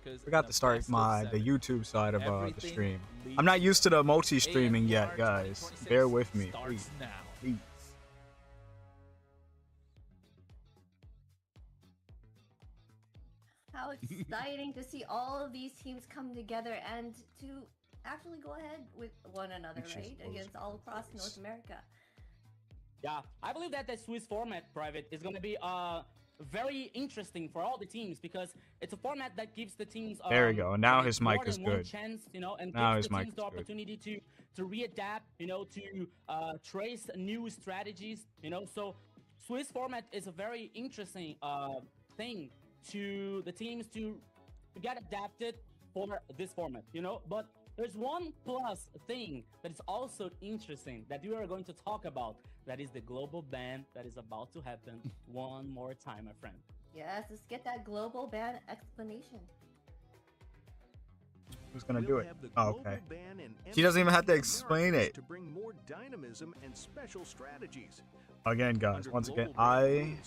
because Forgot to start the YouTube side of the stream. I'm not used to the multi-streaming yet, guys. Bear with me, please. Please. How exciting to see all of these teams come together and to actually go ahead with one another, right? Against all across North America. Yeah, I believe that the Swiss format, Private, is going to be very interesting for all the teams because it's a format that gives the teams there we go. Now his mic is good. Chance, you know, and now gives his the mic teams the opportunity to readapt, you know, to trace new strategies, you know. So Swiss format is a very interesting thing to the teams to get adapted for this format, you know. But there's one plus thing that is also interesting that we are going to talk about. That is the global ban that is about to happen one more time, my friend. Yes, let's get that global ban explanation. Who's gonna do it? Oh, okay. She doesn't even have to explain it. To bring more dynamism and special strategies. Again, guys, once again, I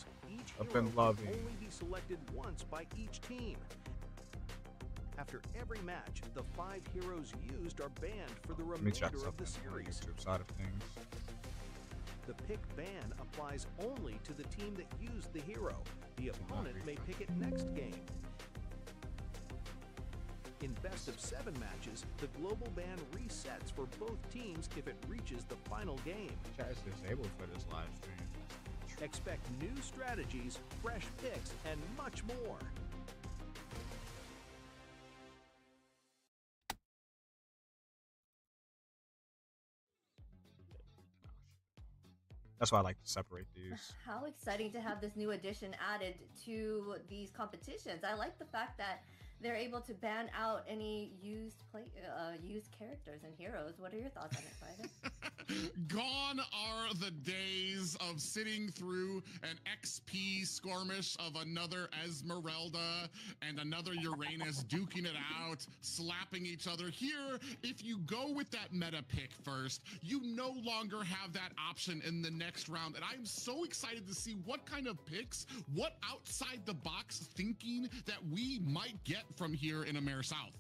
have been loving. Only be selected once by each team. After every match, the 5 heroes used are banned for the remainder of the series. Side of things. The pick ban applies only to the team that used the hero. The opponent may pick it next game. In best of 7 matches, the global ban resets for both teams if it reaches the final game. Chat is disabled for this live stream. Expect new strategies, fresh picks, and much more. That's why I like to separate these. How exciting to have this new addition added to these competitions. I like the fact that they're able to ban out any used characters and heroes. What are your thoughts on it, Private? Gone are the days of sitting through an XP skirmish of another Esmeralda and another Uranus duking it out, slapping each other. Here, if you go with that meta pick first, you no longer have that option in the next round. And I'm so excited to see what kind of picks, what outside the box thinking that we might get from here in AMER South.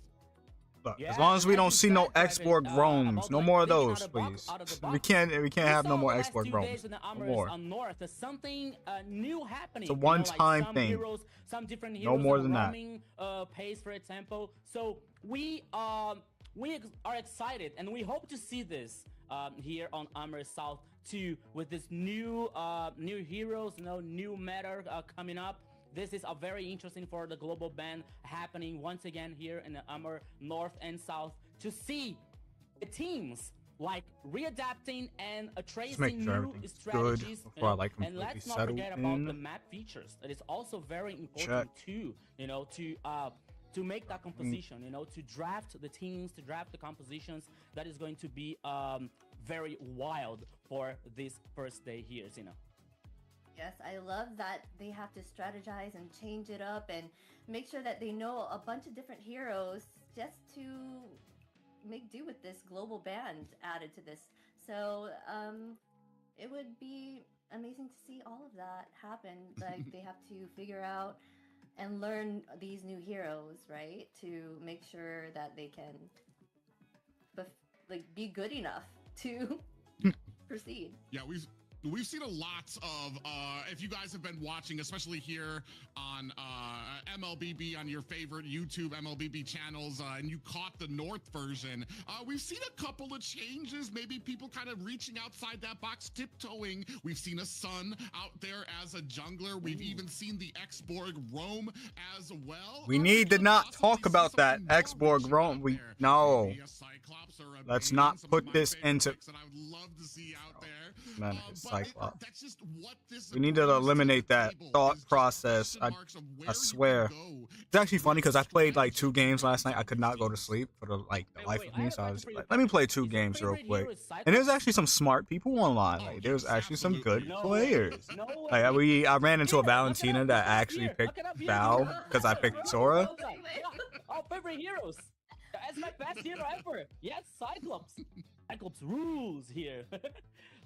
Look, as long as we don't see no export roams, no more of those, please. We can't have no more export roams. No more. There's something new happening. It's a one-time thing. Some different no more than that. Pace, for example. So we are excited, and we hope to see this here on AMER South too, with this new heroes, new meta coming up. This is a very interesting for the global ban happening once again here in the AMER North and South to see the teams like readapting and tracing new strategies. And let's not forget about the map features. It is also very important too, to make that composition, to draft the teams, to draft the compositions. That is going to be very wild for this first day here, Yes, I love that they have to strategize and change it up and make sure that they know a bunch of different heroes just to make do with this global ban added to this. So it would be amazing to see all of that happen. Like they have to figure out and learn these new heroes, right? To make sure that they can be good enough to proceed. Yeah, We've seen a lot of, if you guys have been watching, especially here on MLBB, on your favorite YouTube MLBB channels, and you caught the North version, we've seen a couple of changes, maybe people kind of reaching outside that box, tiptoeing. We've seen a Sun out there as a jungler. We've even seen the X-Borg roam as well. We need to not talk about that X-Borg roam. No. Let's not put this into... Man, Cyclops. We need to eliminate that thought process. I swear. It's actually funny because I played like 2 games last night. I could not go to sleep for the life of me. So I was like, let me play 2 games real quick. And there's actually some smart people online. Like there's actually some good players. Like I ran into a Valentina that actually picked Val because I picked Sora. Our favorite heroes. That's my best hero ever. Yes, Cyclops. Cyclops rules here.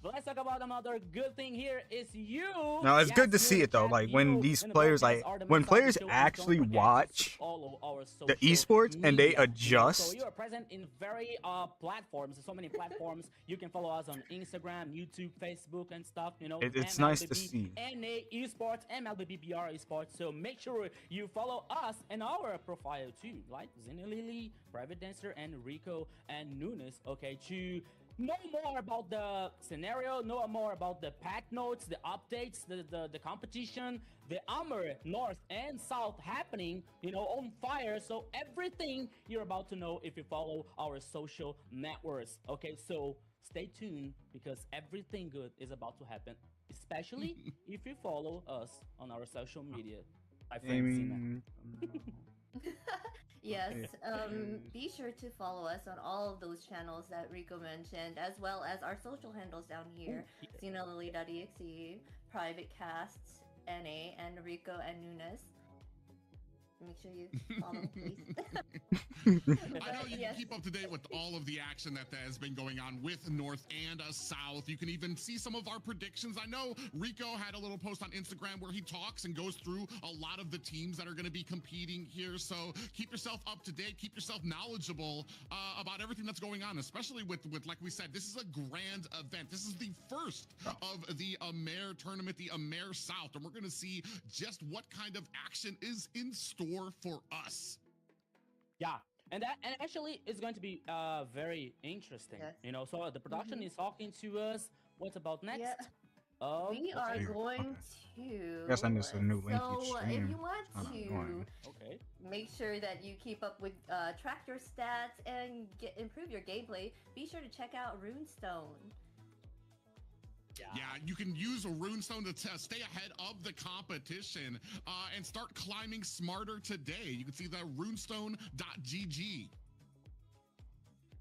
But let's talk about another good thing here is you. No, it's Yes, good to you see in it though. chat, Like when you these in the players, broadcast like are the when most of the players show, and actually don't forget to watch follow our the social esports and they media, So adjust. you are present in very platforms, so many platforms. You can follow us on Instagram, YouTube, Facebook, and stuff. It's nice to see. NA Esports, MLBB BR Esports. So make sure you follow us and our profile too, like Zinalili, Private Dancer, and Rico and Nunes. Okay, to know more about the scenario, know more about the pack notes, the updates, the competition, the AMER North and South happening, on fire. So everything you're about to know if you follow our social networks. Okay, so stay tuned because everything good is about to happen, especially if you follow us on our social media. My friend Zina. Yes, be sure to follow us on all of those channels that Rico mentioned, as well as our social handles down here, CinaLily.exe, Private Casts, NA, and Rico and Nunes. Make sure you follow, please. I know you can keep up to date with all of the action that has been going on with North and South. You can even see some of our predictions. I know Rico had a little post on Instagram where he talks and goes through a lot of the teams that are going to be competing here. So keep yourself up to date, keep yourself knowledgeable about everything that's going on, especially with like we said, this is a grand event. This is the first of the AMER tournament, the AMER South, and we're going to see just what kind of action is in store for us. Yeah, and actually it's going to be very interesting. Yes. So the production is talking to us. What about next? Yeah. We are going to. Guess I missed a new link each So if stream. you want to make sure that you keep up with track your stats and improve your gameplay, be sure to check out Runestone. Yeah, you can use a runestone to stay ahead of the competition and start climbing smarter today. You can see that runestone.gg.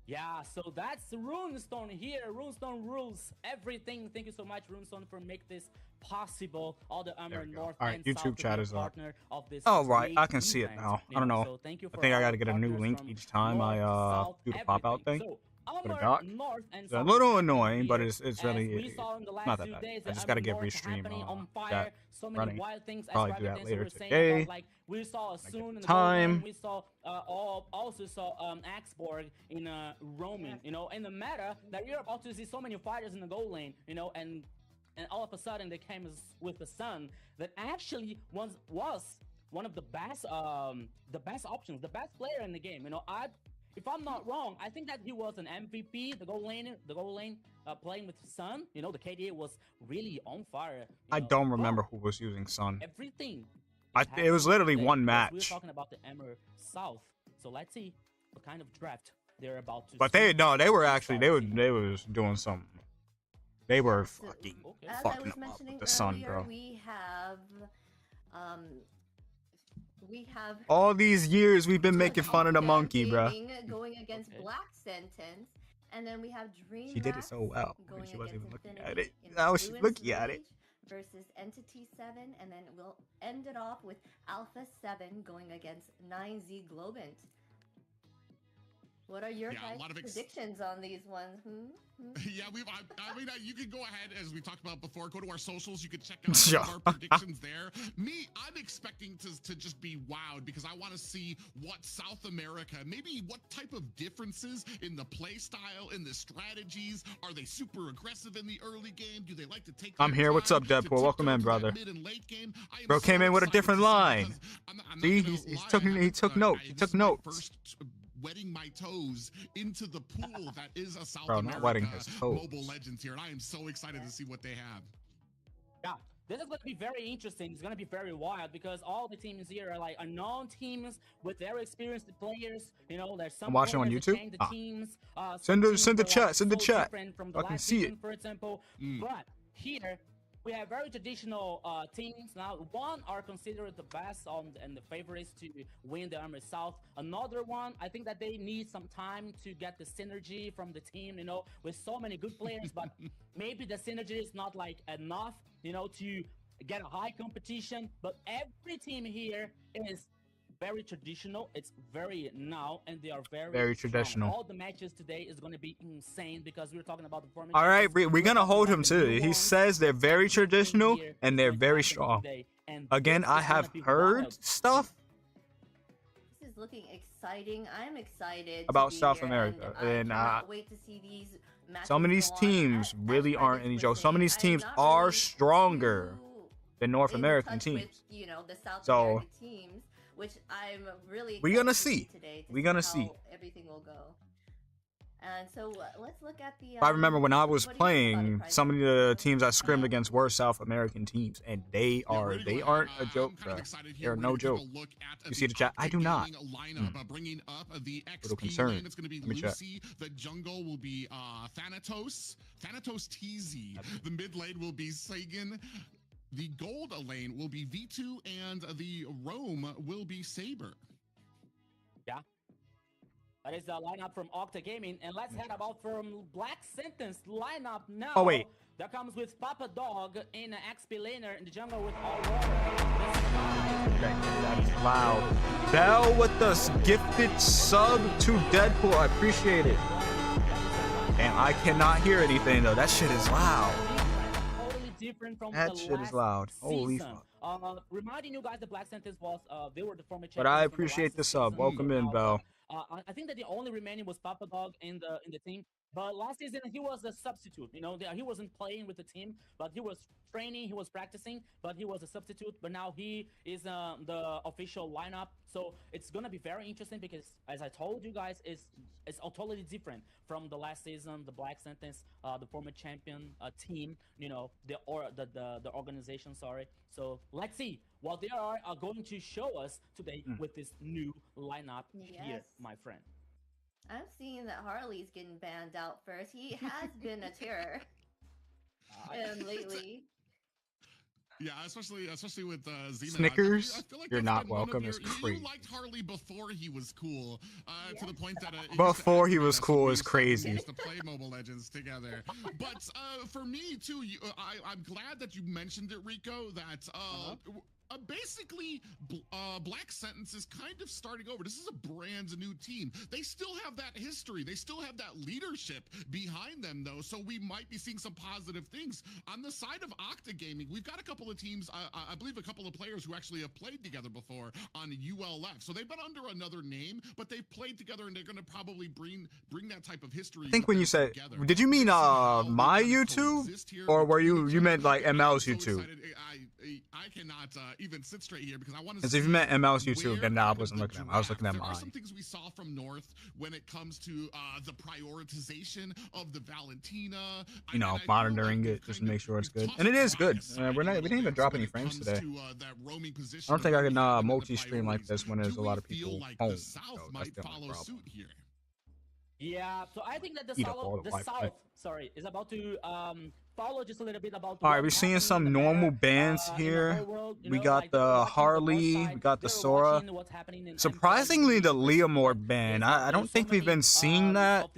Yeah, so that's Runestone here. Runestone rules everything. Thank you so much, Runestone, for making this possible. All the AMER North and YouTube South chat is up. partner of this Right, I can great see it event. now. I don't know. So thank you for I think I all got the to get a new partners link from each time North, I South, do the pop out everything. thing. So For the AMER doc. North and It's a South little is annoying, but here. it's As really we saw in the last not that few bad. days, I just got to get North restream happening on fire. chat So many running. wild things. Probably as do that Private Dancer later was saying today. about, like we saw soon in the time. gold lane, we saw also saw Axborg in roaming, in the meta that you're about to see so many fighters in the gold lane, and all of a sudden they came with the Sun that actually was one of the best options, the best player in the game. If I'm not wrong, I think that he was an MVP, the gold lane playing with Sun. The KDA was really on fire. I don't remember who was using Sun. Everything. It was literally today, one because match. We're talking about the AMER South, so let's see what kind of draft they're about to. But they were actually they was doing something. They were fucking As fucking I was up mentioning with the Sun, earlier, bro. we have All these years we've been making fun of the monkey, bro. Going against Black Sentence, and then we have Dream. She did it so well. Going She wasn't even against looking Infinity at it. in Now she's Ruins looking at it. Rage versus Entity 7, and then we'll end it off with Alpha 7 going against 9Z Globant. What are your guys' predictions on these ones? Yeah, I mean, you can go ahead, as we talked about before, go to our socials. You can check out some of our predictions there. I'm expecting to just be wowed because I want to see what South America, maybe what type of differences in the play style, in the strategies. Are they super aggressive in the early game? Do they like to take I'm here. What's up, Deadpool? Welcome in, brother. Bro came in with a different line. See, he took notes. He took notes. Wetting my toes into the pool that is a South Bro, not wetting America his toes. Mobile Legends here, and I am so excited to see what they have. Yeah, this is going to be very interesting. It's going to be very wild because all the teams here are like unknown teams with very experienced players. There's some. I'm watching on YouTube. The teams, send the chat. Send the so chat. From I can see it. For example, but here. We have very traditional teams. Now, one are considered the best and the favorites to win the AMER South. Another one, I think that they need some time to get the synergy from the team, with so many good players, but maybe the synergy is not like enough, to get a high competition. But every team here is very traditional. It's very now, and they are Very strong. traditional. All the matches today is going to be insane because we're talking about the format. All right, we're gonna hold him to it. He says they're very traditional and they're very strong. Again, I have heard stuff This is looking exciting. I'm excited about to be South here, America, and I and cannot wait to see these matches some of these go on. teams really As aren't Prentice any was joke. Some of saying, these I'm teams not are really stronger too than North in American touch with, teams. you know, the South So, American teams, which I'm really we're gonna excited to see. today to We're gonna how see. everything will go. And so let's look at the. I remember when I was what do you think about it, playing, Prentice? some of the teams I scrimmed against were South American teams, and they Yeah, are we're gonna go aren't ahead. a joke, I'm kind bro. of excited They're here. no We're gonna joke. take a look at You see the chat? I do not. Lineup, bringing up the Little XP concerned. lane. It's going to be Let me check. Lucy. The jungle will be Thanatos TZ. The mid lane will be Sagan. The gold lane will be V2, and the roam will be Saber. That is the lineup from Octa Gaming, and let's head about from Black Sentence lineup now. Oh, wait. That comes with Papa Dog in XP laner in the jungle with Aurora. Okay, that's loud. Bell with the gifted sub to Deadpool. I appreciate it. And I cannot hear anything though. That shit is loud. Totally different from That the shit is last loud. Holy season. Reminding you guys, the Black Sentence was they were the former champions. But I from the appreciate last the sub. season. Welcome in, Now, Bell. I think that the only remaining was Papa Dog in the team. But last season he was a substitute. You know, he wasn't playing with the team, but he was training, he was practicing, but he was a substitute. But now he is the official lineup. So it's gonna be very interesting because, as I told you guys, it's totally different from the last season. The Black Sentence, the former champion team. You know, the organization. Sorry. So let's see what they are going to show us today with this new lineup here, Yes. my friend. I'm seeing that Harley's getting banned out first. He has been a terror lately. Yeah, especially with Xena. Snickers, I feel like you're that's not been one of welcome your- is you crazy. liked Harley before he was cool, to the point that Before he was cool is We crazy. used to play Mobile Legends together. But for me too, I'm glad that you mentioned it, Rico. That basically, Black Sentence is kind of starting over. This is a brand new team. They still have that history. They still have that leadership behind them, though. So we might be seeing some positive things. On the side of Octa Gaming, we've got a couple of teams, I believe a couple of players who actually have played together before on ULF. So they've been under another name, but they've played together, and they're going to probably bring that type of history. I think when you said, together. did you mean How we my kinda YouTube, coexist here or were between you each meant other. like ML's I'm so YouTube? excited. I cannot even sit straight here because I want to. Because if you meant ML's YouTube, then I wasn't looking at him. I was looking at There are mine. some things we saw from North when it comes to the prioritization of the Valentina. You know, monitoring it just to make sure it's good. And it is good. We didn't even drop any frames today. I don't think I can multi-stream like this when there's a lot of people home. So that's the only problem. Yeah, so I think that the Eat up all the Wi-Fi. South, sorry, is about to follow just a little bit about. All right, we're seeing some normal bands here. We got the Harley, we got the Sora. Surprisingly, the Leomore band. I don't think we've been seeing that.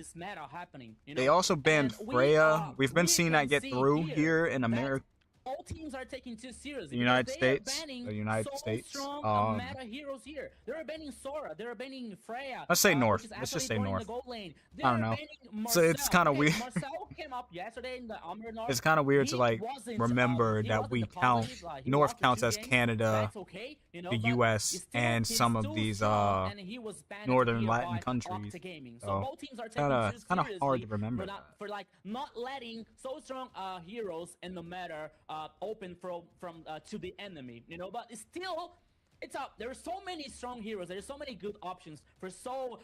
They also banned Freya. We've been seeing that get through here in America. All teams are taking too seriously. The United because they are States. banning The United so States. strong meta heroes here. They're banning Sora. They're banning Freya. Let's say which North. is Let's just actually say going in North. the gold lane. I don't They're know. banning So it's Marcel. kinda Okay, weird. Marcel came up yesterday in the AMER North. It's kind of weird to He like wasn't, remember he that wasn't we the count quality, he North lost the counts 2 as games. Canada, That's okay, you know, the but US, it's still- and he's some of still these strong, and he was banned northern here Latin by countries. Octa Gaming. So So both teams are taking it's kind of hard to seriously remember. for, for like not letting so strong heroes in the meta open from to the enemy, you know. But it's still, it's up. There are so many strong heroes. There are so many good options for so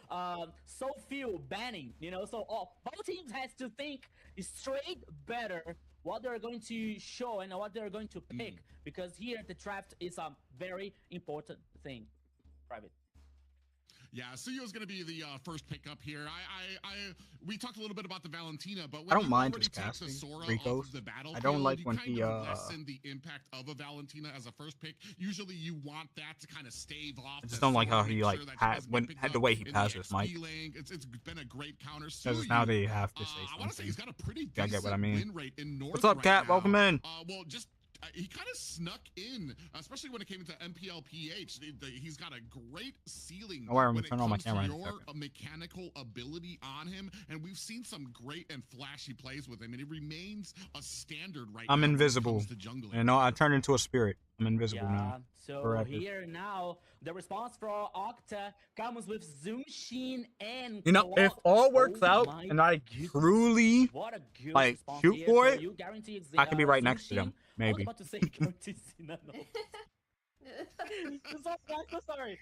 few banning, you know. So both teams has to think straight better what they're going to show and what they're going to pick, because here the draft is a very important thing. Private. Yeah, Suyo is going to be the first pickup here. We talked a little bit about the Valentina, but when I don't you mind already just take the casting Sora Rico's. off of the battlefield, I don't like you when kind he, of lessen the impact of a Valentina as a first pick. Usually, you want that to kind of stave off. I just the don't like how Sora, he make like sure that he had doesn't when get picked had the up way he in the passes XP Mike. lane. It's been a great counter. Because now they have to say I want to say he's something. got a pretty I get what I decent mean. win rate in North What's up, right Cat? now. Welcome in. Well, just he kind of snuck in, especially when it came into MPLPH. He's got a great ceiling Oh, I'm when it turn on my comes to camera in a your second. mechanical ability on him, and we've seen some great and flashy plays with him, and he remains a standard right now. I'm when it invisible. comes to jungling. You know, I turned into a spirit. I'm invisible Yeah, now. so Forever. here now, the response for Octa comes with Zunshin and You know, if Cloud. all works Oh out my and I goodness. truly What a good like response shoot here. for So it, you guarantee I can be right next to Zunshin. them. I was Maybe. about to say guarantee Sinano. So sorry.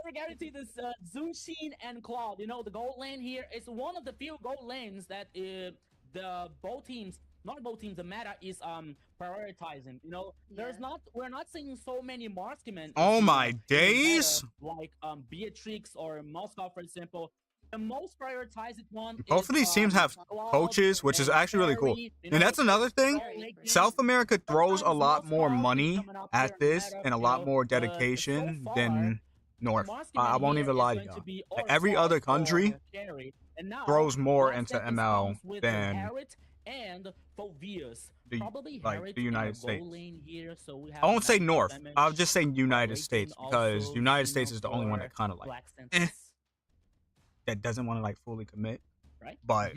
They guarantee this Zunshin and Cloud. You know, the gold lane here is one of the few gold lanes that the both teams, not both teams, the meta is prioritizing. You know, we're not seeing so many marksmen. Oh my in the days! meta, like Beatrix or Moscow, for example. The most prioritized one Both is, of these teams have Cloud coaches, which is and actually really cool. Fairy, you And know, that's another thing. gold lane games. South America throws a Sometimes lot more Moscow is money coming up here at in the this meta, and a you lot know, more but so dedication far, than North. Marksman I won't here even is lie to going to y'all. be Like, or every Cloud other or country Carry. And now, throws more Black into Seconds ML comes with than Harriet and Phoveus. Probably like Harriet the in United the States. goal lane here, so we have I won't say nice North. damage, I'll just say United rating States because also United seen States is the only one for that kind of like Black Sentinels, that doesn't want to like fully commit. right? But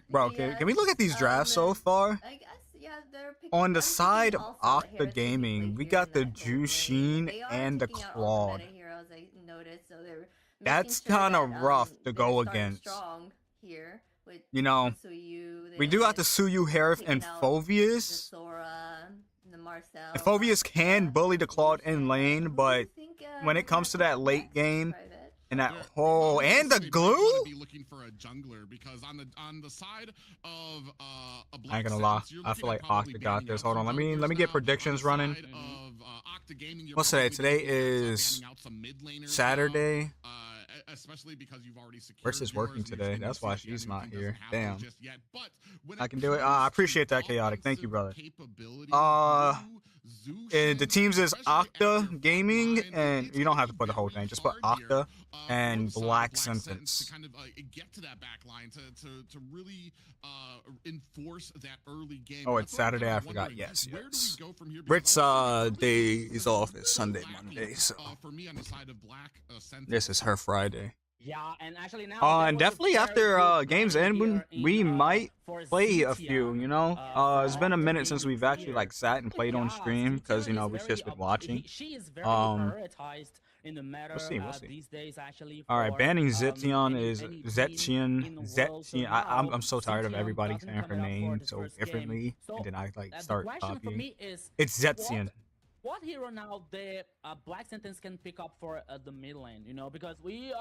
bro, yeah, can we look at these drafts so far? I guess, yeah, they're picking, On the I'm side thinking of also that Octa Harriet's taking Gaming, place we here got in the that gold lane. Jushin They are and the taking out all the Claude. meta heroes, I noticed, so they're making That's sure kind of that, rough to they're go starting against. strong here with You know, Suyu we do got the there, Suyu, Harif, and taking out Phoveus. the Sora, the Marcel. And Phoveus can bully the Claude in Lucian. lane, Who do but you think, when it we comes have to that up late next, game Private? and that Yeah, whole honestly, and the they might glue, wanna be looking for a jungler because on the side of a Black I ain't gonna lie. Seconds, you're I looking feel at like probably Octa got banning this. out Hold some on, let me junglers get now. predictions On the running. side of Octa Gaming, you're What's today? probably Today looking at, is banning out some mid laners Saturday. now, especially because you've already secured Where's his working yours, and today? you're That's seeing why the she's CCN not team doesn't here. have those Damn. just yet. But when I can do it. I comes appreciate to that, chaotic. Thank you, brother. offensive capabilities, The teams is especially as Octa your Gaming, front line, and it's you don't gonna have to be put the whole very thing. Just put hard here, Octa for and the side of Black Sentence Sentence. to kind of get to that back line to really enforce that early game. Oh, And it's that's what I'm Saturday. kinda I forgot. wondering, Yes, where do yes. we go from here? Rick's Because day this is a off. It's little Sunday, lacking, Monday. So for me on the side of Black Sentence. this is her Friday. Yeah, and actually now. And definitely after games end, we might play a few. You know, it's been a minute since we've actually like sat and played on stream because you know we've just been watching. She is very prioritized in the matter we'll see. these days. Actually, All right, banning Zetzion is any Zetzion. I'm so tired of Zetzion everybody doesn't saying her come out for name this so first game. differently, So, and then I like the start question for copying. me is, It's Zetzion. what hero now the Black Sentence can pick up for the mid lane? You know, because we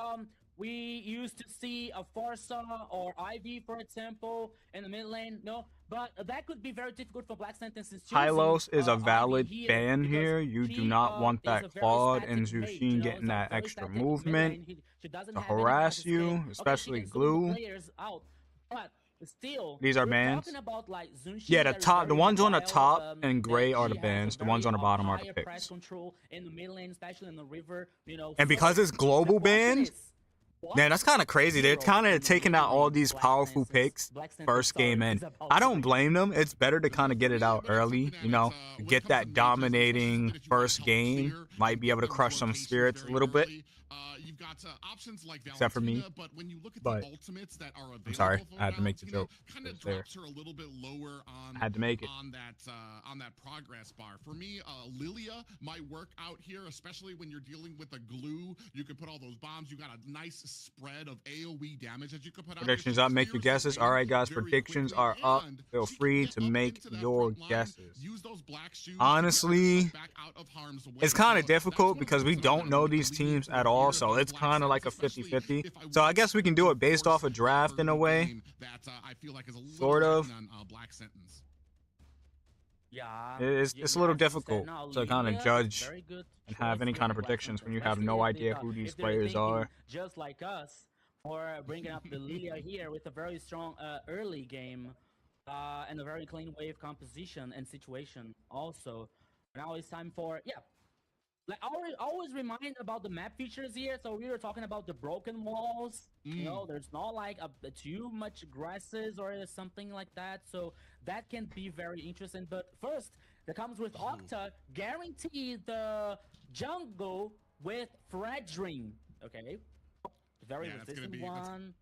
used to see a Forza or Ivy, for example, in the mid lane. No, but that could be very difficult for Black Sentence. Hylos is a valid Ivy ban because here. You do not want is a that very Claude and static mage, Zushin know, getting so that very extra static mid movement lane. She doesn't to have any harass fast you, escape. Okay, she especially can zoom Glue. players out, but still, These are we're bans. talking about, like, Zunshin Yeah, the that is top, the very ones on the wild, top in gray that are the she has a bans. The ones very on the bottom are the higher price picks. control in the mid lane, especially in the river. You know, And because so it's global the question bans, is, what man, that's kind of crazy. They're hero kind in of the taking mid out all lane these powerful picks first game in. is about I to don't win? blame them. It's better to kind of get it out early, you know, to get that dominating first game. Might be able to crush some spirits a little bit. You've got options like Valentina, Except for me. but when you look at But the ultimates that are available, I'm sorry, for I had to make the Valentina, joke. kind It of was there. drops her a little bit lower on I had to make it. on that progress bar. For me, Lilia might work out here, especially when you're dealing with a glue. You can put all those bombs. You got a nice spread of AoE damage that you can put out. Predictions up. Make your guesses. All right, guys. Predictions are up. Feel free to make your guesses. Honestly, it's kind of difficult because we don't know these teams at all, so it's kind of like a 50-50. So I guess we can do it based off a draft in a way. Sort of. Yeah, It's a little difficult to kind of judge and have any kind of predictions when you have no idea who these players are. Just like us, or bringing up the Lilia here with a very strong early game and a very clean wave composition and situation also. Now it's time for, like, I always remind about the map features here. So we were talking about the broken walls. You know, there's not like too much grasses or something like that. So that can be very interesting. But first, that comes with Octa guarantee the jungle with Fredrin. Okay, very resistant one.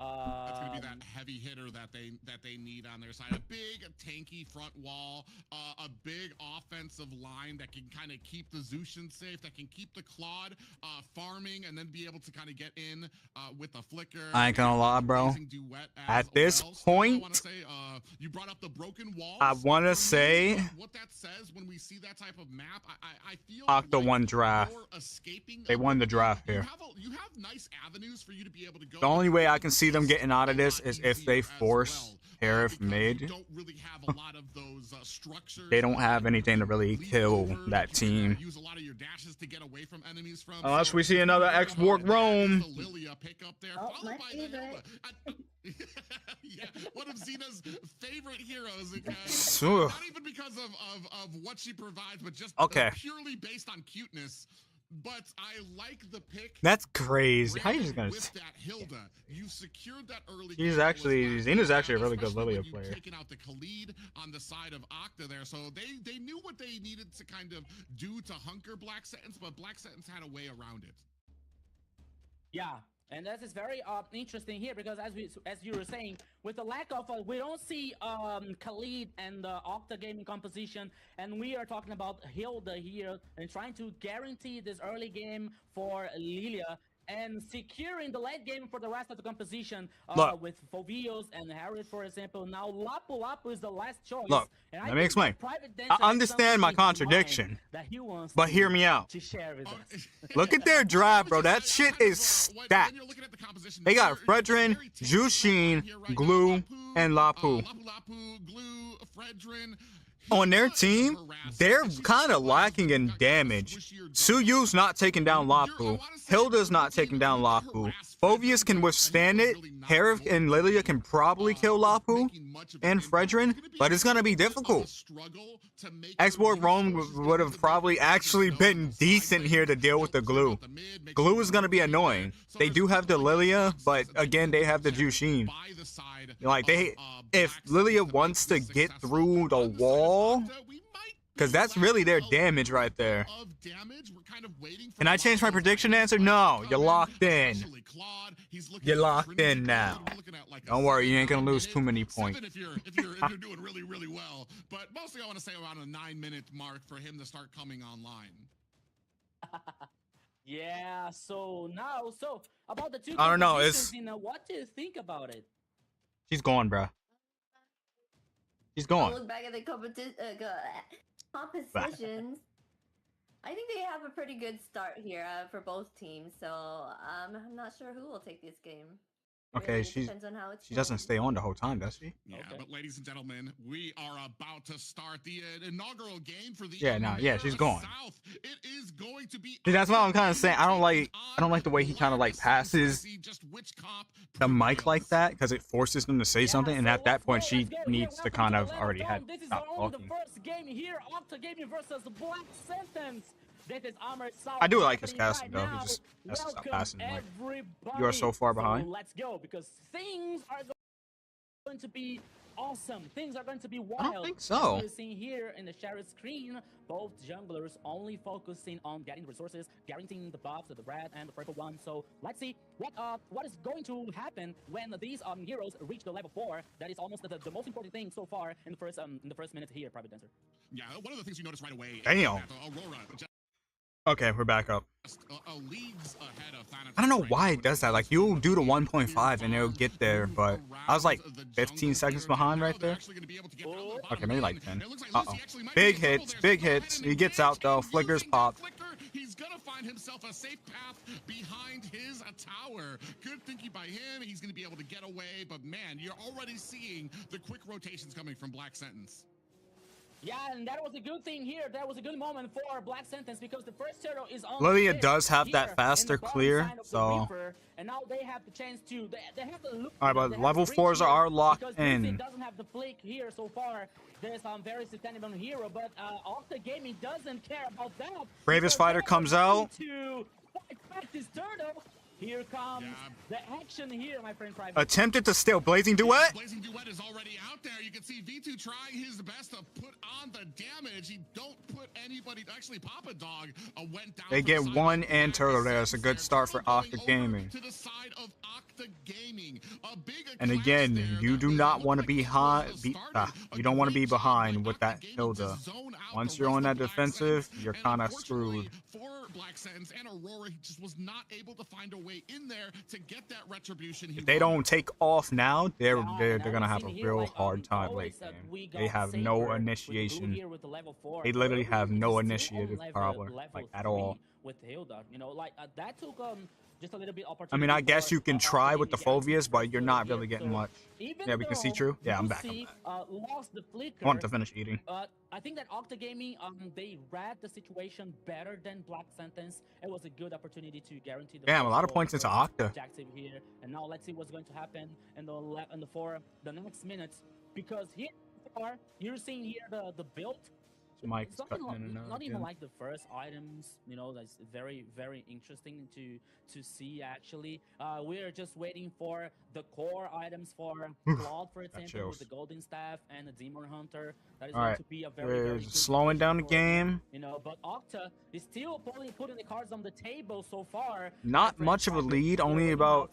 That's gonna be that heavy hitter that they need on their side. A big tanky front wall, a big offensive line that can kind of keep the Zushin safe, that can keep the Claude farming, and then be able to kind of get in with a flicker. I ain't gonna lie, bro. At this point, you brought up the broken wall. I want to say what that says when we see that type of map. I feel Octa like won draft. They won the draft here. You have nice avenues for you to be able to go. The only way I can see them getting out of this is if they force Harif mid. They don't have anything to really kill that team. Unless we see another X-Borg Rome. Oh, my favorite. Yeah, one of Xena's favorite heroes. Ugh. Not even because of what she provides, but just purely based on cuteness. But I like the pick. That's crazy. How are you just gonna? With that Hilda, you secured that early. He's actually Xena's actually a really good Lilia player. Taking out the Khalid on the side of Octa there, so they knew what they needed to kind of do to hunker Black Sentence, but Black Sentence had a way around it. Yeah. And that is very interesting here because as you were saying, with the lack of we don't see Khalid and Octa gaming composition, and we are talking about Hilda here and trying to guarantee this early game for Lilia and securing the late game for the rest of the composition with Fovios and Harris, for example. Now Lapu is the last choice. Look, and let me explain. I understand my contradiction, but hear me out. To share with us. Look at their draft, bro. That shit is stacked. They got Fredrin, Jushin, Glue, and Lapu. On their team, they're kind of lacking in damage. Suyu's not taking down Lapu. Hilda's not taking down Lapu. Fovius can withstand it. Harif and Lilia can probably kill Lapu and Fredrin, but it's going to be difficult. X-Borg Rome would have probably actually been decent here to deal with the Glue. Glue is going to be annoying. They do have the Lilia, but again, they have the Jushin. Like, if Lilia wants to get through the wall, because that's really their damage right there. Can I change my prediction answer? No, you're locked in. You're locked in now. Don't worry, you ain't gonna lose too many points. If you're doing really, really well. But mostly I want to say around a 9-minute mark for him to start coming online. Yeah, so about the two I don't know, what do you think about it? She's gone, bruh. She's gone. Look back at the compositions. I think they have a pretty good start here for both teams, so I'm not sure who will take this game. Okay, really depends on how it's she doesn't stay on the whole time, does she? Yeah, okay. But ladies and gentlemen, we are about to start the inaugural game for the she's gone. South. It is going to be. See, that's what I'm kind of saying. I don't like the way he kind of like passes the mic like that because it forces them to say something, and at that point she needs to kind of already have stop talking. The first game here, Octa Gaming versus Black Sentence. This is AMER South. I do like his casting though. He just has to stop passing. Like, you are so far behind. So let's go because things are going to be awesome. Things are going to be wild. I don't think so. We're seeing here in the share screen, both junglers only focusing on getting resources, guaranteeing the buffs of the red and the purple one. So let's see what is going to happen when these heroes reach the level 4. That is almost the most important thing so far in the first minute here, Private Dancer. Yeah, one of the things you notice right away. Damn. Is that Aurora. Okay, we're back up. Leagues ahead of I don't know why it does that. Like, you'll do the 1.5 and it'll get there, but I was like 15 seconds behind right there. Okay, maybe like 10. Uh-oh. Big hits. He gets out though. Flickers pop. He's gonna find himself a safe path behind his tower. Good thinking by him. He's gonna be able to get away, but man, you're already seeing the quick rotations coming from Black Sentence. Yeah, and that was a good thing here. That was a good moment for Black Sentence because the first turtle is on. Lilia does have that faster clear, so. And now they have the chance to. They have the look. All right, but level 4s are locked in. Because doesn't have the flick here so far. There's some very sustainable hero, but Octa Gaming doesn't care about that. Bravest Fighter comes out. To fight back this turtle. Here comes the action here, my friend Private. Attempted to steal Blazing Duet. Blazing Duet is already out there. You can see V2 trying his best to put on the damage. He don't put anybody. Actually, Papa Dog went down. They get one and Turtle there. It's a good start for Octa Gaming. To the side of Octa Gaming. A big And again, you do not want to be you don't want to be behind with that Hilda. Once you're on that defensive, you're kind of screwed. For Black Sentence and Aurora, he just was not able to find a way in there to get that retribution. If they don't take off now, they're gonna have a real hard time late game. They have no initiation. They literally have no initiative power, like, at all. With Hilda, you know, like that took just a little bit opportunity. I mean, I guess you can try with the Phobias, but you're not really getting much. Yeah, we can see True. Yeah, I'm back. Lost the flicker, I want to finish eating. I think that Octa Gaming, they read the situation better than Black Sentence. It was a good opportunity to guarantee the Damn, a lot of points into Octa. Objective here, and now let's see what's going to happen in the next minutes, because here you're seeing here the build. Mike's Something cutting in and not out even again. like the first items, you know, that's very, very interesting to see actually. We're just waiting for the core items for Claude, for example, with the Golden Staff and the Demon Hunter. That is going to be a very good slowing down the game. You know, but Octa is still putting the cards on the table so far. Not much of a lead, only about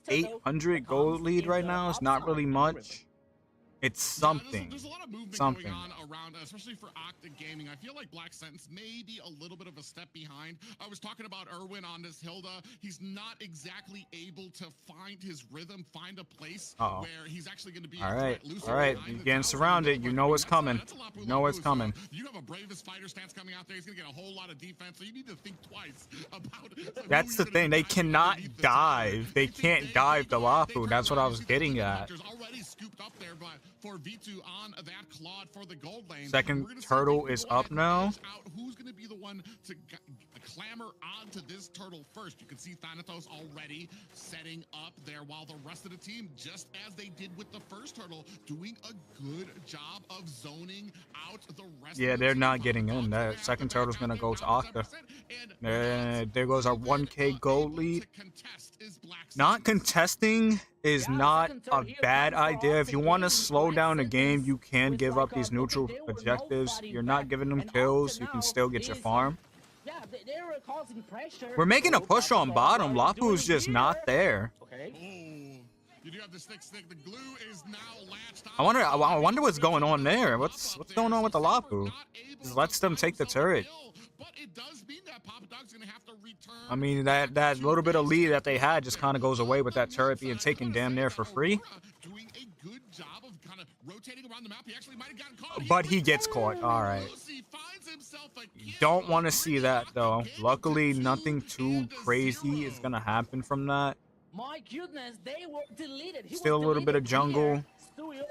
800 gold lead right now. It's not really much. It's something. There's a lot of movement something going on around, especially for Octa Gaming. I feel like Black Sentence may be a little bit of a step behind. I was talking about Irwin on this Hilda. He's not exactly able to find his rhythm, find a place where he's actually going to be. All right, you're getting surrounded. You know what's coming. You know what's coming. You have a bravest fighter stance coming out there. He's going to get a whole lot of defense, so you need to think twice about it. That's the thing. They cannot dive. They can't dive the Lapu. That's what I was getting at. Already scooped up there, but for V2 on that Claude for the gold lane. Second turtle is up now. Who's going to be the one to clamber onto this turtle first? You can see Thanatos already setting up there, while the rest of the team, just as they did with the first turtle, doing a good job of zoning out the rest. Yeah, they're not getting in. That second turtle's going to go to Octa. There goes our 1K gold lead. Not contesting is not a bad idea. If you want to slow down the game, you can give up these neutral objectives. You're not giving them kills. You can still get your farm. Yeah, they were causing pressure. We're making a push on bottom. Lapu's just not there. Okay. You do have the stick. The glue is now latched on. I wonder what's going on there. What's going on with the Lapu? Just lets them take the turret. But it does mean that Papa Dog's gonna have to return. I mean, that little bit of lead that they had just kind of goes away with that turret being taken damn near for free. Doing a good job of kind of rotating around the map. He actually might have gotten caught. But he gets caught. All right. Don't want to see that though. Luckily, nothing too crazy is gonna happen from that. My goodness, they were deleted. Still a little bit of jungle.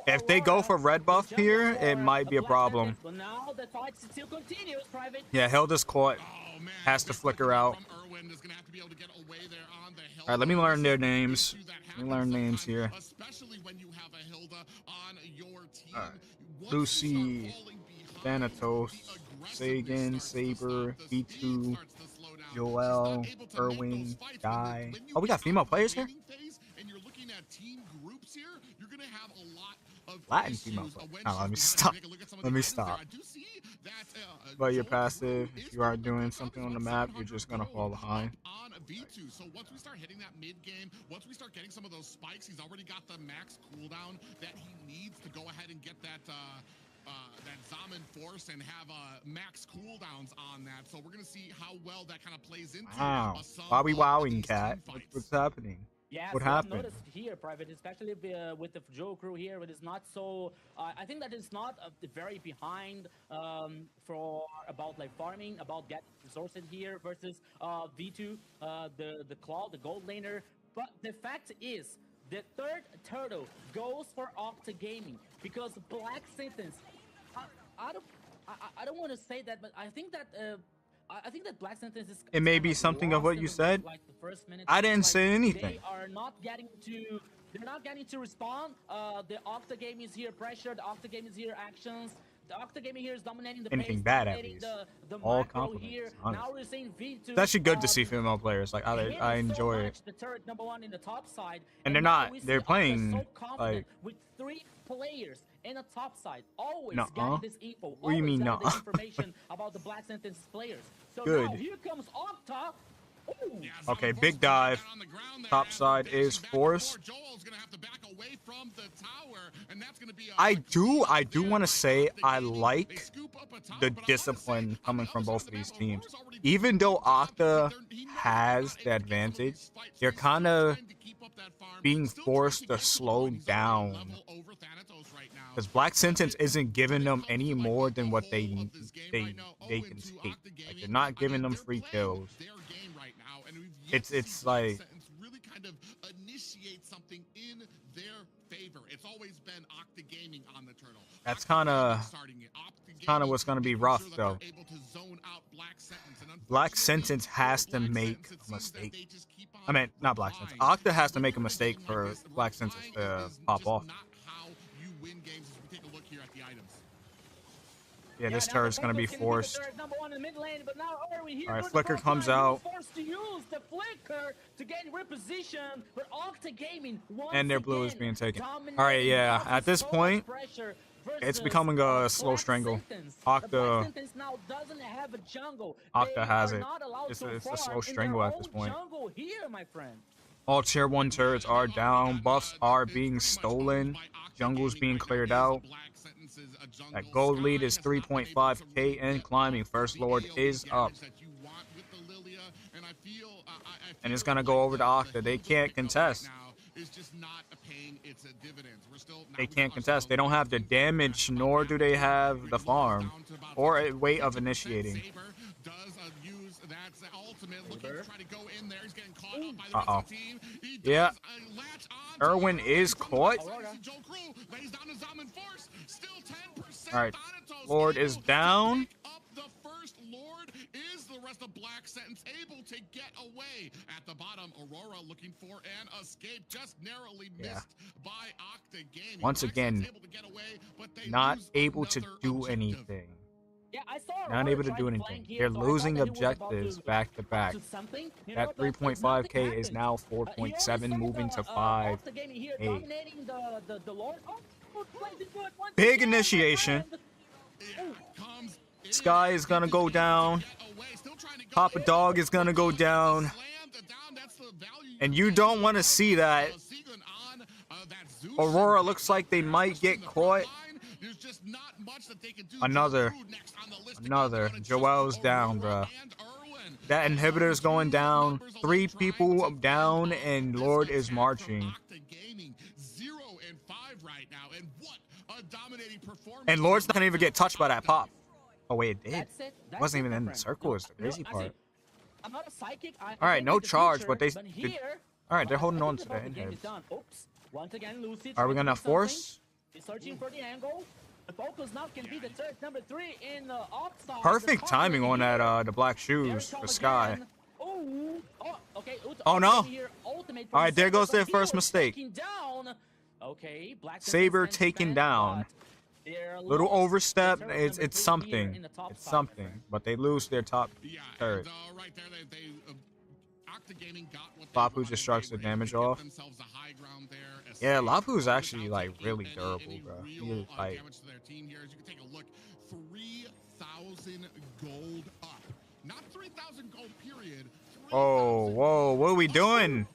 If they go for red buff here, it might be a problem. But now the fight still continues, Private. Yeah, Hilda's caught. Has to flicker out. All right, let me learn their names. Let me learn names here. Especially when you have a Hilda on your team. All right. Lucy, Thanatos, Sagan, Saber, B2, Joel, Irwin, Guy. Oh, we got female players here? And you're looking at team groups here, you're going to have a lot of Latin female players. Oh, let me stop. Let me stop. But you're passive. If you are doing something on the map, you're just going to fall behind. On V2. So once we start hitting that mid game, once we start getting some of those spikes, he's already got the max cooldown that he needs to go ahead and get that Zaman Force and have max cooldowns on that. So we're going to see how well that kind of plays into. Wow. Why we wowing, cat? What's happening? Yeah, what so happened? I've noticed here, Private, especially with the Joe crew here, it is not so. I think that it's not very behind for about like farming, about getting resources here versus V2, the Claw, the gold laner. But the fact is, the third turtle goes for Octa Gaming because Black Sentence. I don't want to say that, but I think that. I think that Black Sentence is. It may be something of what you said. Like the first minute, I didn't say anything. They are not getting to. They're not getting to respond. The Octa game is here pressured. The Octa game is here actions. Octa Gaming here is dominating the anything pace, bad at dominating least. the All macro compliments, here. honestly. Now we're seeing V2. It's actually good to see female players. Like I hitting so enjoy it. much the turret number 1 in the top side, And they're now not. we see They're Octa playing so confident like with 3 players in the top side, always Nuh-uh. getting this info, What do you always mean, getting nuh-uh? this information about the Black Sentence players. So Good. now here comes Octa. Ooh. Yeah, Okay, Zone big Force coming dive. down on the ground there. Top side is Back and forced. forth. Joel's gonna have to back away from the tower, and that's gonna be I a do there want by to say Octa I Gaming. They like scoop up a tower, the but I wanna discipline say, coming on the from other both side of these the map, teams. Aurora's already Even doing though a good job. Octa He knows has they're the not able to get some of advantage, these fights, so they're he's still kind of trying to keep up that farm, being still trying forced to to get the slow point. He's already a down. level over Thanatos right now. Because Black Sentence isn't giving them When it any comes to, more like, than the what whole they of this game they right now, they 0-2 can take. Octa Like Gaming, they're not giving them they're free playing kills. their game right now, and we've yet to It's see Black like Sentence really kind of initiate something in their favor. It's always been Octa Gaming on the turtle. That's Octa kinda- Gaming starting it. Octa kinda Gaming what's gonna be making rough, sure that though. they're able to zone out Black Sentence, and Black unfortunately Sentence for has to Black make Sentence, it a seems that mistake. they just keep on I mean, not Black Sentence. replying. Octa has to When make a you're in mistake game for like this, Black Sentence replying to is pop just off. not how you win games. As we take a look here at the items. Yeah, this now turret's the gonna be focus can forced. the turret number 1 in the mid lane, but now Irwin here All right, goes the Flicker front comes line. He was out. forced to use the Flicker to get reposition, but Octa Gaming once And their blue is again being taken. dominating, All right, yeah. causing At this so much point, pressure it's versus, becoming a slow Black strangle. Sentence. Octa- The Black Sentence now doesn't have a jungle. Octa They has are it. not allowed It's to a slow farm in strangle their at this own point. jungle here, my friend. All tier 1 turrets are down. Buffs are being stolen. Jungle's being cleared out. That gold lead is 3.5k and climbing. First Lord is up. And it's gonna go over to Octa. They can't contest. They can't contest. They don't have the damage, nor do they have the farm or a way of initiating. Uh-oh. Yeah. Irwin is caught. Alright. Lord is down. The Black Sentence able to get away at the bottom. Aurora looking for an escape, just narrowly missed by Octa Gaming. Once again, able to get away, but they not lose able to another do objective. anything. Yeah, I saw Not Aurora able to trying do flank anything. here, They're so I thought losing that he was about objectives to back to back. do something, you That know, but 3.5k nothing is happened. now You only 4.7, saw moving the, to 5. Octa Gaming here 8. dominating the Lord. Oh, plays it good once Big again, my initiation. friend. Sky is gonna go down. Papa Dog is gonna go down. And you don't want to see that. Aurora looks like they might get caught. Another. Joel's down, bruh. That inhibitor's going down. 3 people down, and Lord is marching. And Lord's not gonna even get touched by that pop. Oh wait, it did. That's it. That's Wasn't it, even my in the friend. circle is the No, crazy I part. see. I'm not a psychic. I Alright, can't no read the charge, future, but they... here, Alright, they're holding I on think to their the game is inhibs. done. Oops. Once again, Lucy Are we trying to gonna do force? something. He's searching for the angle. The focus now can be the turret number 3 in the offside. Perfect The timing on here. that the black There it shoes for comes Sky. again. Oh, okay. Oh, no. Here, ultimate All right, there from goes Saber, their but first he was mistake. taken down. Okay, Black Saber Sentence taken spent, down. but they're Little lost. overstep. The turret It's number 3 here something. in the top It's side, my something. friend. But they lose their top turret. And, right there, Octa Gaming got what Lapu wanted. just strikes They the were able damage to get off. themselves a high ground there. Yeah, Escape Lapu's actually without like taking really any durable, bro. He real, is like damage to their team here. As you can take a look, 3,000 gold up. Not 3,000 gold, period. Oh, whoa, what are we doing?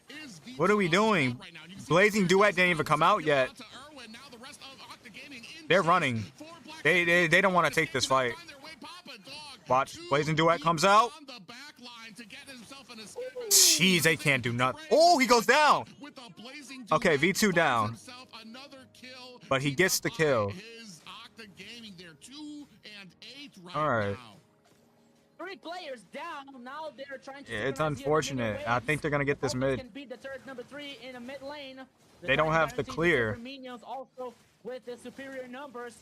What are we doing? Blazing Duet didn't even come out yet. They're running. They don't want to take this fight. Watch, Blazing Duet comes out. Jeez, they can't do nothing. Oh, he goes down. Okay, V2 down. But he gets the kill. All right. 3 players down. Now they're trying to. Yeah, it's synchronize here the unfortunate. minion I waves. think they're gonna get this Focus mid. Can beat the turret number 3 in the mid lane. They don't have to clear. The minions also with the superior numbers.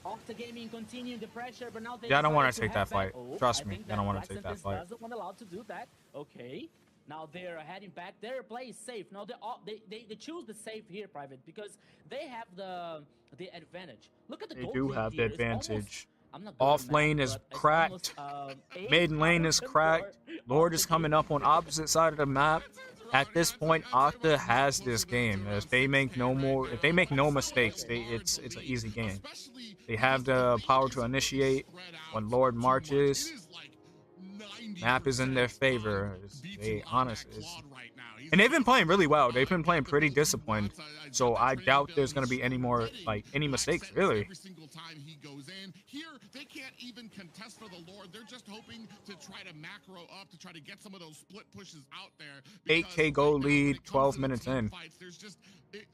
Octa Gaming continuing the pressure, but now they Yeah, I don't wanna decided take that head back. fight. Trust me, think I don't wanna Black take that Sentence fight. Doesn't want allowed to do that. Okay. Now they're heading back. Their play is safe. Now they choose the safe here, Private, because they have the advantage. Look at the They gold do lead have the here. It's almost- advantage. I'm not good Off at math, lane is but it's cracked. almost, 8 Mid lane out is of 10 cracked. for Lord is Octa coming Gaming. up on opposite side of the map. At this point, Octa has this game. If they make no mistakes, it's an easy game. They have the power to initiate when Lord marches. Map is in their favor. And they've been playing really well. They've been playing pretty disciplined. So I doubt there's going to be any more, like, any mistakes, really. Every single time he goes in. Here, they can't even contest for the Lord. They're just hoping to try to macro up, to try to get some of those split pushes out there. 8K goal lead, 12 minutes in.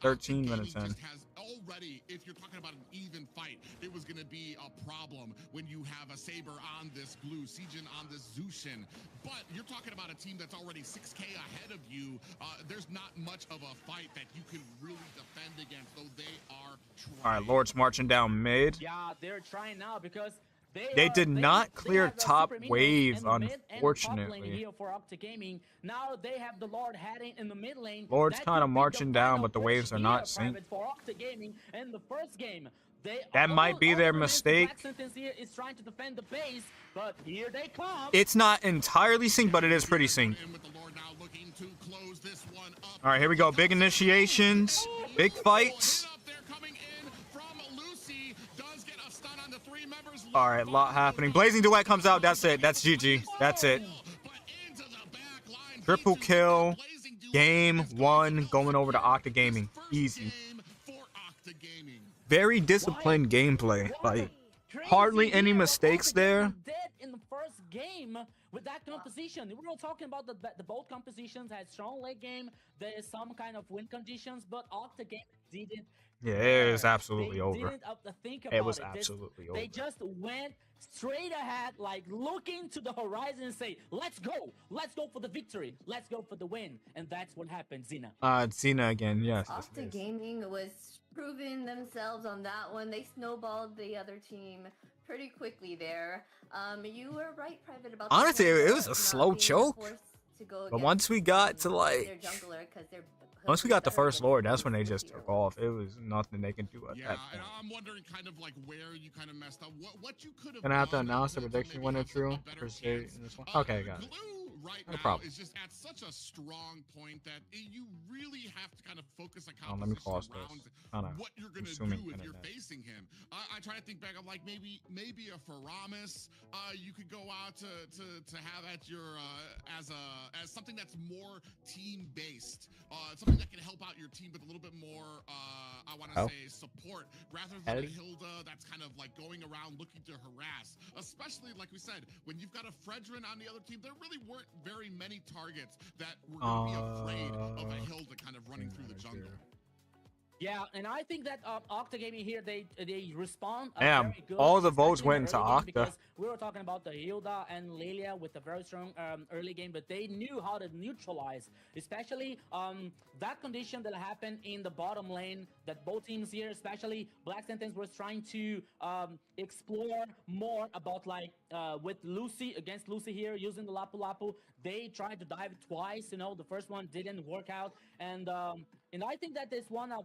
13 minutes in. Already, if you're talking about an even fight, it was going to be a problem when you have a Saber on this Glue, Siegen on this Zushin. But you're talking about a team that's already 6K ahead of you. There's not much of a fight that you can really defend against, though they are trying. All right, Lord's marching down mid. Yeah, they're trying now because They did not clear have a top super minions wave, in the mid and the top lane unfortunately. here for Octa Gaming. Now they have the Lord heading in the mid lane. Lord's That kinda could be the marching down, final but the push waves are here, not synced. Private, for Octa Gaming in the first game. That might be their mistake. Black Sentence here is trying to defend the base, but here they come. It's not entirely synced, but it is pretty synced. All right, here we go. Big initiations, big fights. All right, lot happening. Blazing Duet comes out. That's it. That's GG. That's it. Triple kill. Game 1 going over to Octa Gaming. Easy. Very disciplined gameplay. Like, hardly any mistakes there. Dead in the first game with that composition. We were talking about the both compositions had strong late game. There is some kind of win conditions, but Octa Gaming didn't. Yeah, it was absolutely They over. didn't think about It was This- absolutely over. They just went straight ahead, like looking to the horizon and say, let's go for the victory, let's go for the win. And that's what happened, Zina. Cena again. Yes. yes, Octa yes. Gaming was proving themselves on that one. They snowballed the other team pretty quickly there. You were right, Private, about Honestly, the it was a not slow being choke. forced to go But against, once we got to, their like, jungler, 'cause they're once we got the better first than Lord, that's when they most just heroes. took off. It was nothing they could do at Yeah, that and point. I'm wondering kind of like where you kind of messed up. What you could have Gonna have to done announce the to prediction maybe winner have true a better for say chance. in this one. Okay, got it. Glue right No now problem. is just at such a strong point that you really have to kind of focus on Let me composition pause around this. Kinda what you're gonna consuming do if you're internet. facing him. I try to think back of like maybe a Faramis. You could go out to have at your as something that's more team based, something that can help out your team with a little bit more. I want to Oh. say support rather than a Ellie? Hilda that's kind of like going around looking to harass. Especially like we said, when you've got a Fredrin on the other team, there really weren't very many targets that were going to be afraid of a Hilda kind of running through the jungle. Yeah, and I think that Octa Gaming here, they respond. Damn, very good, all the votes especially in went the to early game, Octa. because we were talking about the Hilda and Lilia with a very strong early game, but they knew how to neutralize, especially that condition that happened in the bottom lane. That both teams here, especially Black Sentence, was trying to explore more about like with Lucy against Lucy here using the Lapu Lapu. They tried to dive twice. You know, the first one didn't work out, and I think that is one of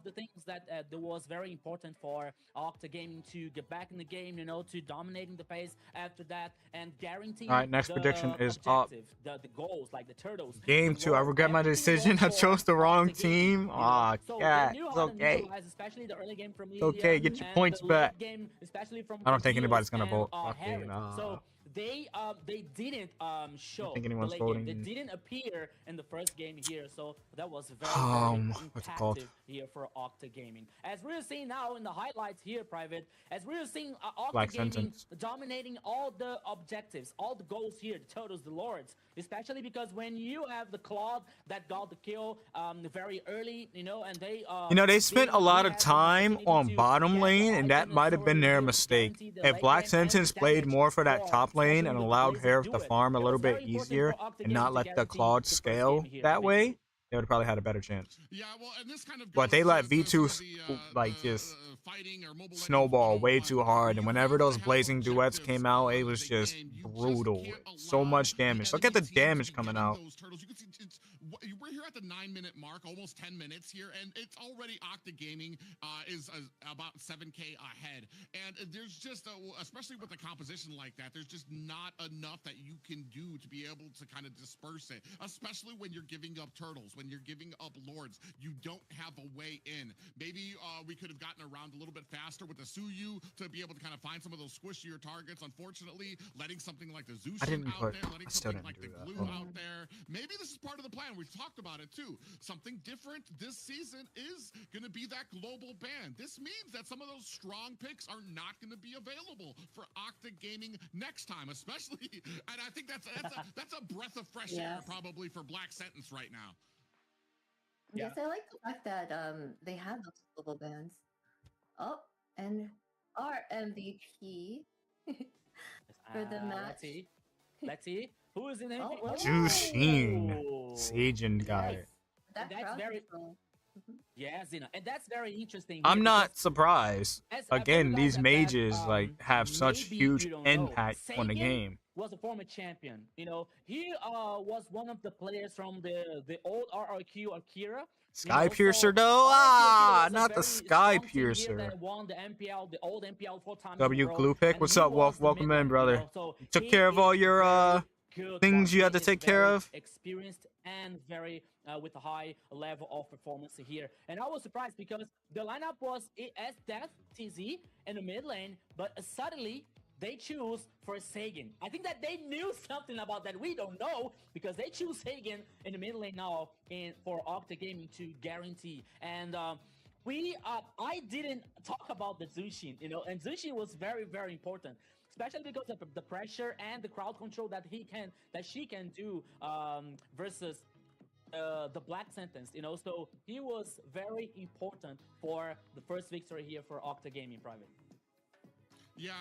the things that was very important for Octa Gaming to get back in the game. You know, to dominating the pace after that and guaranteeing. All right, next the prediction is up. objective, the goals, like the turtles. Game the 2. I Lord, regret my everything decision. goes I chose for the wrong Octa Gaming, team. you know? Aw, So God, they knew it's how to okay. neutralize, especially the early game from It's okay, get your points back. Game, especially from I don't think Heroes anybody's gonna and, vote. Okay, Herald. nah. So they didn't show think the anyone's late game. voting. They didn't appear in the first game here, so that was very what's it called? impactful here for Octa Gaming. As we're seeing now in the highlights here, Private, as we're seeing Octa Black Gaming Sentence. dominating all the objectives, all the goals here, the totals, the lords, especially because when you have the Claude that got the kill very early, you know, and they They spent a lot of had the time opportunity on to bottom get the lane, and that item might have been their to mistake. guarantee the If late Black game Sentence and played damage more for that for, top lane especially and with allowed Blazing Herb to Duet. farm a It little was bit very important easier for Octa and Gaming not to let the guarantee Claude the first scale game here, that the way, victory. they would have probably had a better chance. Yeah, well, and this kind of But they goes let to some V2 of the, like just fighting or mobile snowball legends way 101. too hard, and You whenever have those to have blazing duets objectives came out, on it was the just game. You brutal. can't So allow much damage. Look at the enemy teams to damage be coming getting out. those turtles. You can see we're here at the 9-minute mark, almost 10 minutes here, and it's already Octa Gaming is about 7K ahead. And there's just, especially with a composition like that, there's just not enough that you can do to be able to kind of disperse it, especially when you're giving up turtles, when you're giving up lords. You don't have a way in. Maybe we could have gotten around a little bit faster with the Suyu to be able to kind of find some of those squishier targets. Unfortunately, letting something like the Zushin out there, letting something like the Glue out there. Maybe this is part of the plan. We've talked about it too. Something different this season is going to be that global ban. This means that some of those strong picks are not going to be available for Octa Gaming next time, especially. And I think that's a breath of fresh air probably for Black Sentence right now. Yes, I like the fact that they have those global bans. Oh, and our MVP for the match. Let's see. Who is in the Oh, MVP? oh. Jushin. Oh. Sajin got Nice. it. That That's crowd very- control. Mhm. Yeah, Zena, and that's very interesting. I'm here not because surprised. as I've Again, found out these that, mages like have such maybe huge you don't know, impact on the Sagan game. was a former champion. You know, he was one of the players from the old RRQ Akira. Sky You know, Piercer so though? RRQ Ah, was a not the very Sky strong team here Piercer. that won the MPL, the old MPL 4 times in a W row, Glue Pick, and what's he up, was Wolf? the Welcome midline, in, you brother. know, so You took he care of all is your very good things one. you had He to is take care very of? experienced and very with a high level of performance here. And I was surprised because the lineup was as Death, TZ in the mid lane, but suddenly they choose for Sagan. I think that they knew something about that we don't know because they choose Sagan in the mid lane now for Octa Gaming to guarantee. And I didn't talk about the Zushin, you know, and Zushin was very, very important, especially because of the pressure and the crowd control that she can do versus the Black Sentence, you know. So he was very important for the first victory here for Octa Gaming Private. Yeah,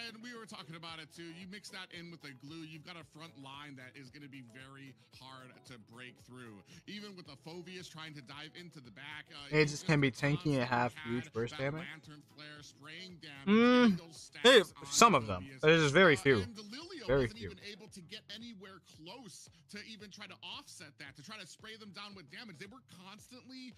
and we were talking about it too. You mix that in with the Glue, you've got a front line that is going to be very hard to break through. Even with the Phobius trying to dive into the back. Mages can be tanky and have huge burst damage. Lantern flare, spraying damage, those stacks on Some of them. Phobius. There's very few. And Lilia Very wasn't few. even able to get anywhere close to even try to offset that, to try to spray them down with damage. They were constantly,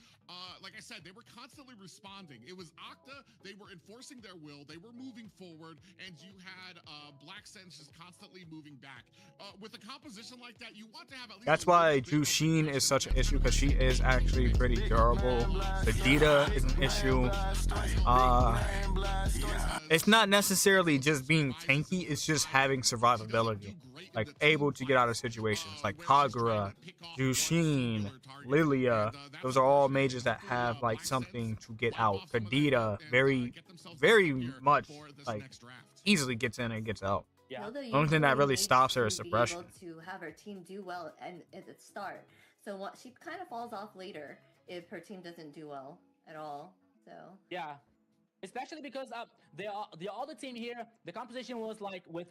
like I said, they were constantly responding. It was Octa, they were enforcing their will, they were moving forward, and you had Black Sentence just constantly moving back. With a composition like that, you want to have at least. That's why Jushin is such an issue, because she is actually pretty durable. Vegeta is an issue. It's not necessarily just being tanky, it's just having survivability. Like, able to get out of situations. Like Kagura, Jushin, Lilia, those are all mages that have, like, something to get out. Vegeta, very, very much, like, easily gets in and gets out. Yeah. Hilda Only thing that usually really makes stops her to is be suppression. able to have her team do well and at the start. So what she kind of falls off later if her team doesn't do well at all. So Yeah, especially because the other team here, the composition was like with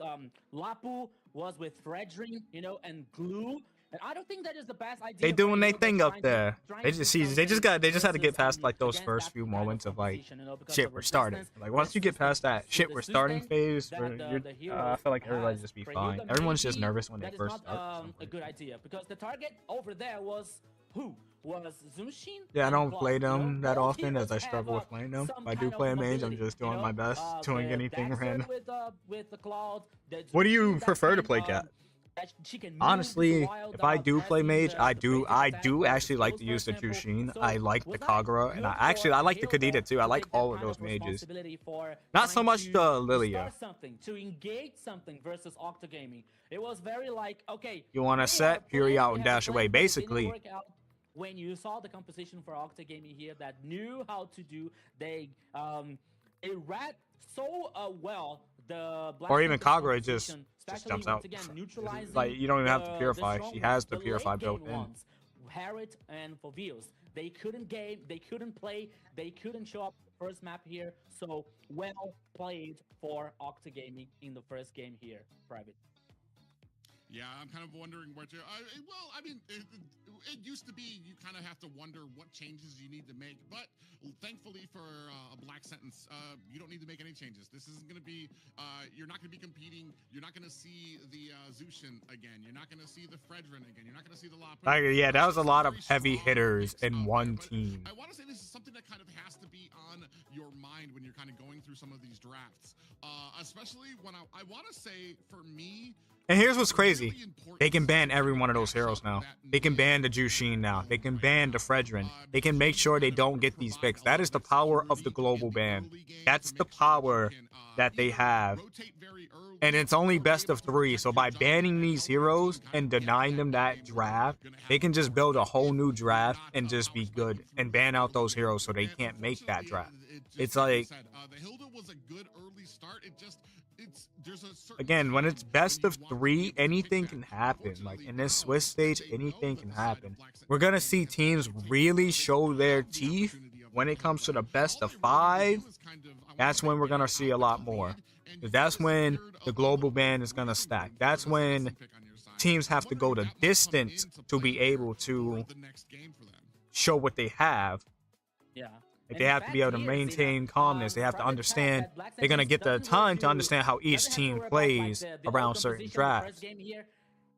Lapu, was with Fredrin, you know, and Glue. And I don't think that is the best idea. They doing their they're thing up trying to- there. trying They to just do see, they just had to something get past versus, like those against first that few kind of moments of like, composition, you know, because shit, of we're starting. resistance, Like once you get past that, resistance, shit, we're starting phase, that you're, the I hero feel like everybody has. just be For fine. Hilda, Everyone's just maybe nervous when they that is first not start. a good idea because the target over there was who? Was Zushin? Yeah, I and don't Claude, play you know? them that Both often as heroes I have, struggle with playing them. some If I do kind play a of mage, I'm mobility, just doing you know? my best, doing The anything Dexter random. with the Cloud. The What do you Zushin that prefer to can, play, Cat? that she can move Honestly, wild, if I do play pressing mage, the I basic attack do versus actually like those, to for use the example. Jushin. So I like the was I Kagura, and look I for like the Hilda Kadita too. I to like take that all of kind those mages. responsibility for Not so trying much to the Lilia. start something, to engage something versus Octa Gaming. It was very like, okay, You want to we set, are Fury playing, out we and have a dash plan, away. but it didn't Basically, work out. When you saw the composition for Octa Gaming here that knew how to do, they read so well the Black or even Sentence Kagura just composition, just especially jumps once out. again neutralizing Like you don't even have to the purify. strong She has ones, the late purify game built in. ones. Harriet and Fovios, they couldn't game, they couldn't play, they couldn't show up first map here. So well played for Octa Gaming in the first game here, Private. Yeah, I'm kind of wondering where to. Well, I mean, it used to be you kind of have to wonder what changes you need to make, but thankfully for a Black Sentence, you don't need to make any changes. This isn't going to be, you're not going to be competing. You're not going to see the Zushin again. You're not going to see the Fredrin again. You're not going to see the Lapu. Yeah, that was a lot of heavy hitters in one team. I want to say this is something that kind of has to be on your mind when you're kind of going through some of these drafts, especially when I want to say for me. And here's what's crazy. They can ban every one of those heroes now. They can ban the Jushin now. They can ban the Fredrin. They can make sure they don't get these picks. That is the power of the global ban. That's the power that they have. And it's only best of 3. So by banning these heroes and denying them that draft, they can just build a whole new draft and just be good and ban out those heroes so they can't make that draft. It's like, again, when it's best of 3, anything can happen. Like in this Swiss stage, anything can happen. We're gonna see teams really show their teeth when it comes to the best of 5. That's when we're gonna see a lot more. That's when the global ban is gonna stack. That's when teams have to go the distance to be able to show what they have. Yeah. Like they have to be able to maintain calmness. They have to understand. They're going to get the time to understand how each team plays around certain drafts.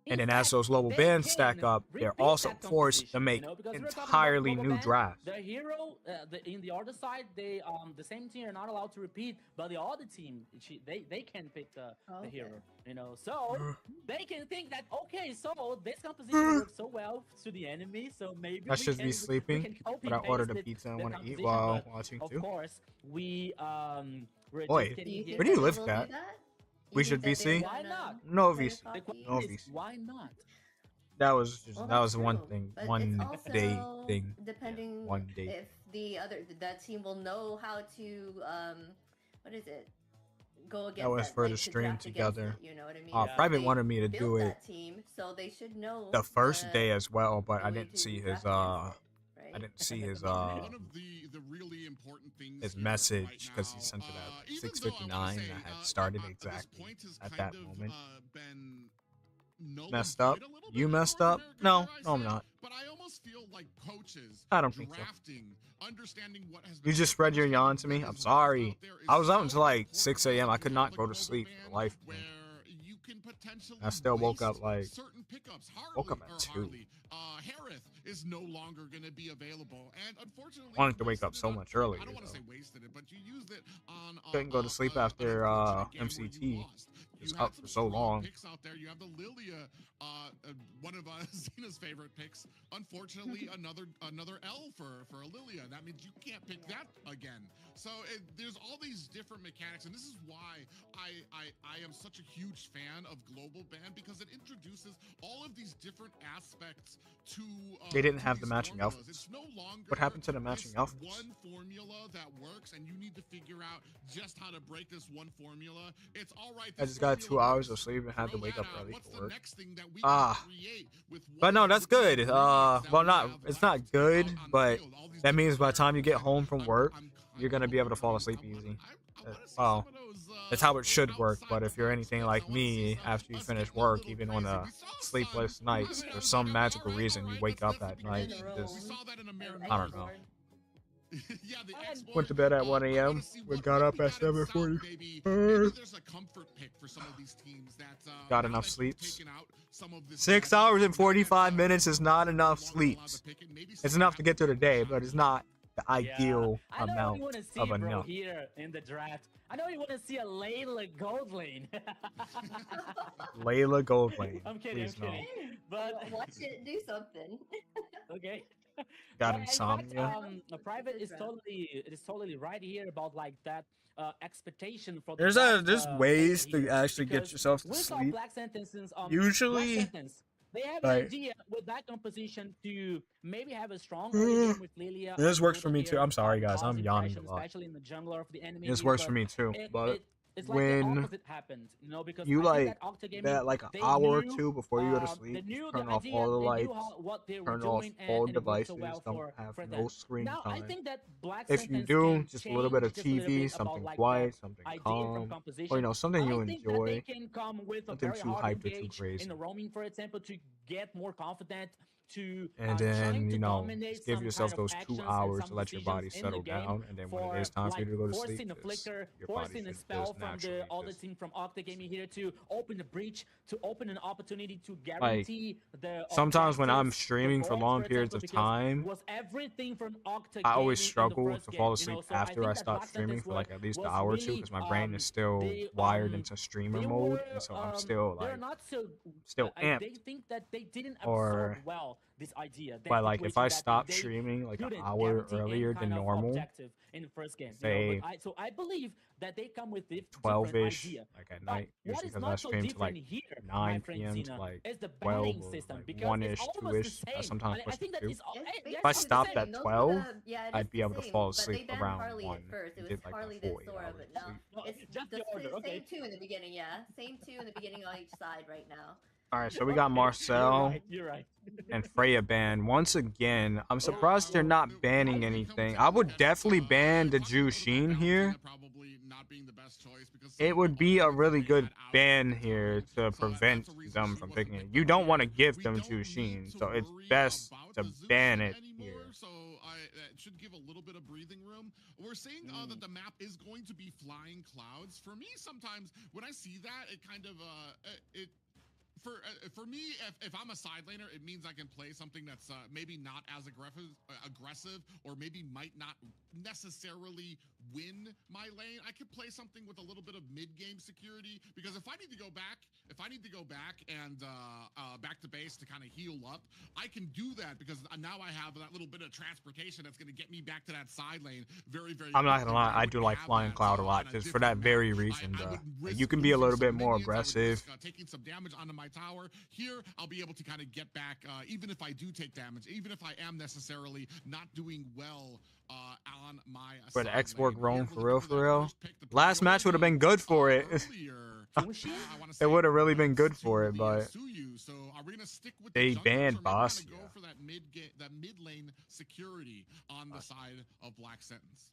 And then as those global bans stack up, they're also forced to make entirely new drafts. The hero in the other side, the same team are not allowed to repeat, but the other team, they can pick the hero, you know. So they can think that, okay, so this composition works so well to the enemy, so maybe I should be sleeping, but I ordered a pizza and want to eat while watching too. Of course, we Boy, where do you live, Kat? We should VC? Why not? No VC. No VC. Why not? That was one thing, one day thing. Depending one day. If that team will know how to what is it? Go against that was for the stream together. You know what I mean? Private wanted me to do it team, so they should know the first day as well, but I didn't see his I didn't see his message because he sent it at 6:59. I had started exactly at that moment. Messed up? You messed up? No, I'm not. But I almost feel like coaches I don't think so. You just spread your yawn to me? I'm sorry. I was up until like 6 a.m. I could not go to sleep for the life of me. I still woke up like at 2. Harith is no longer going to be available, and unfortunately, I wanted to wake up so much earlier. I don't want to say wasted it, but you used it on. Couldn't go to sleep after MCT. It was up for so long. Picks out there. You have the Lilia, one of Xena's favorite picks. Unfortunately, another L for a Lilia. That means you can't pick that again. So there's all these different mechanics, and this is why I am such a huge fan of Global Ban, because it introduces all of these different aspects to. They didn't have the matching alphas. It's no longer what happened to the matching alphas? One formula that works, and you need to figure out just how to break this one formula. It's all right. I just got 2 hours of sleep and had to wake up early for work. But no, that's good. Well, it's not good, but that means by the time you get home from work, you're gonna be able to fall asleep easy. Well, that's how it should work. But if you're anything like me, after you finish work, even on a sleepless nights, for some magical reason, you wake up at night. Just, I don't know. Went to bed at 1 a.m. We got up at 7:40. Got enough sleeps. 6 hours and 45 minutes is not enough sleeps. It's enough to get through the day, but it's not the ideal amount of enough. Here in the draft, I know you want to see a Layla gold lane. Layla gold lane. I'm kidding. Please I'm kidding. But watch it do something. Okay. Got insomnia. Private is totally right here about like that expectation for. There's ways to actually get yourself to sleep. Usually, they have an idea with that composition to maybe have a strong game with Lilia. This works for me too. I'm sorry, guys. I'm yawning a lot. Especially in the jungler of the enemy. This works for me too, but it's like when the opposite happened, you know, because you like that like an hour or two before you go to sleep, turn off all the lights, turn off all devices, don't have no screen time. If you do, just a little bit of TV, something quiet, something calm, or you know, something you enjoy, nothing too hyped or too crazy. In the roaming, for example, to get more confident to and trying then to you know dominate just give some yourself kind of those 2 actions and hours some to let your decisions body in the settle game down, and then when it for is time for you like to go to forcing sleep, a just flicker, your body forcing a should spell just from naturally the other just team from Octa Gaming here to open the breach, to open an opportunity to like. guarantee the Sometimes when I'm objectives, the streaming for goals, long for periods example, of because time, was everything from Octa I always Gaming in the struggle first to game, fall you asleep know. So I after I think that stop Black streaming Sentence for like at least an was hour or two really because my brain is still wired into streamer they mode, were and so I'm still they're like not so still amped. they think that they didn't absorb Or well this idea, that but like if I situation that stop they streaming like an couldn't hour guarantee any earlier than kind of normal, objective in the first game, you know. say But I believe that they come with like different 12ish, idea. like at But night, what usually is because I not so stream to different like here, my 9 friend p.m. to Zena, like is the 12 banning or system, like because it's 1ish, almost the 2ish. I same. sometimes I push to think that 2. it's If I basically the stopped same. at Those 12, are the, yeah, it I'd is be the able to same, fall but asleep they banned around Harley 1 at first. It and was did like Harley a that 4 Sora, hours but of now sleep. No, it's just the order, okay. same two in the beginning, yeah. Same two in the beginning on each side right now. All right, so we got Okay, Marcel you're right. and Freya banned. Once again, I'm surprised they're not banning anything. I would definitely ban the Jushin here. It would be a really good ban here to prevent them from picking it. You don't want to give them Jushin, so it's best to ban it here. So it should give a little bit of breathing room. We're saying that the map is going to be flying clouds. For me, sometimes when I see that, it kind of for me, if I'm a side laner, it means I can play something that's maybe not as aggressive, or maybe might not necessarily win my lane. I could play something with a little bit of mid-game security, because if I need to go back and back to base to kind of heal up, I can do that, because now I have that little bit of transportation that's going to get me back to that side lane very, very I'm not gonna quickly. lie, I do like flying cloud a lot, just for that very reason. You can be a little bit more aggressive. Taking some damage onto my tower. Here, I'll be able to kind of get back, even if I do take damage, even if I am necessarily not doing well on my For the side export lane. roam, Here, for real. Last match would have been good for it. It would have really been good for it, but so are we gonna stick with they the junglers, banned or maybe wanna Boss. go for that mid lane security on the side of Black Sentence?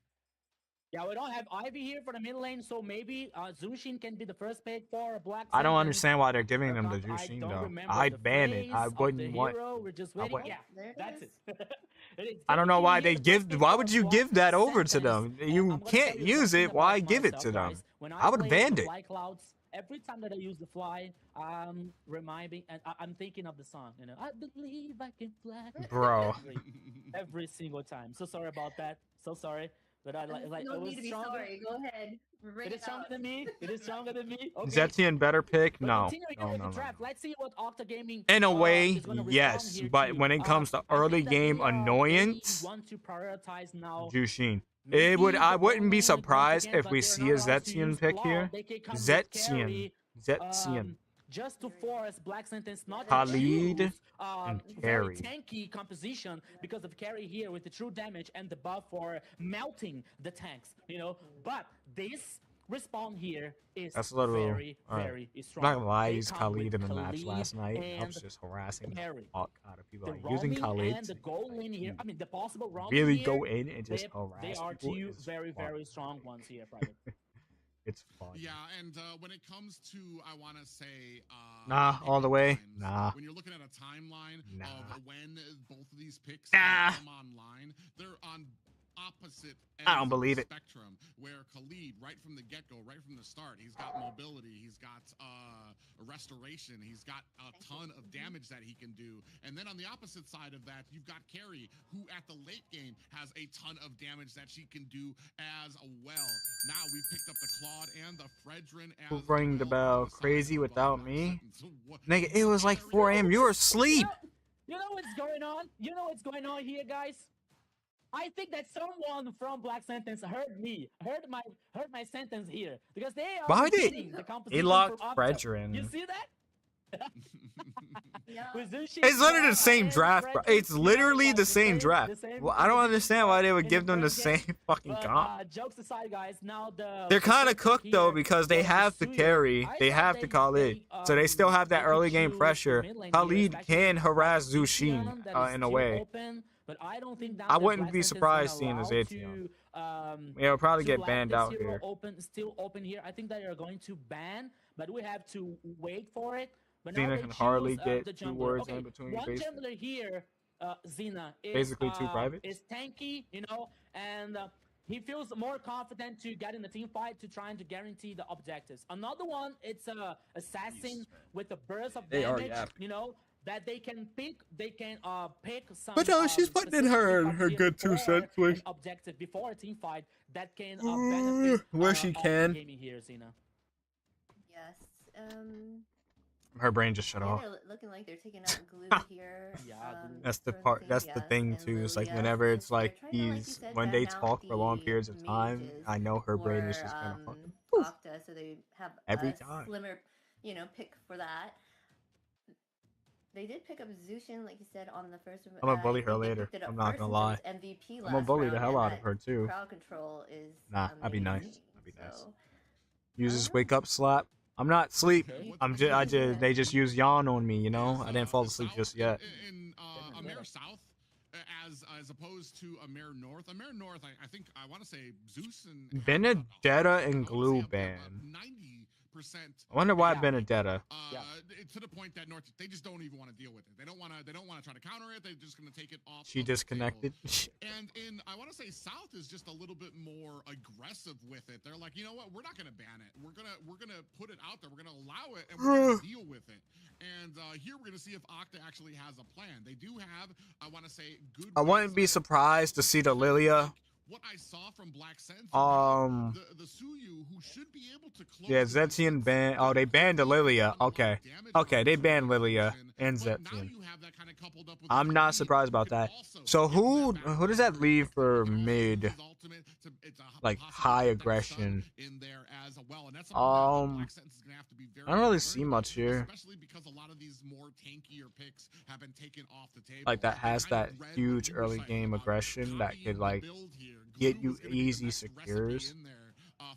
Yeah, we don't have Ivy here for the mid lane, so maybe Zushin can be the first pick for Black I don't Sentence. understand why they're giving them the I Jushin don't though. remember the I'd ban it. I phrase of wouldn't the want. hero. We're just I waiting. wouldn't. Yeah, There it that's is. it. I don't know why they give. Why would you Black give that over to them? Sentence, and You I'm gonna can't tell you use something it. Why about give it myself, to them? guys. When I would have play banned it. Fly Clouds, every time that I use the fly, reminding, and I'm thinking of the song. You know, I believe I can fly. Bro. Every single time. So sorry about that. So sorry. But I like no it was need to be stronger. sorry. Go ahead. Bring It is stronger out. than me. It is stronger than me. Okay. Zetian better pick? But No. continuing No, with no, the no, draft, no. let's see what Octa Gaming In a way, is gonna respond yes, here but to. when it comes to I early think that game they annoyance, want to prioritize now. Jushin. Maybe I the wouldn't be bowling once surprised again, if but we they're see not a allowed to Zetian use pick claw. here. They can come with Zetian. carry, Zetian. just to force Black Sentence not Khalid to choose and very carry. tanky composition, because of carry here with the true damage and the buff for melting the tanks, you know. But this respawn here is That's a little. very, very I'm strong. not gonna lie, I They used come Khalid with in the match Khalid last night. I and was just harassing the carry. fuck out of people. The Like, using roaming Khalid and the to goal in here, I mean the possible roaming really here, go in and just they harass are people two is very, fun. very strong ones here, Private. It's fun. Yeah, and when it comes to, I want to say, Nah, all the way. times, Nah. When you're looking at a timeline Nah. of when both of these picks Nah. come online, they're on opposite ends I don't of believe the it. spectrum, where Khalid, right from the get-go, right from the start, he's got mobility, he's got restoration, he's got a ton of damage that he can do. And then on the opposite side of that, you've got Carrie, who at the late game has a ton of damage that she can do as well. Now we've picked up the Claude and the Fredrin as Who rang the well bell? on the side Crazy of, without Black me? Sentence. Nigga, it was like 4 a.m. You were asleep. You know what's going on? You know what's going on here, guys? I think that someone from Black Sentence heard my sentence here, because they are Why did beating the he competition locked from Octa. Fredrin? You see that? Yeah. With Zushi, It's literally the Claw, same and draft, bro. Fredrin, It's you know, literally like the same draft. Well, I don't understand why they would in give them the first game. same fucking But, comp. jokes aside, guys, now They're the kind of pick cooked though here because they was have to Suyu. carry, I they thought have to call it, so they still have that they could early game choose the pressure. mid lane here, Khalid especially can harass Zetian Zushin that is in a still way. open, but I don't think now I that wouldn't Black be Sentence surprised is seeing a allowed Zetian. to, It'll probably to get let banned this out hero here. still open here. I think that they are going to ban, but we have to wait for it. But now Xena they can choose, hardly the get 2 jungler. words Okay, in between. one Basically, jungler here, Xena, is basically 2 privates. is tanky, you know, and he feels more confident to get in the team fight to trying to guarantee the objectives. Another one, it's a assassin with a burst of They are damage, yapping. you know, that they can pick. They can pick some. But she's putting in her good 2 cents. An objective before a team fight that can benefit where she can. gaming here, Xena. Yes. Her brain just shut Yeah, off. they're looking like they're taking out glue here. Yeah, That's the for part. team, That's the yes, thing and too. It's like Lilia, whenever since it's like they're trying to, like you he's said, when they ban out talk for long the periods of time, mages I know her brain is for, just gonna fucking poof Octa, so they have every a time. slimmer, you know, pick for that. They did pick up Zushin, like you said, on the first. I'm gonna bully I her think they later. picked it up I'm not first gonna since it lie. was MVP I'm gonna last bully the round, hell and out of that her too. crowd control is Nah, that'd be nice. amazing. That'd be nice. So, Use I this don't wake know. up slap. I'm not asleep. Okay. I'm just. I just. They just use yawn on me. You know. I didn't fall Is, asleep South just yet. In AMER South, as opposed to AMER North. AMER North, I think I want to say Zeus and Benedetta and I wanna Glue say Band. 90%. I wonder why Yeah. Benedetta. Yeah. To the point that North, they just don't even want to deal with it. They don't want to. They don't want to try to counter it. They're just going to take it off. She of the disconnected. table. And in, I want to say South is just a little bit more aggressive with it. They're like, you know what? We're not going to ban it. We're gonna put it out there. We're gonna allow it, and we're gonna deal with it. And here we're gonna see if Octa actually has a plan. They do have, I want to say, good. I wouldn't be surprised to see the Lilia. What I saw from Black Sense, the Suyu, who should be able to close. Yeah, Zetian ban. Oh, they banned the Lilia. Okay. Okay, they banned Lilia and Zetian. I'm not surprised about that. So who does that leave for mid? Like high aggression. I don't really see much here. Especially because a lot of these more tankier picks have been taken off the table. Like that has that huge early game aggression that could like get you easy secures.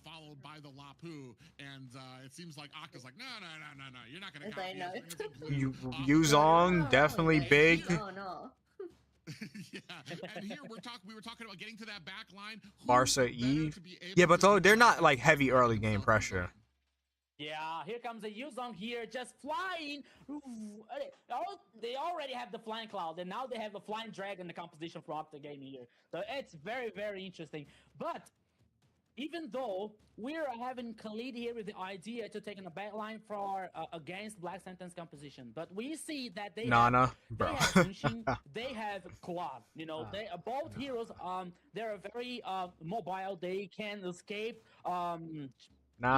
Followed by the Lapu, and it seems like Octa's like, no, you're not gonna copy us. Yuzong definitely big. Oh no. Yeah, and here we were talking about getting to that back line. Barca Eve. Yeah, but they're not like heavy early game pressure. Yeah, here comes a Yuzong here, just flying. They already have the flying cloud, and now they have the flying dragon in the composition for Octa game here. So it's very, very interesting. But even though we're having Khalid here with the idea to take in a back line for against Black Sentence composition, but we see that they Nana, they have Zunshin, they have Claude. You know, they both heroes. They're very mobile. They can escape.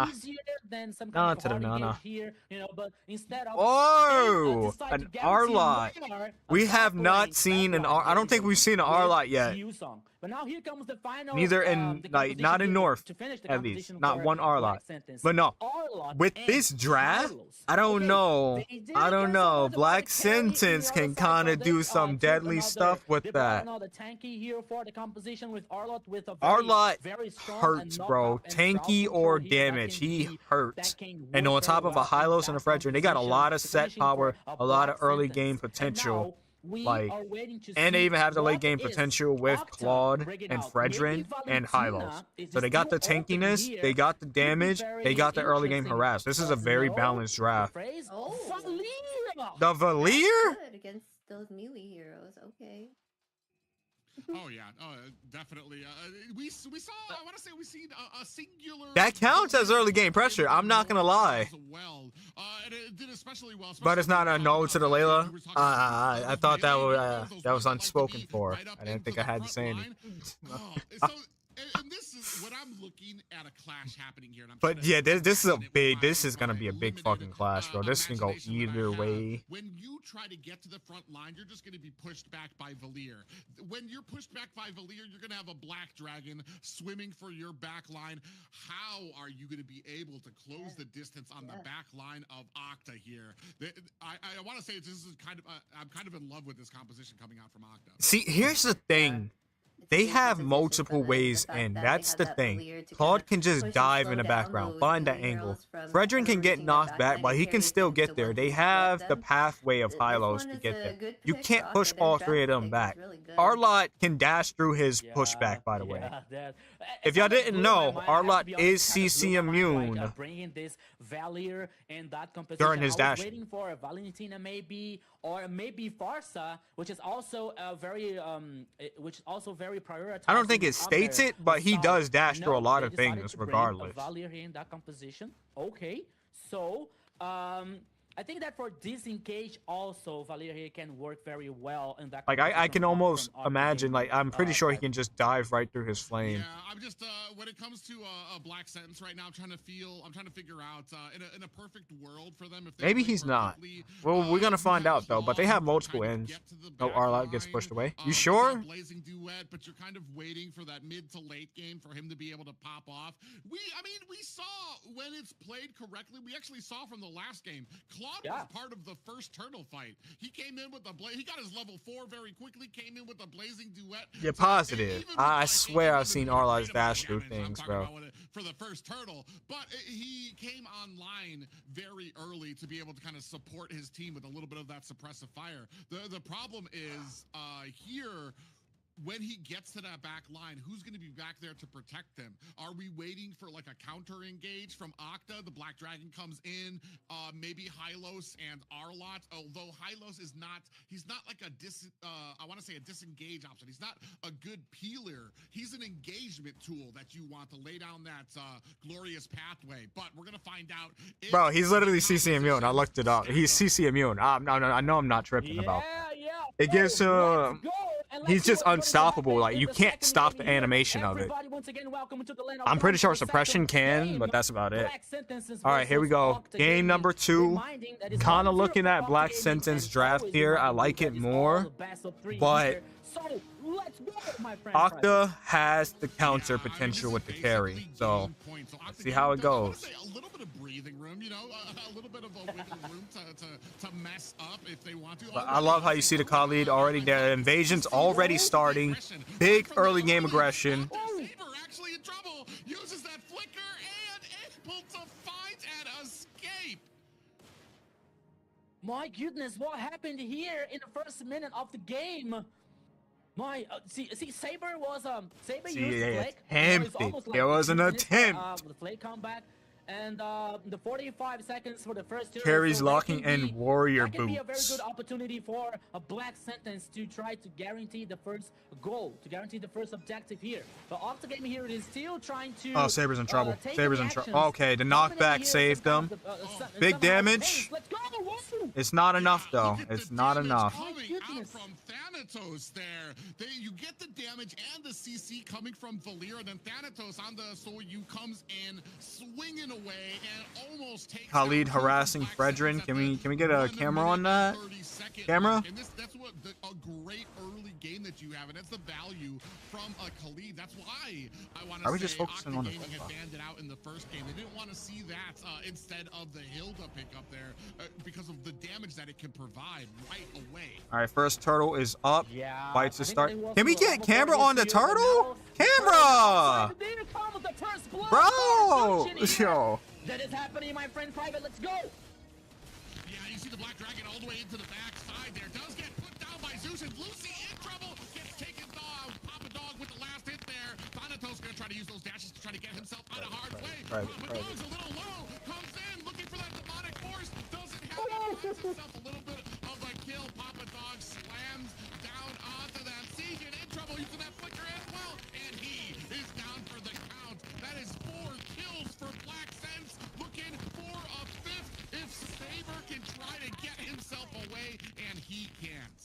Easier than some kind of hard engage here, you know, but instead of an R-Lot. We have not seen an R. I don't think we've seen an R-Lot yet. But now here comes the final. Neither in like not in North, at least not one R-Lot. But no, with this draft, I don't know. I don't know. Black Sentence can kind of do some deadly stuff with that. R-Lot hurts, bro. Tanky or damage, he hurts. And on top of a Hylos and a Fredrin, they got a lot of set power, a lot of early game potential. Like, and they even have the late game potential with Claude and Fredrin and Hylos. So they got the tankiness, they got the damage, they got the early game harass. This is a very balanced draft. Oh, The Valier? good against those melee heroes. Okay. Oh yeah, definitely. We saw. I want to say we seen a singular. That counts as early game pressure. I'm not gonna lie. Well, and it did especially well. But it's not a no to the Layla. I thought that was unspoken for. I didn't think I had to say anything. And this is what I'm looking at, a clash happening here. And But yeah, this is gonna be a big fucking clash, bro. This can go either way. When you try to get to the front line, you're just gonna be pushed back by Valier. When you're pushed back by Valier, you're gonna have a black dragon swimming for your back line. How are you gonna be able to close the distance on the back line of Octa here? I want to say this is kind of I'm kind of in love with this composition coming out from Octa. See, here's the thing. They to have compensate multiple for ways fact in. that That's they the have that thing. Valier to Claude kinda can just push and dive slow in the down background, those find that enemy angle. heroes from Fredrin can ever get reaching their knocked back, backline but and he can carry still things to get there. once They you grab have the them. pathway of This Hylos one to is get a there. good You pick can't for push Octa. Their all draft three of them pick is back. really good. Arlott can dash through his Yeah, pushback, by the way. yeah, that. If y'all Something didn't blew my know, mind, I have to Arlott be honest, is it kinda CC blew my mind, right, immune bringing this Valier in that composition. during his I was dash. waiting for a Valentina maybe, or maybe Farsa, which is also very prioritized. I don't think it states it, but he does dash through a lot of things regardless. Valier here in that composition. Okay, so I think that for disengage also Valier here can work very well in that. Like I composition can from almost Octa imagine, Gaming, like I'm pretty sure he side. can just dive right through his flame. Yeah, I'm just when it comes to a black sentence right now, I'm trying to figure out in a perfect world for them if they Maybe play he's not. perfectly, Well, we're gonna you find have out though. But they Claude have who can multiple kind of ends. get to the Oh, back Arlott gets line, pushed away. You with sure? that blazing duet, but you're kind of waiting for that mid to late game for him to be able to pop off. I mean, we saw when it's played correctly. We actually saw from the last game, Claude was part of the first turtle fight. He came in with the he got his level 4 very quickly. Came in with a blazing duet. You're So positive. even with, I like, swear I've 800 seen more Arlott's freedom dash through damage, I'm things, talking bro. about for the first turtle, but he came online very early to be able to kind of support his team with a little bit of that suppressive fire. The problem is here. When he gets to that back line, who's going to be back there to protect him? Are we waiting for like a counter engage from Octa? The Black Dragon comes in, maybe Hylos and Arlott, although Hylos is not, he's not like I want to say a disengage option. He's not a good peeler. He's an engagement tool that you want to lay down that glorious pathway, but we're going to find out. Bro, he's literally CC immune. I looked it up. He's CC immune. I know I'm not tripping about. It gives him. He's just unstoppable. Like you can't stop the animation of it. I'm pretty sure suppression can, but that's about it. All right, here we go. Game number 2. Kind of looking at Black Sentence draft here. I like it more, but Octa has the counter potential with the carry. So let's see how it goes. A little bit of breathing room, you know, a little bit of a wiggle room to mess up if they want to. But I love how you see the Khalid already there. Invasion's already starting. Big early game aggression. Saber actually in trouble. Uses that flicker and able to fight and escape. My goodness, what happened here in the first minute of the game? My see Saber was Saber used the flick. Attempted. There was an attempt. The flick comeback. And the 45 seconds for the first two. Carries locking and warrior boots. That can be a very boots. good opportunity for a Black Sentence to try to guarantee the first goal, to guarantee the first objective here. But Octa Gaming here is still trying to. Oh, Saber's in trouble. Saber's in trouble. Okay, the knockback saved them. Big damage. Let's go. It's not enough though. It's not enough. Coming out from Thanatos there. You get the damage and the CC coming from Valier, and then Thanatos on the Soyu comes in, swinging away, and almost takes Khalid out harassing Black Fredrin. Sentence Can we get a camera on that? Camera? And that's what a great early game that you have, and that's the value from a Khalid. That's why I want to say Are we just focusing on the Gaming had banned it out in the first game. They didn't want to see that instead of the Hilda pickup there because of the damage that it can provide right away. All right, first turtle is up. Yeah. Fights to start. Can we get camera on the turtle? Camera! Bro! Yo. That is happening, my friend Private. Let's go. Yeah, you see the Black Dragon all the way into the back side there. Does get put down by Zeus, and Lucy in trouble. Gets taken down. Papa Dog with the last hit there. Thanatos gonna try to use those dashes to try to get himself out of hard way. Papa Dog's a little low. Comes in looking for that demonic force. Doesn't have it. Finds himself a little bit of a kill. Papa Dog slams down onto that siege and in trouble using that flicker as well. And he is down for the count. That is 4 kills for Black Sense. Looking for a 5th if Saber can try to get himself away, and he can't.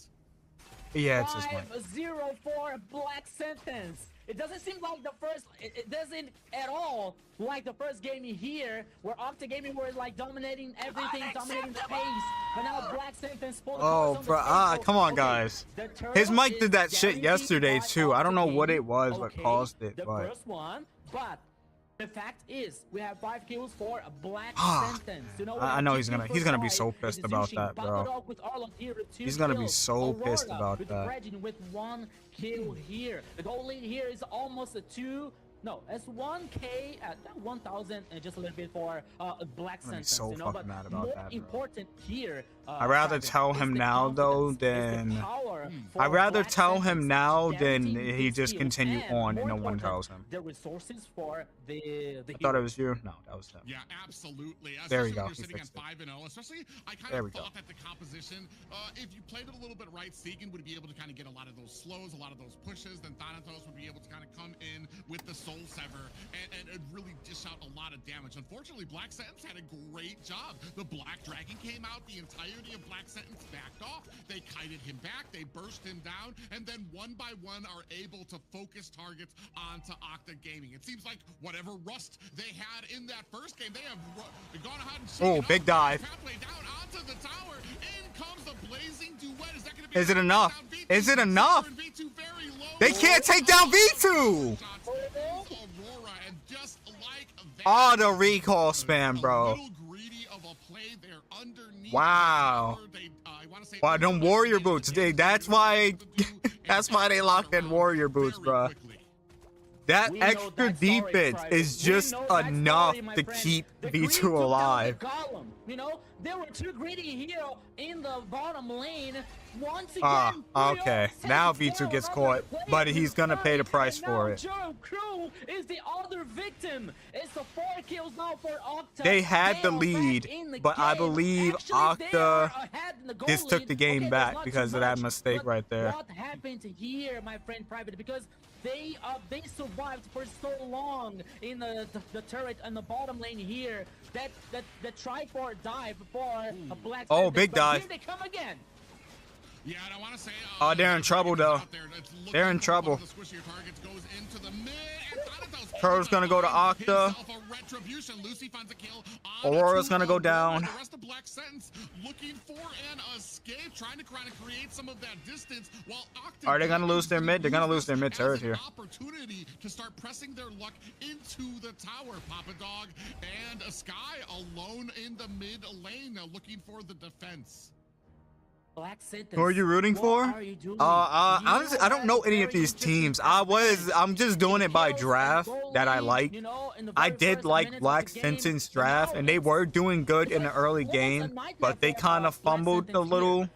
Yeah, it's just one. 5-0 for Black Sentence. It doesn't seem like the first. It doesn't at all like the first game here, where Octa Gaming were like dominating everything, dominating the pace. But now Black Sentence. Oh, bro, come on, guys. His mic did that shit yesterday too. I don't know what it was, what caused it, the but first one, but The fact is, we have 5 kills for a Black Sentence. You know, I know he's gonna be so pissed about that, bro. He's gonna be so pissed about that. With 1 kill here. The goal lead here is almost a 2. No, it's 1K at 1,000 and just a little bit for Black Sentence. So you know, fucking but mad about more that, bro. important here. I'd rather tell him now though than he just continue on and no one tells him. The resources for the I thought it was you. No, that was him. Yeah, absolutely. There we go. Especially when you're sitting at 5-0. Especially, I kind of thought that the composition, if you played it a little bit right, Segan would be able to kind of get a lot of those slows, a lot of those pushes. Then Thanatos would be able to kind of come in with the Soul Sever and really dish out a lot of damage. Unfortunately, Black Sentence had a great job. The Black Dragon came out, the entirety of Black Sentence backed off. They kited him back, they burst him down, and then one by one are able to focus targets onto Octa Gaming. It seems like whatever rust they had in that first game, they have gone ahead and big dive. Down onto the tower. In comes the blazing duet. Is that going to be Is it enough? Is it enough? They can't take down V2. Oh, the recall spam, bro. Wow. Wow, them warrior boots. That's why they locked in warrior boots, bro. That extra defense is just enough to keep V2 alive. You know, there were 2 greedy here in the bottom lane. Once again, okay. Now V2 gets caught, but he's gonna pay the price for it. Crew is the other victim. It's the 4 kills now for Octa. They had the lead, but I believe Octa just took the game back because of that mistake right there. What happened here, my friend Private? Because they survived for so long in the turret on the bottom lane here. That tried for a dive for a Black. Oh, big dive. Here they come again. Yeah, and I want to say, oh, they're in trouble though. They're in trouble. Turtle's gonna go to Octa. Aurora's gonna go down. The rest of Black Sentence looking for an escape, trying to kind of create some of that distance. While Octa are they gonna lose their mid? They're gonna lose their mid turret here. Opportunity to start pressing their luck into the tower. Papa Dog and a Sky alone in the mid lane, now looking for the defense. Black Sentence. Who are you rooting for? Honestly, I don't know any of these teams. I'm just doing it by draft that I like. I did like Black Sentence draft, and they were doing good in the early game, but they kind of fumbled a little.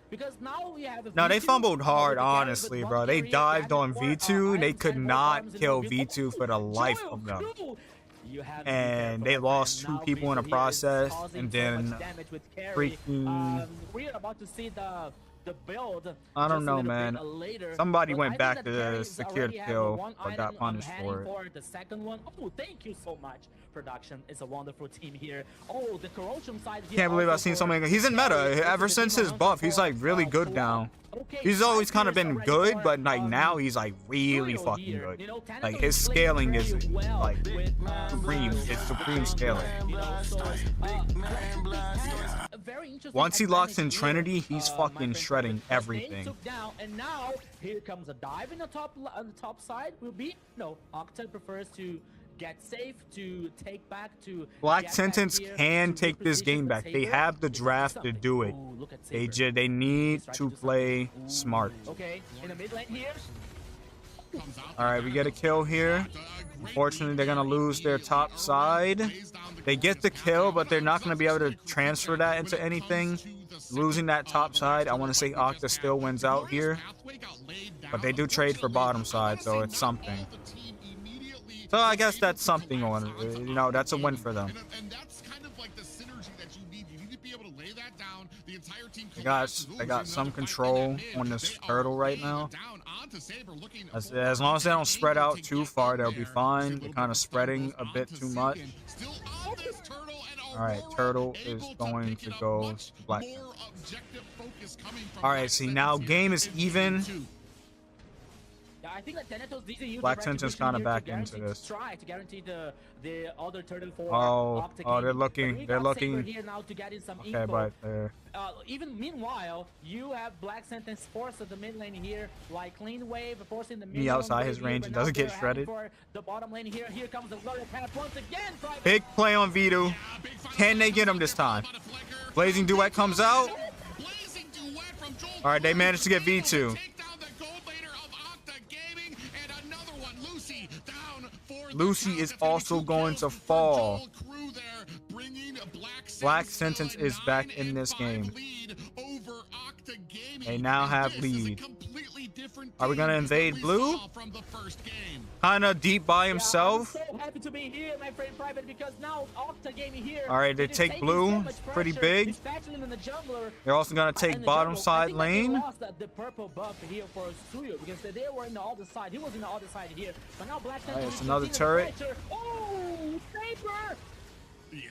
No, they fumbled hard, honestly, bro. They dived on V2, and they could not kill V2 for the life of them. And they lost 2 people in the process, and then freaking we're about to see the build. I don't know, man. Somebody went back to secure the kill, but got punished for it. For the second one. Oh, thank you so much. Production is a wonderful team here. Oh, the corrosion side. Can't believe I've seen so many. He's in meta ever since his buff. He's like really good now. He's always kind of been good, but like now he's like really fucking good. Like his scaling is like supreme. It's supreme scaling. Once he locks in Trinity, he's fucking shredding everything. And now here comes a dive in the top side. Will be Octa prefers to get safe, to take back, to Black Sentence can take this game back. They have the draft to do it. They need to play smart. Okay, in the mid lane here. All right, we get a kill here. Unfortunately, they're gonna lose their top side. They get the kill, but they're not gonna be able to transfer that into anything. Losing that top side, I want to say Octa still wins out here, but they do trade for bottom side, so it's something. So I guess that's something on it. You know, that's a win for them. And that's kind of like the synergy that you need. You need to be able to lay that down. The entire team. They got some control on this turtle right now. As long as they don't spread out too far, they'll be fine. They're kind of spreading a bit too much. All right, turtle is going to go to Black. All right, see now game is even. I think that Thanatos needs to use Black the Sentence retribution kinda here back to into guarantee- this. Try to guarantee the other turtle for Oh, Octa oh, they're Gaming. looking- But we they're got Saber looking- here now to get in some Okay, info. but Even meanwhile, you have Black Sentence forced at the mid lane here, like clean wave, forcing the mid Me outside his wave range here, and but now doesn't get they're heading shredded. For the bottom lane here. Here comes the Glory Path once again. Private. big play on Vidu. Can they get him this time? Blazing Duet comes out. Blazing Duet from Joel. All right, they managed to get V2. Take down the gold laner of Octa Gaming, and another one, Lucy, down for the Lucy count. is That's gonna be also 2 going kills to for fall. Joel Crew there, bringing Black Sentence to a is back 9 in and this 5 game. lead over Octa Gaming. They now And have this is a lead. completely different Are we gonna team than invade we blue? saw from the first game. Kinda deep by Yeah, himself. I'm so happy to be here, my friend Private, because now Octa Gaming here. All right, they it is take taking blue. so much Pretty pressure, big. especially in the jungler. They're also gonna And take the bottom jungle. I side think that they lane. lost the purple buff here for Suyo because they were in the other side. He was in the other side here, but now Black Sentence. it's another continue to turret. pressure. Oh, Saber! Yeah,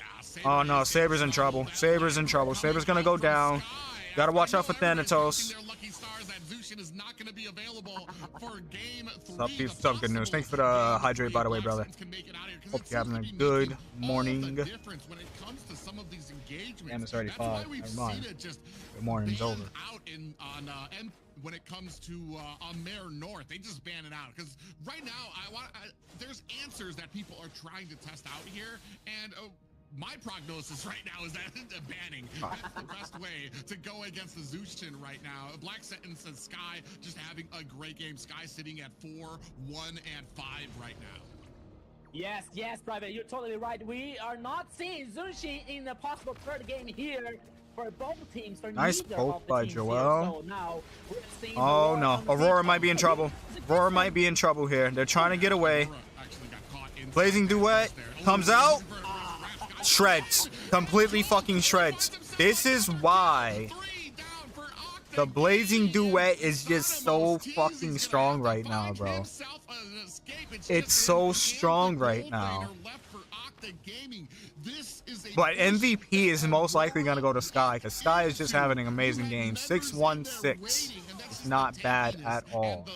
Oh no, Saber's in trouble. Saber's in trouble. Saber's gonna go down. Gotta watch out for Thanatos. Is not going to be available for game 3. What's up, good news. Thanks for the hydrate, by the way, brother. Hope you're having a good morning. When it comes to some of these engagements, Damn, it's already that's why 5. we've Never mind. seen it just Good morning's ban over. out when it comes to AMER North. They just ban it out because right now there's answers that people are trying to test out here, and my prognosis right now is that banning. That's the best way to go against the Zushin right now. Black Sentence and Sky just having a great game. Sky sitting at 4, 1, and 5 right now. Yes, Private, you're totally right. We are not seeing Zushi in the possible third game here for both teams. For Nice neither poke of the by teams here. Joel. So now we're seeing Oh Aurora no, on the Aurora field. might be in trouble. Aurora might be in trouble here. They're trying to get away. Aurora actually got caught inside Blazing Duet there. comes Oh, out. Sky Shreds. Completely fucking shreds. This is why 3 down for Octa the Blazing Gaming. Duet is just so fucking strong right now, bro. It's so strong right now. But MVP is most likely going to go to Sky because Sky is just having an amazing game. 6-1-6. It's not bad at all.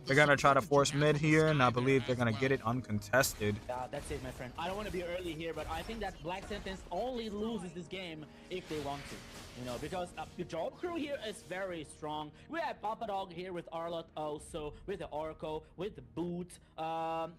They're going to try to force mid here, and I believe they're going to get it uncontested. Yeah, that's it, my friend. I don't want to be early here, but I think that Black Sentence only loses this game if they want to. You know, because the Joel crew here is very strong. We have Papa Dog here with Arlott also, with the Oracle, with the Boot.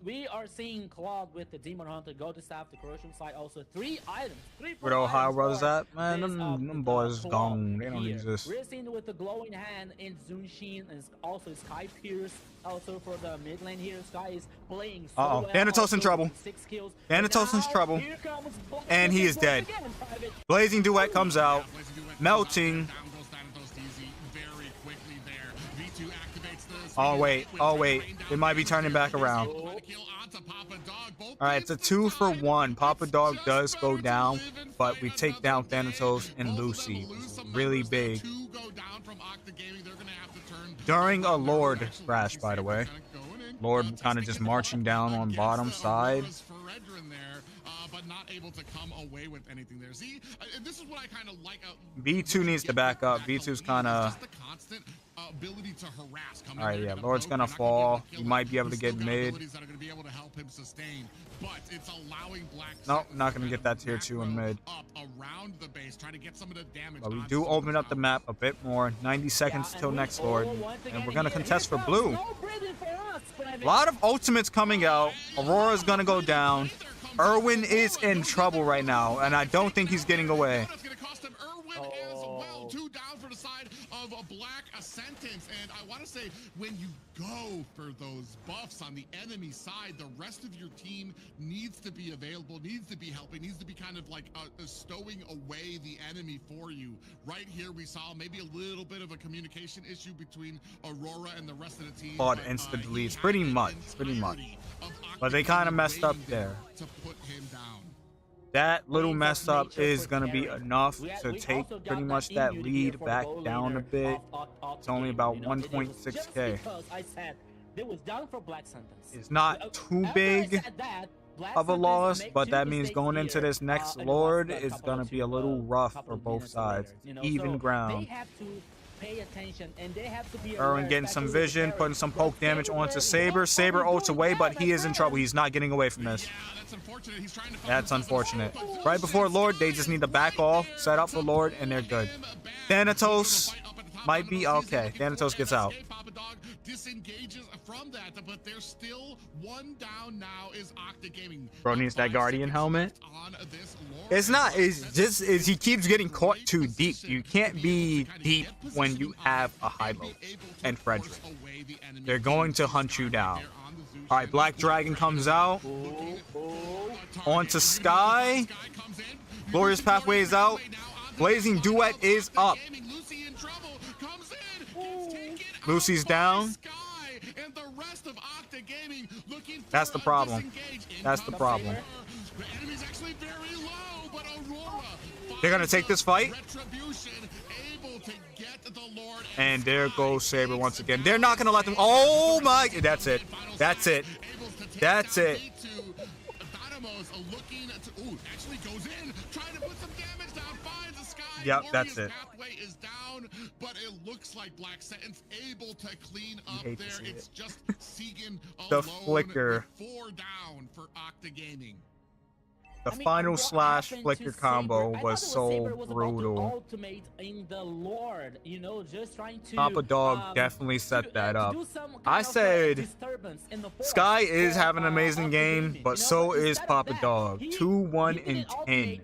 We are seeing Claude with the Demon Hunter, Golden Staff, the Corrosion side also. 3 items. 3 Where the Ohio items brothers for at? Man, this, them boys Claude gone. They don't here. exist. We're seeing with the glowing hand in Zunshin and also Sky Pierce. Also for the mid lane here, Sky is playing so Uh-oh. well. Thanatos in Also trouble. 6 kills. Thanatos in Now, trouble. here comes Black And he is Sentence dead. once again, Private. Blazing Duet comes out. Melting. Oh wait, they might be turning back around. Alright, it's a 2 for 1. Papa Dog does go down, but we take down Thanatos and Lucy. Really big. During a Lord crash, by the way. Lord kind of just marching down on bottom side. But not able to come away with anything there. See, this is what I kind of like. V2 needs to back up. V2's kind of... the constant ability to harass. All right, yeah, Lord's gonna fall. He might be able to get mid. That are going to be able to help him sustain, but it's allowing Black Nope, not gonna get that tier 2 in mid. up around the base, trying to get some of the damage. But we on do some of open the up the towers. map a bit more. 90 seconds till next Lord. And we're gonna contest for blue. A lot of ultimates coming out. Aurora's gonna go down. Irwin is in trouble right now, and I don't think he's getting away. That's going to cost him Irwin as well. 2 down for the side of a Black Sentence. And I want to say, when you go for those buffs on the enemy side, the rest of your team needs to be available, needs to be helping, needs to be kind of like stowing away the enemy for you. Right here, we saw maybe a little bit of a communication issue between Aurora and the rest of the team. Claude insta deletes pretty much. But they kind of messed up there. To put him down. That little mess up is going to be enough to take pretty much that lead back down a bit. It's only about 1.6k. It's not too big of a loss, but that means going into this next Lord is going to be a little rough for both sides. Even ground. pay attention, and they have to be Erwin getting some vision, putting some poke damage onto Saber. Saber ults away, but he is in trouble. He's not getting away from this. That's unfortunate. Right before Lord, they just need to back off, set up for Lord, and they're good. Thanatos might be okay. Thanatos gets out. Disengages from that, but there's still one down now. Is Octa Gaming. Bro needs that Guardian helmet. It's not. It's he keeps getting caught too deep. You can't be deep when you have a Hilo and Frederick. They're going to hunt you down. All right, Black Dragon comes out. Onto Sky. Glorious Pathway is out. Blazing Duet is up. Lucy's down. That's the problem. That's the problem. They're gonna take this fight. And there goes Saber once again. They're not gonna let them. Oh my! That's it. That's it. That's it. Yep, that's it. Is down, but it looks like Black Sentence able to clean up there. It's just Segan the flicker. 4 down for Octa Gaming. The final slash flicker combo was so brutal. In the Lord, you know, just trying to, Papa Dog definitely set that up. I said Sky is having an amazing game, but so is Papa Dog. 2-1 and 10.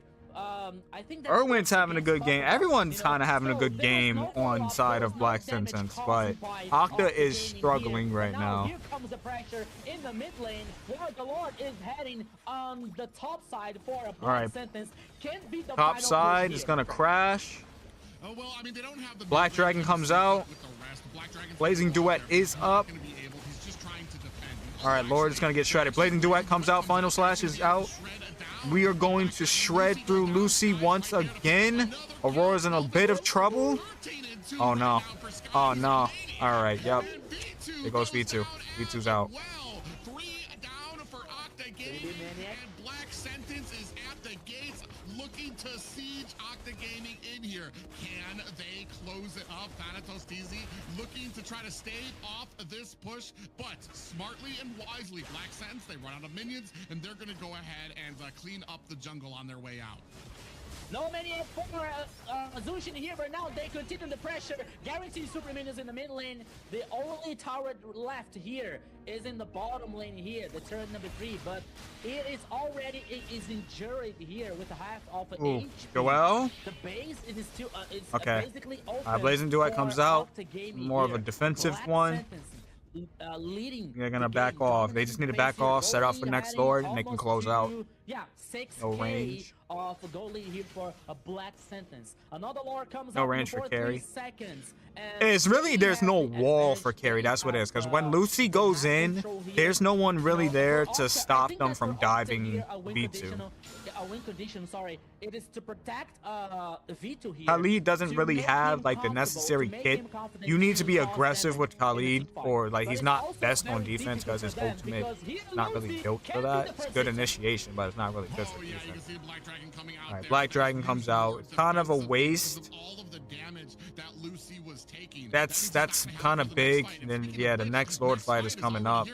I think Erwin's having a good game. Everyone's kind of having a good game on side of Black Sentence, but Octa is struggling right now. Here comes the pressure in the mid lane, where the Lord is heading on the top side for a Black Sentence. Can't beat the top side is gonna crash. Black Dragon comes out. Blazing Duet is up. All right, Lord is gonna get shredded. Blazing Duet comes out. Final Slash is out. We are going to shred through Lucy once again. Aurora's in a bit of trouble. Oh no. Oh no. All right, yep. There goes V2. V2's out. Black Sentence is at the gates looking to siege Octa Gaming in here. Can they close it up? Thanatos DZ looking to try to stave off this push, but smartly and wisely, Black Sentence, they run out of minions, and they're going to go ahead and clean up the jungle on their way out. No many for Zushin here, but now they continue the pressure. Guaranteed super minions in the mid lane. The only tower left here is in the bottom lane here, the turret number 3, but it is already injured here with a half of an HP. Joel? The base is still basically Okay. open. Blazing Duet comes out. More of a defensive one. Leading. They're gonna back off. They just need to back off, set up for next Lord, and they can close out. Yeah, 6K no range. Of a goal lead here for a Black Sentence. Another Lord comes no out range for carry. 3 seconds. It's really, there's no wall for carry. That's what it is. Because when Lucy goes in, there's no one really there to stop them from diving V2. A win condition, sorry. It is to protect V2 here. Khalid doesn't really have like the necessary kit. You need to be aggressive with Khalid, or like he's not best on defense because his ultimate is not really built for that. It's good initiation, but it's not really good for defense. Alright, Black Dragon comes out. It's kind of a waste. That's kind of big. And then yeah, the next Lord fight is coming up.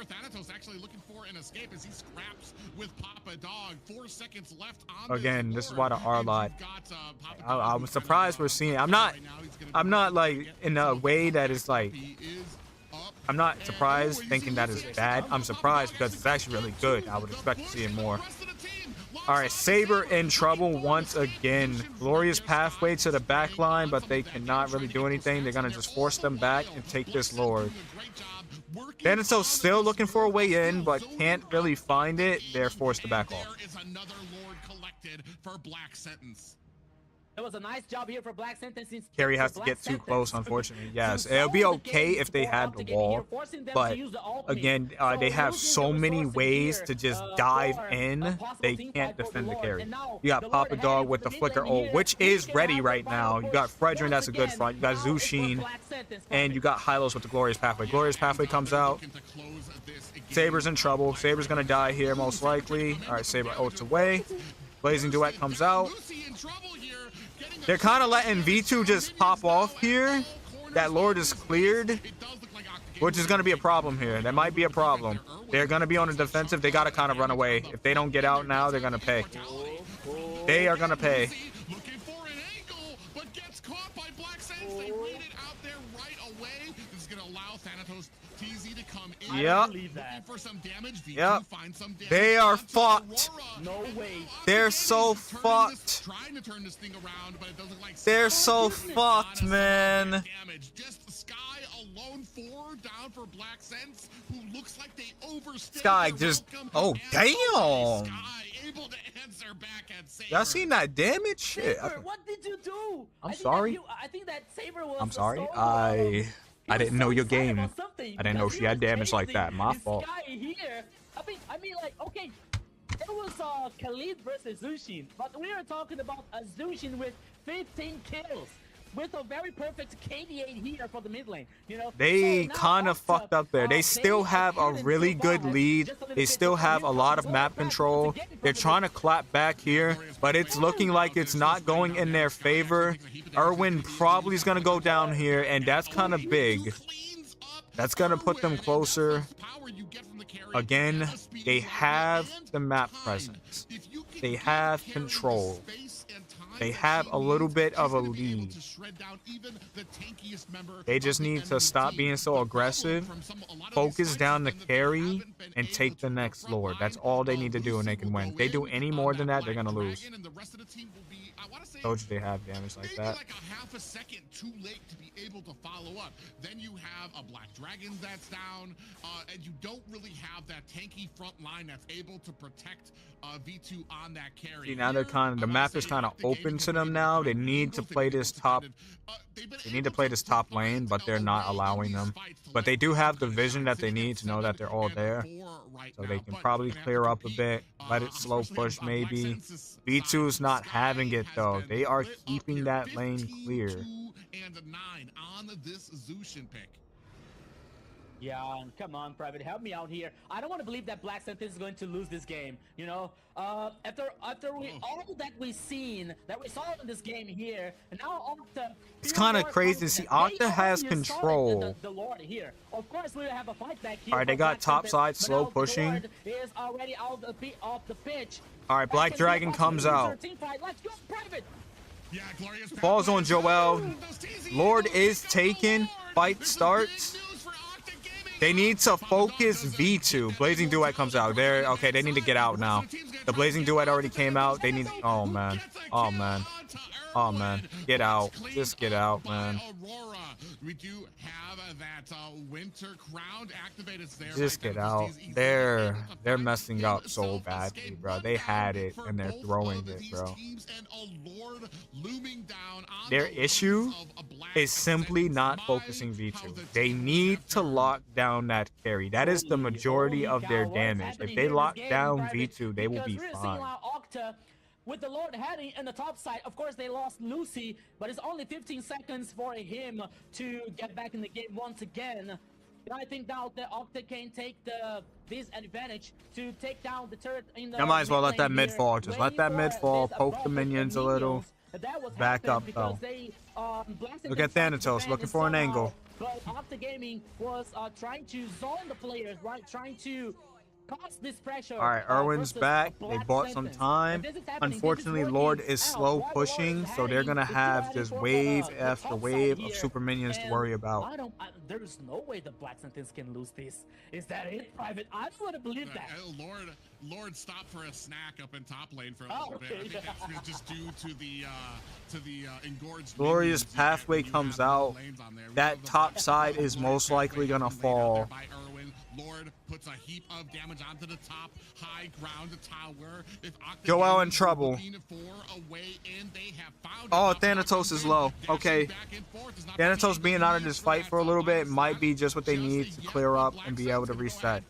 Again, this is why the R-Lot. I'm surprised we're seeing. I'm not like in a way that is like. I'm not surprised thinking that is bad. I'm surprised because it's actually really good. I would expect to see it more. All right, Saber in trouble once again. Glorious Pathway to the back line, but they cannot really do anything. They're gonna just force them back and take this Lord. Thanatos still looking for a way in, but can't really find it. They're forced to back off. It was a nice job here for Black Sentence. Carry has to get too close, unfortunately. Yes, it'll be okay if they had the wall, but again, they have so many ways to just dive in. They can't defend the carry. You got Papa Dog with the flicker ult, which is ready right now. You got Fredrin, that's a good front. You got Zushin, and you got Hylos with the Glorious Pathway. Glorious Pathway comes out. Saber's in trouble. Saber's gonna die here most likely. All right, Saber ults away. Blazing Duet comes out. They're kind of letting V2 just pop off here. that Lord is cleared, which is going to be a problem here. That might be a problem. They're going to be on the defensive. They got to kind of run away. If they don't get out now, they're going to pay. They are going to pay. Looking for an angle, but gets caught by Black Sense. They read it out there right away. This is going to allow Thanatos TZ to come in. Yep. Looking for some damage. V2 Yep. finds some damage. They are onto fucked. Aurora. No way. They're so fucked. Trying to turn this thing around, but it doesn't like. They're so fucked, man. Damage. Just Sky alone, 4 down for Black Sense, who looks like they overstayed. Sky their just. welcome. Oh, And damn. Sky able to answer back at Saber. Y'all seen that damage? Shit. Saber, what did you do? I'm I think sorry. that I think that Saber was. I'm sorry. so, I was didn't know so your excited game. about something I didn't know because she he had was damage like chasing that. My this fault. guy here. I mean, like, okay, it was Khalid versus Zushin, but we are talking about a Zushin with 15 kills. With a very perfect KD8 here for the mid lane, you know. They So now kind of Octa, fucked up there. They still have a couldn't really survive good lead. just a little They bit still before have he a lot of comes map back once control. again from They're the trying to clap back here, but it's looking like it's not going in their favor. Erwin probably is going to go down here, and that's kind of big. That's going to put them closer. Again, they have the map presence. They have control. They have a little bit of a lead. They just need to stop being so aggressive, focus down the carry, and take the next Lord. That's all they need to do, and they can win. If they do any more than that, they're going to lose. Told you they have damage like that. Like a half a second too late to be able to follow up. Then you have a Black Dragon that's down, and you don't really have that tanky front line that's able to protect V2 on that carry. See, now they're kind of, the map is kind of open to them now. They need to play this top. They need to play this top lane, but they're not allowing them. But they do have the vision that they need to know that they're all there. So they can probably clear up a bit, let it slow push maybe. V2 is not having it though. They are keeping that lane clear. And 9 on this Zushin pick. Yeah, come on, Private, help me out here. I don't want to believe that Black Sentence is going to lose this game. You know, after all that we saw in this game here, and now Octa. It's kind of crazy to see. Octa has control. The Lord here. Of course, we have a fight back here. All right, they got top side, slow pushing. Lord is already out of the pitch. All right, Black Dragon comes out. Let's go, Private. Yeah, Glorious Falls on Joel. Lord is taken. Fight starts. They need to focus V2. Blazing Duet comes out. They're okay. They need to get out now. The Blazing Duet already came out. They need. Oh man. Oh man. Oh man. Get out. Just get out, man. Aurora. We do have that winter crown activated there. Just get out. They're messing up so badly, bro. They had it and they're throwing it, bro. Their issue is simply not focusing V2. They need to lock down that carry. That is the majority of their damage. If they lock down V2, they will be fine. With the Lord heading in the top side, of course they lost Lucy, but it's only 15 seconds for him to get back in the game once again. And I think now the Octa can take this advantage to take down the turret in the. I might as well let that mid fall. Just let that mid fall. Poke the minions a little. Back up though. Look at Thanatos looking for an angle. But Octa Gaming was trying to zone the players, right? Trying to cause this pressure. All right, Erwin's back. They bought some time. Unfortunately, Lord is slow pushing, so they're gonna have just wave after wave of super minions to worry about. There's no way the Black Sentence can lose this. Is that it, Private? I don't want to believe that. Lord stopped for a snack up in top lane for a little bit. I think it's just due to the engorged. Glorious Pathway comes out. That top side is most likely gonna fall. Lord puts a heap of damage onto the top high ground tower. Joel in trouble. Oh, Thanatos is low. Okay. Thanatos being out of this fight for a little bit might be just what they need to clear up and be able to reset.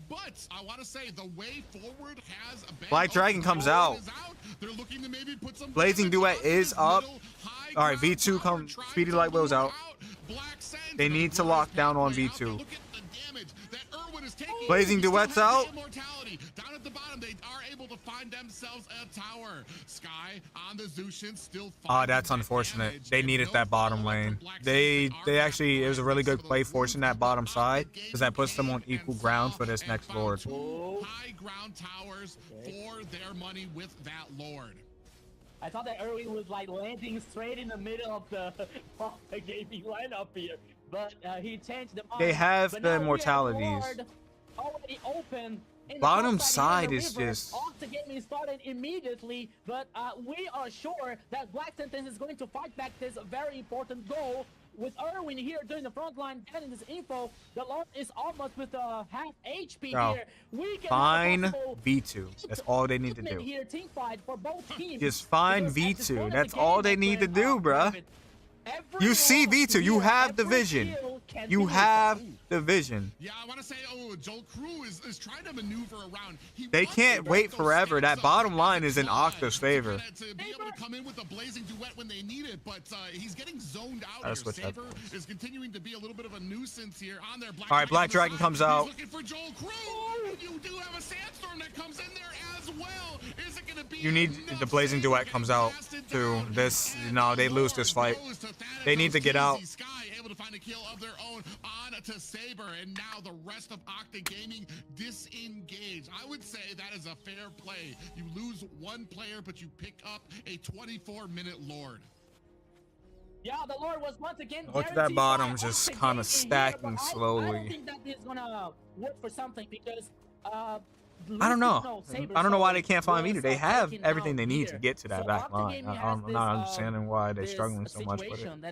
But I want to say the way forward has Black Dragon comes out. Blazing Duet is up. All right, V2 come. Speedy Light Will's out. They need to lock down on V2. is taking Blazing Duet's out. Immortality. Down at the bottom, they are able to find themselves a tower. Sky on the Zushin still. Oh, that's unfortunate. They needed that bottom lane. They actually, it was a really good play forcing that bottom side because that puts them on equal ground for this next Lord. High ground towers for their money with that Lord. I thought that Irwin was like landing straight in the middle of the gaming lineup here, but he changed them. They have the immortalities. Already open. Bottom side is just. The gaming started immediately, but we are sure that Black Sentence is going to fight back this very important goal. With Irwin here doing the front line, getting this info, the Lord is almost with half HP here. We can find V2. That's all they need to do. Here, team fight for both teams. Just find V2. That's all they need to do, bruh. You see V2. You have the vision. You have the vision. Yeah, I want to say, Joel Crew is trying to maneuver around. They can't wait forever. That bottom line is in Octa's favor. To be able to come in with a blazing duet when they need it, but he's getting zoned out That's here. what's Saber is continuing to be a little bit of a nuisance here on their Black. All right, Black Dragon comes out. He's looking for Joel Crew. You do have a sandstorm that comes in there as well. Is it going to be? You need the blazing duet comes out too. This, no, they lose this fight. They need to get out. Sky able to find a kill of their own on to Saber, and now the rest of Octa Gaming disengaged. I would say that is a fair play. You lose one player, but you pick up a 24-minute Lord. Yeah, the Lord was once again. Look at that bottom just kind of stacking slowly. I don't think that is gonna work for something because I don't know. I don't know why they can't find meter. They have everything they need to get to that back line. I'm not understanding why they're struggling so much with it.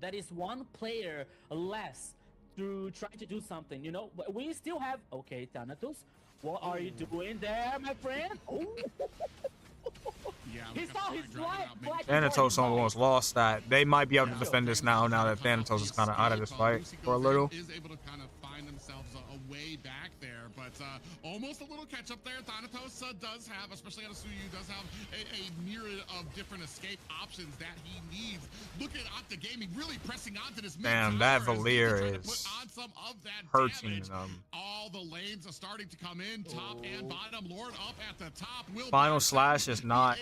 That is one player less to try to do something, you know. But we still have. Okay, Thanatos, what are you doing there, my friend? Oh. Yeah, he saw his life. Thanatos almost lost that. They might be able to defend this now that Thanatos is kind of out of this fight for a little. Is able to kind of find themselves a way back there, but almost a little catch up there. Thanatos does have, especially out of Suyu, does have a myriad of different escape options that he needs. Look at Octa Gaming really pressing onto this. Damn, that Valier is hurting them. All the lanes are starting to come in, top and bottom. Lord up at the top. Final slash is not.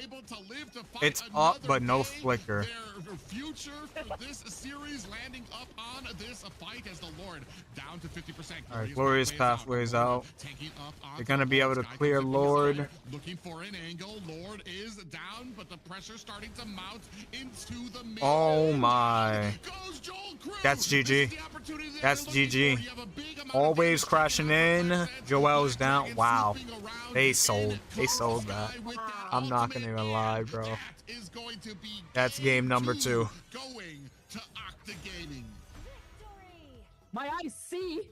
It's up, but no flicker. Their future for this series landing up on this fight as the Lord down to 50%. All right, Glorious Pathways out. They're gonna be able to clear Lord. Looking for an angle. Lord is down, but the pressure starting to mount into the middle. Oh my. That's GG. That's GG. All waves crashing in. Joel's down. Wow. They sold that. I'm not gonna even lie, bro. That's game number 2. Going to Octa Gaming. My eyes see.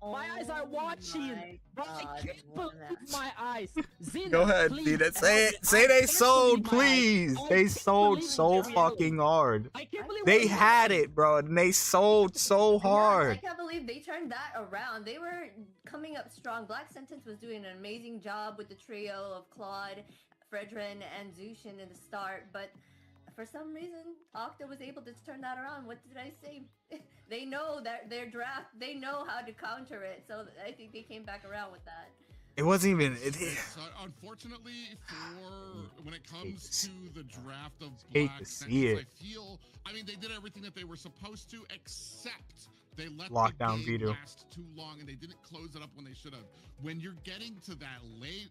My eyes are watching, but I can't believe my eyes. Zina, go ahead, please, Zina. Say it. Say they sold, please. They sold so fucking hard. They had it, bro, and they sold so hard. I can't believe they turned that around. They were coming up strong. Black Sentence was doing an amazing job with the trio of Claude, Fredrin, and Zushin in the start, but for some reason, Octa was able to turn that around. What did I say? They know that their draft, they know how to counter it, so I think they came back around with that. It wasn't even. Unfortunately, for when it comes to the draft of Hate Black to see Sentence, it. I mean, they did everything that they were supposed to, except they let Lockdown the game veto. last too long, and they didn't close it up when they should have. When you're getting to that late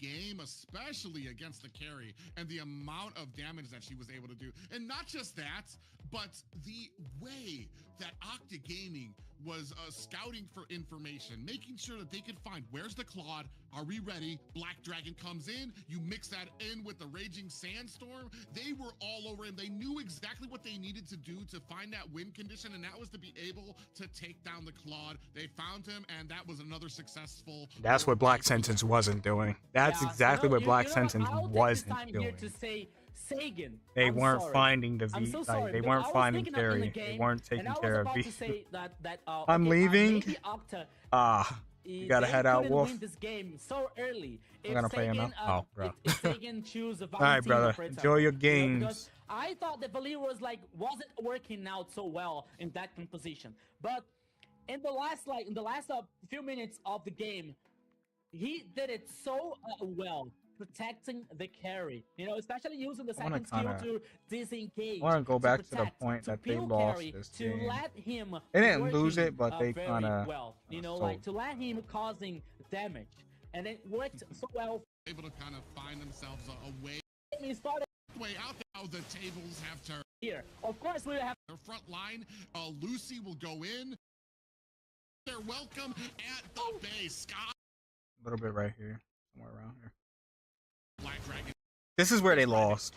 game, especially against the carry, and the amount of damage that she was able to do, and not just that, but the way that Octa Gaming was scouting for information, making sure that they could find where's the Claude, are we ready? Black Dragon comes in, you mix that in with the Raging Sandstorm. They were all over him. They knew exactly what they needed to do to find that win condition, and that was to be able to take down the Claude. They found him, and that was another successful. That's what Black Sentence wasn't doing. That's exactly what Black Sentence wasn't doing. Sagan. They weren't finding the V. They weren't finding carry. They weren't taking care of V. I'm leaving. You gotta head out, Wolf. Win this game so early. I'm gonna play him now. Oh, bro. All right, brother. Enjoy your games. I thought the Valier was wasn't working out so well in that composition, but in the last few minutes of the game, he did it so well, protecting the carry. You know, especially using the second skill to disengage. I want to go back to the protect, point to that they peel lost carry, this to game. let him They didn't lose working, it, but they very kind of well. You know, like to let him causing damage, and it worked so well. Able to kind of find themselves a way. He started Way out now, the tables have turned. here. Of course, we have Their front line, Lucy will go in. They're welcome at the base. Sky. A little bit right here, somewhere around here. Black Dragon. This is where they lost.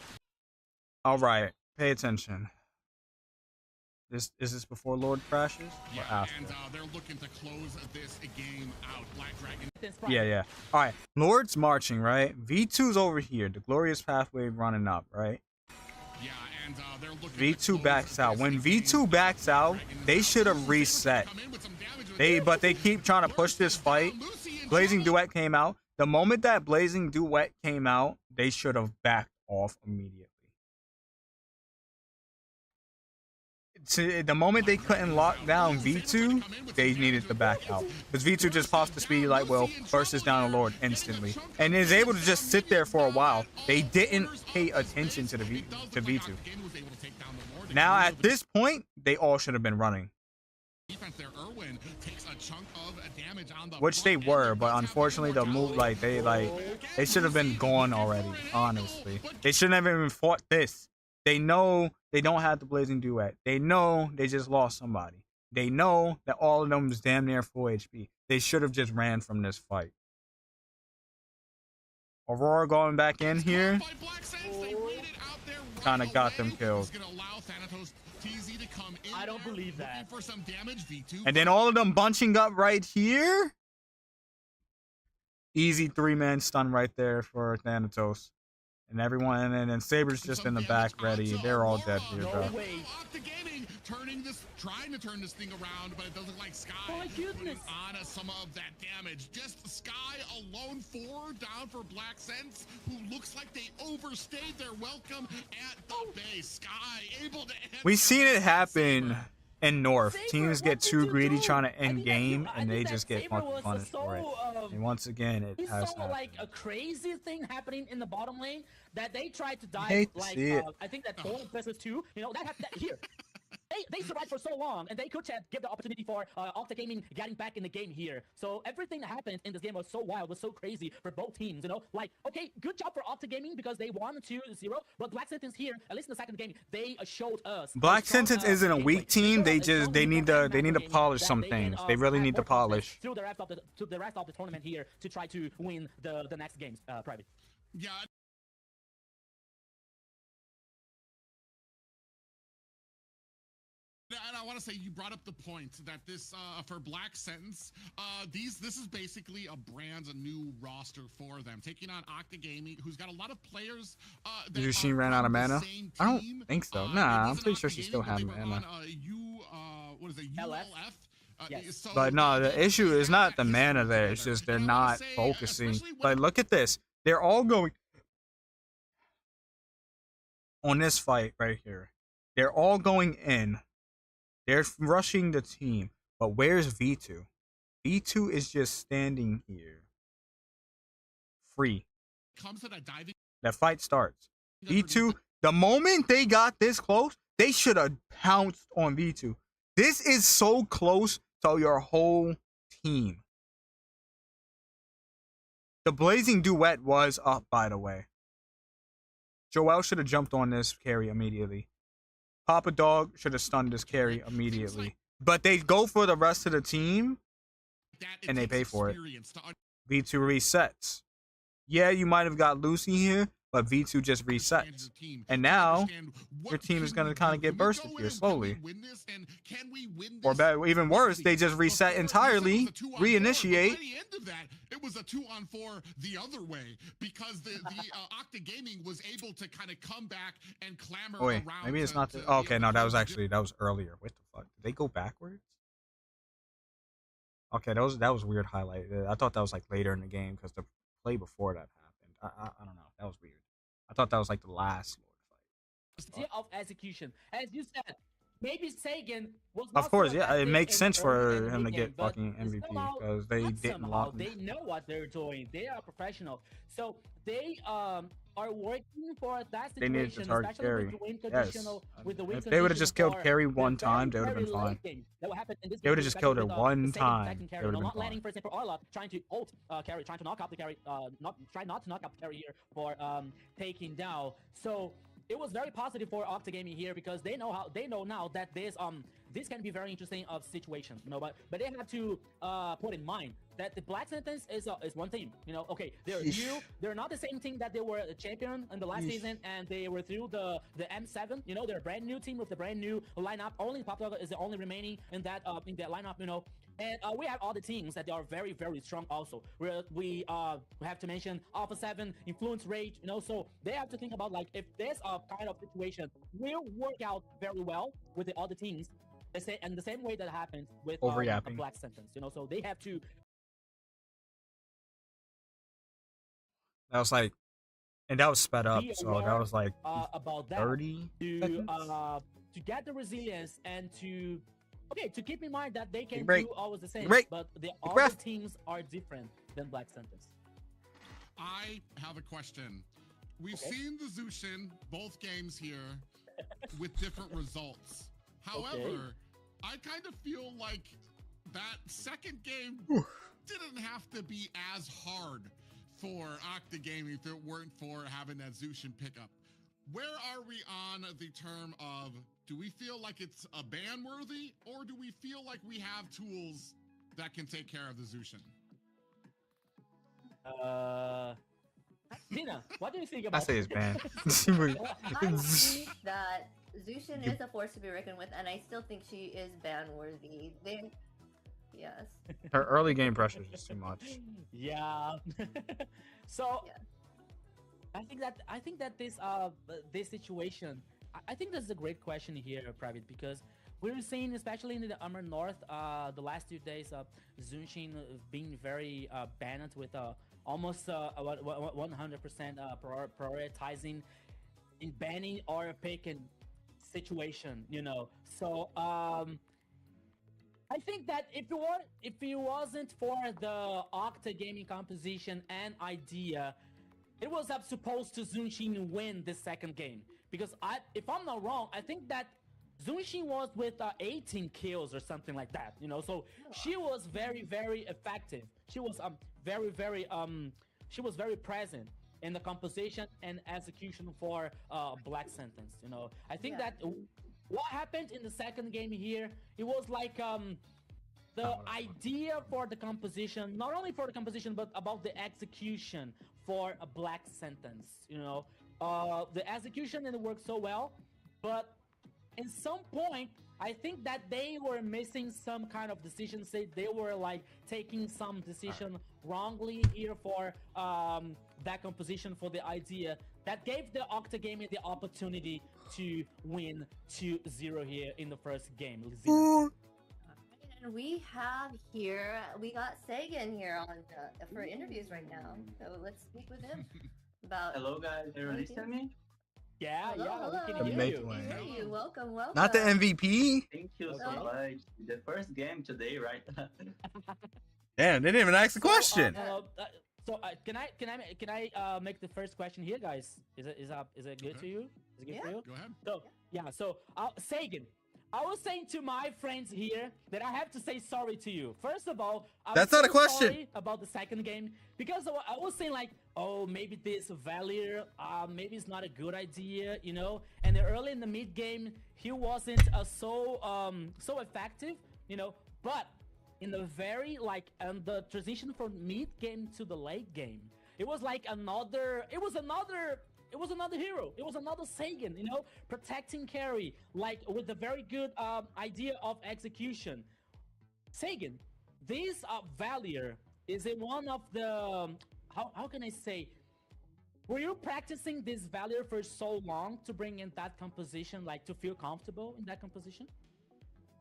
All right, pay attention. Is this before Lord crashes or after? And they're looking to close this game out. Black Dragon. Yeah. All right, Lord's marching, right? V2's over here. The glorious pathway running up, right? Yeah, and they're looking V2 backs out. When V2 backs out, they should have reset. But they keep trying to push this fight. Blazing Duet came out. The moment that Blazing Duet came out, they should have backed off immediately. The moment they couldn't lock down V2, they needed to back out. Because V2 just pops the speed like, well, bursts down the Lord instantly. And is able to just sit there for a while. They didn't pay attention to V2. Now, at this point, they all should have been running. Which they were, but unfortunately the move, they should have been gone already, honestly. They shouldn't have even fought this. They know they don't have the Blazing Duet. They know they just lost somebody. They know that all of them was damn near full HP. They should have just ran from this fight. Aurora going back in here kind of got them killed. I don't believe that. And then all of them bunching up right here. Easy 3-man stun right there for Thanatos. And everyone, and then Saber's just in the back ready. They're all dead here, bro. Trying to turn this thing around, but it doesn't look like Sky. My goodness. On some of that damage. Just Sky alone, 4 down for Black Sense, who looks like they overstayed their welcome at the base. Sky able to. We've seen it happen in North. Saber, Teams get too greedy trying to end game, I and they think just that get Saber fucking was punished for it. so, And once again, it we has saw happened. like a crazy thing happening in the bottom lane that they tried to dive hate to like see it. I think that 4 versus 2, you know, that here. They survived for so long, and they could have give the opportunity for Octa Gaming getting back in the game here. So everything that happened in this game was so wild, was so crazy for both teams. You know, like, okay, good job for Octa Gaming because they won 2-0. But Black Sentence here, at least in the second game, they showed us. Black Sentence isn't a weak team. They need to polish some things. They really need to polish. Through the rest of the tournament here to try to win the next games. Private. Yeah. And I want to say you brought up the point that this for Black Sentence, this is basically a brand new roster for them, taking on Octa Gaming, who's got a lot of players. Did she ran out of mana? I don't think so. Nah, I'm pretty sure she still had mana. What is it? ULF. Yes. So But no, the issue is not the mana there. It's just they're not focusing. Like, look at this. They're all going on this fight right here. They're all going in. They're rushing the team. But where's V2? V2 is just standing here. Free. That fight starts. V2, the moment they got this close, they should have pounced on V2. This is so close to your whole team. The Blazing Duet was up, by the way. Joel should have jumped on this carry immediately. Papa Dog should have stunned this carry immediately. But they go for the rest of the team, and they pay for it. V2 resets. Yeah, you might have got Lucy here, but V2 just resets. And now, your team is going to kind of get bursted here slowly. Or better, even worse, they just reset entirely, reinitiate. It was a 2-on-4 the other way because the Octa Gaming was able to kind of come back and clamor Wait, around. maybe it's not. Oh, okay, no, that was earlier. What the fuck? Did they go backwards? Okay, that was weird highlight. I thought that was like later in the game because the play before that happened. I don't know. That was weird. I thought that was like the last Lord fight. Of execution, as you said, maybe Sagan was Of not course, so yeah, it effective makes in sense early for in the him to mid game, get but fucking MVP somehow, because they not didn't somehow, lock. they know what they're doing. They are professional, so they are working for that They needed to situation, target especially with Carry. the win Yes. conditional, with the win If they would have condition just killed for Carry the one time, they would have very been fine. late game. That will happen in this They would game, have just especially killed her with, one Sagan time. attacking They Carry, would have been not landing, fine. for example, Arla trying to ult Carry, trying to knock out the Carry, not to knock out the Carry here for taking down. So it was very positive for Octa Gaming here because they know now that this can be very interesting of situation, you know, but they have to put in mind that the Black Sentence is one team, you know. Okay, they're new, they're not the same team that they were a champion in the last season, and they were through the M7, you know. They're a brand new team with a brand new lineup. Only Pop is the only remaining in that lineup, you know. And we have other teams that they are very, very strong also. We have to mention Alpha 7, Influence Rage, you know, so they have to think about, like, if this kind of situation will work out very well with the other teams, the same way that happens with a Black Sentence, you know, so they have to... That was like, and that was sped up, so that was like about that 30 seconds? To get the resilience and to keep in mind that they can break. do always the same, Break. but the Big other breath. teams are different than Black Sentence. I have a question. We've seen the Zushin both games here with different results. However, I kind of feel like that second game didn't have to be as hard for Octa Gaming if it weren't for having that Zushin pickup. Where are we on the term of, do we feel like it's a ban worthy, or do we feel like we have tools that can take care of the Zushin? Tina, what do you think about I say it's banned. I think that Zushin is a force to be reckoned with, and I still think she is ban worthy. Yes. Her early game pressure is just too much. Yeah. So Yeah. I think that this situation, I think that's a great question here, Private, because we're seeing, especially in the AMER North, the last 2 days of Zunshin being very banned with almost 100% prioritizing in banning or picking situation, you know. So I think that if it wasn't for the Octa Gaming composition and idea, it was supposed to Zunshin win the second game. Because if I'm not wrong, I think that Zunshin was with 18 kills or something like that, you know. So she was very, very effective. She was she was very present in the composition and execution for Black Sentence, you know. I think that what happened in the second game here, it was like the idea for the composition, not only for the composition, but about the execution for a Black Sentence, you know. The execution didn't work so well, but in some point, I think that they were missing some kind of decisions. They were like taking some decision wrongly here for that composition for the idea that gave the Octa Gaming the opportunity to win 2-0 here in the first game. And we got Sagan here on for interviews right now. So let's speak with him about. Hello guys, are you listening to me? Yeah, Hello, we can hello. hear you. We can hear you. Welcome, welcome. Not the MVP. Thank you so Okay. much. The first game today, right? Damn, they didn't even ask the question. Can I make the first question here, guys? Is it good to you? Is it good for you? Go ahead. So Sagan, I was saying to my friends here that I have to say sorry to you. First of all, That's not a question. Sorry about the second game, because I was saying like, oh, maybe this Valier, maybe it's not a good idea, you know. And early in the mid game, he wasn't so effective, you know. But in the very the transition from mid game to the late game, it was like another hero. It was another Sagan, you know, protecting carry, like with a very good idea of execution. Sagan, this Valier is one of the how can I say? Were you practicing this Valier for so long to bring in that composition, like to feel comfortable in that composition?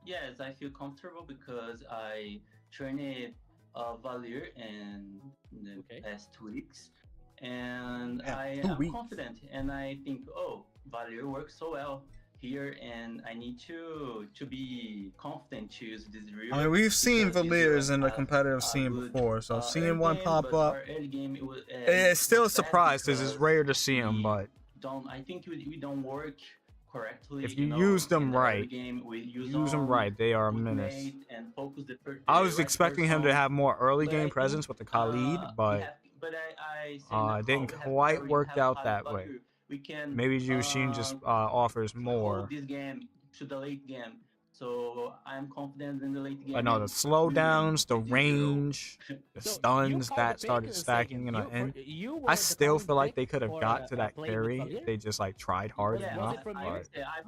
Yes, I feel comfortable because I trained Valier in the past 2 weeks. And I am confident, and I think, oh, Valier works so well. here, and I need to be confident to use this reel. I mean, we've seen because this Valiers reel in the has competitive a scene good, before, so early seeing one game, pop but up, our early game it was, it's still a was bad surprise because it's because rare to see them. we But I think we don't work correctly. if you know, use them in the early right, game, we use them on right, they are a menace. ultimate and focus the I was right expecting him to person. have more early But game I presence think with the Khalid, but I say now it didn't we have quite Curry, we work have out Khalid that way. Value. We can Maybe Jushin just offers more. hold this game to the late game. So I'm confident in the late game. But no, the and slowdowns, the we will range, the So you stuns called that the started pick, stacking in Sagan. the end. You I were the still calling feel like pick they could have for got to that playing with carry Valier? if they just like tried hard Yeah, Was enough. it from I you? would say I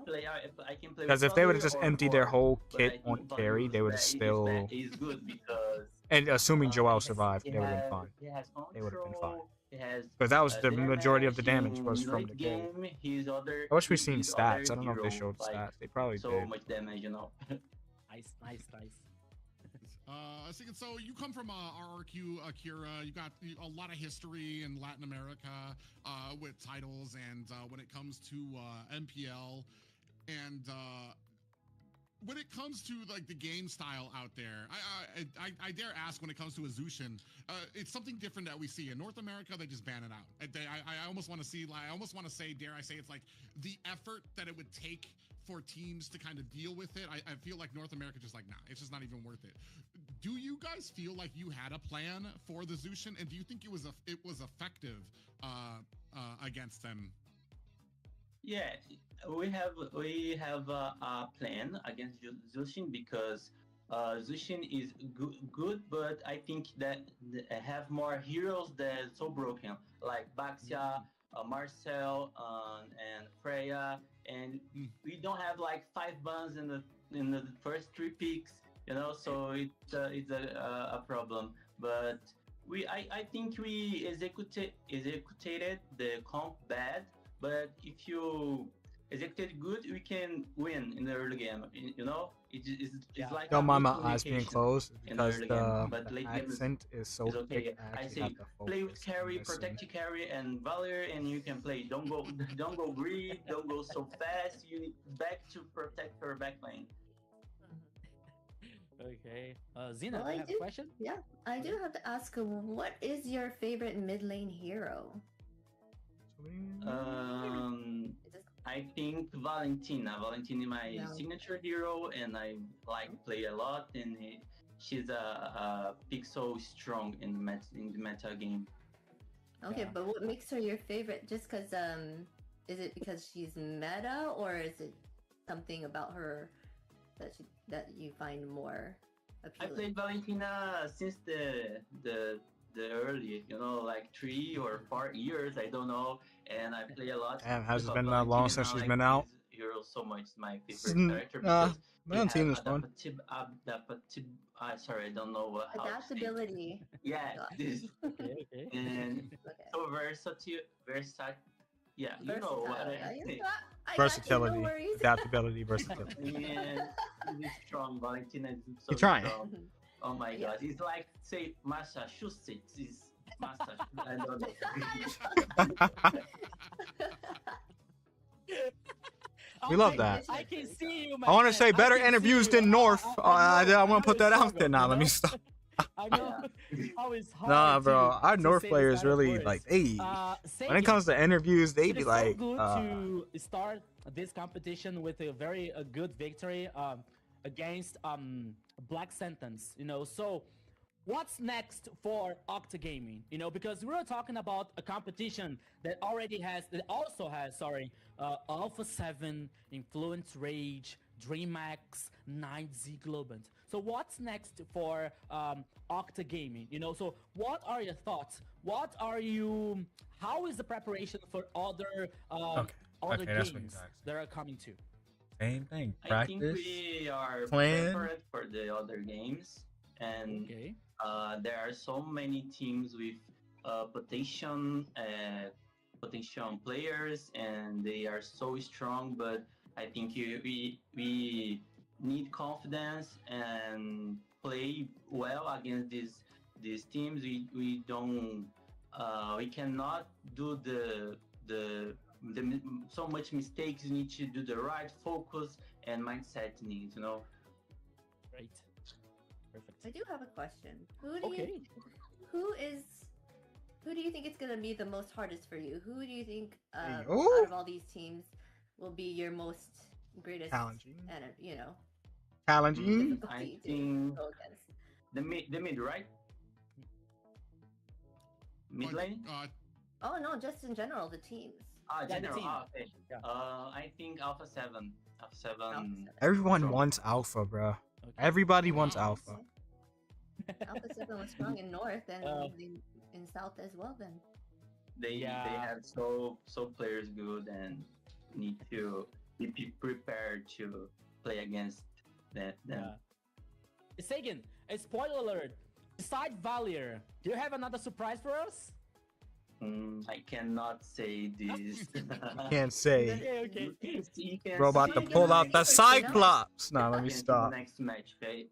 can play. Because with if they would have Value just or emptied their Ford, whole but kit I think on Value carry, they would have still. is good because And assuming Joel he survived, he they would have been has fine. he has They would have been fine. control. He has Because that was the majority of the damage damage was in from late the carry. game. His other I wish we seen his stats. other I don't know if they hero, showed like, stats. They probably so did. much damage, you know. Nice. So you come from RRQ, Akira. You got a lot of history in Latin America with titles, and when it comes to MPL, and when it comes to like the game style out there, I dare ask when it comes to Azushin, it's something different that we see in North America. They just ban it out. I almost want to see, I almost want to say, dare I say, it's like the effort that it would take for teams to kind of deal with it. I feel like North America just like, nah, it's just not even worth it. Do you guys feel like you had a plan for the Zushin, and do you think it was effective against them? Yeah, we have a plan against Zushin because Zushin is good, but I think that have more heroes that are so broken, like Baxia, Marcel, and Freya, and we don't have like 5 bans in the first 3 picks, you know. So it's a problem. But I think we executed the comp bad. But if you execute good, we can win in the early game. You know, it's like Don't mind my good eyes being communication closed in the because early the game. But late game accent is so is okay. thick. I I actually say have to play with focus carry, and listen. protect your carry, and Valor, and you can play. Don't go greedy. Don't go so fast. You need back to protect your back lane. Okay. Zena, Well, you have a question? Yeah, I do have to ask, what is your favorite mid lane hero? I think Valentina. Valentina is my signature hero, and I like play a lot. And she's a pick so strong in the meta game. Okay, Yeah. but what makes her your favorite? Just because is it because she's meta, or is it something about her that you find more appealing? I played Valentina since the early, you know, like 3 or 4 years, I don't know, and I play a lot. Damn, has it been that Valentina. long since she's been out? Hero so much, my favorite character because Valentina is fun. Sorry, I don't know what. Adaptability. Yeah, this Okay. and Okay. so versatile. Yeah, you know what I think. Versatility, adaptability, versatility. And he's strong. Valentina is so You're trying. strong. Oh my God, it's like say Massachusetts is Massachusetts. I don't know. We love that. I can see you, I want to say better can interviews see you. than North. I want to put that out struggle, there now. you Let me know? stop. I know how it's hard. Nah, bro. to Our North say players these kind of really words. like, hey. When it comes to interviews, they It be is like, so good to start this competition with a very good victory against Black Sentence, you know. So what's next for Octagaming? You know, because we're talking about a competition that also has Alpha 7, Influence Rage, DreamHack, Night Z Globant. So what's next for Octagaming? You know, so what are your thoughts? How is the preparation for other games that are coming too? Same thing. I think Practice. we are plan. prepared for the other games, and Okay. there are so many teams with potential players, and they are so strong. But I think we need confidence and play well against these teams. We cannot do the so much mistakes. You need to do the right focus and mindset needs. Great. Perfect. I do have a question. Who do Okay. you think is gonna be the most hardest for you? Who do you think out Ooh. of all these teams will be your most greatest Challenging. and Challenging. difficulty I to think go against? the mid, right? Mid lane. Oh no, just in general, the teams. the General. team. Okay. Yeah. I think Alpha 7. Alpha 7. Everyone Strong. wants alpha, bro. Okay. Everybody Wow. wants alpha. Alpha 7 was strong in North and in South as well. Then They have so players good and need to be prepared to play against them. Sagan, a spoiler alert. Besides Valier, do you have another surprise for us? I cannot say this. Can't say. Okay. You can Bro, about see to Wanna pull give out us the a quick Cyclops. Nah, let you me can see stop. the next match, okay?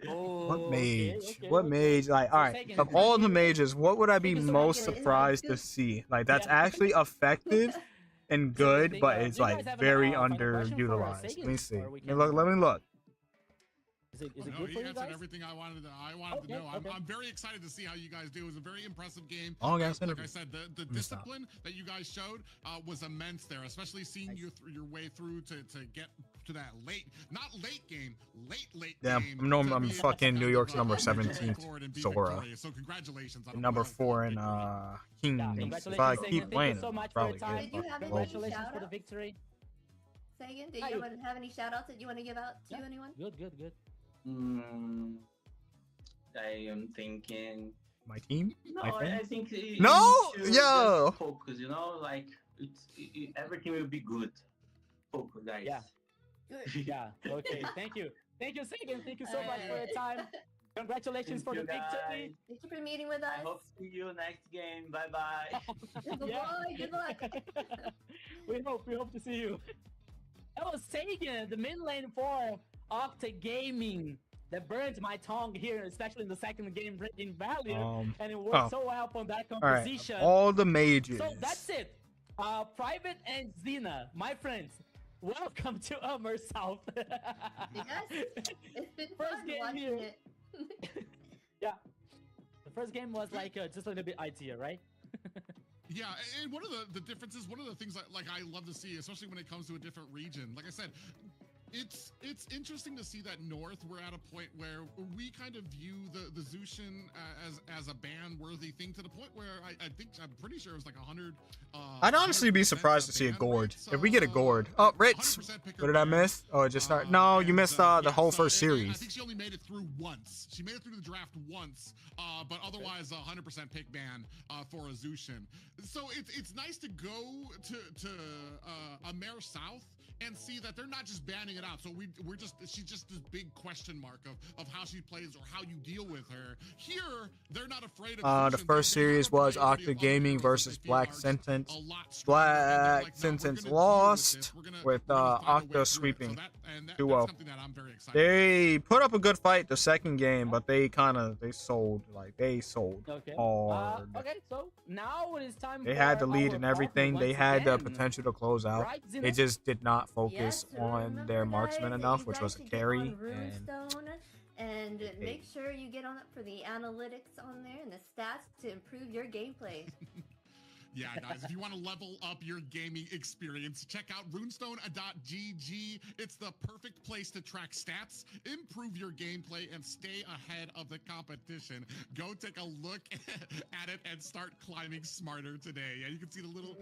What mage? Okay, What okay. mage? Like, all right, Sagan, of all the mages, what would I be Sagan, so most Sagan is surprised to good. see? Like, that's Yeah. actually effective and So good, they, but do it's you like guys have very final question for, underutilized. Sagan? Let me see. Or we Let me look. Let me look. Is it No, good he for you answered guys? everything I wanted to Okay, know. okay. I'm very excited to see how you guys do. It was a very impressive game. All guys Like interview. I said, the me stop. discipline that you guys showed was immense there, especially seeing Nice. you through your way through to get to that not late game, late Yeah, game. I'm to be fucking able to New York's kind of, number move 17th, forward and be Sora. victorious. So congratulations on a Number well 4 fought in victory. Kings. Congratulations, If I Sagan. keep Thank playing, you so I'll much for your probably time. Did you have any Congratulations for the shout-outs? victory. Sagan, did Hi. you have any shout outs that you want to give out to Yeah. anyone? Good. I am thinking. my team. No, My I friends? think you No! need to Yo! just focus. Like everything will be good. Focus, guys. Yeah. Good. Yeah. Okay. Thank you, Sagan. Thank you so much for your time. Congratulations for the Thank you, victory. guys. Thank you for meeting with us. I hope to see you next game. Bye bye. Bye-bye, good luck. we hope to see you. That was Sagan, the mid lane for Octa Gaming. That burned my tongue here, especially in the second game, breaking value, and it worked so well from that All right, composition. all the mages. So that's it. Private and Xena, my friends, welcome to AMER South. Yes, it's been First fun game watching here. it. Yeah. The first game was like just a little bit idea, right? Yeah, and one of the differences, one of the things like I love to see, especially when it comes to a different region, like I said, it's interesting to see that North, we're at a point where we kind of view the Zushin as a ban-worthy thing, to the point where I'm pretty sure it was like 100. I'd honestly be surprised to see a gourd. If we get a gourd. Oh, Ritz! What did I miss? Oh, it just started. No, you missed the whole first I series. think she only made it through once. She made it through the draft once, but otherwise 100% pick ban for a Zushin. So it's nice to go to AMER South and see that they're not just banning it out. So she's just this big question mark of how she plays or how you deal with her. Here, they're not afraid of The first series was Octa Gaming versus Black Sentence. Black Sentence lost with Octa sweeping 2-0. They put up a good fight the second game, but they sold Okay. hard. Okay, so now it is time They for had the lead our and partner everything. They once had the again. potential to close out. Right, Xena? They just did not focus Yes, so on remember, their guys, marksman that enough, you which guys was a should get carry. on And Runestone and make sure you get on up for the analytics on there and the stats to improve your gameplay. Yeah, guys, if you want to level up your gaming experience, check out runestone.gg. It's the perfect place to track stats, improve your gameplay, and stay ahead of the competition. Go take a look at it and start climbing smarter today. Yeah, you can see the little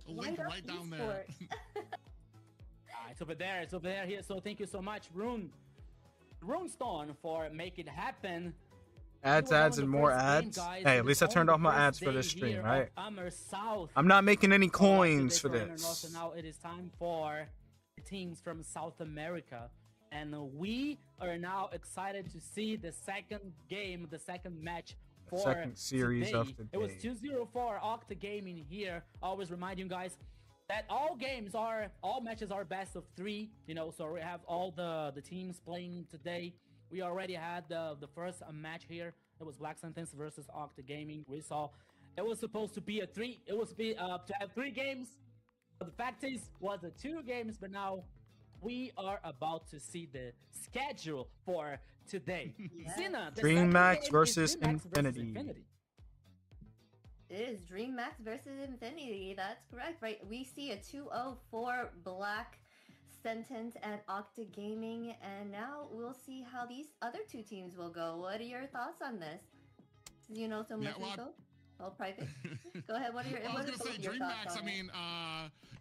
link right down there. It's over there. It's over there. Here. So thank you so much, Runestone, for making it happen. ads and more ads. Hey, at least I turned off my ads for this stream, right? I'm not making any coins for this. So now it is time for the teams from South America. And we are now excited to see the second game, the second match for second series today. of the day. It was 2-0 for Octa Gaming here. Always remind you guys that all matches are best of 3, so we have all the teams playing today. We already had the first match here. It was Black Sentence versus Octa Gaming. We saw It was supposed to be it was to have 3 games. But the fact is, was 2 games, but now we are about to see the schedule for today. Yes. Zina, the DreamHack second game versus is DreamHack versus Infinity. It is DreamHack versus Infinity. That's correct, right? We see a 2-0-4 Black Sentence and Octa Gaming, and now we'll see how these other 2 teams will go. What are your thoughts on this? Do you know so much info? Well, private. Go ahead. What are your? Well, I was what gonna say your thoughts DreamHack. on I mean,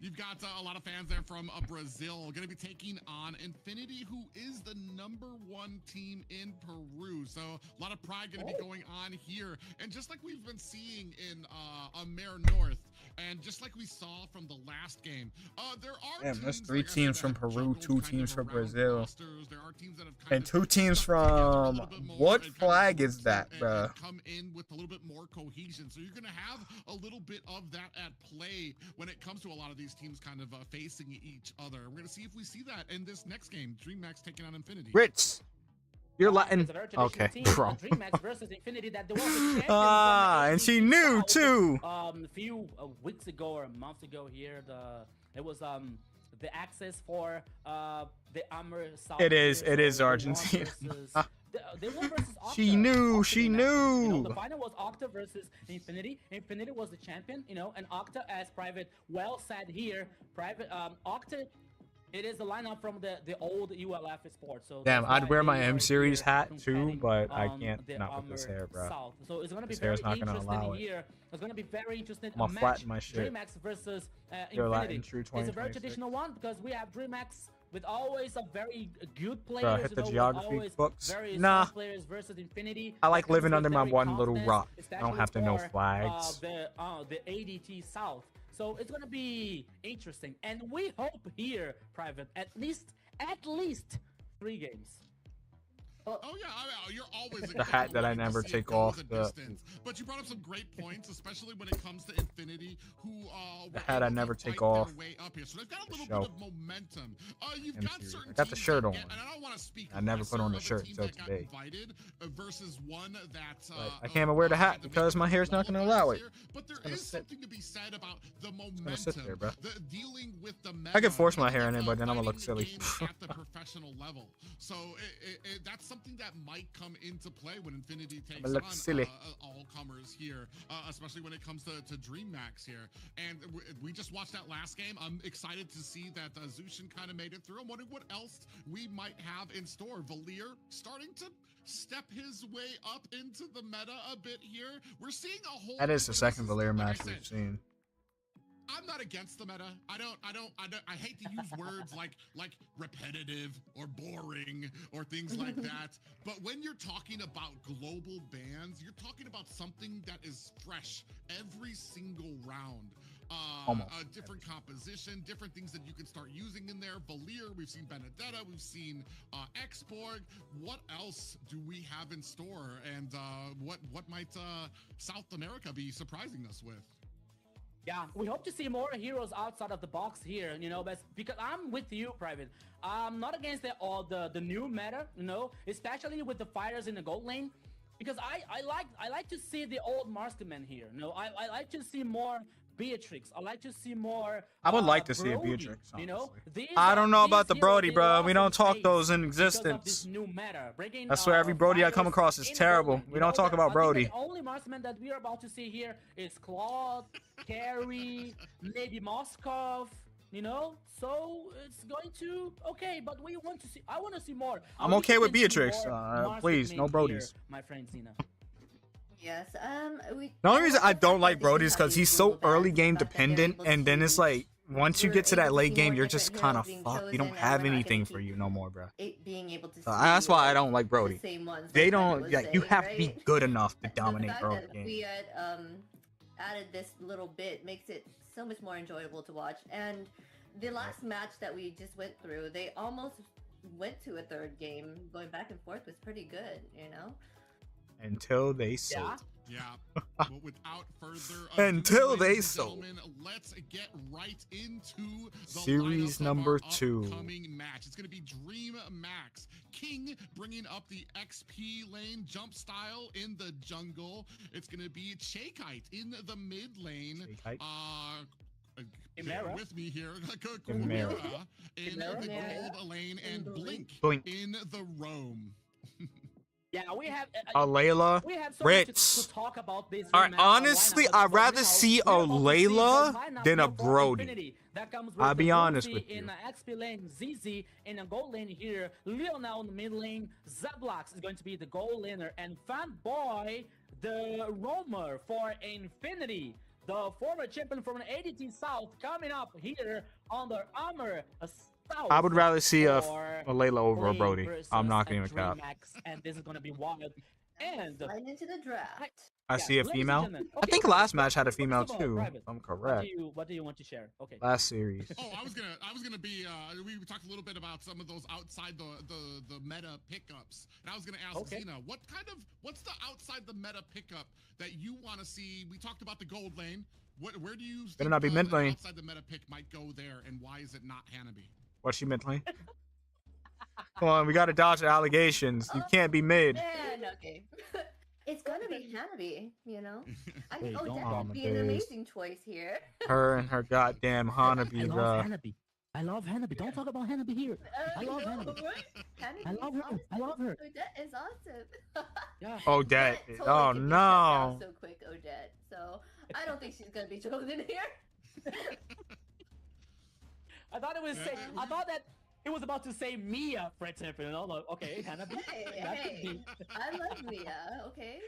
you've got a lot of fans there from Brazil, going to be taking on Infinity, who is the #1 team in Peru. So a lot of pride going to be going on here, and just like we've been seeing in AMER North, and just like we saw from the last game, there are Damn, there's teams, 3 like I teams said, from that have Peru, juggled 2 kind teams of from around Brazil, rosters. There are teams that have kind and of 2 teams stuck together a from little bit more what and kind of flag is worked that, and bruh? come in with a little bit more cohesion. So you're going to have a little bit of that at play when it comes to a lot of these teams kind of facing each other. We're going to see if we see that in this next game. DreamHack's taking on Infinity. Ritz, you're Latin. It's a very traditional Okay, team, bro. DreamHack versus Infinity, that there was a champion Ah, from the and she ADT knew South, too. A few weeks ago or months ago here, it was the access for the AMER South. It is they won Argentina. versus- They won versus Octa. She knew, Octa she in that game. You know, knew. the final was Octa versus Infinity. Infinity was the champion, you know, and Octa, as Private well said here, Octa, it is the lineup from the old ULF sports. So Damn, that's I'd why wear my they are M series here hat too, competing but I on can't the not with this AMER hair, bro. South. So it's gonna be This hair's very not gonna interesting allow it. here. It's gonna be very interesting. I'm gonna match, flatten my shit. DreamHack versus You're Latin Infinity. True It's a very 2026. traditional one because we have DreamHack with always a very good players. Bro, hit the with geography always books. very Nah. strong players versus Infinity. I like that living comes under with my very one little confidence, rock. I don't especially have to know for, flags. the ADT South. So it's gonna be interesting, and we hope here, Private, at least 3 games. Oh yeah, you're always The hat that I never take off, But you brought up some great points, especially when it comes to Infinity, who The hat I never take off. Way up here. So they've got a little Show. bit of momentum. You've got MCT. certain I got the teams shirt that on. get- and I don't want to speak. I never put on the lesser of a shirt team till that got today. Invited, versus one that But I can't wear the hat had to because make my hair's not gonna allow it. here. But there gonna is sit. something to be said about the gonna momentum. sit there, bro. Dealing with the I could force my meta hair in of, it, but then I'm gonna look fighting the silly. game at the professional level. So that's something that might come into play when Infinity takes look on silly. all comers here, especially when it comes to DreamHack here. And we just watched that last game. I'm excited to see that Zushin kind of made it through. I'm wondering what else we might have in store. Valier starting to step his way up into the meta a bit here. We're seeing a whole. That is the second Valier like I match said, we've seen. I'm not against the meta. I hate to use words like repetitive or boring or things like that. But when you're talking about global bans, you're talking about something that is fresh every single round. Almost. A different composition, different things that you can start using in there. Valier, we've seen Benedetta, we've seen Exborg. What else do we have in store? And what might South America be surprising us with? Yeah, we hope to see more heroes outside of the box here, you know, but because I'm with you, Private. I'm not against the new meta, you know, especially with the fighters in the gold lane, because I like to see the old marksman here, you know. I like to see more Beatrix. I like to see more. I would like to see a Brody, Beatrix, you know. honestly. I don't know about the Brody, bro. We don't talk those in because of existence. this new meta. Bringing, I swear every Brody I come fighters across is in the terrible. gold lane, We you don't know, talk about I think Brody. The only marksman that we are about to see here is Claude, Carrie, maybe Moskov. You know, so it's going to but we want to see. I want to see more. I'm We okay with can see Beatrix. more marksman Please, no here, Brodies. my friend Zina. Yes. The only reason I don't like Brody is because he's so early game dependent, and then it's like once you get to that late game, you're just kind of fucked. You don't have anything for you no more, bro. Being able to So that's why I don't like Brody. the same ones They that Kevin don't. was Yeah, you saying, have to be right? good enough to The dominate fact early that game. we had added this little bit makes it so much more enjoyable to watch. And the last match that we just went through, they almost went to a third game. Going back and forth was pretty good, you know. Until they sold. Yeah. Well, without further ado, Until ladies they and sold. gentlemen, let's get right into the Series lineup number of our 2. upcoming match. It's going to be Dream Max. King bringing up the XP lane, jump style in the jungle. It's going to be Chakite in the mid lane. Bear with me here. AMER. In the gold lane and Blink in the roam. Yeah, we have Layla. we have so Ritz. much to talk about this. Alright, honestly, I'd rather see a Layla than a Brody. I'll be honest with you. In XP lane, ZZ in a gold lane here, Lionel in the mid lane, Zablox is going to be the gold laner, and Fanboy, the roamer for Infinity. The former champion from ADT South coming up here on the AMER South. I would rather see a Layla over a Brody. I'm not gonna even cap. And this is gonna be wild. And right into the draft. I see a female. I think last match had a female too. If I'm correct. What do you want to share? Okay. Last series. Oh, I was gonna be. We talked a little bit about some of those outside the meta pickups, and I was gonna ask Zena, what's the outside the meta pickup that you want to see? We talked about the gold lane. Where do you think not be mid lane. outside the meta pick might go there, and why is it not Hanabi? What's she mid lane? Come on, we gotta dodge the allegations. You can't be mid. Man, okay. It's gonna be Hanabi, you know? I think Wait, Odette would be an amazing choice here. Her and her goddamn Hanabi. I love Hanabi. Don't talk about Hanabi here. I love Hanabi. I love her. Awesome. I love her. Odette is awesome. Yeah. Odette. Totally Oh can no. so quick, Odette. So I don't think she's gonna be chosen here. I thought that it was about to say Mia, for example. You know, okay, Hanabi. Hey, I love Mia. Okay.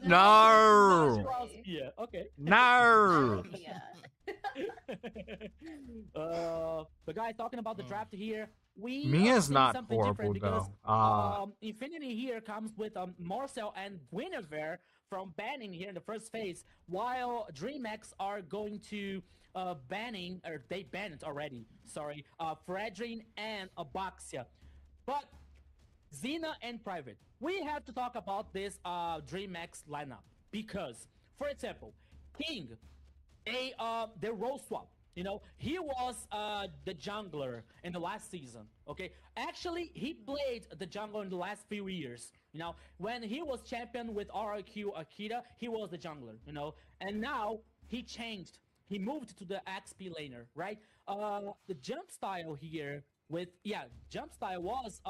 No. Yeah. Okay. No. The guy talking about the draft here. Mia's not horrible because, though. Infinity here comes with Marcel and Guinevere from banning here in the first phase, while DreamX are going to banning, or they banned already, sorry, Fredrin and Abaxia. But Xena and Private, we have to talk about this DreamX lineup because, for example, King, they role swap. You know, he was the jungler in the last season, okay? Actually, he played the jungler in the last few years. You know, when he was champion with RRQ Akita, he was the jungler, you know? And now, he changed. He moved to the XP laner, right? The jump style here with, jump style was,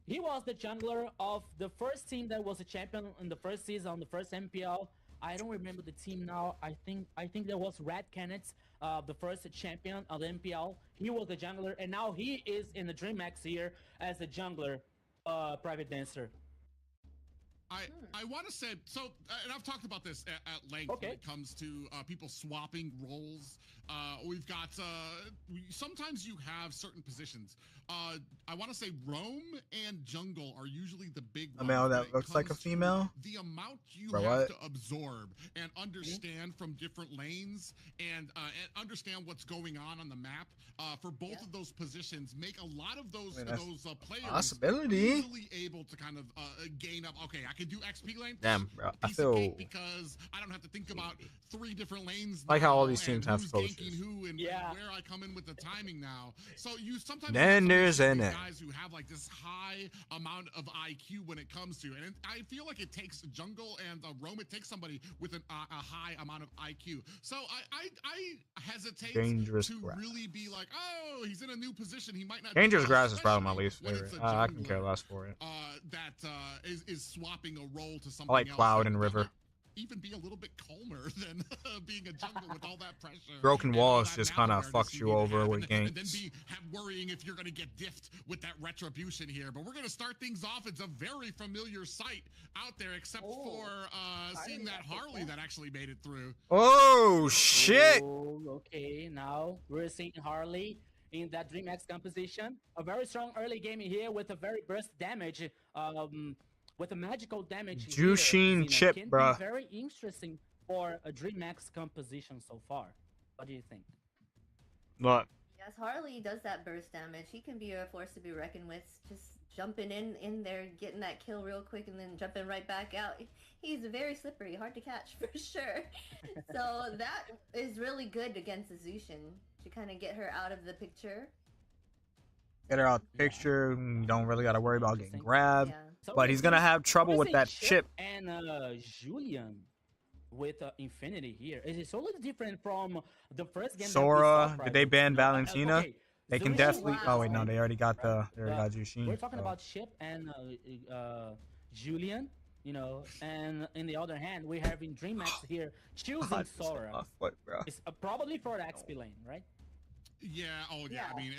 he was the jungler of the first team that was a champion in the first season, on the first MPL. I don't remember the team now. I think there was Red Canids, the first champion of the MPL. He was the jungler, and now he is in the DreamX here as a jungler, Private Dancer. I want to say, so, and I've talked about this at length when it comes to people swapping roles. We've got, sometimes you have certain positions. I want to say roam and jungle are usually the big ones. A male that looks like a female? The amount you have to absorb and understand from different lanes and understand what's going on the map for both of those positions make a lot of those players easily able to kind of gain up. Okay, I can do XP lane. Damn, bro. I feel because I don't have to think about 3 different lanes. Like how all these teams have coaches. Who and where I come in with the timing now. So you sometimes then there's guys who have like this high amount of IQ when it comes to, and I feel like it takes jungle and roam. It takes somebody with a high amount of IQ. So I hesitate to really be like, oh, he's in a new position. He might not. Dangerous grass is probably my least favorite. I can care less for it. That is swapping a role to something I like else Cloud and River. Even be a little bit calmer than being a jungle with all that pressure. Broken walls just kind of fucks you over with ganks. And then worrying if you're going to get diffed with that retribution here. But we're going to start things off. It's a very familiar sight out there, except for seeing that Harley that actually made it through. Oh, shit! Oh, okay, now we're seeing Harley in that DreamX composition. A very strong early game here with a very burst damage. With a magical damage. Jushin chip, bruh. Very interesting for a DreamX composition so far. What do you think? What? Yes, Harley does that burst damage. He can be a force to be reckoned with. Just jumping in there, getting that kill real quick, and then jumping right back out. He's very slippery, hard to catch for sure. So that is really good against Zushin to kind of get her out of the picture. Get her out the picture. You don't really got to worry about getting grabbed. Yeah. So But he's gonna have trouble with that chip. And Julian with Infinity here. It is totally different from the first game. Sora, did they ban No, Valentina? okay, They can Zushin, definitely. Oh wow. wait, no, they already got the. They already got Jushin. We're talking so. about Chip and Julian, you know, and in the other hand, we're having DreamHack here choosing God, Sora. my foot, bro. It's probably for the XP lane, right? Yeah, oh yeah. Yeah. I mean,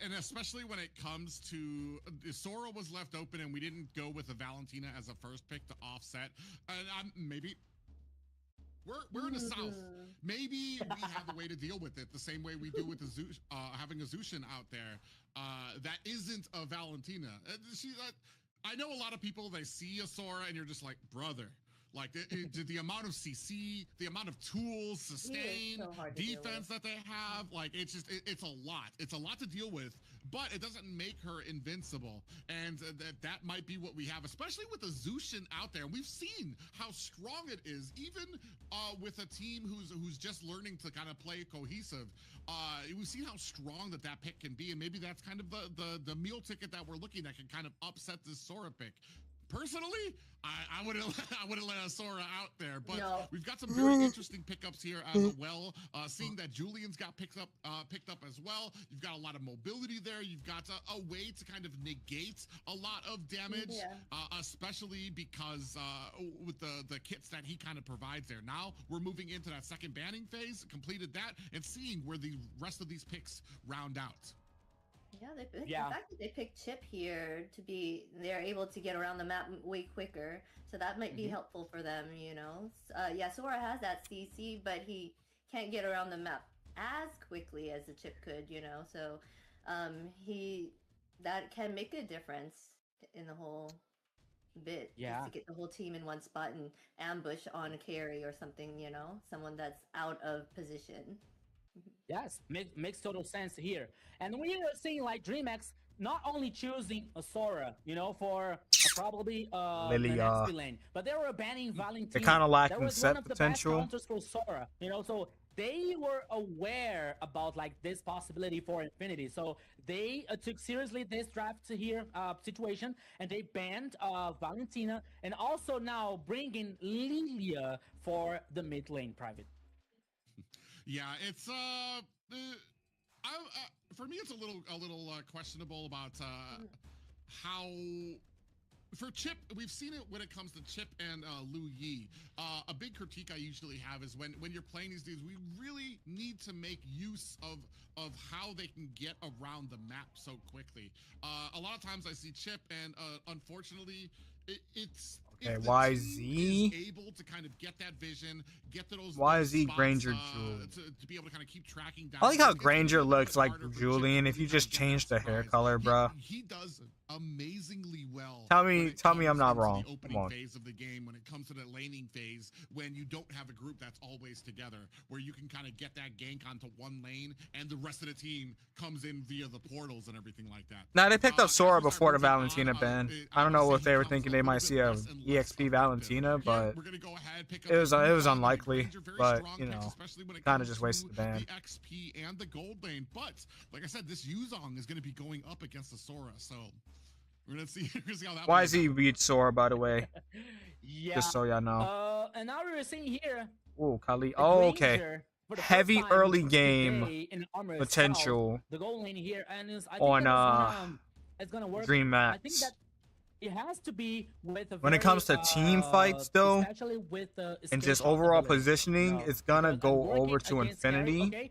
and especially when it comes to Sora was left open, and we didn't go with a Valentina as a first pick to offset. And maybe we're in the south. Maybe we have a way to deal with it the same way we do with the having a Zushin out there that isn't a Valentina. I know a lot of people, they see a Sora and you're just like, brother. Like the amount of CC, the amount of tools, sustain, so hard to deal defense that they have, like it's just it's a lot. It's a lot to deal with, but it doesn't make her invincible, and that might be what we have, especially with the Zushin out there. We've seen how strong it is, even with a team who's just learning to kind of play cohesive. We've seen how strong that pick can be, and maybe that's kind of the meal ticket that we're looking at can kind of upset this Sora pick. Personally, I wouldn't let a Sora out there, but No. we've got some very interesting pickups here as well. Seeing that Julian's got picked up as well. You've got a lot of mobility there. You've got a way to kind of negate a lot of damage, especially because with the kits that he kind of provides there. Now we're moving into that second banning phase, completed that, and seeing where the rest of these picks round out. Yeah, the fact that they picked Chip here they're able to get around the map way quicker, so that might be helpful for them, you know. Yeah, Sora has that CC, but he can't get around the map as quickly as the Chip could, you know. So, that can make a difference in the whole bit. Yeah. Just to get the whole team in one spot and ambush on a carry or something, you know, someone that's out of position. Yes, makes total sense here. And we are seeing like DreamHack not only choosing a Sora, you know, for probably Lilia. the next lane, but they were banning Valentina. They're kind of That lacking was set one of the potential. best counters for Sora, you know, so they were aware about like this possibility for Infinity. So they took seriously this draft here situation, and they banned Valentina, and also now bringing Lilia for the mid lane private. Yeah, it's for me it's a little questionable about how for Chip. We've seen it when it comes to Chip and Lu Yi. A big critique I usually have is when you're playing these dudes, we really need to make use of how they can get around the map so quickly. A lot of times I see Chip, and unfortunately, it's Okay, if the YZ team is able to kind of get that vision, get to those YZ spots, Granger to be able to kind of keep tracking down. I like how It's Granger a little looks bit like harder for Julian Chip if you to just get change the that hair surprise. color, bruh. He does amazingly well. Tell when me it I'm comes not into wrong. The Come opening on. phase of the game, when it comes to the laning phase, when you don't have a group that's always together, where you can kind of get that gank onto one lane, and the rest of the team comes in via the portals and everything like that. Nah, they picked up As Sora we start before the moving on, Valentina ban. I I don't would know say if they he were comes thinking a they little might bit see a less and less EXP effective. Valentina, Again, but we're gonna go ahead, pick up it was the unlikely. Granger, very But strong you picks, know, especially when it kind of comes just wasted to the ban. the XP and the gold lane. But like I said, this Yuzong is going to be going up against the Sora, so we're gonna see how that plays YZ out. beat Sora, by the way, Yeah. just so y'all know. And now we're seeing here. Oh, Kali. the Oh, okay. Granger for the Heavy first time early game today in Armor potential South, the goal lane here, and I think on that it's gonna work. Dream I think Max. that it has to be with a When it comes to team fights, though, especially with the and skill just shot overall ability, positioning, you know, it's gonna because go working over to against Gary, infinity. okay,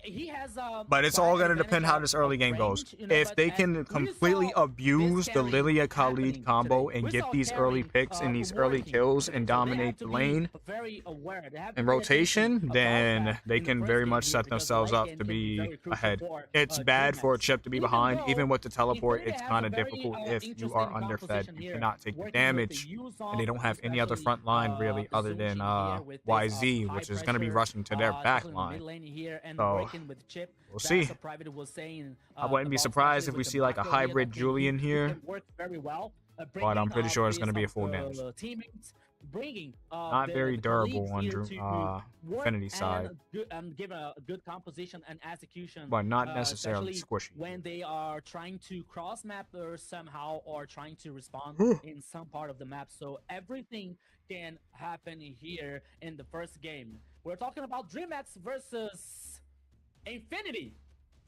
he has But it's quite all an gonna advantage depend how of this early game goes. range, you know, If but they as can we completely saw abuse this the carry Lilia Khalid happening combo today. and We get saw these early carrying, picks and these early working kills today. and So they have dominate to the be lane very aware. They have to and pay attention rotation, about then that they in the can first very game much here, set because the themselves late up game to can be very crucial ahead. for It's bad for a DreamHack. chip to be Even behind. though Even with the teleport, Infinity it's has kind a of very difficult if you interesting are underfed. composition You here, cannot take the working with the damage, and they Yuzong, don't have any other especially front line really other than Zushin here with this YZ, high which is going to be pressure, rushing to their back especially in the mid line. lane here, and So, breaking with Chip. we'll That's see. what Private was saying. I wouldn't be about surprised especially if we with the see like a macro here hybrid that Julian he here. can work very well. But I'm pretty sure it's going to be a full damage. damage. Teammates, bringing Not very durable on work Infinity side. and give a good composition and execution, But not necessarily especially squishy. when they are trying to cross map or somehow or trying to respond in some part of the map. So everything can happen here in the first game. We're talking about DreamX versus Infinity.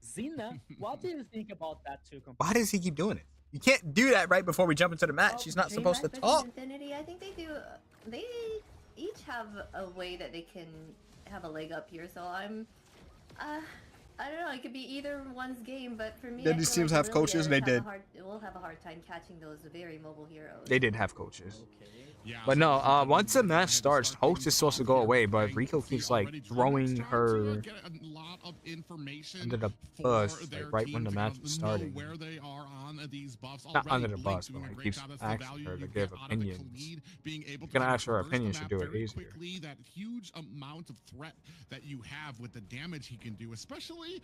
Zena, what do you think about that too? Why does he keep doing it? You can't do that right before we jump into the match. He's not supposed to DreamHack versus talk. Infinity, I think they do. They each have a way that they can have a leg up here. So I'm, I don't know. It could be either one's game, but for me, Did these teams have coaches? They did. We'll have a hard time catching those very mobile heroes. They did have coaches. Okay. Yeah, But no, once the match starts, Host is supposed to go away, but Rico keeps like throwing her under the bus, like right when the match is starting. Not under the bus, but like keeps asking her to give opinions. You're gonna ask her opinions to do it easier. That huge amount of threat that you have with the damage he can do, especially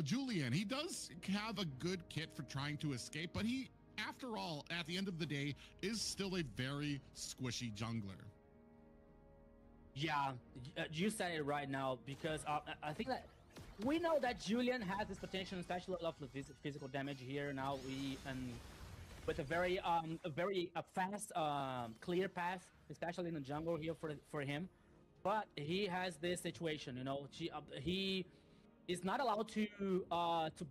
Julian. He does have a good kit for trying to escape, but he, after all, at the end of the day, is still a very squishy jungler. Yeah, you said it right now, because I think that we know that Julian has this potential, especially of the physical damage here. Now with a very fast, clear path, especially in the jungle here for him. But he has this situation, you know. He is not allowed to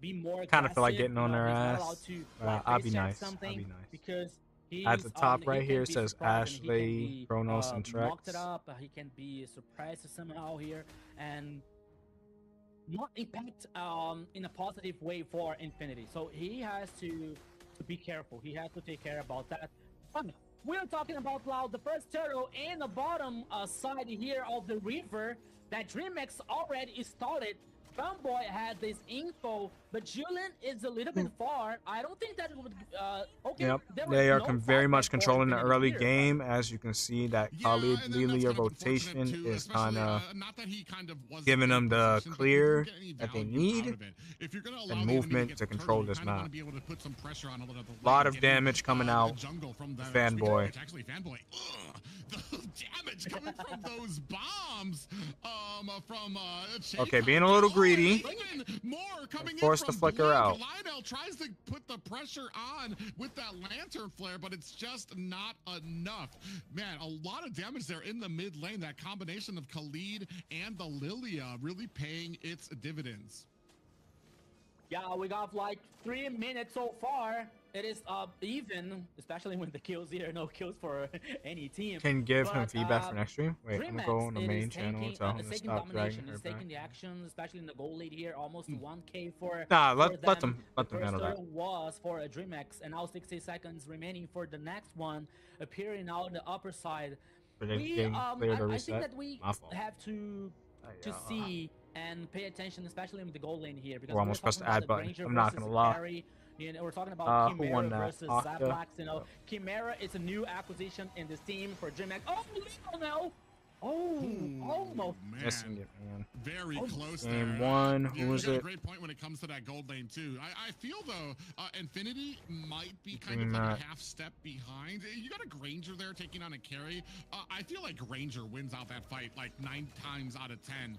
be more. Kind of feel like getting on their ass. I'll be nice. I'll be nice. Because at the top right here says Ashley, Kronos, and Trex. Mocked it up. He can be surprised somehow here and not impact in a positive way for Infinity. So he has to be careful. He has to take care about that. We're talking about now the first turtle in the bottom side here of the river that DreamX already started. Fanboy had this info, but Julian is a little bit far. I don't think that would. Okay. Yep, they are very much controlling the early game. As you can see, that Khalid Lilia rotation is kind of giving them the clear that they need and movement to control this map. A lot of damage coming out. Fanboy. The damage coming from those bombs okay, being a little greedy. More coming Force the flicker out. Lionel tries to put the pressure on with that lantern flare, but it's just not enough. Man, a lot of damage there in the mid lane. That combination of Khalid and the Lilia really paying its dividends. Yeah, we got like 3 minutes so far. It is even, especially when the kills here, no kills for any team. Can give him feedback for next stream. Wait, I'm gonna go on the main channel and tell him to stop dragging her back. Taking the action, especially in the goal lead here, almost 1K for. Nah, let them handle that. Was for a DreamX, and now 60 seconds remaining for the next one, appearing out on the upper side. I think that we have to see and pay attention, especially in the goal lane here, because we're almost pressed the add button. I'm not gonna lie. You know, we're talking about Chimera versus Octa? Zablax. You know, Chimera is a new acquisition in this team for DreamX. Oh, no! Oh, almost. Missing it, man. Very close there. Game one. Who was it? A great point when it comes to that gold lane too. I feel though, Infinity might be kind of like a half step behind. You got a Granger there taking on a carry. I feel like Granger wins out that fight like 9 times out of 10.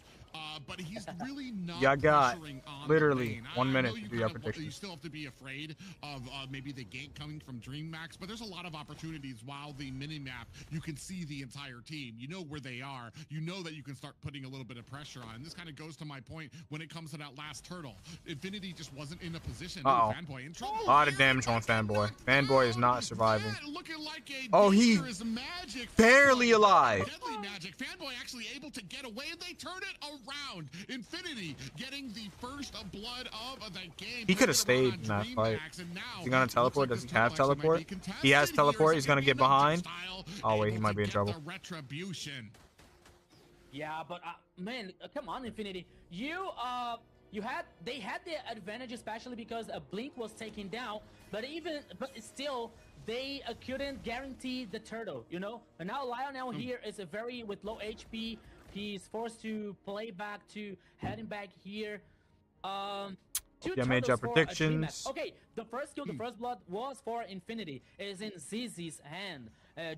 But he's really not. Y'all got on literally 1 minute to do your prediction. You still have to be afraid of maybe the gank coming from DreamX, but there's a lot of opportunities while the mini map. You can see the entire team. You know where they are. You know that you can start putting a little bit of pressure on. This kind of goes to my point when it comes to that last turtle. Infinity just wasn't in a position. Fanboy in trouble. A lot of damage on Fanboy. Fanboy is not surviving. Like he barely alive. Deadly magic. Fanboy actually able to get away, and they turn it around. Infinity getting the first blood of the game. He could have stayed in that fight. Is he gonna teleport? Does he have teleport? He has teleport. He's gonna get behind. Oh wait, he might be in trouble. Yeah, but man, come on, Infinity. They had the advantage, especially because a Blink was taken down. But still, they couldn't guarantee the turtle, you know. And now Lionel here is with low HP. He's forced to play back to heading back here. Yeah, made your predictions. Okay, the first kill, the first blood was for Infinity. It is in ZZ's hand.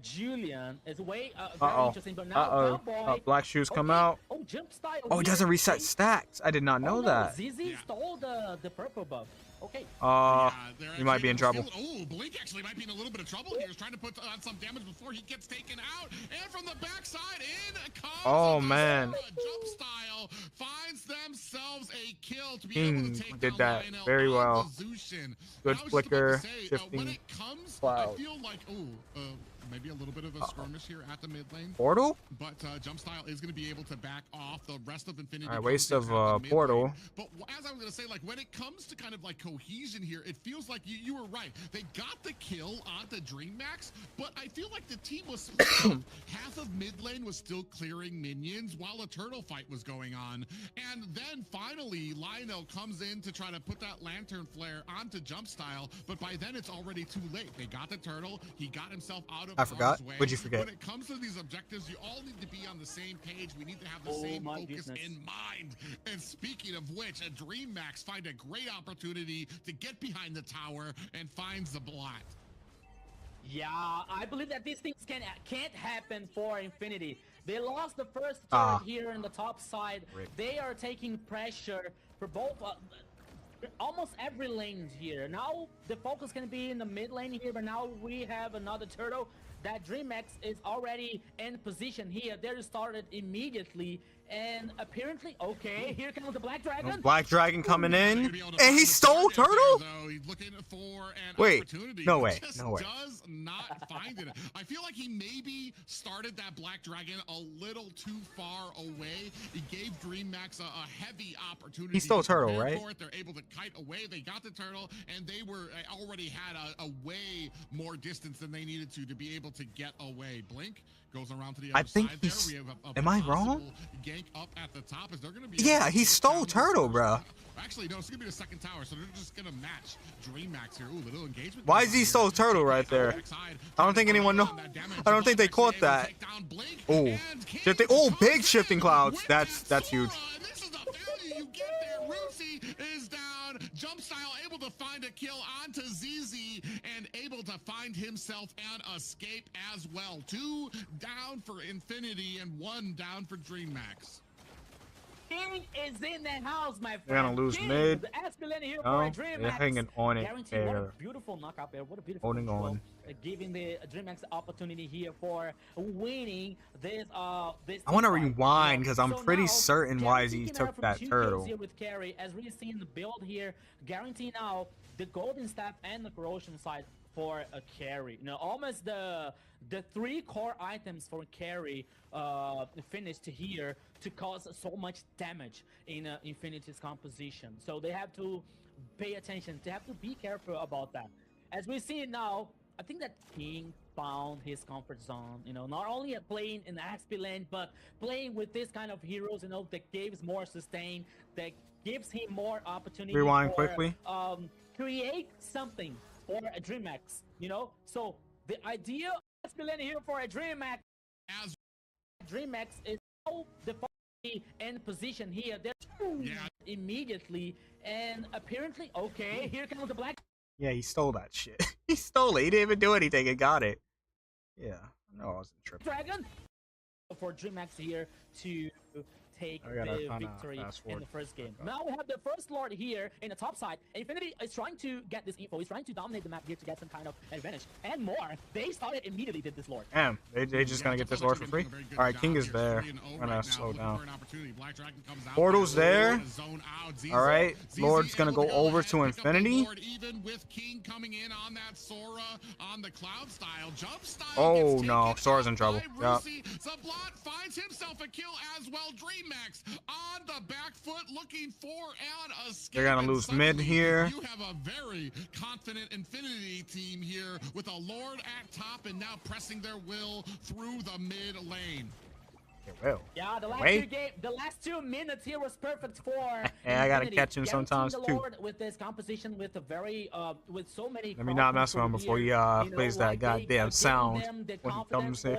Julian is way very interesting, but now Cowboy. Black shoes come out. Oh, jump style. Oh, it doesn't reset stacks. I did not know that. ZZ stole the purple buff. Okay. You might be in trouble. Oh, Blink actually might be in a little bit of trouble here. He's trying to put on some damage before he gets taken out. And from the backside in comes man. Jump style finds themselves a kill to be King able to take did down that Lionel very well. Zushin. Good flicker, When shifting. it comes, Cloud. I feel like maybe a little bit of a skirmish here at the mid lane. Portal? But Jump Style is going to be able to back off the rest of Infinity. All right, waste of mid Portal. lane. But as I was going to say, like when it comes to kind of like cohesion here, it feels like you were right. They got the kill onto DreamMax, but I feel like the team was split up. Half of mid lane was still clearing minions while a turtle fight was going on. And then finally, Lionel comes in to try to put that lantern flare onto Jump Style, but by then it's already too late. They got the turtle. He got himself out of I forgot. way. What'd you forget? When it comes to these objectives, you all need to be on the same page. We need to have the same focus in mind. And speaking of which, a DreamMax find a great opportunity to get behind the tower and finds the blot. Yeah, I believe that these things can't happen for Infinity. They lost the first turret here in the top side. Rip. They are taking pressure for both almost every lane here. Now the focus can be in the mid lane here, but now we have another turtle. That DreamX is already in position here. They started immediately, and apparently, okay, here comes the Black Dragon. Black Dragon coming in, and he stole turtle. He's looking for an Wait, opportunity. no way, Just no way. Does not find it. I feel like he maybe started that Black Dragon a little too far away. He gave DreamMax a heavy opportunity. He stole to turtle, prepare right? for it. They're able to kite away. They got the turtle, and they were already had a way more distance than they needed to be able to get away. Blink goes around to the other I think side he's. there. We have Am I wrong? Gank up at the top. Is there going to be? Yeah, he stole turtle, bro. Actually, no, it's going to be the second tower, so they're just going to match DreamMax here. Ooh, little engagement. Why is he stole turtle right there? I don't think anyone knows. I don't think they caught that. Oh, shifting. Oh, big shifting clouds. That's huge. This is the value you get there. Rusi is down. Jump Style able to find a kill onto ZZ and able to find himself an escape as well. 2 down for Infinity and 1 down for DreamMax. King is in the house, my friend. They're gonna lose King, mid. The Aspen here No, for a DreamMax. they're hanging on it. Guaranteed. What a There. beautiful knockout there. What a beautiful Holding control. on. Giving the DreamMax opportunity here for winning this. This. I want to fight. rewind because I'm So pretty now, certain guaranteed YZ can took have from that 2 kills turtle. Here with Carry, as we see in the build here, guarantee now the golden staff and the corrosion side for a carry. You know, almost the 3 core items for carry finished here to cause so much damage in Infinity's composition. So they have to pay attention. They have to be careful about that. As we see now, I think that King found his comfort zone. You know, not only playing in the XP lane, but playing with this kind of heroes. You know, that gives more sustain, that gives him more opportunity. Rewind for, quickly. Create something for a DreamMax. You know, so the idea of XP lane here for a DreamMax. As DreamMax is so definitely in position here. They're immediately, and apparently, okay, here comes the Black. Yeah, he stole that shit. He stole it. He didn't even do anything and got it. Yeah, I know I wasn't tripping. Dragon for DreamMax here to take the victory in the first game. Now we have the first Lord here in the top side. Infinity is trying to get this info. He's trying to dominate the map here to get some kind of advantage. And more, they started immediately did this Lord. Damn, they just gonna get this Lord for free? Alright, King is there. I'm gonna slow down. Portal's there. Alright, Lord's gonna go over to Infinity. Even with King coming in on that Sora on the Cloud style, Jump Style. Oh no, Sora's in trouble. Yep. Zablot finds himself a kill as well. DreamMax on the back foot looking for an escape. They're gonna lose mid here. You have a very confident Infinity team here with a Lord at top and now pressing their will through the mid lane. will. Yeah, the last 2 minutes here was perfect for. Hey, I gotta Infinity. catch him sometimes the too. Lord with this composition with a very with so many. Let me not mess with him before he plays that goddamn sound when he comes in.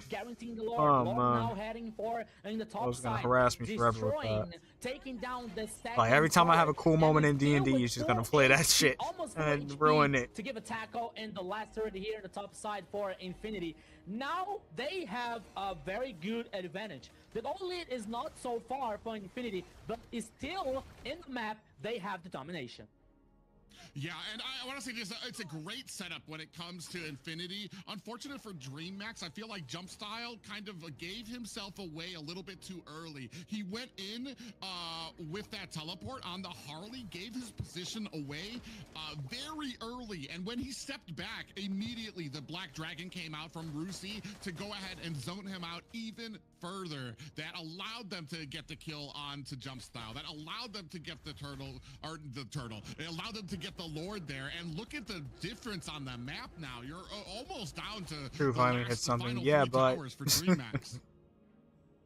Guaranteeing the Lord. Lord now heading for in the top was gonna side, harass me forever with that. taking down the second. Like every time I have a cool moment in D&D, D&D, he's just gonna play that shit and ruin it. To give a tackle in the last third here in the top side for Infinity. Now they have a very good advantage. The goal lead is not so far for Infinity, but is still in the map. They have the domination. Yeah, and I want to say this, it's a great setup when it comes to Infinity. Unfortunate for DreamMax, I feel like Jumpstyle kind of gave himself away a little bit too early. He went in with that teleport on the Harley, gave his position away very early, and when he stepped back, immediately the Black Dragon came out from Rusi to go ahead and zone him out even further. That allowed them to get the kill on to Jumpstyle. That allowed them to get the turtle. It allowed them to get the Lord there, and look at the difference on the map now. You're almost down to True, finally hit something. Yeah, but for DreamMax.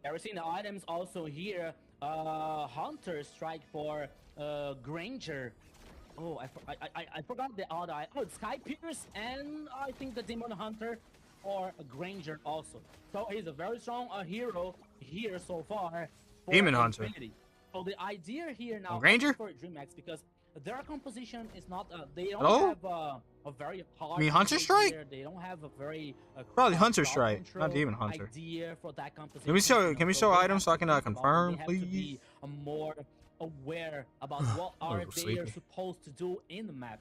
Yeah, we're seeing the items also here. Hunter strike for Granger. Oh, I forgot the other. Oh, Sky Pierce, and I think the Demon Hunter or a Granger also. So he's a very strong hero here so far. Demon Hunter. So the idea here now Granger for DreamMax, because their composition is not. They don't have a very hard. I mean, Hunter Strike. Here. They don't have a very probably Hunter Strike, not Demon Hunter. Idea for that composition. Can we show items so I can confirm, please? To be more aware about what are they are supposed to do in the map.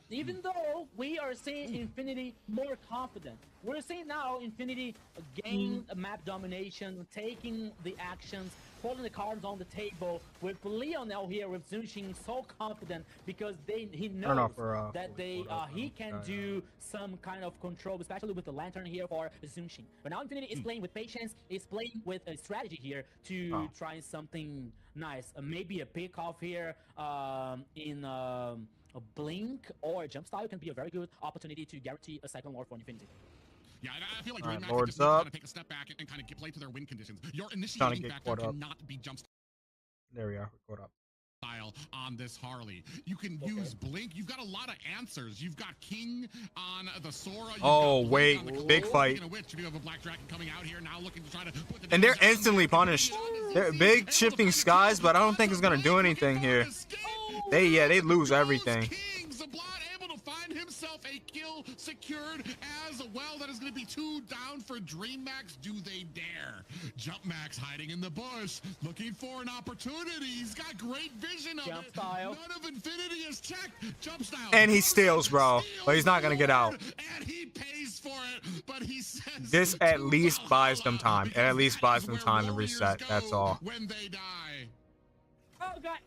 Even though we are seeing Infinity more confident, we're seeing now Infinity gain map domination, taking the actions, putting the cards on the table with Leonel here with Zunshin so confident because he knows that he can do some kind of control, especially with the lantern here for Zunshin. But now Infinity is playing with patience, is playing with a strategy here to try something nice. Maybe a pick off here in a blink or a jump style can be a very good opportunity to guarantee a second Lord for Infinity. Yeah, and I feel like DreamMax just needs to kind of take a step back and kind of play to their win conditions. Your initiating factor cannot be jump style. There we are, we're caught up. On this Harley, you can use blink. You've got a lot of answers. You've got King on the Sora. Oh wait, big fight. You have a Black Dragon coming out here now, looking to try to put the and they're instantly punished. They're big shifting skies, but I don't think it's gonna do anything here. They lose everything. Able to find himself a kill secured as well. That is going to be 2 down for DreamMax. Do they dare? Jumpmax hiding in the bush, looking for an opportunity. He's got great vision of it. None of Infinity is checked. Jump style. And he steals, bro. But he's not gonna get out. And he pays for it. But he says this at least buys them time. It at least buys them time to reset. That's all. When they die. Oh God.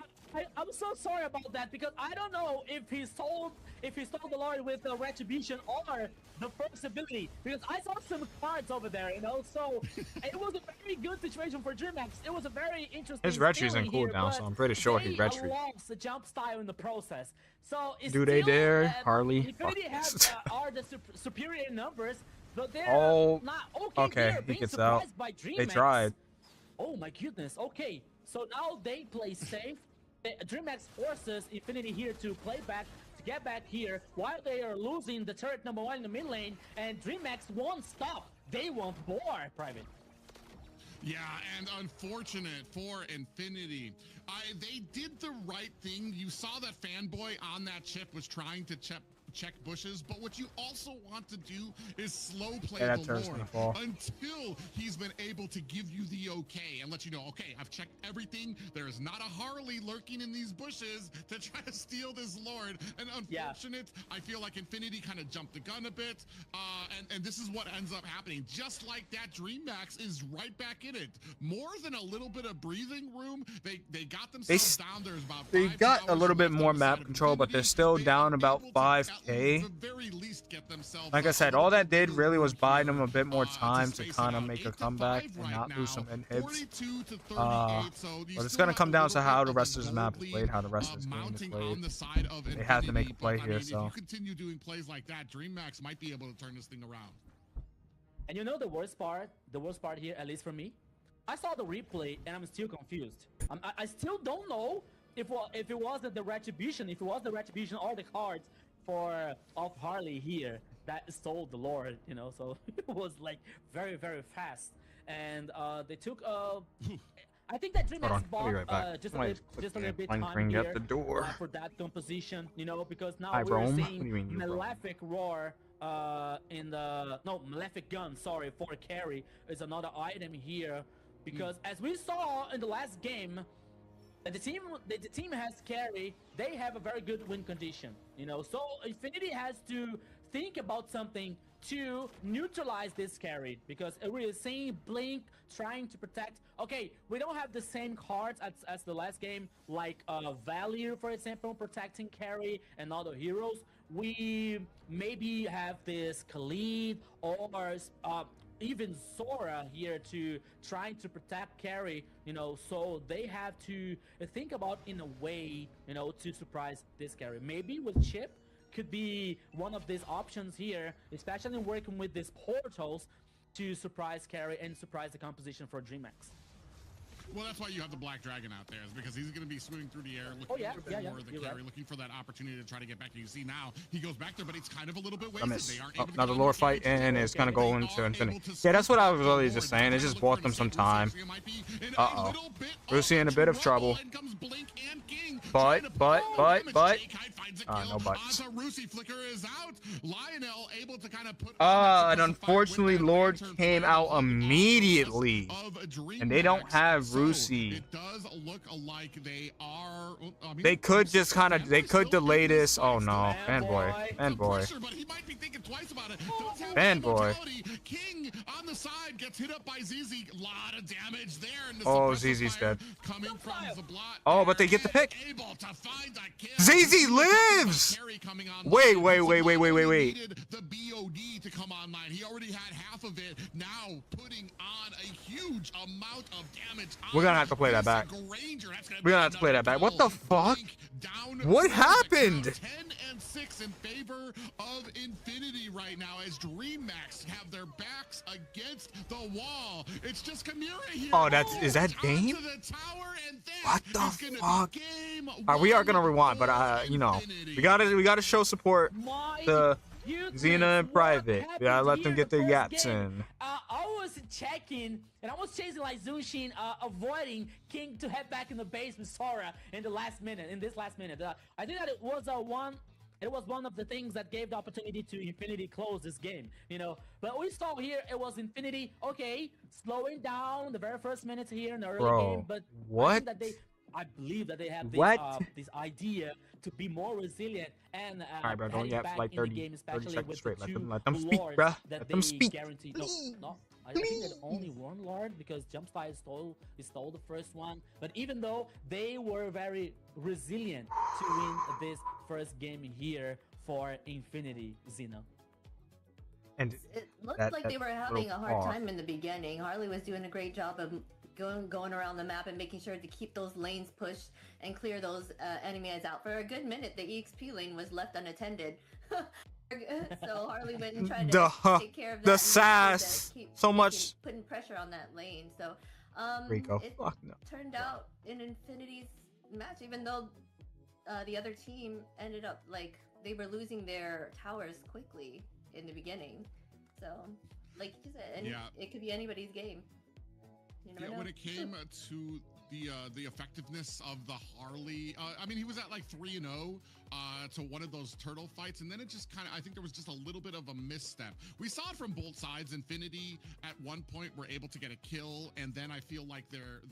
I'm so sorry about that because I don't know if he stole the Lord with the Retribution or the first ability, because I saw some cards over there, you know, so it was a very good situation for DreamMax. It was a very interesting. His Retry's in cooldown, so I'm pretty sure he Retry. Lost the jump style in the process. So it's do they still, dare, Harley? Infinity are the superior numbers, but they're not okay. He gets out. They tried. Oh my goodness. Okay, so now they play safe. DreamMax forces Infinity here to play back, to get back here, while they are losing the turret number 1 in the mid lane, and DreamMax won't stop. They won't bore, Private. Yeah, and unfortunate for Infinity. They did the right thing. You saw that Fanboy on that chip was trying to check bushes, but what you also want to do is slow play the Lord until he's been able to give you the okay and let you know, okay, I've checked everything. There is not a Harley lurking in these bushes to try to steal this Lord. And unfortunate, I feel like Infinity kind of jumped the gun a bit, and this is what ends up happening. Just like that, DreamMax is right back in it. More than a little bit of breathing room, they got themselves down. There's about they got a little bit more map control, but they're still down about 5K. Like I said, all that did really was buy them a bit more time to kind of make a comeback and not lose some inhibs. But it's going to come down to how the rest of this map is played, how the rest of this game is played. They have to make a play here, so. If you continue doing plays like that, DreamMax might be able to turn this thing around. And you know the worst part here, at least for me, I saw the replay and I'm still confused. I still don't know if it was the retribution, all the cards of Harley here that stole the Lord, you know. So it was like very, very fast, and they took I think that DreamHack bought right just a little bit time ring here at the door. For that composition, you know, because now Hi, we're Rome. seeing What do you mean, you Malefic Roar in the Malefic Gun, sorry, for carry is another item here, because as we saw in the last game, the team has carry, they have a very good win condition, you know, so Infinity has to think about something to neutralize this carry, because we're seeing Blink trying to protect. Okay, we don't have the same cards as the last game, like Value, for example, protecting carry and other heroes. We maybe have this Khalid or even Sora here to trying to protect carry, you know, so they have to think about in a way, you know, to surprise this carry. Maybe with Chip could be one of these options here, especially working with these portals to surprise carry and surprise the composition for DreamHack. Well, that's why you have the Black Dragon out there, is because he's going to be swimming through the air looking for the carry, looking for that opportunity to try to get back. And you see now he goes back there, but it's kind of a little bit wasted. They aren't able to another lore fight, and it's gonna go into Infinity. Yeah, that's what I was really just saying. It just bought them some time. Lucy in a bit of trouble. But. No buts. And unfortunately, Lord came out immediately, and they don't have Rusi. It does look like they are. They could just they could delay this. Oh no, fanboy. Fanboy. King on the side gets hit up by ZZ. A lot of damage there. Oh, ZZ's dead. Coming from Zablot. Oh, but they get the pick. ZZ lives. Wait. The BOD to come online. He already had half of it. Now putting on a huge amount of damage. We're gonna have to play that back. What the fuck? What happened? 10 and 6 in favor of Infinity right now, as DreamHack have their backs against the wall. It's just Chimera here. Oh, is that game? What the fuck? We are gonna rewind, but you know, we gotta show support to Xena in private. We gotta let them get their yaps in. I was checking and I was chasing like Zunshin, avoiding King to head back in the base with Sora in this last minute. I think that it was one of the things that gave the opportunity to Infinity close this game, you know. But we saw here it was Infinity, okay, slowing down the very first minutes here in the early game. But what? I believe that they have this idea to be more resilient and alright, bro, don't yap like 30 seconds straight. Let them speak, bro. Let them speak. I think that only one Lord, because Jumpstyle stole the first one. But even though they were very resilient to win this first game here for Infinity, Xena. And it looked like they were having a hard time in the beginning. Harley was doing a great job of going around the map and making sure to keep those lanes pushed and clear those enemies out. For a good minute, the EXP lane was left unattended. So Harley went and tried to take care of that. The sass, so much putting pressure on that lane. So Rico, it turned out in Infinity's match, even though the other team ended up like they were losing their towers quickly in the beginning. So like you said, it could be anybody's game. When it came to the effectiveness of the Harley, I mean, he was at like 3-0 to one of those turtle fights, and then it just kind of, I think there was just a little bit of a misstep. We saw it from both sides. Infinity at one point were able to get a kill, and then I feel like their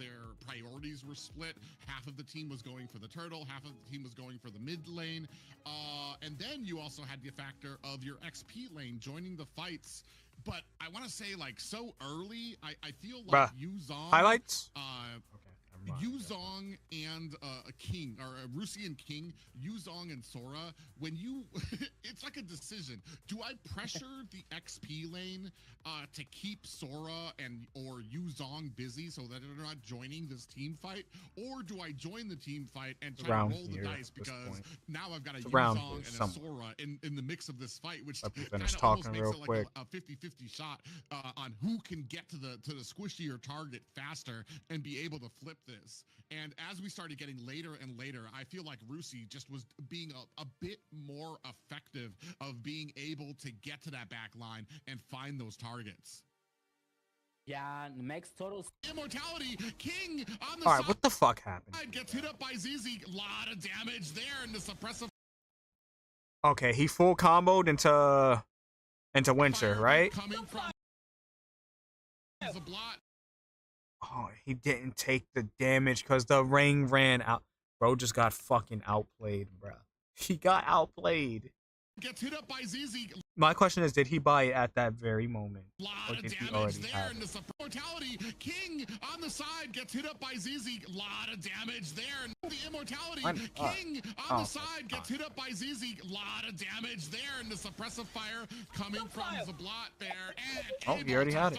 priorities were split. Half of the team was going for the turtle, half of the team was going for the mid lane, and then you also had the factor of your XP lane joining the fights. But I want to say, like, so early, I feel like Yuzon... Highlights? Okay, never Yuzong and King, or Rusi and King, Yuzong and Sora, when you, it's like a decision. Do I pressure the XP lane to keep Sora and or Yuzong busy so that they're not joining this team fight? Or do I join the team fight and try to roll the dice because now I've got a Yuzong and a Sora in the mix of this fight, which kind of almost makes it like a 50-50 shot on who can get to the squishier target faster and be able to flip this. And as we started getting later and later, I feel like Rusi just was being a bit more effective of being able to get to that back line and find those targets. Yeah, makes total Immortality King on the All right, what the fuck happened? Gets hit up by ZZ. A lot of damage there, and the suppressive. Okay, he full comboed into Winter, right? Coming from the blot. Oh, he didn't take the damage because the ring ran out. Bro just got fucking outplayed, bro. He got outplayed. Gets hit up by ZZ. My question is, did he buy it at that very moment? Or did he already have it? Immortality King on the side gets hit up by ZZ. A lot of damage there. The Immortality King on the side gets hit up by ZZ. A lot of damage there. And the suppressive fire coming from Zablot there. And he already had it.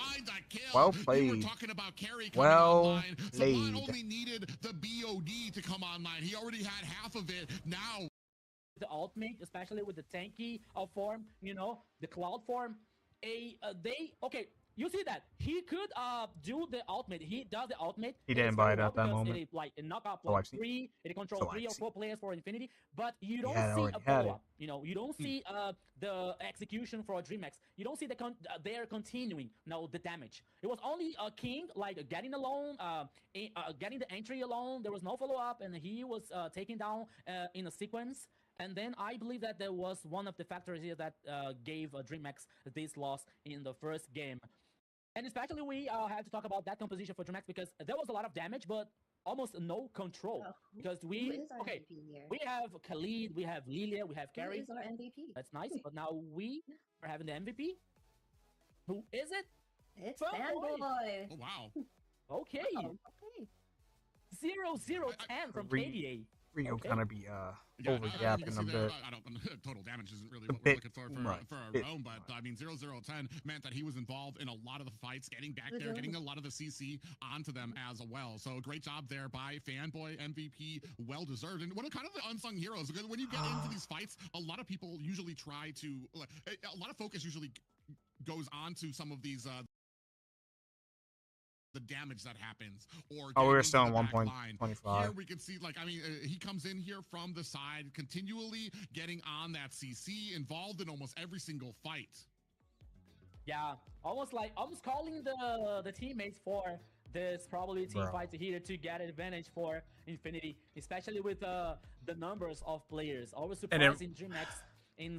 Well played. We were talking about carry coming well online. played. Zablot only needed the BOD to come online. He already had half of it. Now the ultimate, especially with the tanky form, you know, the cloud form, okay, you see that he could do the ultimate. He does the ultimate. He didn't buy it at that moment. It like it knock up like three, it controls 3 or 4 players for Infinity, but you don't see a follow-up. You know, you don't see the execution for DreamX. You don't see they're continuing the damage. It was only King like getting alone, getting the entry alone. There was no follow-up, and he was taken down in a sequence. And then I believe that there was one of the factors here that gave DreamX this loss in the first game. And especially we have to talk about that composition for DreamX because there was a lot of damage, but almost no control. Because we have Khalid, we have Lilia, we have Carrie. Who is our MVP? That's nice, but now we are having the MVP. Who is it? It's Fanboy. Oh wow. Okay. Okay. 0-0-10 from KDA. Rio kind of be overgapping a bit. Total damage isn't really what we're looking for our own, but I mean 0-0-10 meant that he was involved in a lot of the fights, getting back there, getting a lot of the CC onto them as well. So great job there by Fanboy, MVP, well deserved. And what are kind of the unsung heroes? Because when you get into these fights, a lot of people usually try to, a lot of focus usually goes on to some of these the damage that happens, or we were still on 1.25. Here we can see, like, I mean, he comes in here from the side, continually getting on that CC, involved in almost every single fight. Yeah, almost calling the teammates for this probably team fight here to get an advantage for Infinity, especially with the numbers of players. Always surprising DreamX.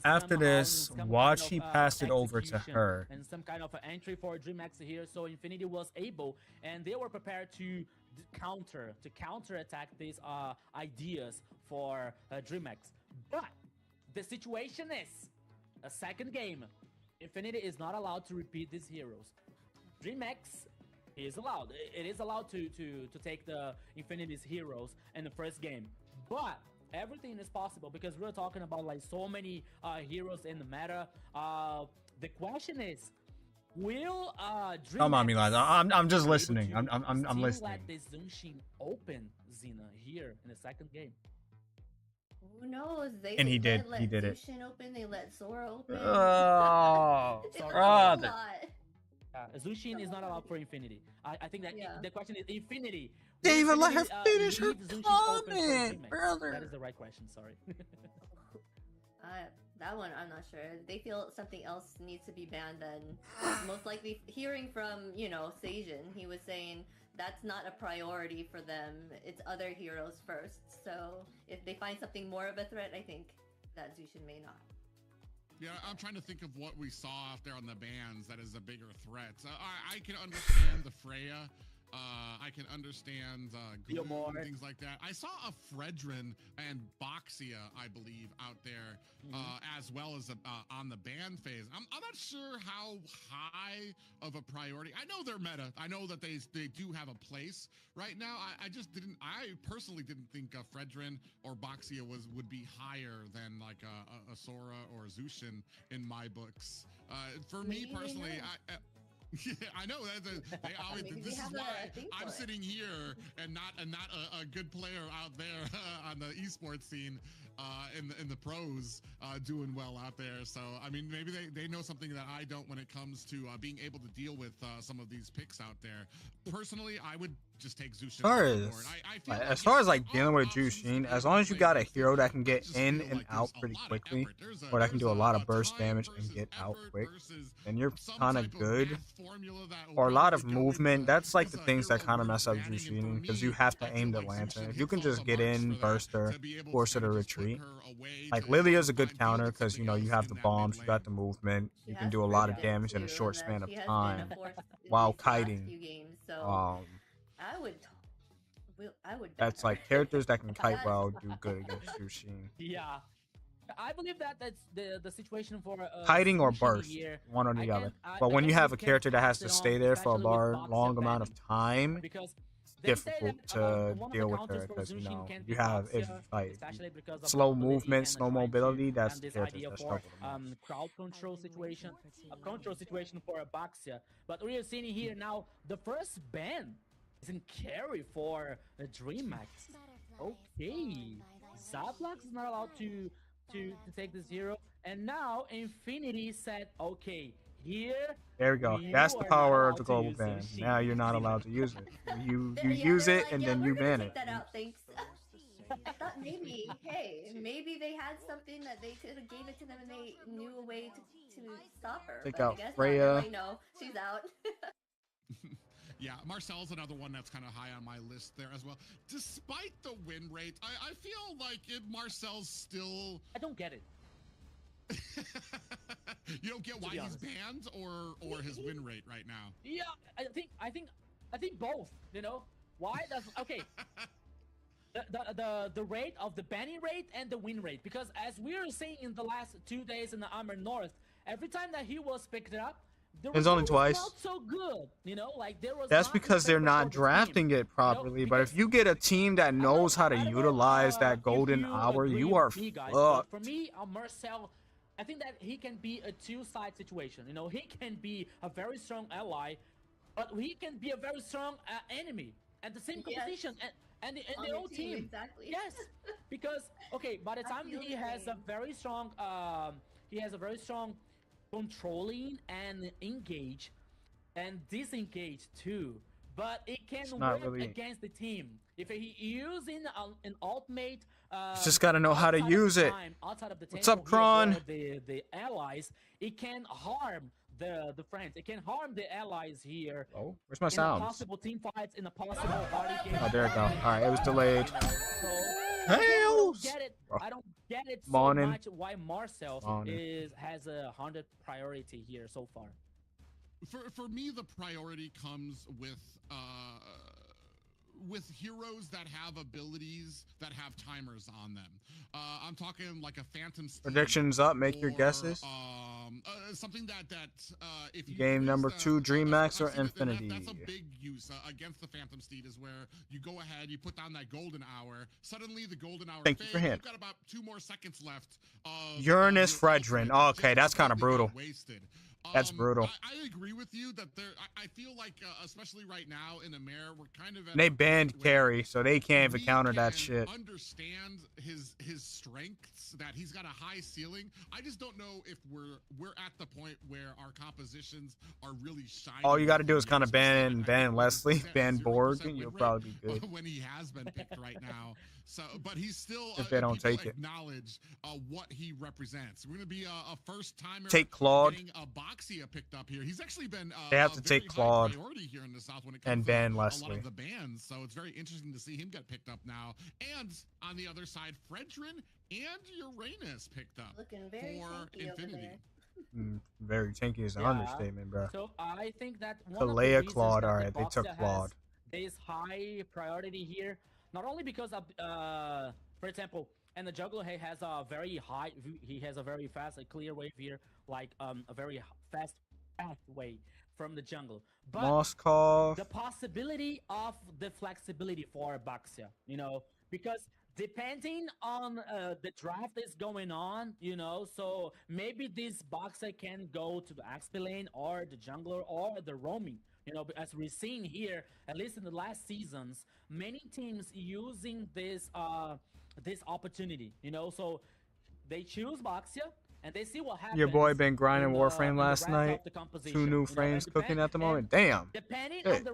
After this, watch he passed it over to her. And some kind of an entry for DreamX here, so Infinity was able, and they were prepared to counter attack these ideas for DreamX. But the situation is a second game. Infinity is not allowed to repeat these heroes. DreamX is allowed. It is allowed to take the Infinity's heroes in the first game, but everything is possible because we're talking about like so many heroes in the meta. The question is, will come on, Milan. I'm just listening. I'm listening. Let the Zunshin open Xena here in the second game. Who knows? He did it. Zunshin open. They let Sora open. Oh, brother. Zunshin is not allowed for Infinity. I think that the question is Infinity. They even let her finish her comment, brother. That is the right question. Sorry. That one I'm not sure. They feel something else needs to be banned. Then most likely, hearing from Seijin, he was saying that's not a priority for them. It's other heroes first. So if they find something more of a threat, I think that Zunshin may not. Yeah, I'm trying to think of what we saw out there on the bans that is a bigger threat. I can understand the Freya I can understand Feel Gloom, more. things like that. I saw a Fredrin and Boxia, I believe, out there as well as on the ban phase. I'm not sure how high of a priority. I know they're meta. I know that they do have a place right now. I just didn't. I personally didn't think Fredrin or Boxia would be higher than like a Sora or a Zushin in my books. For me personally, yeah, I know that they always. This is why I'm sitting here and not a good player out there on the esports scene, in the pros, doing well out there. So I mean, maybe they know something that I don't when it comes to being able to deal with some of these picks out there. Personally, I would just take Zushin. As far as like dealing with Jushin, as long as you got a hero that can get in and out pretty quickly, or that can do a lot of burst damage and get out quick, then you're kind of good. Or a lot of movement. That's like the things that kind of mess up Jushin, because you have to aim the lantern. If you can just get in, burst her, force her to retreat. Like Lilia's a good counter because you know you have the bombs, you got the movement, you can do a lot of damage in a short span of time while kiting. I would. That's like characters that can kite well do good against Jushin. Yeah, I believe that's the situation for Kiting or Zushin burst, here. one or the other. But when you have a character that has to stay there for a long amount of time, because difficult to deal with her because you know you have if like slow movement, slow mobility. That's the characters that struggle the most. Crowd control situation, a control situation for Abaxia. But we are seeing here now the first ban is in carry for the DreamHack. Okay, Zablax is not allowed to take this hero, and now Infinity said, okay. Here, there we go. That's the power of the global ban. Now you're not allowed to use it. You use it and then you ban it. That out, thanks. I thought maybe they had something that they could have gave it to them and they knew a way to stop her. Take but out I guess Freya. Really, no, she's out. Yeah, Marcel's another one that's kind of high on my list there as well. Despite the win rate, I feel like Marcel's still. I don't get it. You don't get why he's banned or his win rate right now. Yeah, I think both. You know why? Does okay. The rate of the banning rate and the win rate, because as we were saying in the last 2 days in the AMER North, every time that he was picked up, it's only twice. Not so good, you know, like there was. That's because they're not drafting it properly. You know, but if you get a team that knows how to utilize that golden hour, you are fucked. For me, Marcel, I think that he can be a two-side situation. You know, he can be a very strong ally, but he can be a very strong enemy at the same competition and the whole team. Exactly. Yes, because okay, by the time he has a very strong, controlling and engage and disengage too, but it can work against the team if he using an ultimate. Just gotta know how to use it. What's up, Kron? The allies, it can harm the friends. It can harm the allies here. Oh, where's my sounds? Possible team fights in a possible party game. Oh, there we go. All right, it was delayed. I don't get it so much why Marcel has a 100 priority here so far. For me, the priority comes with heroes that have abilities that have timers on them. I'm talking like a Phantom Steed. Predictions up. Make your guesses. Something that if you game number 2, DreamHack or Infinity. That's a big use against the Phantom Steed, is where you go ahead, you put down that golden hour. Suddenly the golden hour. Thank you for him. You've got about 2 more seconds left. Uranus Fredrin. Okay, that's kind of brutal. Wasted. That's brutal. I agree with you that I feel like, especially right now in AMER, we're kind of. They banned carry, so they can't even counter that shit. Understand his strengths, that he's got a high ceiling. I just don't know if we're at the point where our compositions are really shining. All you got to do is kind of ban Leslie, ban Borg, and you'll probably be good. When he has been picked right now. So, but he's still if they don't take it. Acknowledge what he represents. We're gonna be a first timer. Take Claude. A Boxia picked up here. He's actually been. They have to take Claude here in the South when it comes and ban Leslie. A lot of the bans, so it's very interesting to see him get picked up now. And on the other side, Fredrin and Uranus picked up looking very for Infinity. Very tanky is an understatement, bro. So I think that Kalea Claude. All right, they took Claude. this high priority here, not only because of, for example, and the jungler has a very high, he has a very fast, a clear wave here, like a very fast pathway from the jungle. But Moskov. the possibility of the flexibility for Baxia, you know, because depending on the draft that's going on, you know, so maybe this Baxia can go to the XP lane or the jungler or the roaming. You know, as we're seeing here, at least in the last seasons, many teams using this this opportunity, you know, so they choose Baxia and they see what happens. Your boy been grinding in Warframe the last rest night. of the composition, 2 new you know, frames and cooking at the and moment. Damn. depending Shit. on the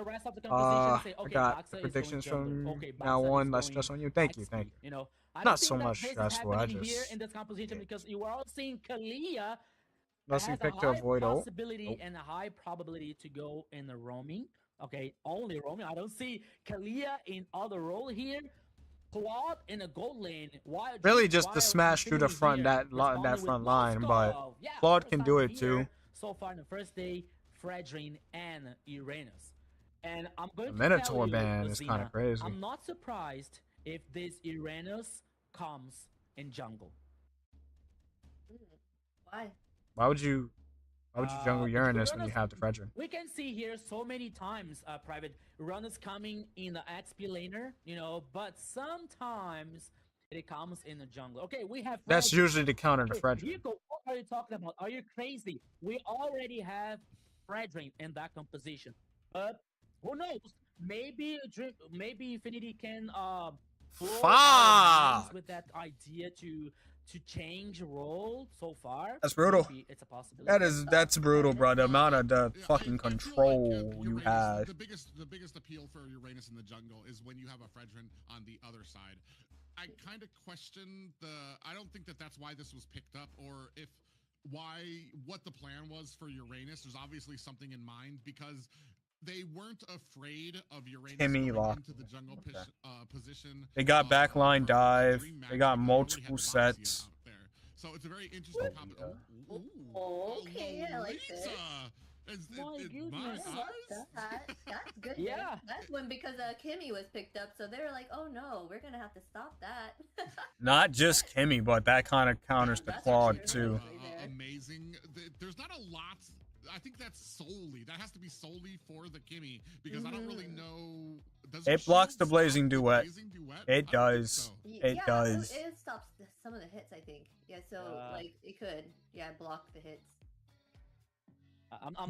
rest of the composition, say, I okay, got Baxia is going predictions jungler. from Okay, now Baxia on. is Less going stress on you. Thank you. XP, Thank you. you know, I Not don't think so that much this is stressful. I happening here just in this composition because you are all seeing Kalia nothing has a picked to high avoid ult. possibility Nope. and a high probability to go in the roaming. Okay, only roaming. I don't see Kalia in other role here. Claude in a gold lane. Really just the smash through the front that front line, but Claude can do it too. So far in the first day, Fredrin and Uranus. And I'm going The to tell Minotaur you, ban is kind of Zena, crazy. I'm not surprised if this Uranus comes in jungle. Why? Why would you jungle To be Uranus when you honest, have the Fredrin? we can see here so many times, Private, Uranus coming in the XP laner, you know, but sometimes it comes in the jungle. Okay, we have That's Fredrin. usually the counter to Hey, Fredrin. Rico, what are you talking about? Are you crazy? We already have Fredrin in that composition. But who knows? Maybe Infinity can blow our minds Fuck! with that idea to change role so far. That's brutal. Maybe it's a possibility. That's brutal, bro. The amount of the Yeah, fucking I feel control like, you Uranus, have. The biggest appeal for Uranus in the jungle is when you have a Fredrin on the other side. I kind of question I don't think that that's why this was picked up, or what the plan was for Uranus. There's obviously something in mind because they weren't afraid of Uranus Kimmy going locked. into the jungle position. They got backline for dive. Dream They Match got because multiple already had the Baxia sets. out there. So it's a very interesting Oh, okay, I like this. My goodness. That's good. Yeah. That's when because Kimmy was picked up, so they were like, "Oh no, we're gonna have to stop that." Not just Kimmy, but that kind of counters the That's Claude actually too. really Amazing. There's not a lot. I think that has to be solely for the Kimmy because I don't really know. Does It blocks the shield Blazing stop the Duet. Blazing Duet? It I don't think does. so. It does. It stops some of the hits, I think. Yeah, so like it could, block the hits.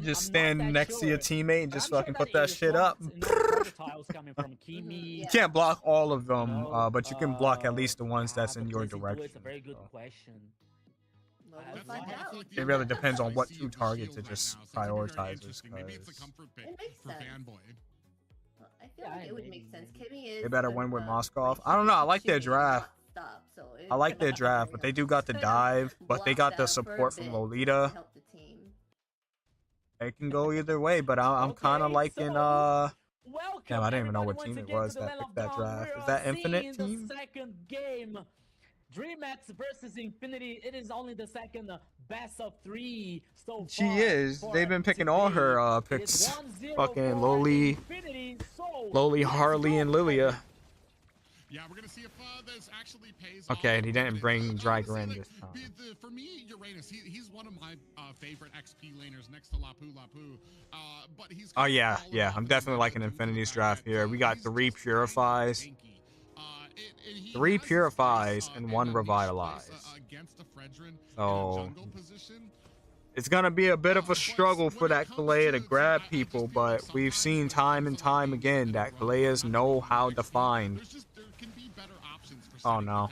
Just I'm stand not that next to your sure, teammate and but just I'm fucking sure put that it shit up. reflects, you know, projectiles coming from Kimi. You can't block all of them, No, but you can block at least the ones yeah, that's in but your Blazing Duet's direction. a very good so. question. Well, That's we'll That's find why I out. feel like It really the depends on what SIC two of the targets shield it just right now, so it's gonna be very prioritizes, interesting. Maybe it's a 'cause- comfort pick It makes for sense. Fanboy. Well, I feel Yeah, like it would maybe, make sense. maybe. Kimmy is. They better the, win with the, Moskov. like, I don't know. I like their shooting draft. Stop, so I like their draft, but they do got the dive, but they got the support from Lolita. Help the team. It can go either way, but I'm kind of Okay, liking welcome Damn, I didn't even know what everybody team once it again was to the that Land picked of that Dawn. draft. We Is are that Infinite seeing team? The second game, DreamHack versus Infinity. It is only the second best of 3 so far. She is. for They've been picking all today. her It is picks. 1-0 Fucking for Loli, Infinity. So Loli, let's Harley, go, and Lilia. Yeah, we're gonna see if this actually pays Okay, off. and he didn't bring Dragon Honestly, this time. For me, Uranus, he's one of my favorite XP laners next to Lapu. But he's Oh yeah. I'm definitely liking Infinity's draft here. We got 3 Purifies, 3 Purifies, and 1 Revitalize. So it's gonna be a bit of a struggle for that Kalea to grab people, but we've seen time and time again that Kaleas know how to find. Oh no.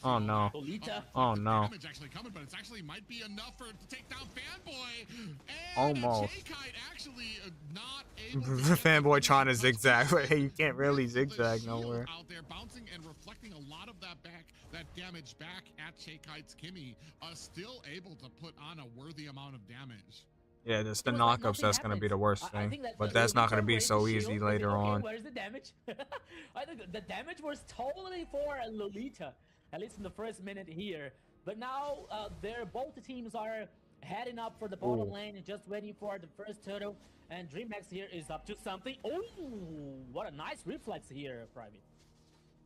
Oh no. Lolita. Oh no. Damage actually coming, but it actually might be enough to take down Fanboy. And Almost. J-Kite actually not able to get Fanboy the trying to touch zigzag, but point. hey, you can't really With the zigzag shield nowhere. Out there bouncing and reflecting a lot of that damage back at J-Kite's Kimmy, still able to put on a worthy amount of damage. Yeah, just the It was like knockups, nothing that's gonna be the happens. worst I thing. think that But the that's not gonna Lolita be raised so the easy shield, later okay, on. Where's the damage? I think the damage was totally for Lolita, at least in the first minute here. But now both teams are heading up for the bottom Ooh. lane and just waiting for the first turtle. And DreamHack here is up to something. Oh, what a nice reflex here, Private.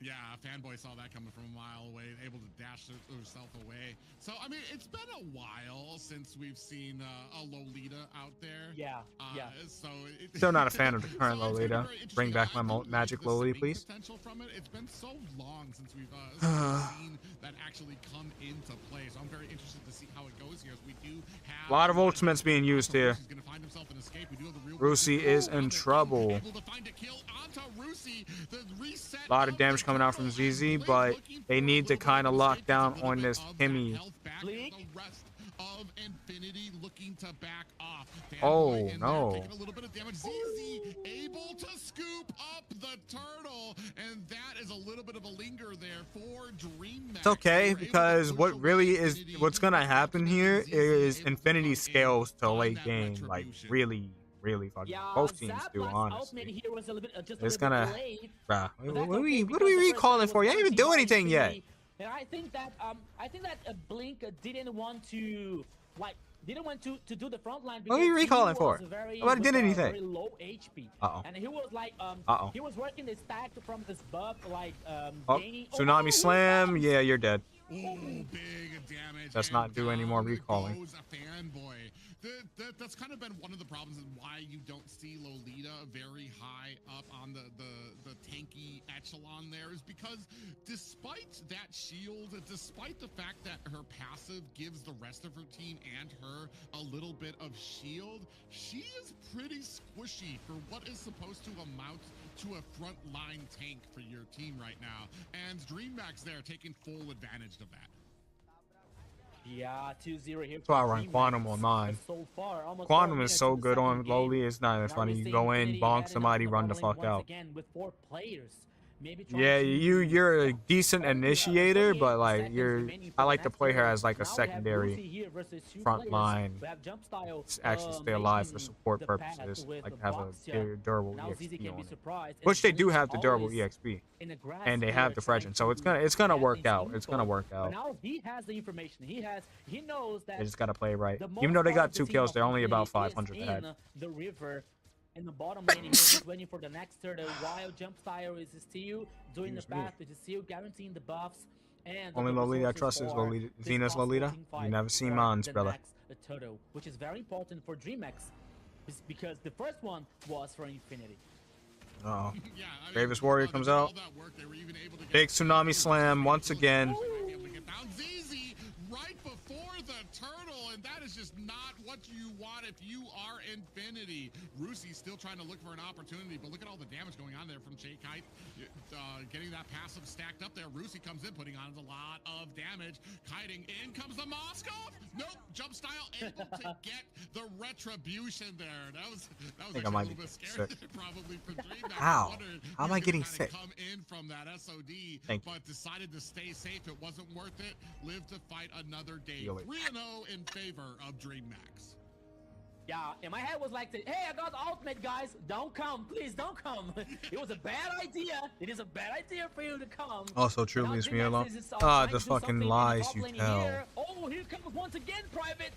Yeah, Fanboy saw that coming from a mile away, able to dash herself away. So, I mean, it's been a while since we've seen a Lolita out there. Yeah, yeah. So Still not a fan of the current so Lolita. Bring back my magic Loli, please. Potential from it. It's been so long since we've seen that actually come into play. So I'm very interested to see how it goes here. As we do have A lot of ultimates being used here. He's gonna find himself an escape. We do have the real Rusi is in trouble. Able to find a kill onto Rusi. The reset A lot of damage coming out from ZZ, but they need to kind of lock down on this Timmy. Blink. The rest of Infinity looking to back off. Oh, Fanboy in no. there, taking a little bit of damage. ZZ able to scoop up the turtle, and that is a little bit of a linger there for DreamHack. It's okay, because what's gonna happen here is Infinity scales to late game, like really fucking. Yeah, Both teams do, Zaplat's honestly. ultimate here was a little bit, It's gonna, delayed, bruh. but that's What are okay, we recalling for? You ain't even do anything yet. And I think that Blink didn't want to do the front line. What are you recalling for? Nobody did anything. Very low HP. Uh-oh. And he was like he was working the stack from this buff like Oh, gaining. Tsunami Slam. Yeah, you're dead. Ooh, big damage. Let's not do any more recalling. Goes a Fanboy. That's kind of been one of the problems and why you don't see Lolita very high up on the tanky echelon there, is because despite that shield, despite the fact that her passive gives the rest of her team and her a little bit of shield, she is pretty squishy for what is supposed to amount to a front line tank for your team right now. And DreamHack's there taking full advantage of that. Yeah, 2-0 here. That's why I run Quantum on mine. So far, almost Quantum 4 is minutes so in the good on second game. Loli, it's not even Now funny. we You see go in, Infinity bonk heading somebody, up the run the bottom lane fuck once out. Again with 4 players. Maybe trying Yeah, to you're a decent initiator, but like seconds I like to play her turn. as like a Now we have secondary Lucy here versus 2 front players. line. We have Jump Style, Actually stay alive for making support the path purposes, with like the have a box shot. very durable Now ZZ EXP can on be it. surprised. And Which they do Blink have the durable always EXP, in the grass and they here have the trying Fredgen, so it's to gonna get work his out. It's gonna info. work But out. now he has the information. He knows that They just gotta play it right. the Even though they most got part of 2 the team kills, of they're only about Infinity is 500 ahead. in the river. In the bottom lane, he's just waiting for the next turtle. While Jump Style is still doing the Excuse me. path, is still guaranteeing the buffs. And Only the Lolita I resources trust is for Lolita, this Zenith possible Lolita. team You fight never seen for mines, the brother. next turtle, which is very important for DreamHack, because the first one was for Infinity. Oh, Yeah, I mean, Bravest Warrior they comes did all out. that work. They were even able to get Big Tsunami Slam once again. able to get down ZZ right before the turtle, and that is just not what you want if you are Infinity. Rusi's still trying to look for an opportunity, but look at all the damage going on there from Jay Kite, getting that passive stacked up there. Rusi comes in, putting on a lot of damage. Kiting in comes the Moskov. Nope, Jump Style able to get the retribution there. That was actually I might a little be bit scary sick. probably for DreamHack. How? How am I getting sick? Come in from that SOD, Thank you. but decided to stay safe. It wasn't worth it. Live to fight another day. Feel it. 3-0 in favor of DreamHack. Yeah, and my head was like, hey, I got the ultimate, guys. Don't come. Please don't come. It was a bad idea. It is a bad idea for you to come. Also, true, Now leaves me DreamHack alone. is Ah, trying to the do fucking something in the lies top you lane tell. here. Oh, here comes once again, Private.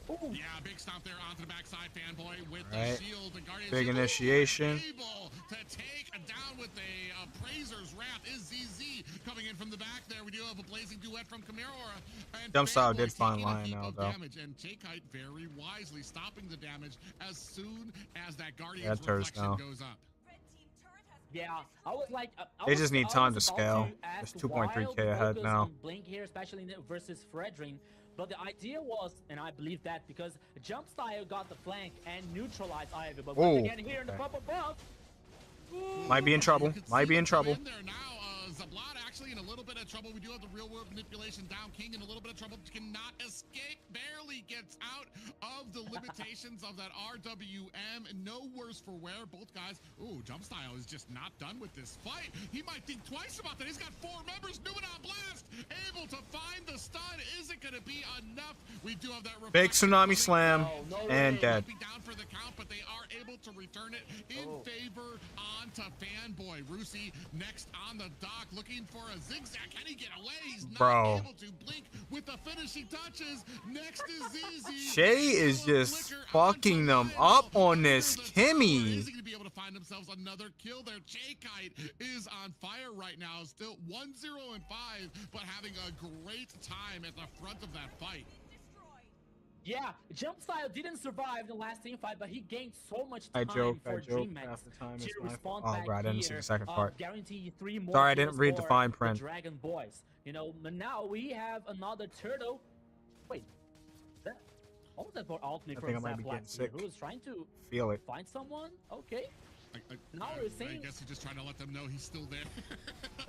Ooh. Yeah, big stomp there onto the backside, Fanboy with Right. the shield. The Guardian Big shield. initiation. Able to take down with a Appraiser's Wrath is ZZ coming in from the back there. We do have a blazing duet from Kamira. And Jump Style Fanboy did find taking a Lion heap now, of though. damage, and J-Kite very wisely stopping the damage as soon as that Guardian's Yeah, turret's reflection now. goes up. Yeah, I was like, They just need time to about scale. ask It's 2.3K why the ahead focus now. on Blink here, especially versus Fredrin. But the idea was, and I believe that because Jump Style got the flank and neutralized Ivy. But once Ooh, again, here in the okay. purple buff, Might be in trouble. You can Might see be in them trouble. in there now. Zablat actually in a little bit of trouble. We do have the real world manipulation down. King in a little bit of trouble. Cannot escape. Barely gets out of the limitations of that RWM. No worse for wear. Both guys. Ooh, Jump Style is just not done with this fight. He might think twice about that. He's got 4 members. Numenon Blast able to find the stun. Is it going to be enough? We do have that Big reflection Tsunami coming. Slam no and way. dead. Be down for the count, but they are able to return it in favor onto Fanboy. Rusi next on the dock. block, looking for a zigzag. Can he get away? He's not Bro. able to. Blink with the finishing touches. Next is ZZ. Shay is just fucking them up on this Kimmy. Is he gonna be able to find themselves another kill there? J-Kite is on fire right now. Still 1-0-5, but having a great time at the front of that fight. Yeah, Jump Style didn't survive the last team fight, but he gained so much I time joke. for DreamHack Half the time to is my respond fault. Oh, back bro, I didn't see here, the second part. guarantee 3 more Sorry, I kills didn't read the for fine print. Dragon Boys. You know, but now we have another turtle. Wait, what was that for alternate? I think I might be getting sick. Who was trying to Feel it. find someone? Okay. Now we're seeing. I guess he's just trying to let them know he's still there.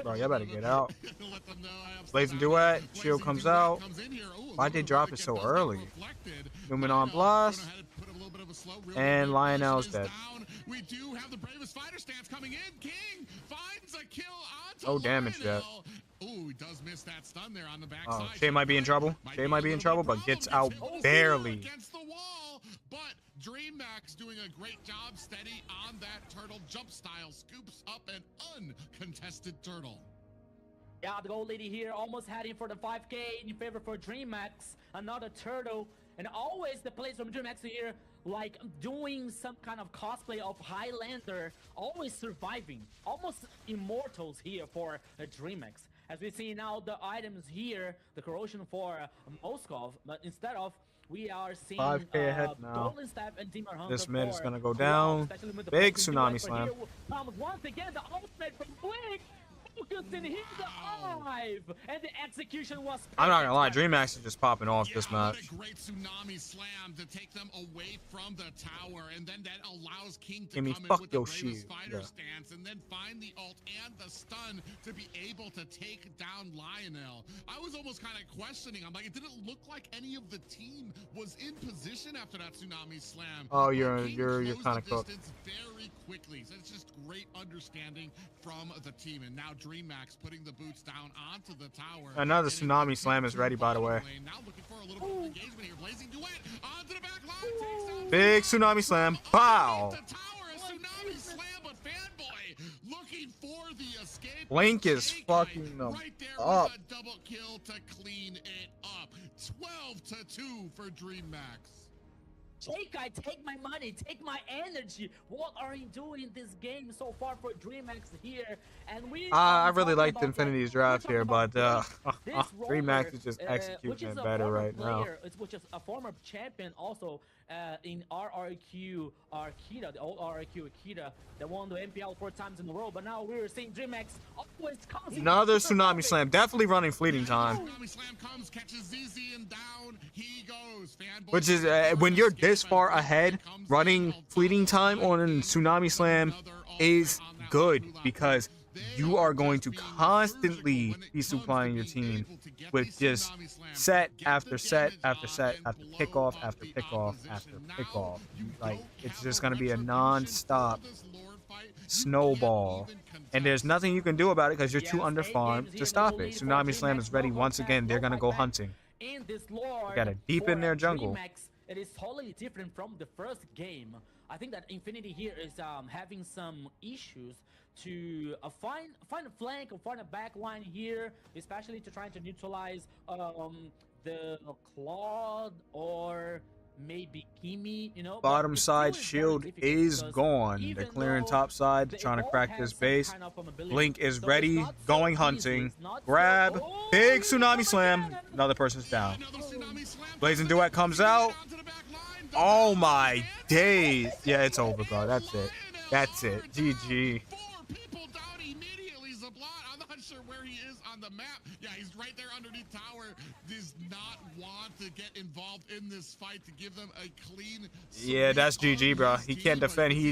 Bro, y'all better get out. Let them know Blazing Duet. Shield Blazing comes Duet out. comes in here. Ooh, Why'd they little drop bit it so does get early? reflected. Luminon Rhino Blast. went ahead and put a little bit of a slow, real And quick. Lionel's Vision is dead. down. We do have the bravest fighter stance coming in. King finds a kill onto No damage yet. Lionel. Ooh, he does miss that stun there on the back Oh, side. Shay might be in trouble. Shay might be in trouble, but gets out barely. Against the wall, but DreamHack doing a great job, steady on that turtle. Jump Style scoops up an uncontested turtle. Yeah, the gold lady here almost heading for the 5K in favor for DreamHack. Another turtle, and always the plays from DreamHack here, like doing some kind of cosplay of Highlander, always surviving, almost immortals here for DreamHack. As we see now the items here, the corrosion for Moskov, but instead of we are seeing 5K ahead now. Golden Staff and Demon Hunter This mid is for gonna go Cloud, down. especially with the Big blocking tsunami duet, but slam. here comes once again the ultimate from Blink. Focused and he's alive, and the execution was. I'm not gonna lie, perfect. DreamHack is just popping off Yeah, this what match. a great tsunami slam to take them away from the tower, and then that allows King to Kimmy, come fuck in with the your bravest shield. fighter Yeah. stance, and then find the ult and the stun to be able to take down Lionel. I was almost kind of questioning. I'm like, it didn't look like any of the team was in position after that tsunami slam. Oh, But you're King kinda closed the cooked. distance very quickly. So it's just great understanding from the team, and now DreamHack putting the boots down onto the tower. Another Getting tsunami the slam is ready, by the way. lane. Now looking for a little bit of engagement here. Blazing Duet onto the back line. Takes down Big tsunami slam. Pow! underneath the tower. A tsunami slam, but Fanboy looking for the escape. Blink is J-Kite fucking them right there up. with a double kill to clean it up. 12-2 for DreamHack. J-Kite, take my money, take my energy. What are you doing in this game so far for DreamHack here? And we I are really talking liked about, Infinity's we're draft talking here, about but this DreamHack roller, is just which executing is it a better former right now. player, which is a former champion also in RRQ Akita, the old RRQ Akita, that won the MPL 4 times in a row. But now we're seeing DreamHack always comes. Another tsunami slam. Definitely running fleeting time. Tsunami slam comes, catches ZZ, and down he goes. Fanboy Which is, when you're this far ahead, running fleeting time on a tsunami slam is good because you are going to constantly be supplying your team with just set after set after set after pickoff after pickoff after pickoff. Like, it's just going to be a non-stop snowball. And there's nothing you can do about it because you're too underfarmed to stop it. Tsunami slam is ready once again. They're going to go hunting. In this lore, Gotta deepen their jungle. DreamHack, it is totally different from the first game. I think that Infinity here is having some issues to find a flank or find a back line here, especially to trying to neutralize the Claude or maybe Kimi, you know. but Bottom it side still shield very difficult is because gone. They're even clearing though top side, they trying to all crack have this some base. kind of ability. Blink is So it's ready, not so going easy, hunting. it's not so- Grab, Oh, big he's tsunami coming slam. again. Another person's down. Another tsunami slam. Blazing Duet comes out. Oh my days. Yeah, it's over, bro. That's it. That's it. GG. 4 people down immediately. Zablot, I'm not sure where he is on the map. Yeah, he's right there underneath tower. Does not want to get involved in this fight to give them a clean. Yeah, that's GG, bro. He can't defend. He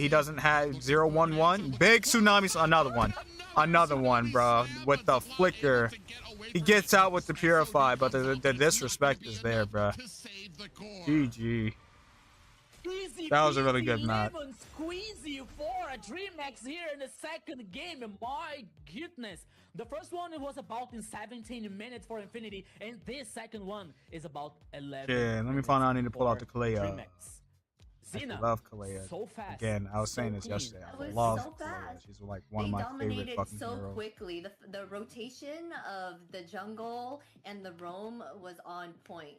doesn't have 0-1-1. Big tsunami. Another one. Another one, bro. With the flicker. He gets out with the purify, but the disrespect is there, bro. GG. Easy That was a really peasy good match. lemon squeezy for a DreamHack here in the second game. And my goodness, the first one it was about in 17 minutes for Infinity, and this second one is about 11. Yeah, let me find out. I need to pull out the for Kalea. DreamHack. Xena, love Kalea. so fast. Again, I was so saying this clean. yesterday. That I was love so Kalea. fast. She's like one They of my favorite dominated fucking so heroes. quickly. The rotation of the jungle and the roam was on point.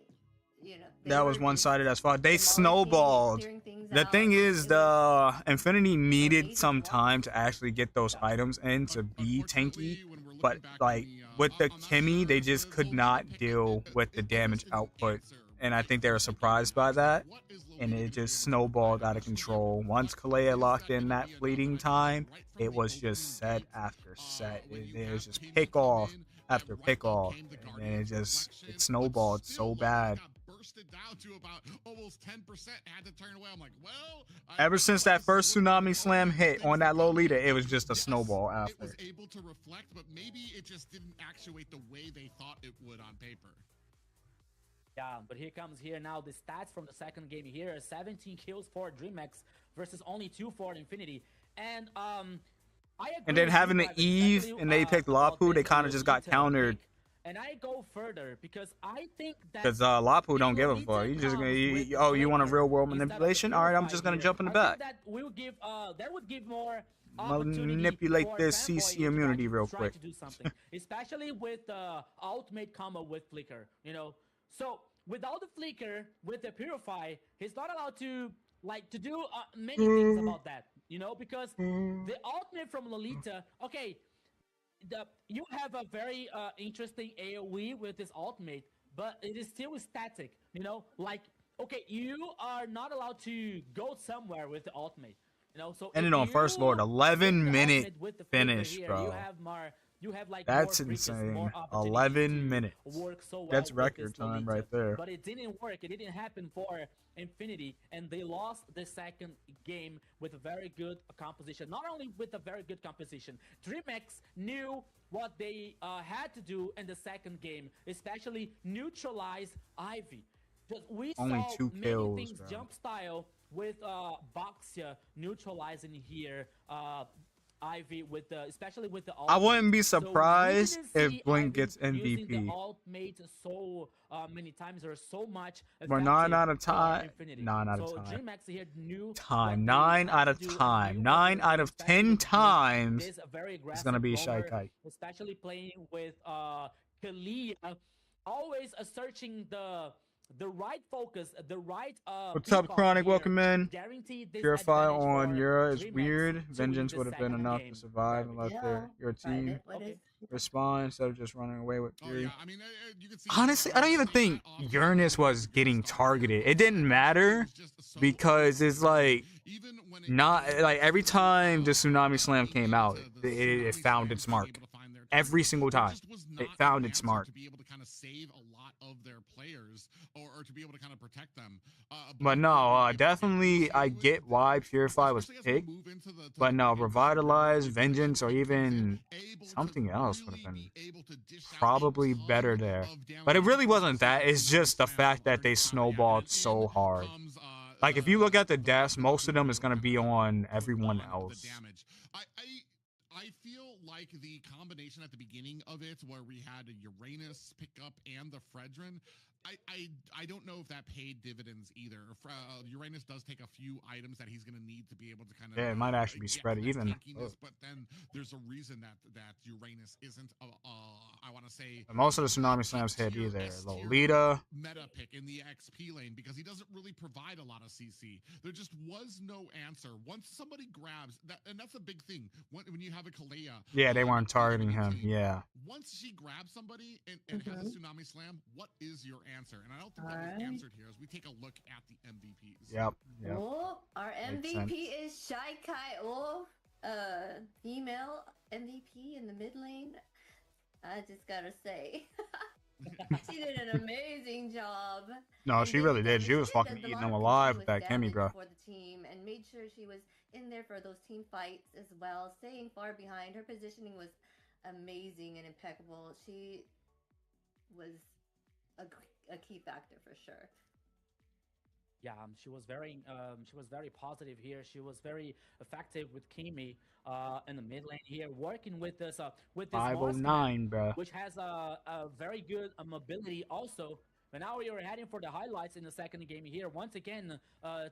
You know, they That were was just one-sided as fuck. They demolishing and snowballed. clearing things The out. thing is, It was the Infinity needed amazing some to time watch. to actually get those items in to be tanky. Unfortunately, when we're But looking back like with the I'm not Kimmy, sure they just what is could not Lolita deal picking. with the It damage almost is an output, answer, and I but think they were it's surprised by that. what is And Lolita it gonna be just able to provide snowballed out of additionally? control. Once What Kalea is locked that in gonna that be enough? fleeting Right? Because time, right from it the was opening just set gate, after set. when you It have was just Kimmy pick come off in, after right pick then off, came the and then Guardian's it reflection, but snowballed still, so once it bad. got bursted down to about almost 10%, had to turn away. I'm like, well, Ever looks since like that this is first looking Tsunami good. Slam Hopefully hit things on that will come Lolita, in. it was just a Yes, snowball it was after. able to reflect, but maybe it just didn't actuate the way they thought it would on paper. Yeah, but here comes now the stats from the second game here. 17 kills for DreamX versus only 2 for Infinity. And I agree And then with having you, the Ivan, Eve especially, and they picked about Lapu, they this kind of just got Lolita countered pick. And I go further because I think that because Lapu if don't give a Lolita fuck. You just comes with the oh, you want a flicker real world instead of the manipulation? All right, I'm purify just gonna here, jump in the I think back, that that would give more opportunity manipulate for this Fanboy CC here to immunity real try quick. to do something, especially with the ultimate combo with flicker. So without the flicker, with the purify, he's not allowed to do many things about that. Because the ultimate from Lolita, okay, you have a very interesting AoE with this ultimate, but it is still static. Okay, you are not allowed to go somewhere with the ultimate. So And if then on you First Lord, hit 11 the minute ultimate with the flicker finish, here, bro. you have That's more bridges, insane. more opportunities 11 to minutes. work so well That's with record this time Lolita. right there. But it didn't work. It didn't happen for Infinity, and they lost the second game with a very good composition. Not only with a very good composition, DreamX knew what they had to do in the second game, especially neutralize Ivy. We Only saw 2 many kills, things bro. jump style with Boxia neutralizing here Ivy especially with the I ultimate. wouldn't be So we surprised didn't if see Blink Ivy gets using the MVP. ultimate so many times or so much But effective 9 out of for time. Infinity. 9 out of So time. DreamX here knew Time. what they 9 had out to of do and time. knew what 9 they out did, of especially 10 with Blink, times. this very It's aggressive gonna be roamer, Shy Kite. especially playing with Kalia, always searching the right focus, the right What's up, pick-off Chronic? here, Welcome in. guarantee this Purify advantage on for Yura is DreamX weird. to win Vengeance the would have been second enough game. to survive Garbage. and let Yeah, your team private. What Okay. is respond instead of just running away with Oh Fury. yeah, I mean, you can see. Honestly, I don't even think Uranus was getting targeted. It didn't matter because it's like not like every time the Tsunami Slam came out, it found its mark. Every single time, it found its mark. To be able to kind of save a lot of their players, or to be able to kind of protect them. But no, definitely I get why Purify was picked. But no, Revitalize, Vengeance, or even something else would have been probably better there. But it really wasn't that. It's just the fact that they snowballed so hard. Like, if you look at the deaths, most of them is going to be on everyone else. I feel like the combination at the beginning of it, where we had a Uranus pick up and the Fredrin, I don't know if that paid dividends either. Uranus does take a few items that he's going to need to be able to kind of Yeah, it might actually be spread even. But then there's a reason that Uranus isn't I want to say Most of the Tsunami Slams hit either Lolita. Meta pick in the XP lane because he doesn't really provide a lot of CC. There just was no answer. Once somebody grabs that, and that's a big thing when you have a Kalea. Yeah, they weren't targeting him. Yeah. Once she grabs somebody and has a Tsunami Slam, what is your answer? And I don't think that was answered here as we take a look at the MVPs. Yep. Oh, our Makes MVP is Shy Kai. Oh, female MVP in the mid lane. I just gotta say, she did an amazing job. No, And she did really the did. She was she fucking did a eating lot them of alive with that continuous Kimmy, bro. damage for the team, and made sure she was in there for those team fights as well, staying far behind. Her positioning was amazing and impeccable. She was a key factor for sure. Yeah, she was very positive here. She was very effective with Kimi in the mid lane here, working with this 509, bro, which has a very good mobility also. But now we are heading for the highlights in the second game here. Once again,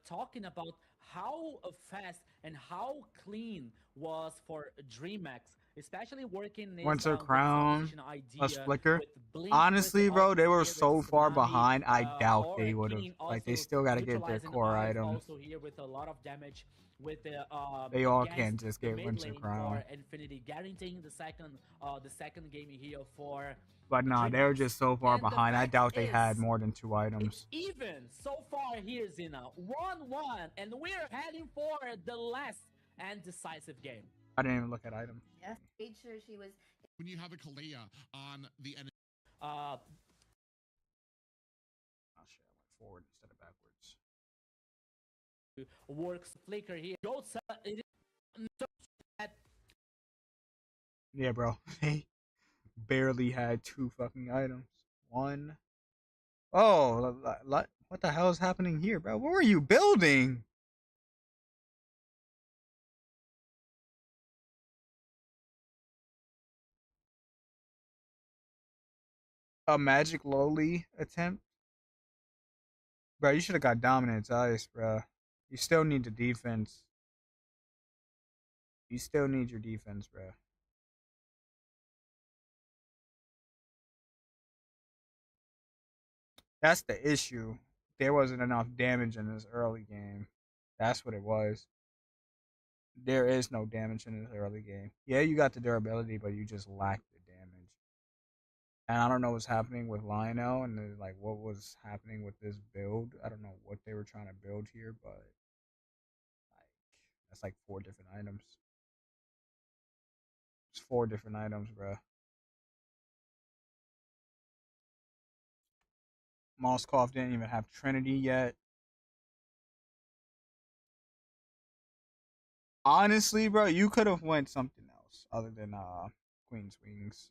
talking about how fast and how clean was for DreamHack, especially working this, Winter with this Crown. composition Let's idea flicker. with Blink, Honestly, with bro, they were here so with far Tsunami, behind. I doubt or they would have. King Like, they also still got to get their neutralizing core Eyes items. also here with a lot of damage with the They all against can't just the get mid Winter lane Crown. for Infinity, guaranteeing the second game here for But nah, they're just so far and behind. I doubt they had more than 2 it's items. even so far here, Zina. 1-1, and we're heading for the last and decisive game. I didn't even look at items. Yes, made sure she was. When you have a Kalea on the enemy. Oh shit, I went forward instead of backwards. Works flicker here. Goes it is so bad. Yeah, bro. They barely had 2 fucking items. 1. Oh, what the hell is happening here, bro? What were you building? A magic lowly attempt? Bro, you should have got dominance ice, bro. You still need the defense. You still need your defense, bro. That's the issue. There wasn't enough damage in this early game. That's what it was. There is no damage in this early game. Yeah, you got the durability, but you just lack the damage. And I don't know what's happening with Lionel and like what was happening with this build. I don't know what they were trying to build here, but like that's like 4 different items. It's 4 different items, bro. Moskov didn't even have Trinity yet. Honestly, bro, you could have went something else other than Queen's Wings.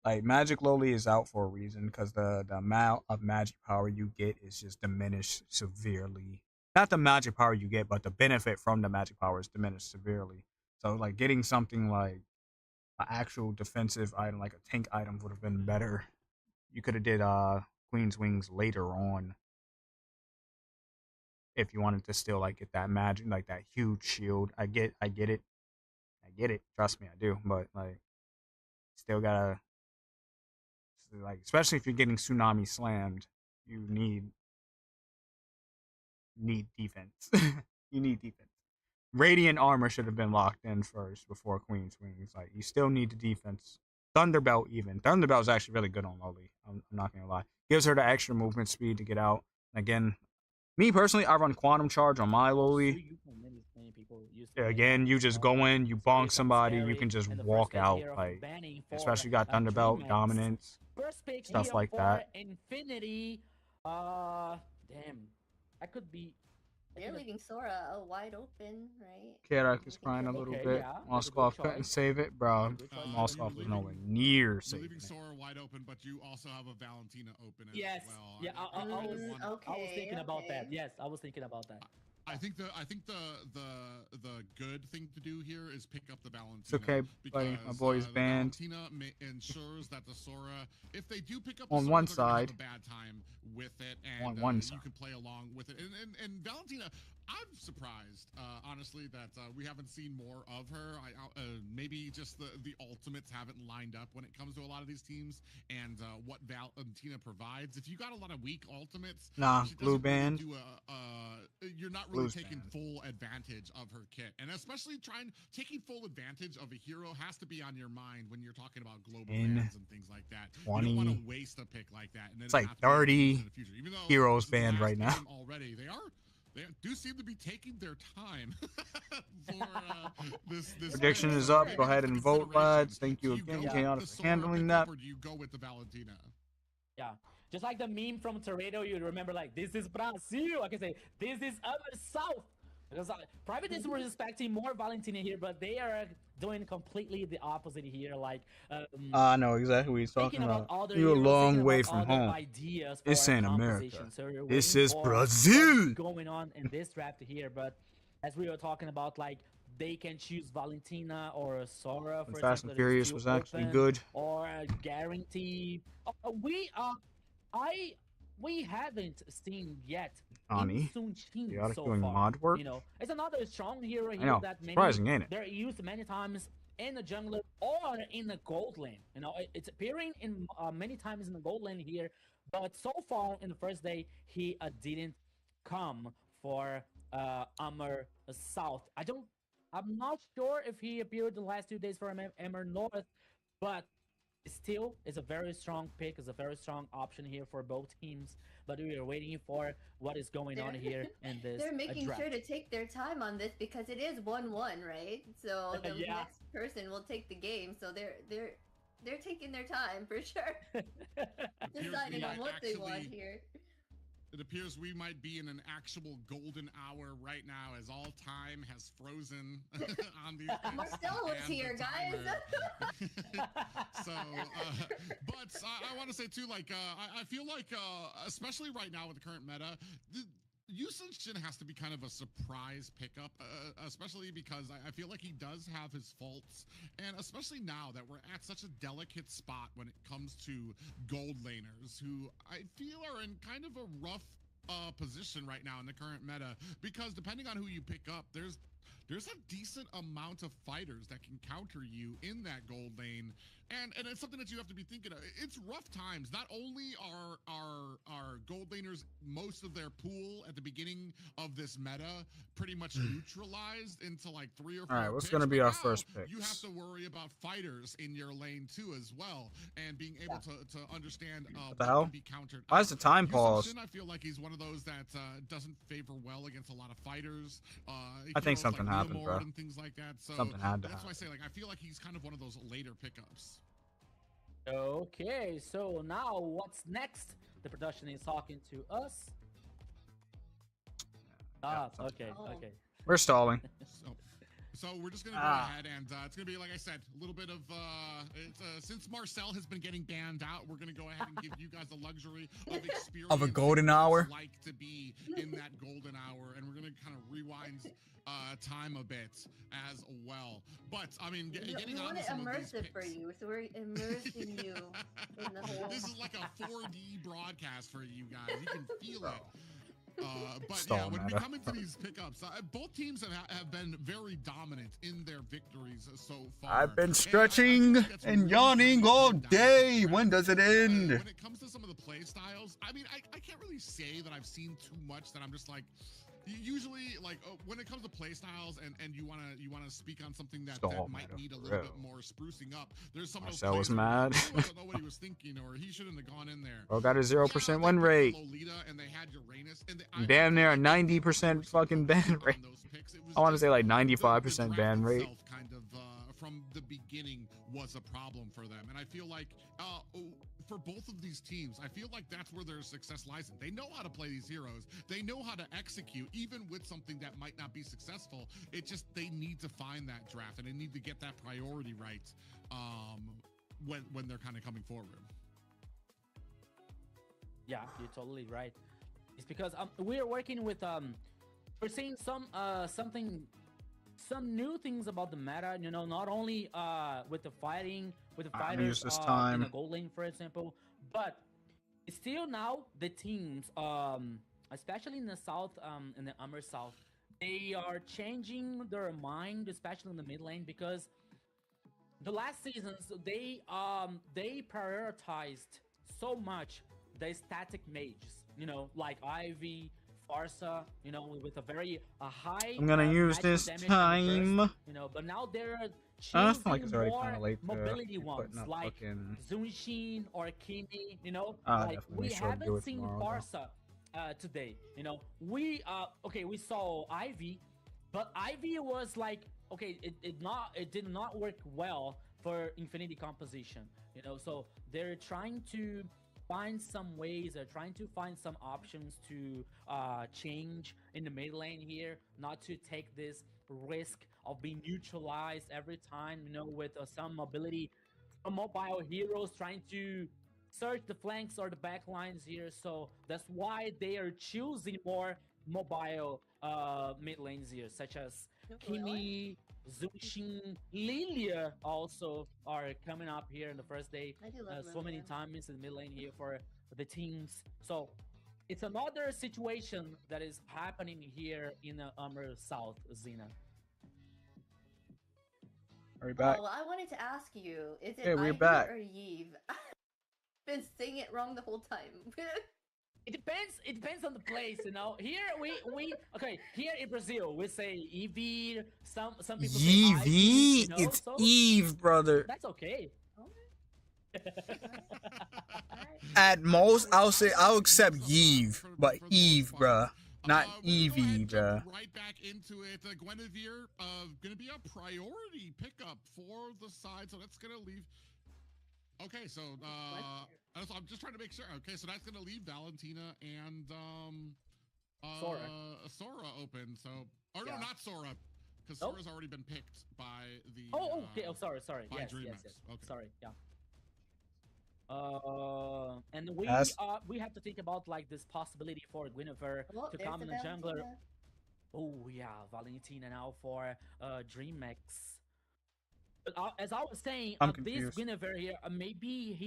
Like Magic Lowly is out for a reason because the amount of magic power you get is just diminished severely. Not the magic power you get, but the benefit from the magic power is diminished severely. So like getting something like an actual defensive item, like a tank item, would have been better. You could have did Queen's Wings later on if you wanted to still like get that magic, like that huge shield. I get it. Trust me, I do. But like, still gotta like, especially if you're getting Tsunami slammed, you need defense. You need defense. Radiant armor should have been locked in first before Queen's Wings. Like, you still need the defense. Thunderbelt even. Thunderbelt is actually really good on Lowly. I'm not gonna lie. Gives her the extra movement speed to get out. Again, me personally, I run Quantum Charge on my Lowly. Again, you just go in, you bonk somebody, you can just walk out. Like, especially you got Thunderbelt, Dominance, stuff like that. Infinity, damn, I could be. They're leaving Sora wide open, right? Kerak is crying a little bit. Yeah, Moskov couldn't save it, bro. Moskov was nowhere near You're saving leaving it. Sora wide open, but you also have a Valentina open as Yes, well. yeah, I was Okay, thinking about that. okay. Yes, I was thinking about that. I think the good thing to do here is pick up the Valentina. It's okay, buddy. My boy's the banned. Valentina ensures that the Sora, if they do pick up On the one Sora, they're gonna have side. a bad time with it, and On one you side. can play along with it. And Valentina, I'm surprised, honestly, that we haven't seen more of her. Maybe just the ultimates haven't lined up when it comes to a lot of these teams, and what Valentina provides. If you got a lot of weak ultimates, Nah, she blue doesn't really band. do you're not really Blue's taking banned. full advantage of her kit, and especially taking full advantage of a hero has to be on your mind when you're talking about global bans and things like that. 20. You don't want to waste a pick like that, and then It's like have to be 30 in the future. Even though heroes this is the banned last right now. game already, they do seem to be taking their time for this. Prediction is up. Go ahead and vote, lads. Thank you again, Chaotic, for handling that. Or do you go with the Valentina? Yeah. Just like the meme from Toretto, you remember, like, this is Brazil. I can say, this is AMER South. Because Private is respecting more Valentina here, but they are doing completely the opposite here. Like, I know exactly what he's talking about. other You're a heroes, long thinking way about from other home. ideas This for ain't composition. America. So you're This waiting is for Brazil. what's going on in this draft here. But as we were talking about, like, they can choose Valentina or Sora, for Fast example, and that is Furious still was actually open, good. or guarantee. We We haven't seen yet Ani, Sun-Chin chaotic so doing far. mod work. You know, it's another strong hero I here know, that surprising, ain't it? they're used many times in the jungler or in the gold lane. You know, it's appearing in many times in the gold lane here, but so far in the first day he didn't come for AMER South. I'm not sure if he appeared the last 2 days for AMER North, but still is a very strong pick, is a very strong option here for both teams. But we are waiting for what is going on here in this They're making draft. sure to take their time on this because it is 1-1, right? So the next person will take the game. So they're taking their time for sure. Deciding on what they want here. It appears we might be in an actual golden hour right now, as all time has frozen on the. Marcel is here, guys. So, but I want to say too, like, I feel like, especially right now with the current meta, Sun-Chin has to be kind of a surprise pickup, especially because I feel like he does have his faults, and especially now that we're at such a delicate spot when it comes to gold laners, who I feel are in kind of a rough position right now in the current meta, because depending on who you pick up, there's a decent amount of fighters that can counter you in that gold lane, and it's something that you have to be thinking of. It's rough times. Not only are gold laners, most of their pool at the beginning of this meta pretty much neutralized into like 3 or 4 All right, what's picks, gonna be but our now first pick? you have to worry about fighters in your lane too as well, and being able to understand what the hell? can be countered. Why is the time pause? Sun-Chin, I feel like he's one of those that doesn't favor well against a lot of fighters. I think something like happened, bro. and things like that. So Something had to that's happen. why I say, like, I feel like he's kind of one of those later pickups. Okay, so now what's next? The production is talking to us. Okay. We're stalling. So we're just gonna go ahead, and it's gonna be, like I said, a little bit of since Marcel has been getting banned out, we're gonna go ahead and give you guys the luxury of experience Of a golden hour. like to be in that golden hour, and we're gonna kind of rewind time a bit as well. But I mean, getting we on want to it some of these immersive for picks. you, so we're immersing you in the whole. This is like a 4D broadcast for you guys. You can feel it. But Stall yeah, when we meta. come into these pickups, both teams have been very dominant in their victories so far. I've been And stretching I think that's and really yawning all important day. down. When does it end? When it comes to some of the play styles, I mean, I can't really say that I've seen too much that I'm just like. Usually, like when it comes to play styles, and you wanna speak on something that might meta, need a for little real. bit more sprucing up. There's some Marcel of was those players mad. that I don't know what he was thinking, or he shouldn't have gone in there. Bro got a 0% win Yeah, rate. they picked Lolita and they had Uranus, and Damn near a feel like 90% fucking ban on rate. those picks. It was I want to just say like the 95% ban draft rate. itself kind of from the beginning was a problem for them, and I feel like for both of these teams, I feel like that's where their success lies in. They know how to play these heroes. They know how to execute, even with something that might not be successful. It just, they need to find that draft, and they need to get that priority right when they're kind of coming forward. Yeah, you're totally right. It's because we're working with we're seeing some new things about the meta. You know, not only with the fighters use this in time. the gold lane, for example, but still now the teams, especially in the south, in the AMER South, they are changing their mind, especially in the mid lane, because the last seasons they prioritized so much the static mages, you know, like Ivy, Farsa, you know, with a very high. I'm gonna use magic this damage time. burst, you know, but now they're I choosing feel like it's already more kind of late to mobility be ones, putting up like fucking. Sun-Chin or Kimi, you know, I'll like definitely we make sure to do haven't it seen tomorrow, Farsa today, you know. We we saw Ivy, but Ivy was like, okay, it did not work well for Infinity composition, you know. So they're trying to find some ways, they're trying to find some options to change in the mid lane here, not to take this risk of being neutralized every time, you know, with some mobility, some mobile heroes trying to search the flanks or the back lines here. So that's why they are choosing more mobile mid lanes here, such as Kimi, Zushin, Lilia also are coming up here in the first day. I do love So many Lilia. times in the mid lane here for the teams. So it's another situation that is happening here in AMER South, Zena. Are we back? Oh, well, I wanted to ask you, is it Hey, we're Ivy back. or Yves? I've been saying it wrong the whole time. It depends. It depends on the place, you know. Here we okay. Here in Brazil, we say Evie. Some people say Ivy. You know, It's so Eve, brother. that's okay. At most, I'll accept Eve, but Eve, bruh. Not Evie, bruh. Right back into it. Guinevere going to be a priority pickup for the side, so that's going to leave. Okay, so I'm just trying to make sure. Okay, so that's going to leave Valentina and Sora open. So, or no, not Sora, because Sora's already been picked by the. Oh, okay. Oh, sorry. Yes. Okay. Sorry. Yeah. And we have to think about like this possibility for Guinevere to come in the jungler. Oh yeah, Valentina now for DreamX. But as I was saying, this Guinevere here, maybe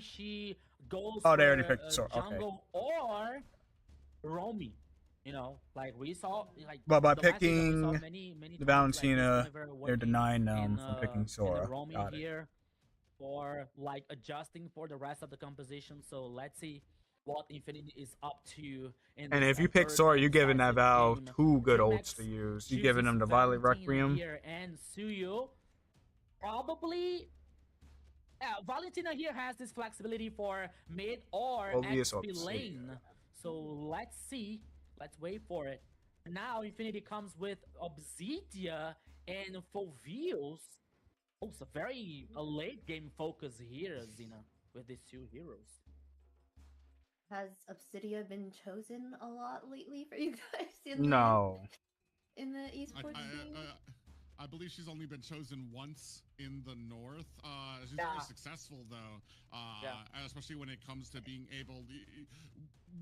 she goes they already for picked Sora. jungle or Romy. You know, like we saw, like. But by the last season, we saw picking many the times, like, Valentina, Guinevere they're working denying them in, from picking in Sora. Romy Got it. here, for like adjusting for the rest of the composition. So let's see what Infinity is up to. And if you pick Sora, you're giving that Val two good ults to use. You're giving them the Violet Requiem. Here and Suyu. Probably, Valentina here has this flexibility for mid or XP lane. So let's see. Let's wait for it. Now Infinity comes with Obsidia and Fulvius. Oh, it's a late game focus here, Zena, with these two heroes. Has Obsidia been chosen a lot lately for you guys? In the esports scene? I believe she's only been chosen once in the North. She's very successful, though, especially when it comes to being able to...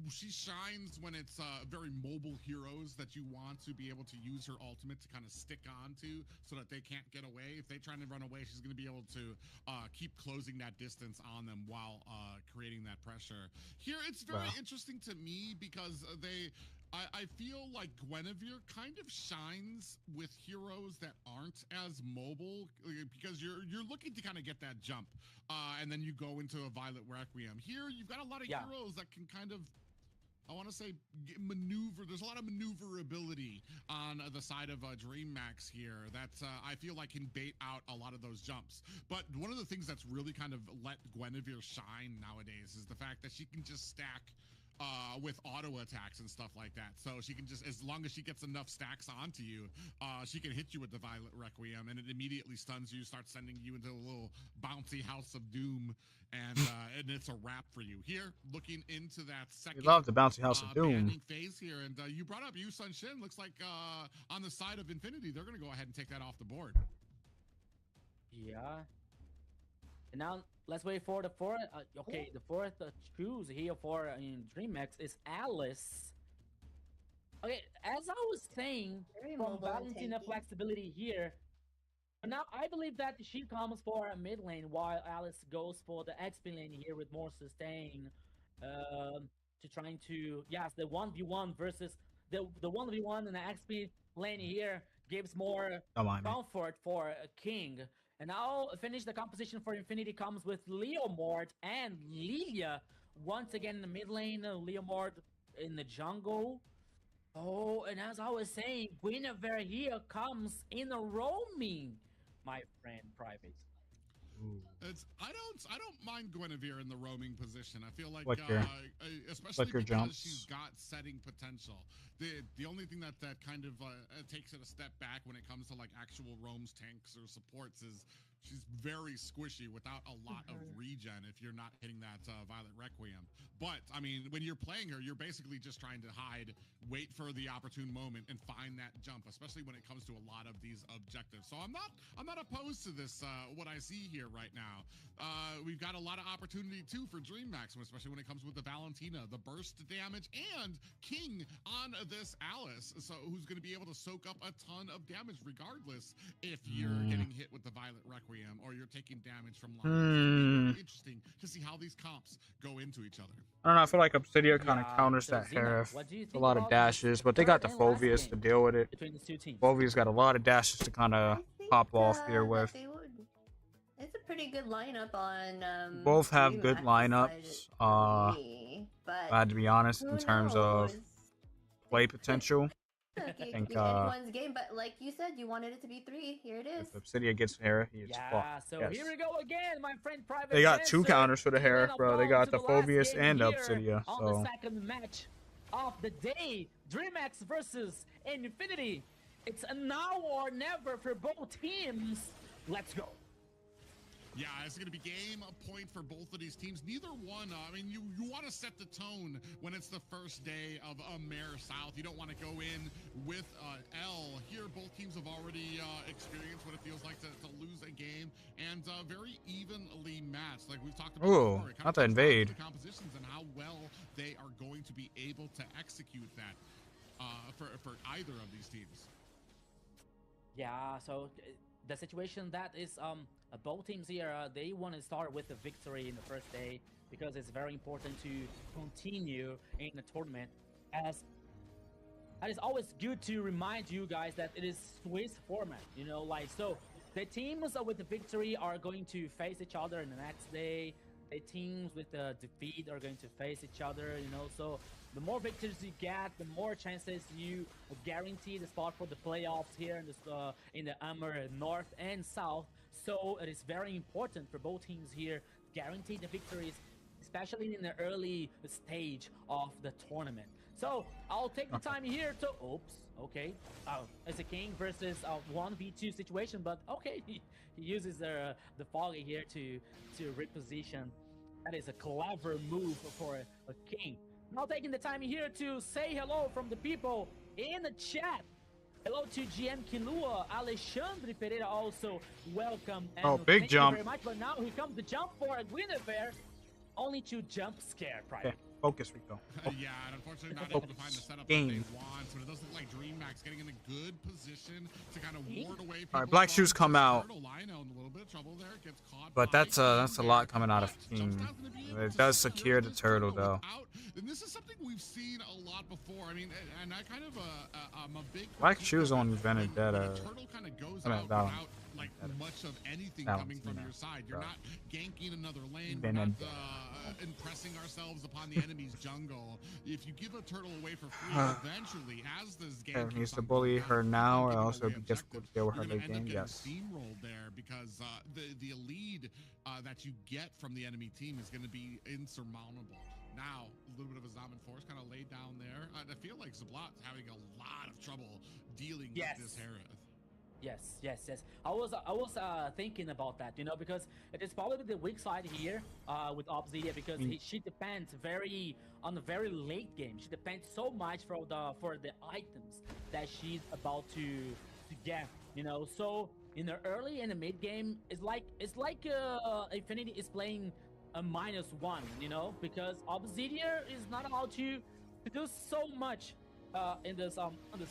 She shines when it's very mobile heroes that you want to be able to use her ultimate to kind of stick onto so that they can't get away. If they try to run away, she's going to be able to keep closing that distance on them while creating that pressure. Here, it's very interesting to me because I feel like Guinevere kind of shines with heroes that aren't as mobile because you're looking to kind of get that jump, and then you go into a Violet Requiem. Here, you've got a lot of heroes that can kind of, I want to say, maneuver. There's a lot of maneuverability on the side of DreamX here that I feel like can bait out a lot of those jumps. But one of the things that's really kind of let Guinevere shine nowadays is the fact that she can just stack with auto attacks and stuff like that. So she can just, as long as she gets enough stacks onto you, she can hit you with the Violet Requiem and it immediately stuns you, starts sending you into a little bouncy house of doom, and it's a wrap for you. Here, looking into that second, we love the bouncy house of doom phase here, and you brought up Yu Sun Shin. Looks like on the side of Infinity, they're going to go ahead and take that off the board. Yeah. And now let's wait for the fourth. The fourth choose here for DreamX is Alice. Okay, as I was saying, from Valentina flexibility here. But now I believe that she comes for a mid lane while Alice goes for the XP lane here with more sustain. To trying to the 1v1 versus the 1v1 and the XP lane here gives more comfort for a King. And now finish the composition for Infinity comes with Leomord and Lilia once again in the mid lane. Leomord in the jungle. Oh, and as I was saying, Guinevere here comes in a roaming, my friend, Private. I don't mind Guinevere in the roaming position. I feel like, especially because she's got setting potential. The only thing that kind of takes it a step back when it comes to like actual roams, tanks, or supports is she's very squishy without a lot of regen if you're not hitting that Violet Requiem. But, I mean, when you're playing her, you're basically just trying to hide, wait for the opportune moment, and find that jump, especially when it comes to a lot of these objectives. So I'm not opposed to this, what I see here right now. We've got a lot of opportunity too for DreamMax, especially when it comes with the Valentina, the burst damage, and King on this Alice, so who's going to be able to soak up a ton of damage regardless if you're getting hit with the Violet Requiem or you're taking damage from Lana. It's interesting to see how these comps go into each other. I don't know. I feel like Obsidia kind of counters that Hera. A lot of dashes, but they got the Phobius to deal with it. Phobius got a lot of dashes to kind of pop off here with. It's a pretty good lineup on. Both have good lineups. I had to be honest in terms of play potential. I think anyone's game, but like you said, you wanted it to be 3. Here it is. If Obsidia gets Hera, he is so here we go again, my friend. Private they got 2 counters for the Hera, bro. They got the Phobius and Obsidia. On the second match of the day, DreamX versus Infinity. It's a now or never for both teams. Let's go. Yeah, it's going to be game point for both of these teams. Neither one, I mean, you want to set the tone when it's the first day of AMER South. You don't want to go in with L. Here, both teams have already experienced what it feels like to lose a game, and very evenly matched. Like we've talked about before. Not to invade. The compositions and how well they are going to be able to execute that for either of these teams. Yeah, so the situation that is both teams here, they want to start with the victory in the first day because it's very important to continue in the tournament. As it's always good to remind you guys that it is Swiss format, you know, like, so the teams with the victory are going to face each other in the next day. The teams with the defeat are going to face each other, you know, so the more victories you get, the more chances you guarantee the spot for the playoffs here in the AMER North and South. So it is very important for both teams here guarantee the victories, especially in the early stage of the tournament. So I'll take the time here to, it's a King versus a 1v2 situation, but okay, he uses the Foggy here to reposition. That is a clever move for a King. Now taking the time here to say hello from the people in the chat. Hello to GM Kilua, Alexandre Pereira also welcome. And big thank jump. You very much, but now here comes the jump for a Guinevere, only to jump scare, Private. Okay. Focus, Rico. Yeah, and unfortunately not able to find the setup that they want, but it does look like DreamMax getting in a good position to kind of ward away. All right, Black Shoes come out, but that's a lot coming out of team. It does secure the turtle though. And this is something we've seen a lot before. I mean, and I kind of I'm a big Black Shoes on Vendetta. Turtle kind of goes out without like much of anything coming from your side. You're not ganking another lane. We're not impressing ourselves upon the enemy's jungle. If you give a turtle away for free, eventually, as this game needs to bully her now, or else it'll be difficult to deal with her late game. Yes. Steamrolled there because the lead that you get from the enemy team is going to be insurmountable. Now, a little bit of a Zaman Force kind of laid down there. I feel like Zablat's having a lot of trouble dealing with this Hera. Yes. I was thinking about that, you know, because it is probably the weak side here with Obsidia, because she depends on the very late game. She depends so much for the items that she's about to get, you know. So in the early and the mid game, it's like Infinity is playing a -1, you know, because Obsidia is not allowed to do so much in this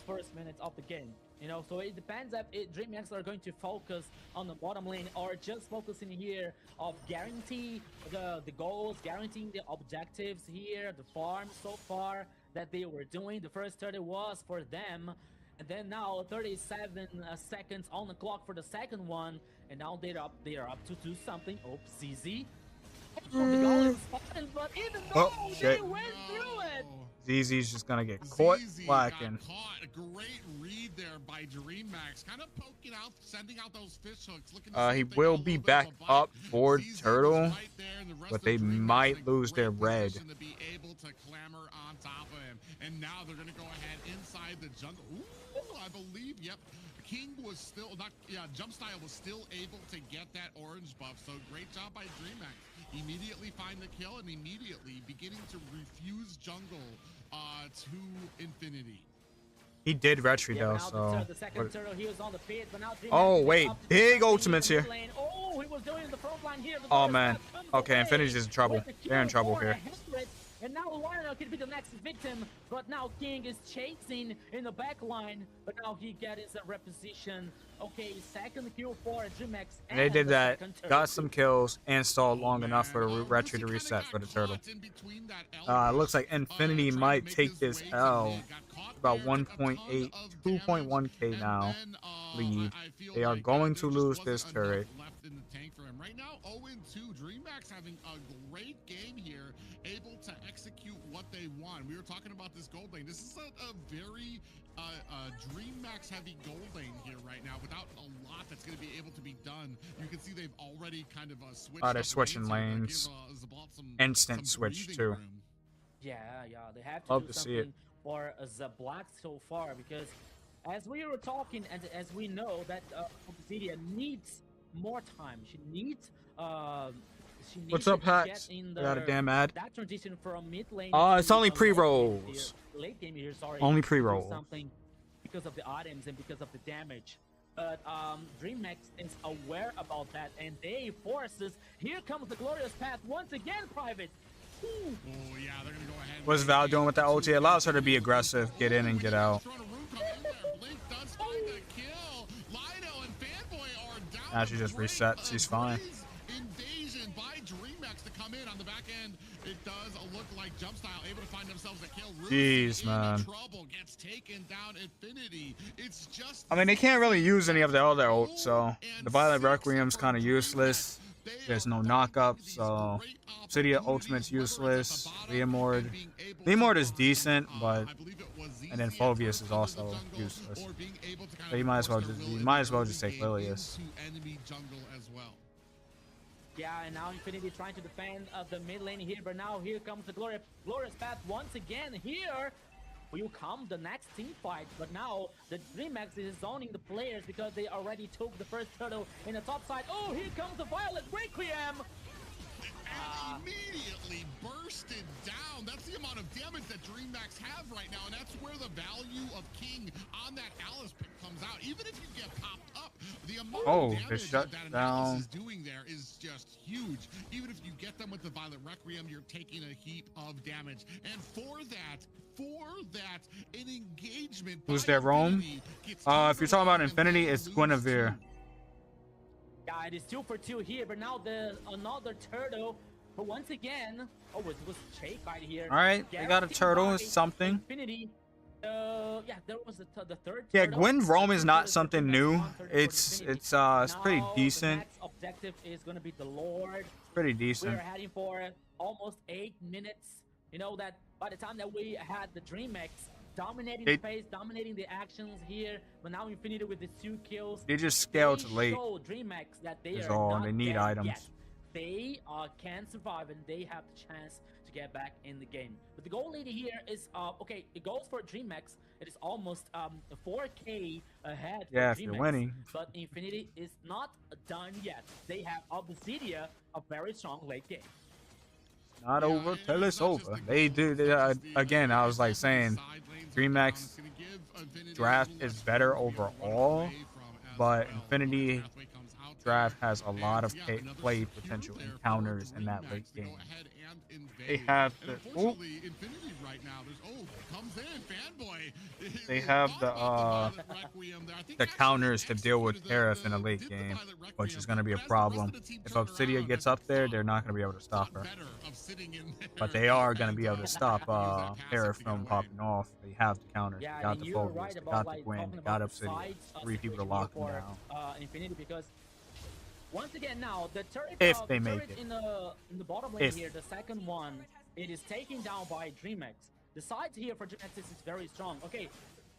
first minutes of the game. You know, so it depends if DreamX are going to focus on the bottom lane or just focusing here of guarantee the goals, guaranteeing the objectives here, the farm so far that they were doing. The first 30 was for them, and then now 37 seconds on the clock for the second one, and now they are up to do something. Oh, ZZ. But even though they went through it. ZZ's just gonna get caught lacking. A great read there by DreamMax, kind of poking out, sending out those fish hooks. He will be back up for Turtle, but they might lose their red. To be able to clamber on top of him, and now they're gonna go ahead inside the jungle. Ooh, I believe, yep. King was still Jumpstyle was still able to get that orange buff. So great job by DreamX. Immediately find the kill and immediately beginning to refuse jungle to Infinity. He did retry Yeah, though, now so. the second turtle, he was on the pit, but now Oh DreamHack wait, up to big something in ultimates the here. mid lane. Oh, he was doing the front line here. The Oh Glorious man. Path comes Okay, away Infinity's in trouble. with the They're in kill trouble for here. a Hybrid. And now Lionel could be the next victim, but now King is chasing in the back line, but now he gets a reposition. Okay, second kill for DreamHack. And they did that, got some kills, and stalled long enough for the retry to reset for the turtle. Looks like Infinity might take this L. About 1.8, 2.1k now lead. They are going to lose this turret. Right now, 0-2. DreamHack having a great game here, able to execute what they want. We were talking about this gold lane. This is a very DreamHack heavy gold lane here right now, without a lot that's going to be able to be done. You can see they've already kind of switched. They're switching lanes. Instant switch too. Yeah, they have to do something for the Black so far, because as we were talking and as we know that Obsidian needs more time. She needs What's up, to Hacks? get in Got a damn ad. that transition from mid lane. It's only pre-rolls. Late game here, sorry. Only pre-roll. Something because of the items and because of the damage. But DreamHack is aware about that, and they forces. Here comes the Glorious Path once again, Private. Oh yeah, they're gonna go ahead. What's Val doing with that ulti? It allows her to be aggressive, get in and get out. Now she just resets. She's fine. Invasion by DreamHack to come in on the back end. It does look like Jumpstyle able to find themselves a kill. Jeez, man. Trouble gets taken down. Infinity. It's just. I mean, they can't really use any of the other ults, so the Violet Requiem's kind of useless. There's no knockup, so Obsidian Ultimate's useless. Leomord is decent, but and then Phobius is also useless. So you might as well just take Lilius. Yeah, and now Infinity trying to defend the mid lane here, but now here comes the Glorious Path once again. Here will come the next team fight, but now the DreamHack is zoning the players because they already took the first turtle in the top side. Oh, here comes the Violet Requiem! And immediately bursted down. That's the amount of damage that DreamHack have right now, and that's where the value of King on that Alice pick comes out. Even if you get popped up, the amount of damage that Alice is doing there is just huge. Even if you get them with the Violet Requiem, you're taking a heap of damage. And for that, an engagement. Who's that, Rome? If you're talking about Infinity, it's Guinevere. Yeah, it is 2 for 2 here, but now another turtle. But once again, it was Shake right here. All right, they got a turtle. It's something. Infinity. Yeah, there was the third. Yeah, turtle. Gwen Rome is not something new. It's pretty decent. The next objective is gonna be the Lord. Pretty decent. We're heading for almost 8 minutes. You know that by the time that we had the DreamHack dominating the pace, dominating the actions here, but now Infinity with the 2 kills. They just scaled late. DreamHack that they is are all. not They need dead items. yet. They can survive and they have the chance to get back in the game. But the goal lead here is okay. It goes for DreamHack. It is almost 4K ahead. Yeah, for if you're DreamHack, winning. but Infinity is not done yet. They have Obsidian, a very strong late game. Not over till it's over. They do. Again, I was like saying, DreamHack draft is better overall, but Infinity draft has a lot of play potential encounters in that late game. They have the they have the counters to deal with Tariff in a late game, which is going to be a problem. If Obsidian gets up there, they're not going to be able to stop her. But they are going to be able to stop Tariff from popping off. They have the counters. Yeah, they got the Phobius, they got the Gwen, they got Obsidian. 3 people to lock them down. Infinity, because once again now the turret, if they make it in the bottom lane here, the second one, it is taken down by DreamHack. The sides here for DreamHack is very strong. Okay,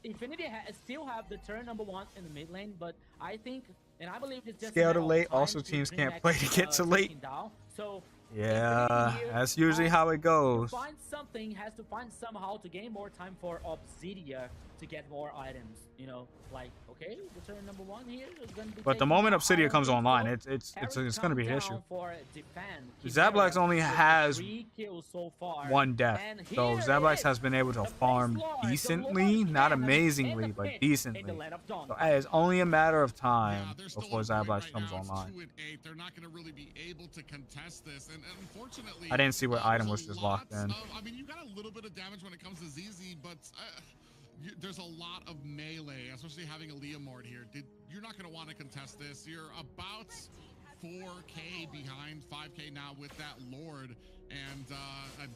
Infinity still have the turn number 1 in the mid lane, but I think and I believe it's just scale to late. Also, teams can't play to get to late. So yeah, that's usually how it goes. Has to find somehow to gain more time for Obsidian to get more items. You know, like okay, the turn number 1 here is gonna be. But the moment Obsidian comes online, it's gonna be an issue. Zablax only has 1 death, so Zablax has been able to farm decently, not amazingly, but decently. So it's only a matter of time before Zablax comes online. They're not going to really be able to contest this, and unfortunately, I didn't see what item was just locked in. I mean, you got a little bit of damage when it comes to ZZ, but there's a lot of melee, especially having a Leomord here. You're not going to want to contest this. You're about 4K behind 5K now with that Lord, and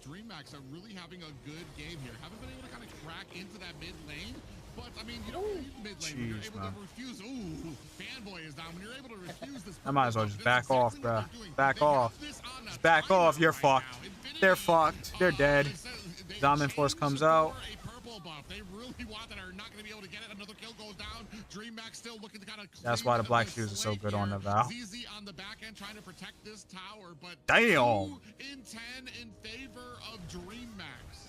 DreamMax are really having a good game here. Haven't been able to kind of crack into that mid lane, but I mean, you don't need mid lane. When you're able to refuse. Ooh, fanboy is down. When you're able to refuse this, I might as well just back off, bro. Back off. Just back off. You're fucked. They're fucked. They're dead. Diamond Force comes out. They really want that, are not going to be able to get it. Another kill goes down. DreamMax still looking to kind of. That's why the Black Shoes are so good on the Val. ZZ on the back end trying to protect this tower, but damn. 2 in 10 in favor of DreamMax.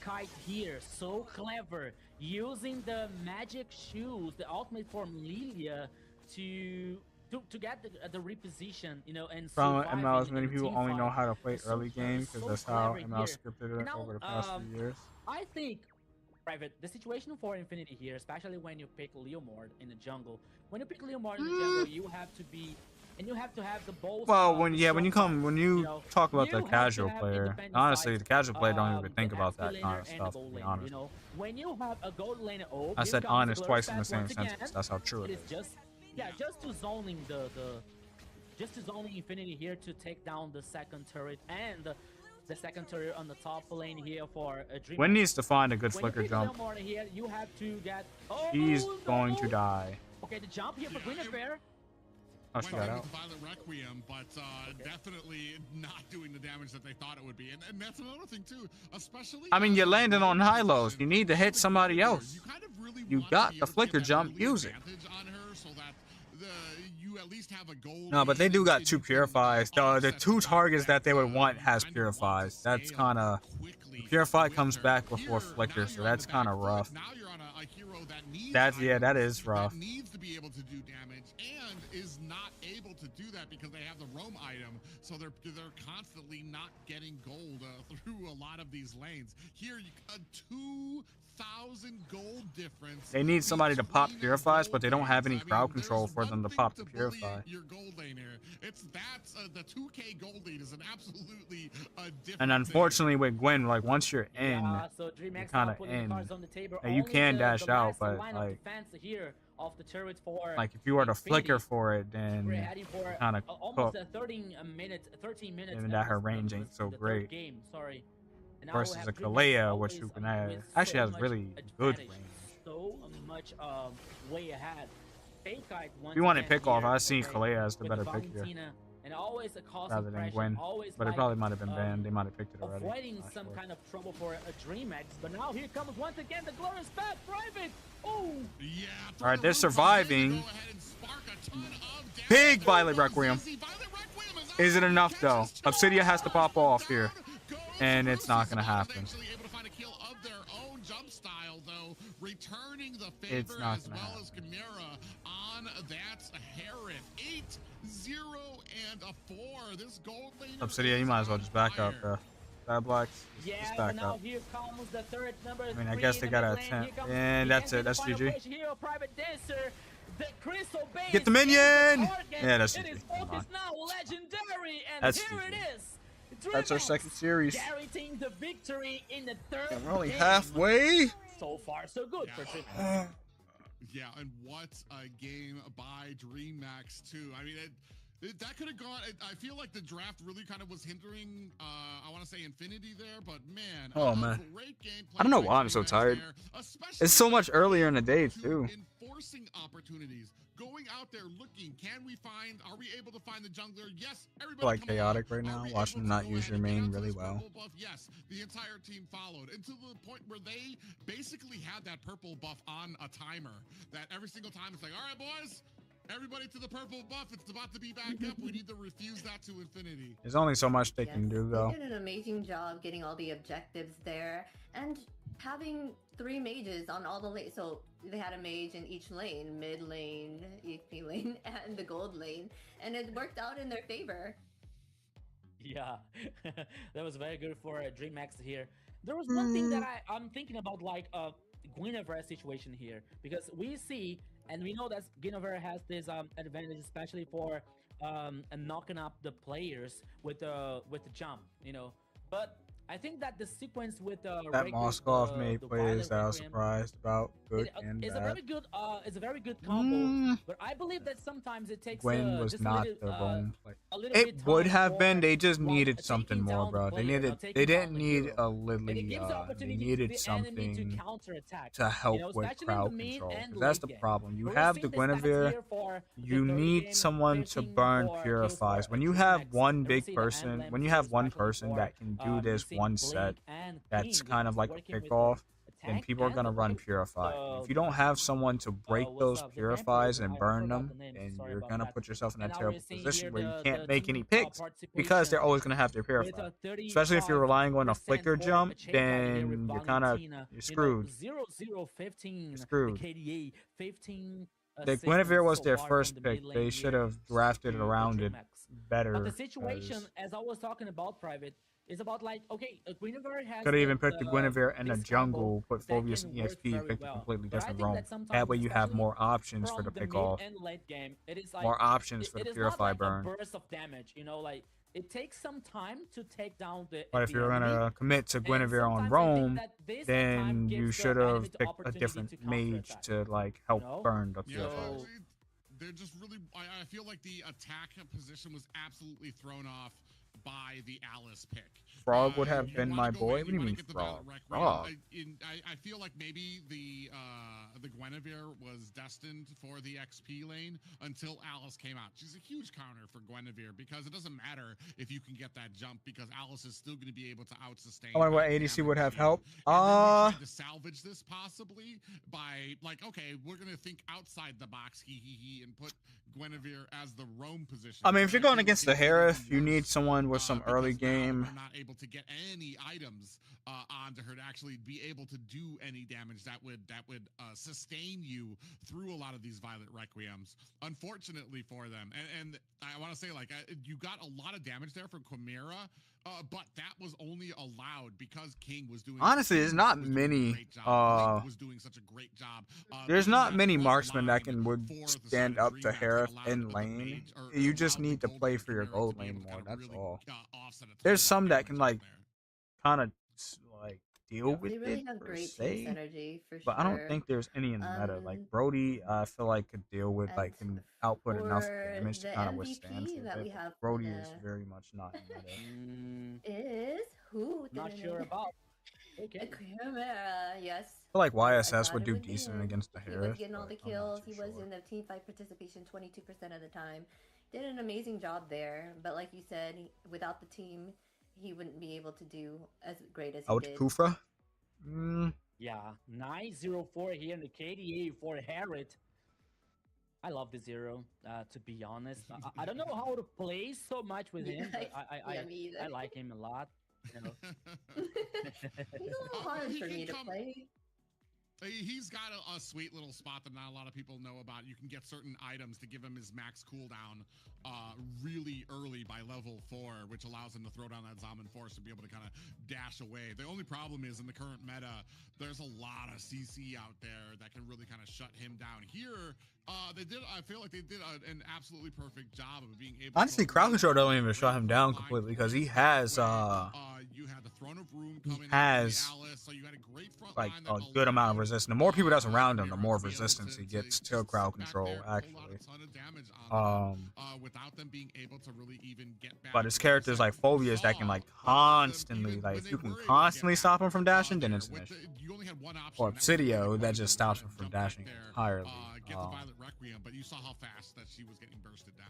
Kite here, so clever, using the magic shoes, the ultimate form Lilia, to get the reposition, you know, and from ML, many people only know how to play early game because that's how ML scripted it over the past few years. I think, Private, the situation for Infinity here, especially when you pick Leomord in the jungle, when you pick Leomord in the jungle, you have to be, and you have to have the balls. Well, when you talk about the casual player, honestly, the casual player don't even think about that kind of stuff. To be honest, you know, when you have a gold lane, I said honest twice in the same sentence. That's how true it is. Just to zoning just to zoning Infinity here to take down the second turret and the second turret on the top lane here for a Dream. Wynn needs to find a good flicker jump. Here, you have to get. He's going to die. Okay, the jump here for Guinevere. Oh, she got out. Violent Requiem, but definitely not doing the damage that they thought it would be, and that's another thing too. Especially, I mean, you're landing on high lows. You need to hit somebody else. You got the flicker jump. Use it. No, but they do got 2 purifies. The 2 targets that they would want has purifies. That's kind of purify comes back before flicker, so that's kind of rough. That is rough. Needs to be able to do damage and is not able to do that because they have the roam item, so they're constantly not getting gold through a lot of these lanes. Here, a 2,000 gold difference. They need somebody to pop purifies, but they don't have any crowd control for them to pop the purify. Your gold lane here. That's the 2K gold lead is an absolutely different. And unfortunately, with Gwen, like once you're in, so you're kind of in. And you can dash out, but like, if you were to flicker for it, then you're kind of cooked. 13 minutes. Even that her range ain't so great. Versus a Kalea, which you can have, actually has really good range. So much way ahead. If you want to pick off, I see Kalea as the better pick here. And always rather than Gwen, but it probably might have been banned. They might have picked it already. Avoiding some kind of trouble for a DreamX, but now here comes once again the glorious path, Private. Oh, yeah. All right, they're surviving. Big Violet Requiem. Is it enough though? Obsidia has to pop off here, and it's not gonna happen. Returning the it's favor not as gonna well happen. as Chimera on that Heron. 8-0 and a 4. This gold lane. Obsidia, you might as well just back up, bro. Zablax, just back now up. here comes the third number. I mean, I guess they gotta attempt, and that's it. That's GG. Get the minion! Yeah, that's GG. That's GG. That's our second series. Guaranteeing the victory in the third. And we're only halfway. So far, so good for DreamMax. Yeah, and what a game by DreamMax too. I mean, that could have gone. I feel like the draft really kind of was hindering. I want to say Infinity there, but man, oh man, great game I don't know why I'm so tired. It's so much earlier in the day too. Enforcing opportunities, going out there looking. Can we find? Are we able to find the jungler? Yes. Everybody. Like chaotic right now. Watching them not use your main really well. Yes, the entire team followed, and to the point where they basically had that purple buff on a timer. That every single time it's like, all right, boys. Everybody to the purple buff. It's about to be back up. We need to refuse that to Infinity. There's only so much they can do, though. They did an amazing job getting all the objectives there. And having 3 mages on all the lanes. So they had a mage in each lane, mid lane, EP lane, and the gold lane, and it worked out in their favor. Yeah, that was very good for DreamHack here. There was one thing that I'm thinking about, like Guinevere situation here, because we see and we know that Guinevere has this advantage, especially for knocking up the players with the jump, you know. But I think that the sequence with that Requiem, Moskov made the plays Violet that I was Requiem, surprised about. Good and it's bad. a very good combo. But I believe that sometimes it takes Gwen was just not a the little, wrong play. a little It bit would time have been. They just for needed taking something more, down the bro. player, They taking down didn't the need hero. a And Lily. it gives the They opportunity to needed the enemy to something counter-attack, to help you know, with especially in the crowd mid control. and 'Cause that's late the game. problem. You But we're have seeing the the stats Guinevere. here for You the 30 need game, someone to 13 burn for kills purifies. for When you have DreamHack. one And we big see the person, emblems when you here, have one especially person for that can do this missing one set, Blink and that's King, kind of like a working with the pickoff, then tank people are and gonna the run wipe. purify. And if The you don't have someone to break what's those up? The vampires. purifies and I burn forgot them, the name. then Sorry you're about gonna that. put yourself in And that now we're terrible seeing position here where you the can't make any team picks because participation they're always gonna have their with purify. a Especially if you're relying on a 35% flicker for jump, Cheka here with then you're Valentina. You know, screwed. 0-0-15, You're the screwed. KDA, 15 The assists Guinevere was so their far from first the pick. mid lane They should here have drafted to around it DreamHack. better. But the situation, 'Cause as I was talking about, Private, is about like, okay, Guinevere has could have even picked the Guinevere in the this combo jungle, put that Phobius can and work EXP, and very picked a well. completely But I different think roam. that That sometimes, way you have especially more options for from the the pick mid off, and late game, it is like more options for it the is not purify like burn. a burst of damage, you know, like it takes some time to take down But if the you're enemy. gonna commit to And Guinevere on sometimes I think roam, that this then sometimes you gives the should enemy have the picked a opportunity different to mage counterattack. to like You help know? burn the Yeah, purifiers. So they're just really. I feel like the attack position was absolutely thrown off by the Alice pick. Frog would have You been wanna my go boy. in, What do you wanna mean get the Frog? Requiem. Frog. I feel like maybe the Guinevere was destined for the XP lane until Alice came out. She's a huge counter for Guinevere because it doesn't matter if you can get that jump because Alice is still going to be able to out-sustain. I wonder what that ADC would have damage helped. and then we tried to salvage this possibly by like, okay, we're gonna think outside the box, and put Guinevere as the roam position. I mean, if you're going feel against like the it made it Harith, even you need worse, someone with some early because now game. they're not able to get any items onto her to actually be able to do any damage that would sustain you through a lot of these Violet Requiems. Unfortunately for them, and I want to say like you got a lot of damage there from Chimera. But that was only allowed because King was doing. Honestly, there's not many. Blink was doing such a great job. There's being not that many front marksmen that line would for the stand side up of to DreamHack that Harith allowed in the lane. mage, or You just allowed the need to gold play lane for your Chimera to gold be able lane to more. kind of That's really, all. offset a ton There's of some that damage can out like there. kind of like deal Yeah. with They really it have per great se. team synergy for But I don't sure. think there's any in the meta. Like Um, Brody, I feel like could deal with and like can output enough for damage to the kind of withstand MVP for a that bit. we But have Brody is very much not in meta. is who? Not sure about. Okay. Chimera, yes. I feel like I YSS thought would it do would be decent him. against the He was Harith, getting all but the I'm not kills. too He was sure. in the team fight participation 22% of the time. Did an amazing job there. But like you said, without the team, he wouldn't be able to do as great as he Out did. Kufra? Yeah, 904 here in the KDA for Harriet. I love the zero, to be honest. I don't know how to play so much with him, but Yeah, me either. I like him a lot. You know? He's a little hard He for can me to come- play. He's got a sweet little spot that not a lot of people know about. You can get certain items to give him his max cooldown really early by level 4, which allows him to throw down that Zaman Force to be able to kind of dash away. The only problem is in the current meta, there's a lot of CC out there that can really kind of shut him down. Here, I feel like they did an absolutely perfect job of being able Honestly, to crowd control don't even break shut him down line completely because he points has where, you had the Throne of Room he coming in has, from the Alice, so you had a great front like line that a good amount of allowed, resistance. The more people that's around him, the more Chimera to be able resistance he to gets just to crowd sit back control. there and pull out Actually, a ton of damage on them, without them being able to really even get back. but his Like I characters said, like you Phobias that can saw, like even constantly, like when if they you can were able to constantly get stop back, him from dashing, then there, it's an issue. you only had one option. Or and that was really Obsidio to that just go stops and him from jump back dashing there, entirely. get the Violet Requiem, but you saw how fast that she was getting bursted down.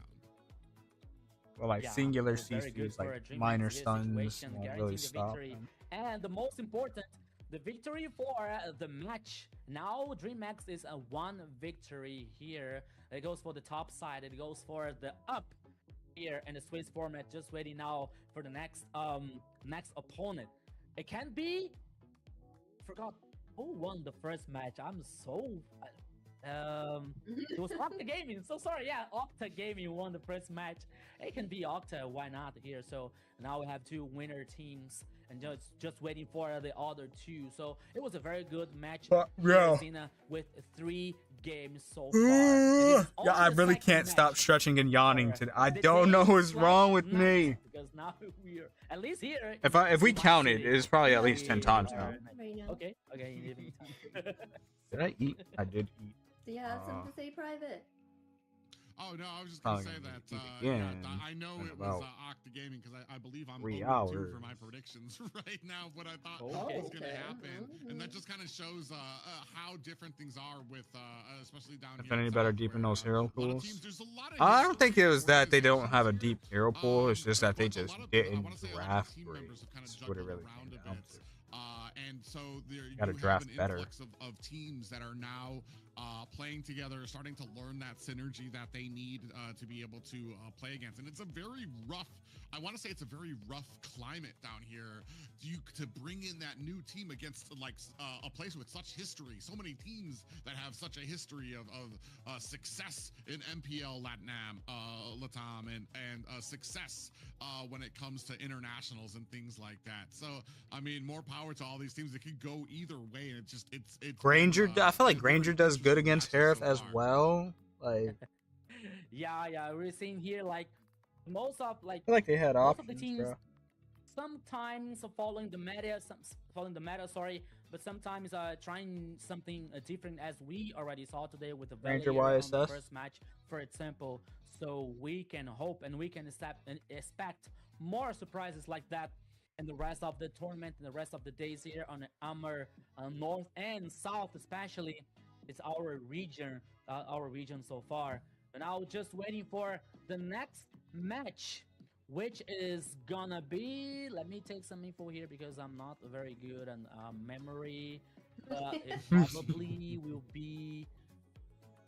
Or like Yeah, singular it was very good CCs, for a like DreamHack minor in this stuns, situation, won't guaranteeing really the stop victory. him. And the most important, the victory for the match. Now DreamHack is a 1 victory here. It goes for the top side. It goes for the up here in the Swiss format. Just waiting now for the next opponent. It can be forgot who won the first match. I'm so it was Octa Gaming. So sorry, yeah, Octa Gaming won the first match. It can be Octa, why not here? So now we have 2 winner teams and just waiting for the other 2. So it was a very good match. Yeah. With 3 games so far. Yeah, I really can't stop stretching and yawning today. I don't know what's wrong with me. Because now we're at least here. If we counted, it's probably at least 10 times now. Right now. Okay. Did I eat? I did eat. Do you have something to say private? Oh no, I was just gonna say that. I know it was Octa Gaming because I believe I'm 0-2 for my predictions right now. What I thought was gonna happen, and that just kind of shows how different things are with, especially down here. Any better deep in those hero pools? I don't think it was that they don't have a deep hero pool. It's just that they just didn't draft great. That's what it really came down to. And so there you gotta have draft an better. influx of teams that are now playing together, starting to learn that synergy that they need to be able to play against. And it's a very rough, I want to say it's a very rough climate down here to bring in that new team against like a place with such history. So many teams that have such a history of success in MPL Latam and success when it comes to internationals and things like that. So I mean, more power to all these teams. It could go either way, and it's Granger. I feel like Granger does good against Harif as well. Like yeah, we're seeing here like most of I feel like they had most options, of the teams bro. sometimes following the meta, but sometimes trying something different, as we already saw today with the Ranger Valier on the YSS. first match, for example. So we can hope and we can expect more surprises like that in the rest of the tournament and the rest of the days here on the AMER North and South, especially. It's our region so far. And now just waiting for the next match, which is gonna be, let me take some info here because I'm not very good on memory, but it probably will be,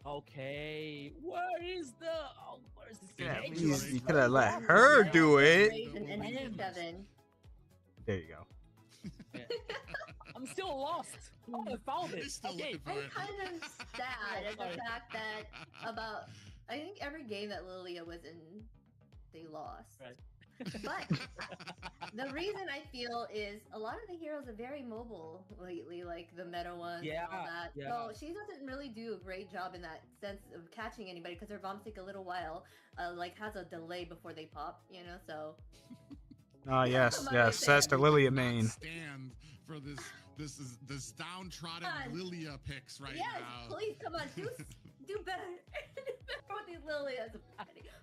okay, where's the You could have let her do it. And 7. There you go. Yeah. I'm still lost. Oh, I found it. Okay. I'm kind of sad at the fact that about, I think every game that Lilia was in, they lost. Right. But the reason I feel is a lot of the heroes are very mobile lately, like the meta ones and all that. Yeah. So she doesn't really do a great job in that sense of catching anybody because her bombs take a little while, like has a delay before they pop, so. Yes. That's the Lilia main. Stand for this downtrodden Lilia picks right now. Yes, please come on, do better. With these Lilias,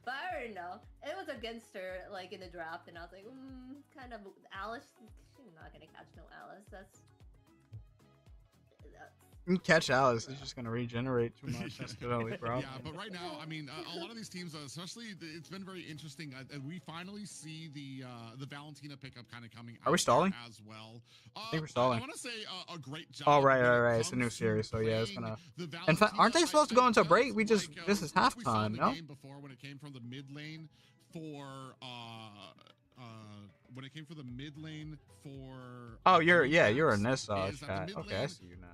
but I already know it was against her, like in the draft, and I was like, kind of Alice. She's not gonna catch no Alice. That's You can catch Alice. It's just gonna regenerate too much. That's the only problem. Yeah, but right now, I mean, a lot of these teams, especially, it's been very interesting. We finally see the Valentina pickup kind of coming. Are we stalling? As well? I think we're stalling. I want to say a great job. Oh right. It's a new series, so yeah, it's gonna. In fact, aren't they supposed to go into a break? This is halftime, no? Before when it came from the mid lane for when it came for the mid lane for. Oh, you're in this chat. Okay, I see you now.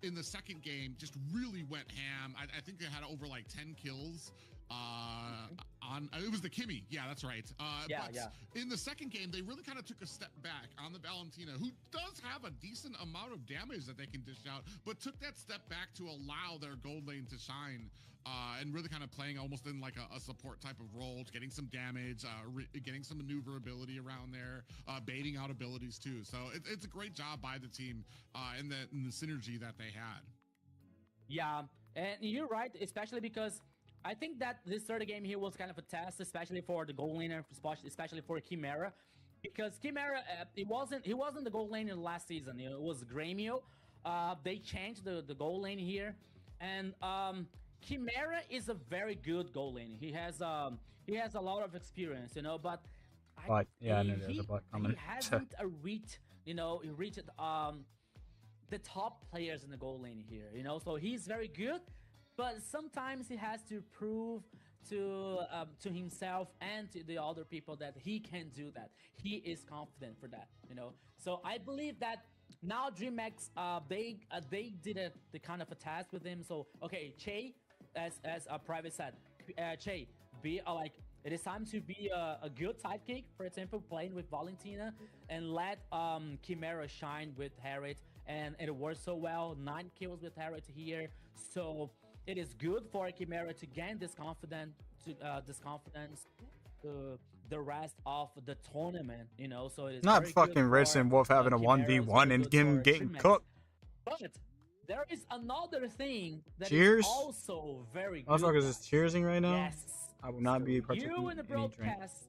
In the second game, just really went ham. I think they had over like 10 kills. It was the Kimmy. Yeah, that's right. In the second game, they really kind of took a step back on the Valentina, who does have a decent amount of damage that they can dish out, but took that step back to allow their gold lane to shine, and really kind of playing almost in like a support type of role, getting some damage, getting some maneuverability around there, baiting out abilities too. So it's a great job by the team in the synergy that they had. Yeah, and you're right, especially because I think that this third game here was kind of a test, especially for the gold laner, especially for Chimera, because Chimera, he wasn't the gold laner last season. It was Gremio. They changed the gold lane here, and Chimera is a very good gold lane. He has a lot of experience, but he hasn't reached the top players in the gold lane here. So he's very good. But sometimes he has to prove to himself and to the other people that he can do that. He is confident for that, So I believe that now DreamX, they did the kind of a task with him. So okay, Che, as Private said, Che, be like it is time to be a good sidekick. For example, playing with Valentina and let Chimera shine with Harriet, and it works so well. 9 kills with Harriet here, so it is good for Chimera to gain this confidence. The rest of the tournament, you know, so it's Not very fucking good Ritz for, and Wolf having a Chimera, it's 1v1 very and good him for getting DreamX. cooked. But there is another thing that Cheers? is also very good. Motherfuckers is cheersing right now. Yes. I will not So be partaking you in the in any drink. broadcast,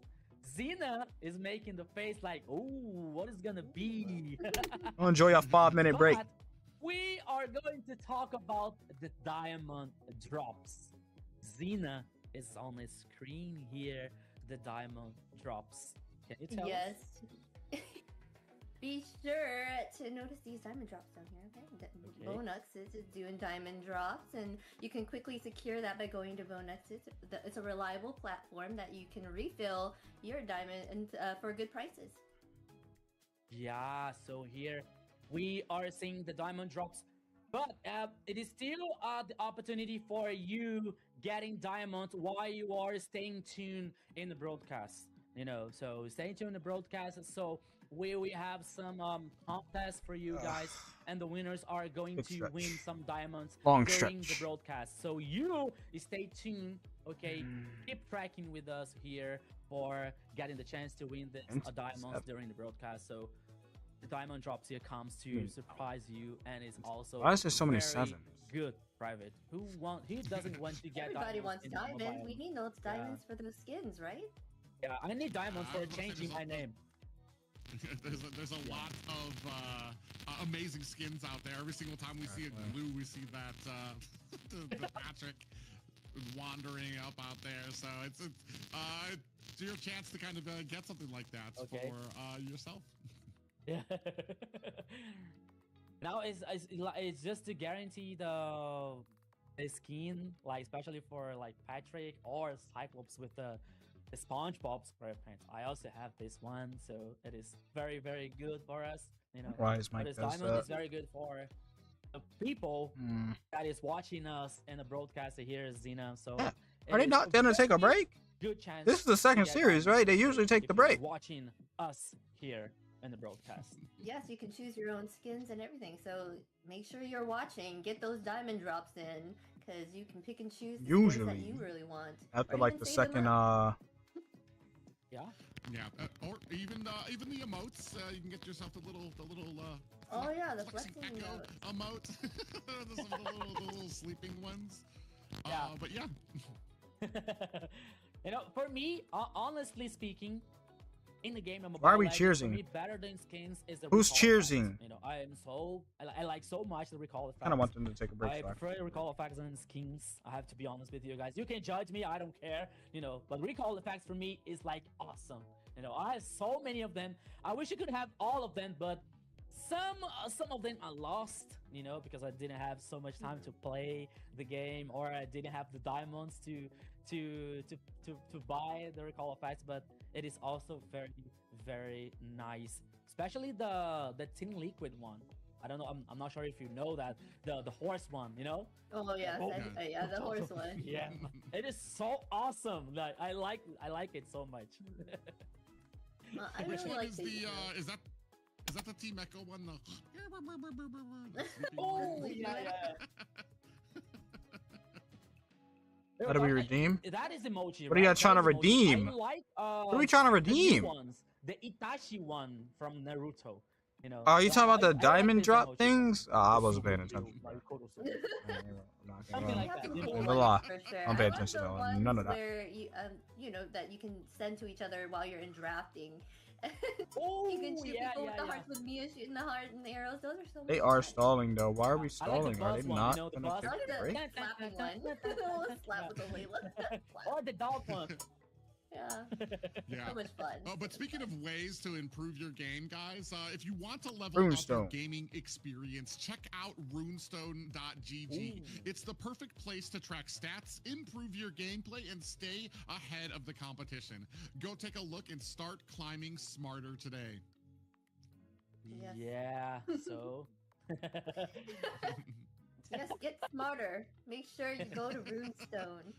Xena is making the face like, oh, what is gonna be? I'll enjoy a 5-minute break. But we are going to talk about the diamond drops. Xena is on the screen here. The diamond drops. Can you tell us? Yes. Be sure to notice these diamond drops down here, okay? Bonux is doing diamond drops, and you can quickly secure that by going to Bonux. It's a reliable platform that you can refill your diamond and for good prices. Yeah, so here we are seeing the diamond drops, but it is still the opportunity for you getting diamonds while you are staying tuned in the broadcast. You know, so stay tuned in the broadcast. So we have some contests for you guys, and the winners are going Big to stretch. win some diamonds Long during the stretch. broadcast. So you stay tuned, okay? Keep tracking with us here for getting the chance to win this diamonds during the broadcast. So the diamond drops here comes to surprise you, and is also Why is there so many very sevens? good. Private, who doesn't want to get Everybody diamonds wants in diamonds. mobile? We need those diamonds for those skins, right? Yeah, I need diamonds I for was gonna say changing there's my a- name. There's a lot of amazing skins out there. Every single time we see a glue, we see that the Patrick wandering up out there. So it's your chance to kind of get something like that Okay. for yourself. Yeah. Now it's just to guarantee the skin, like especially for like Patrick or Cyclops with the SpongeBob spray paint. I also have this one, so it is very, very good for us. You know, Why is but Mike this does diamond that? is very good for the people Mm. that is watching us in the broadcast here, Xena. So Yeah. it Are they is not a gonna take a very break? Good chance. This is the to second get series, diamonds right? They usually take if the you're break. watching us here in the broadcast. Yes, you can choose your own skins and everything. So make sure you're watching. Get those diamond drops in, because you can pick and choose the skins that Usually. you really want. After Or like even the save them second up. Yeah. Yeah, or even the emotes. You can get yourself the little Oh yeah, the flexing flexing echo emote. Some of the little sleeping ones. Yeah. But yeah. You know, for me, honestly speaking, in the game of Mobile Why are we Legends, for cheersing? me, better than skins is the Who's recall effects. cheersing? You know, I like so much the recall effects. I kind of want them to take a break. I So I prefer recall effects than skins. I have to be honest with you guys. You can judge me, I don't care. You know, but recall effects for me is like awesome. You know, I have so many of them. I wish I could have all of them, but some of them are lost. You know, because I didn't have so much time to play the game, or I didn't have the diamonds to buy the recall effects. But it is also very, very nice, especially the Tin Liquid one. I don't know. I'm not sure if you know that the horse one. You know? Oh yes, Oh, yeah, the horse one. Yeah, it is so awesome. Like I like it so much. I Which really one like is these the ones. is that the Team Echo one? The sleeping Oh one? yeah. How do we redeem? That is emoji. What are you right? trying That to is emoji. redeem? I like What are we trying to the new redeem? ones, the Itachi one from Naruto. You know. Oh, you Yeah, talking about the I like diamond this drop emoji. things? Oh, I The wasn't paying super attention. blue, like Kurosu. I'm not Something gonna like You have to that. pick You one know, lie. for sure. Don't pay I like attention the to ones none of that. Where you know, that you can send to each other while you're in drafting. Oh, You can shoot yeah, people with yeah, the yeah. hearts, with Mia shooting the heart and the arrows. Those are so much They are fun. stalling though. Why are we I like the stalling? Are buzz they one, not you know, the gonna buzz. take I like a the break? slapping one. Slap with the Layla. Slap. Or the dog one. Yeah, Yeah. so much fun. But speaking of ways to improve your game, guys, if you want to level up Runestone. your gaming experience, check out runestone.gg. Ooh. It's the perfect place to track stats, improve your gameplay, and stay ahead of the competition. Go take a look and start climbing smarter today. Yes. Yeah. So. Yes, get smarter. Make sure you go to Runestone.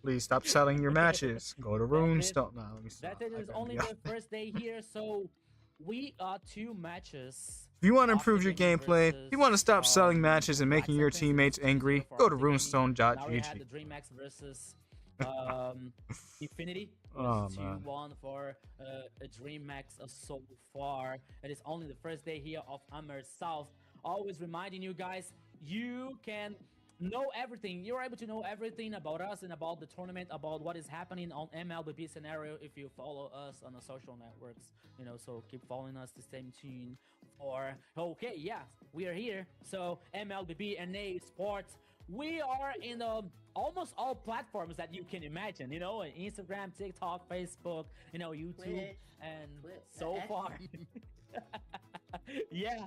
Please stop selling your matches. Go to That's it. Runestone. No, let me stop. That's it. It's only the first day here, so we got 2 matches. If you want to Octa improve your Gaming gameplay, if you want to versus, stop selling matches and Black making your Sentence. teammates It's 2-0 angry, for go to Octa Gaming. Now we had runestone.gg. the DreamHack versus Infinity. It Oh was man. 2-1 for DreamHack so far. It is only the first day here of AMER South. Always reminding you guys, you can know everything. You're able to know everything about us and about the tournament, about what is happening on MLBB scenario if you follow us on the social networks. So keep following us to stay tuned for. Okay, yeah, we are here. So MLBB and A Sports. We are in almost all platforms that you can imagine. Instagram, TikTok, Facebook, YouTube, Twitch, and Twitch, so X. far. Yeah.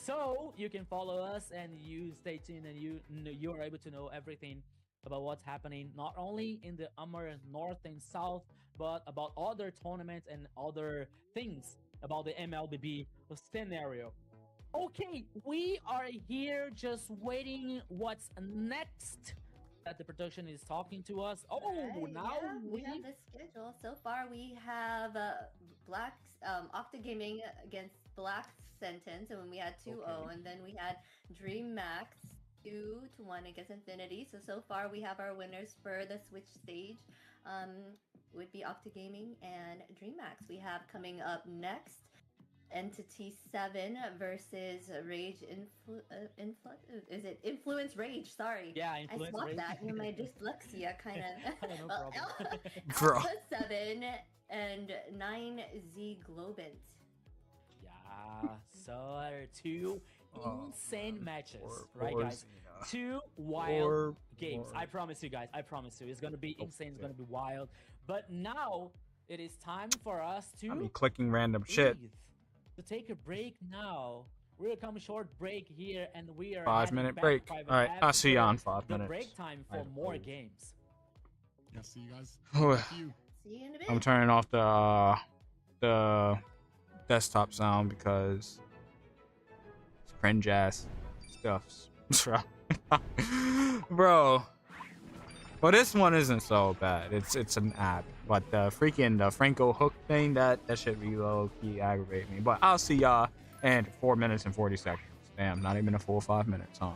So you can follow us and you stay tuned and you are able to know everything about what's happening not only in the AMER North and South, but about other tournaments and other things about the MLBB scenario. Okay, we are here just waiting what's next that the production is talking to us. Oh, Right, now yeah, we have the schedule. So far, we have Octa Gaming against Black Sentence, and we had 2-0, Okay. and then we had Dream Max 2-1 against Infinity. So far, we have our winners for the Switch stage. Would be Octa Gaming and Dream Max. We have coming up next Entity 7 versus Rage is it Influence Rage? Sorry. Yeah, I Influence swapped Rage. that. My dyslexia kind of. No problem. Bro. Alpha 7 and 9Z Globant. Yeah, so there are 2 insane man. matches, Poor right, guys? Xena. 2 wild Poor- games. poor- I promise you, guys. I promise you, it's gonna be insane. It's Okay. gonna be wild. But now it is time for us I mean, to clicking random shit. breathe, to take a break now. We're gonna come a short break here, and we are 5-minute heading back break. private All right, I'll see you after on 5 the minutes. break time for I more suppose. games. Yeah, see you guys. Oh, Thank you. See you in a bit. I'm turning off the desktop sound because it's cringe ass stuff. Bro. Well, this one isn't so bad. It's an app, but the Franco hook thing that should be low key aggravate me. But I'll see y'all in 4 minutes and 40 seconds. Damn, not even a full 5 minutes, huh?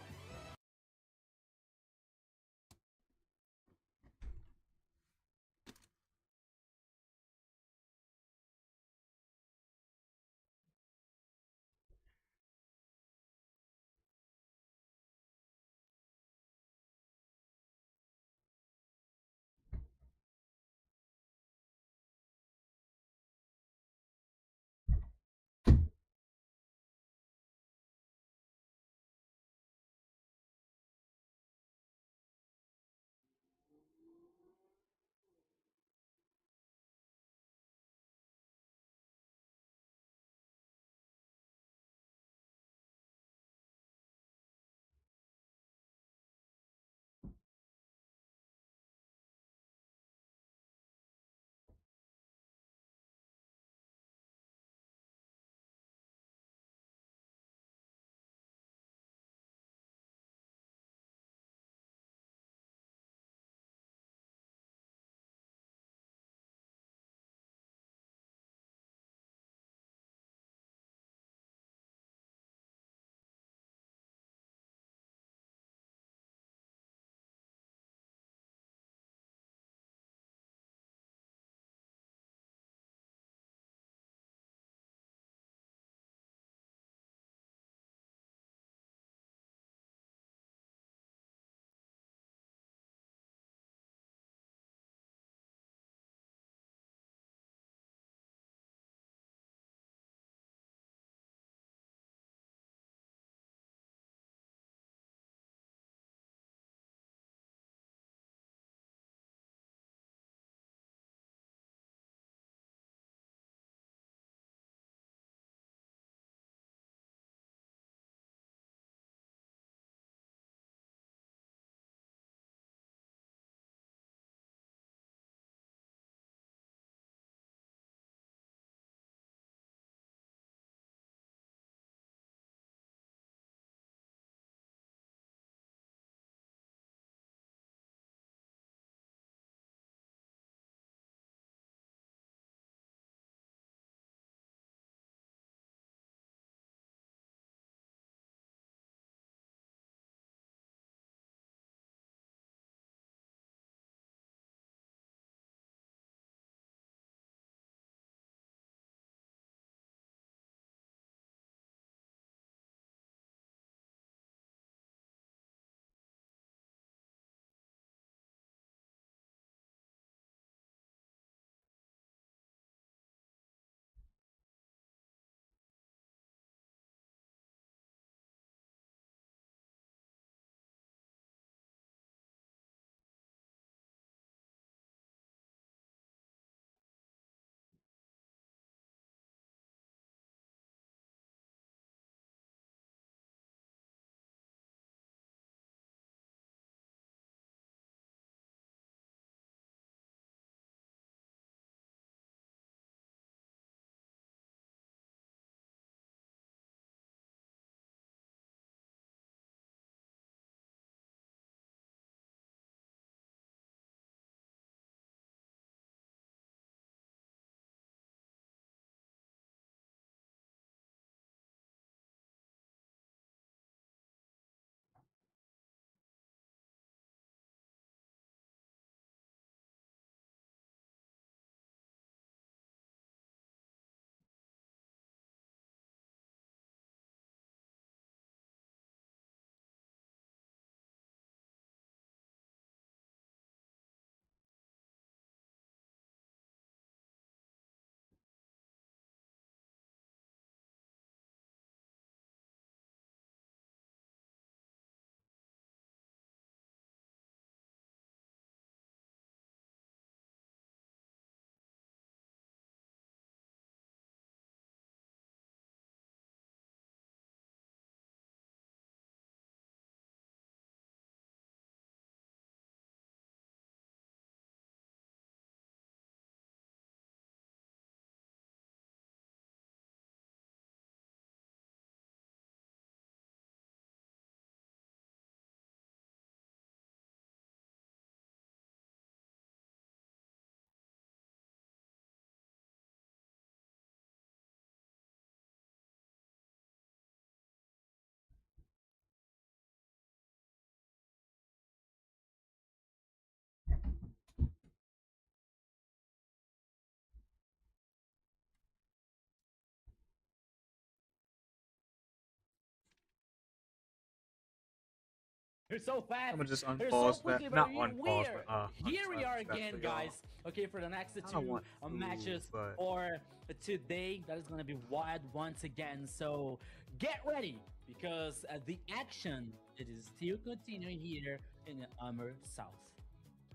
You're so fast. I'm gonna just You're so unpause that. quickly, but Not we're unpause, but here. We are untouch that again, for y'all. guys. Okay, for the next I two want to, matches but for today, that is gonna be wild once again. So get ready because the action it is still continuing here in AMER South.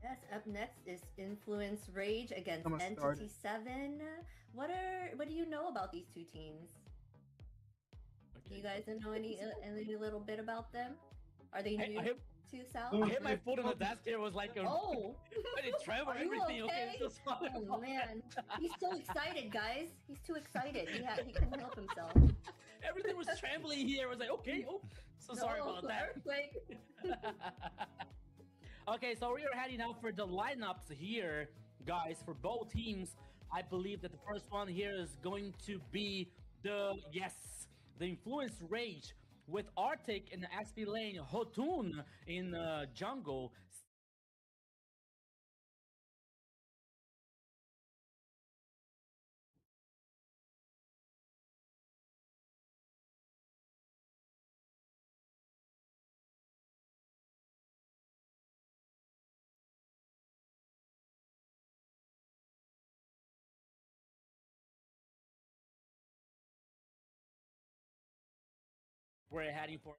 Yes, up next is Influence Rage against I'm gonna start Entity 7. What do you know about these two teams? Do you guys know any little bit about them? Are they new to South? I hit my foot on the desk here. It was like oh, it trembled, are you everything. okay? Okay, so Oh man, he's so excited, guys. He's too excited. He couldn't help himself. Everything was trembling here. I was like, okay, oh, so sorry about that. Earthquake. Okay, so we are heading out for the lineups here, guys, for both teams. I believe that the first one here is going to be the Influence Rage with Arctic in the XP lane, Hotun in jungle. We're heading for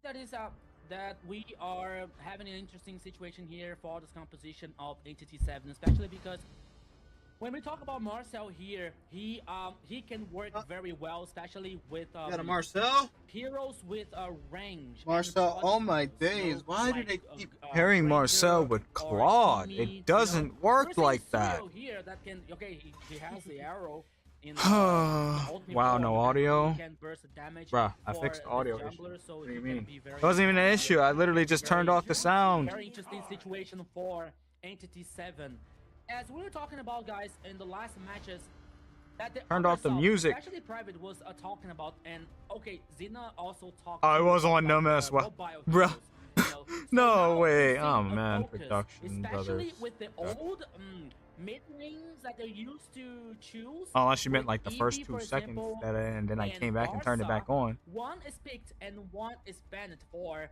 that is that we are having an interesting situation here for this composition of Entity 7, especially because when we talk about Marcel here, he can work very well, especially with got a Marcel? heroes with a range. Marcel, oh my days, why do they keep pairing Marcel with Claude? It doesn't work like that. Here that can, okay, he has the arrow. Wow, no audio? Bruh, I fixed the audio issue. What do you mean? It wasn't even an issue. I literally just turned off the sound. Very interesting situation for Entity 7. As we were talking about, guys, in the last matches, that the turned off the music. Actually, Private was talking about, and okay, Zina also talked. I was on them as well, bruh. No way. Oh man, production especially brothers. with the old mid lanes that they used to choose. Oh, unless you meant like the first 2 seconds, and then I came back and turned it back on. One is picked and one is banned for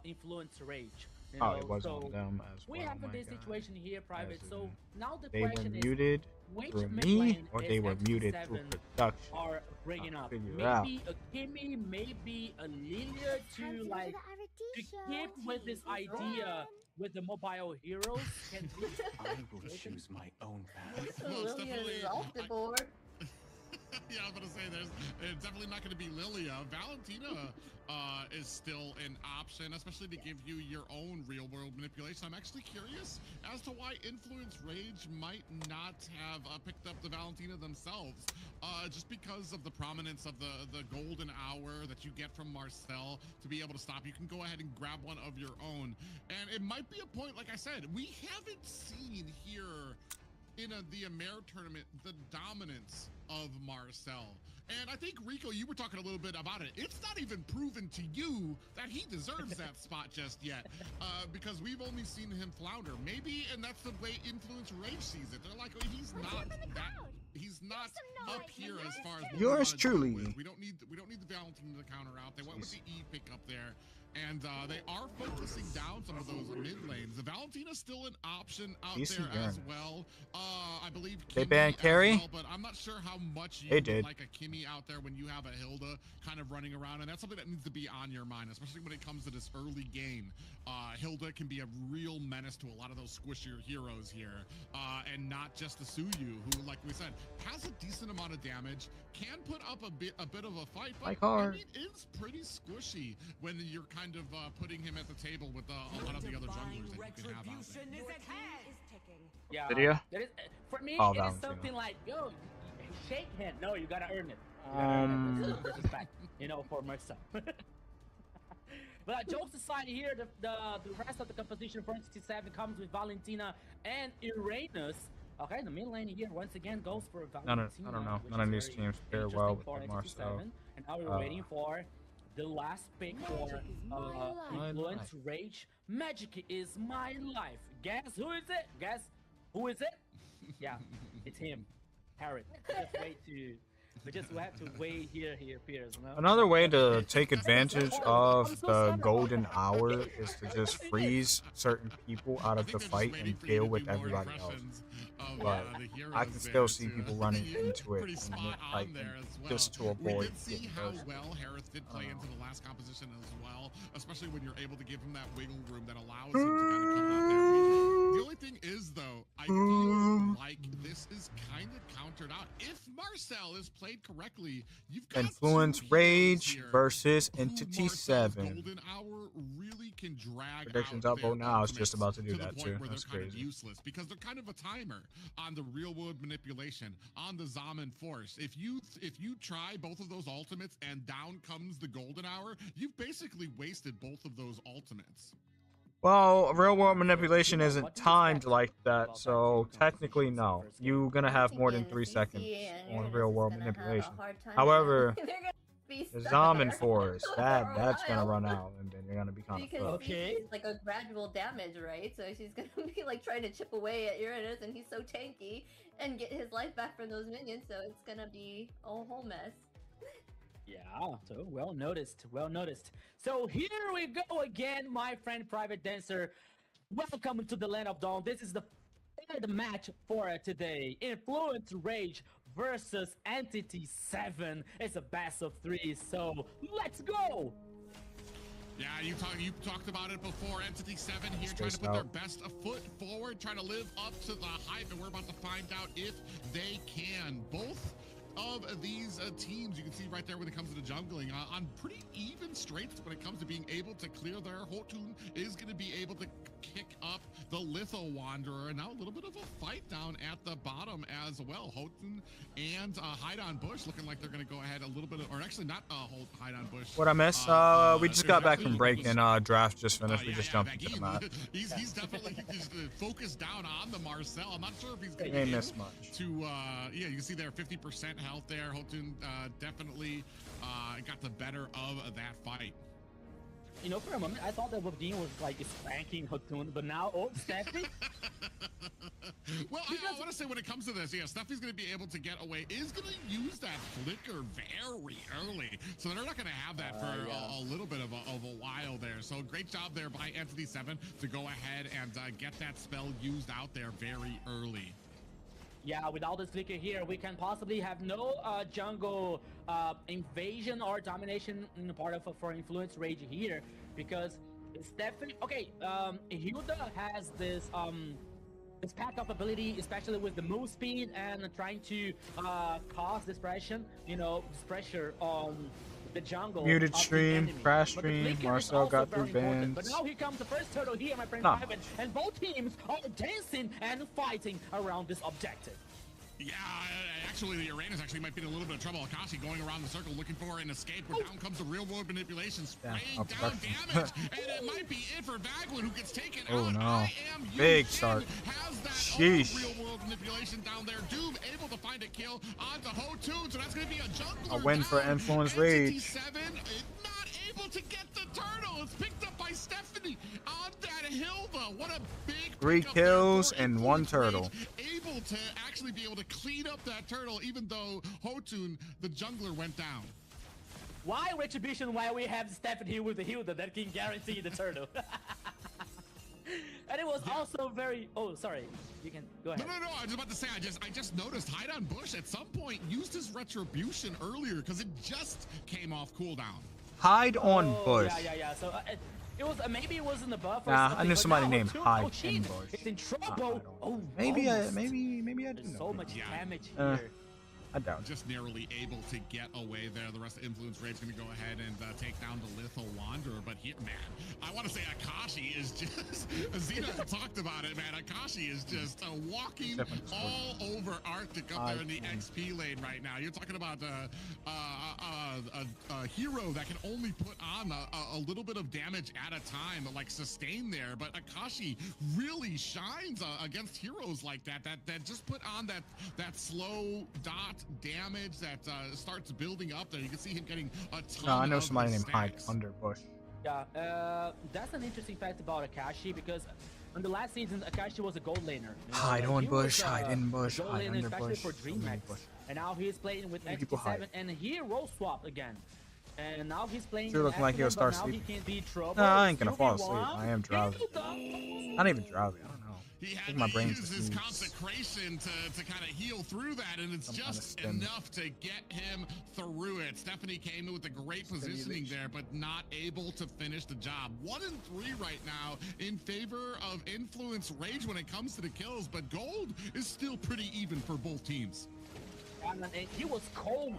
influence rage. Oh, it was on them as well. We have this situation here, Private. So now the they were question muted is, through which me, or they were muted through production. Are bringing up Figure maybe out. a Kimmy, maybe a Lilia to like to keep with this idea with the mobile heroes. Can I will choose my own path. Well, it's Lilia definitely- is off the board. Yeah, I was gonna say there's definitely not gonna be Lilia. Valentina is still an option, especially to give you your own real world manipulation. I'm actually curious as to why Influence Rage might not have picked up the Valentina themselves, just because of the prominence of the golden hour that you get from Marcel to be able to stop. You can go ahead and grab one of your own, and it might be a point, like I said, we haven't seen here in the AMER tournament the dominance of Marcel. And I think, Rico, you were talking a little bit about it. It's not even proven to you that he deserves that spot just yet, because we've only seen him flounder. Maybe, and that's the way Influence Rage sees it. They're like, oh, he's not up here as far as what we Yours wanna truly. deal with. We don't need the Valentina to counter out. They went with the E pick up there. And they are focusing down some of those mid lanes. The Valentina's still an option out there as well. I believe Kimmy they banned carry, well, but I'm not sure how much you would like a Kimmy out there when you have a Hilda kind of running around, and that's something that needs to be on your mind, especially when it comes to this early game. Hilda can be a real menace to a lot of those squishier heroes here, and not just the Suyu, who, like we said, has a decent amount of damage, can put up a bit of a fight, but I mean, it's pretty squishy when you're kind of putting him at the table with a lot of the other junglers that you can have out there. Yeah, Video? that is, for me, Oh, it is something like, yo, shake hand. No, you gotta earn it. Disrespect, for Marcel. But jokes aside here, the rest of the composition for Entity 7 comes with Valentina and Uranus. Okay, the mid lane here once again goes for Valentina. I don't know. None of these teams pair well with the Marcel. And now we're waiting for the last pick for Influence Rage. Magic is my life. Guess who is it? Guess who is it? Yeah, it's him. Harriet. We just have to wait here he appears. No? Another way to take advantage of the golden hour is to just freeze certain people out of the fight and deal with everybody else. But I can still see people running into it just to avoid. We did see how well Harris did play into the last composition as well, especially when you're able to give him that wiggle room that allows him to kind of come out there. The only thing is, though, I feel like this is kind of countered out. If Marcel is played correctly, you've got Influence Rage versus Entity 7. Golden Hour really can drag Predictions out up vote their now. I was just about to do the that point too. where That's they're kind of crazy. useless because they're kind of a timer on the real world manipulation, on the Zaman Force. If you try both of those ultimates and down comes the golden hour, you've basically wasted both of those ultimates. Well, real world manipulation isn't timed like that, so technically no. You're gonna have more than 3 seconds on real world manipulation. However, the Zaman Force, that's gonna run out, and then you're gonna be kind of fucked. She's like a gradual damage, right? So she's gonna be like trying to chip away at Uranus, and he's so tanky, and get his life back from those minions. So it's gonna be a whole mess. Yeah, so well noticed, well noticed. So here we go again, my friend Private Dancer. Welcome to the Land of Dawn. This is the third match for today. Influence Rage versus Entity 7. It's a best of 3, so let's go! Yeah, you talked about it before. Entity 7 here trying to put their best foot forward, trying to live up to the hype, and we're about to find out if they can. Both of these teams, you can see right there when it comes to the jungling, on pretty even straights when it comes to being able to clear there. Hotun is going to be able to kick up the Litho Wanderer, and now a little bit of a fight down at the bottom as well. Hotun and Hide on Bush looking like they're going to go ahead a little bit of, or actually not Hide on Bush. What I missed? We just got back from break and draft just finished. We just jumped into the map. He's definitely just focused down on the Marcel. I'm not sure if he's going to miss much. To yeah, you can see there 50% health there. Hotun definitely got the better of that fight. You know, for a moment, I thought that Wabdeen was like spanking Hotun, but now, oh, Steffi. Well, I want to say when it comes to this, yeah, Steffi's going to be able to get away, is going to use that flicker very early. So they're not going to have that for a little bit of a while there. So great job there by Entity 7 to go ahead and get that spell used out there very early. Yeah, without this flicker here, we can possibly have no jungle invasion or domination in the part of for Influence Rage here, because it's definitely okay. Hilda has this pack up ability, especially with the move speed and trying to cause this pressure, on the jungle. Muted stream, crash stream, Marcel got through bans. But now here comes the first turtle here, my friend, and both teams are dancing and fighting around this objective. Yeah, actually, the Uranus actually might be in a little bit of trouble. Akashi going around the circle looking for an escape, where down comes the real-world manipulation, spraying down damage, and it might be it for Vaglin, who gets taken out. No. Big start. Has that real-world manipulation down there. Doom able to find a kill onto Hotun, so that's going to be a jungler. A win for Influence Rage. 7 not able to get the turtle. It's picked up by Stephanie on that Hilda. What a big 3 kills and 1 turtle. Able to actually be able to clean up that turtle, even though Hotun, the jungler, went down. Why Retribution? Why we have Stephanie with the Hilda that can guarantee the turtle? And it was also very. Oh, sorry. You can go ahead. No. I was about to say. I just noticed Hide on Bush at some point used his Retribution earlier because it just came off cooldown. Hide on Bush. Yeah. So it was maybe it was in the buff. Nah, I knew somebody named Hide in Bush. It's in trouble. Maybe I do know. So much damage here. I doubt. Just narrowly able to get away there. The rest of Influence Raid's going to go ahead and take down the Litho Wanderer. But here, man, I want to say Akashi is just, Zena talked about it, man. Akashi is just walking all over Arctic up there in the XP lane right now. You're talking about a hero that can only put on a little bit of damage at a time, like sustain there. But Akashi really shines against heroes like that just put on that slow dot damage that starts building up there. You can see him getting a ton. I know somebody named Hide under Bush. Yeah, that's an interesting fact about Akashi, because on the last season, Akashi was a gold laner. Hide on Bush, hide in Bush, gold hide laner, under especially Bush. for DreamHack. And now he's playing with XT7, and he role swapped again. And now he's playing. Sure looking like he'll start sleeping. No, I ain't gonna fall asleep. I am drowsy. Not even drowsy. I don't know. He had to use his consecration to kind of heal through that, and it's just enough to get him through it. Stephanie came in with a great positioning there, but not able to finish the job. 1 and 3 right now in favor of Influence Rage when it comes to the kills, but gold is still pretty even for both teams. And he was cold,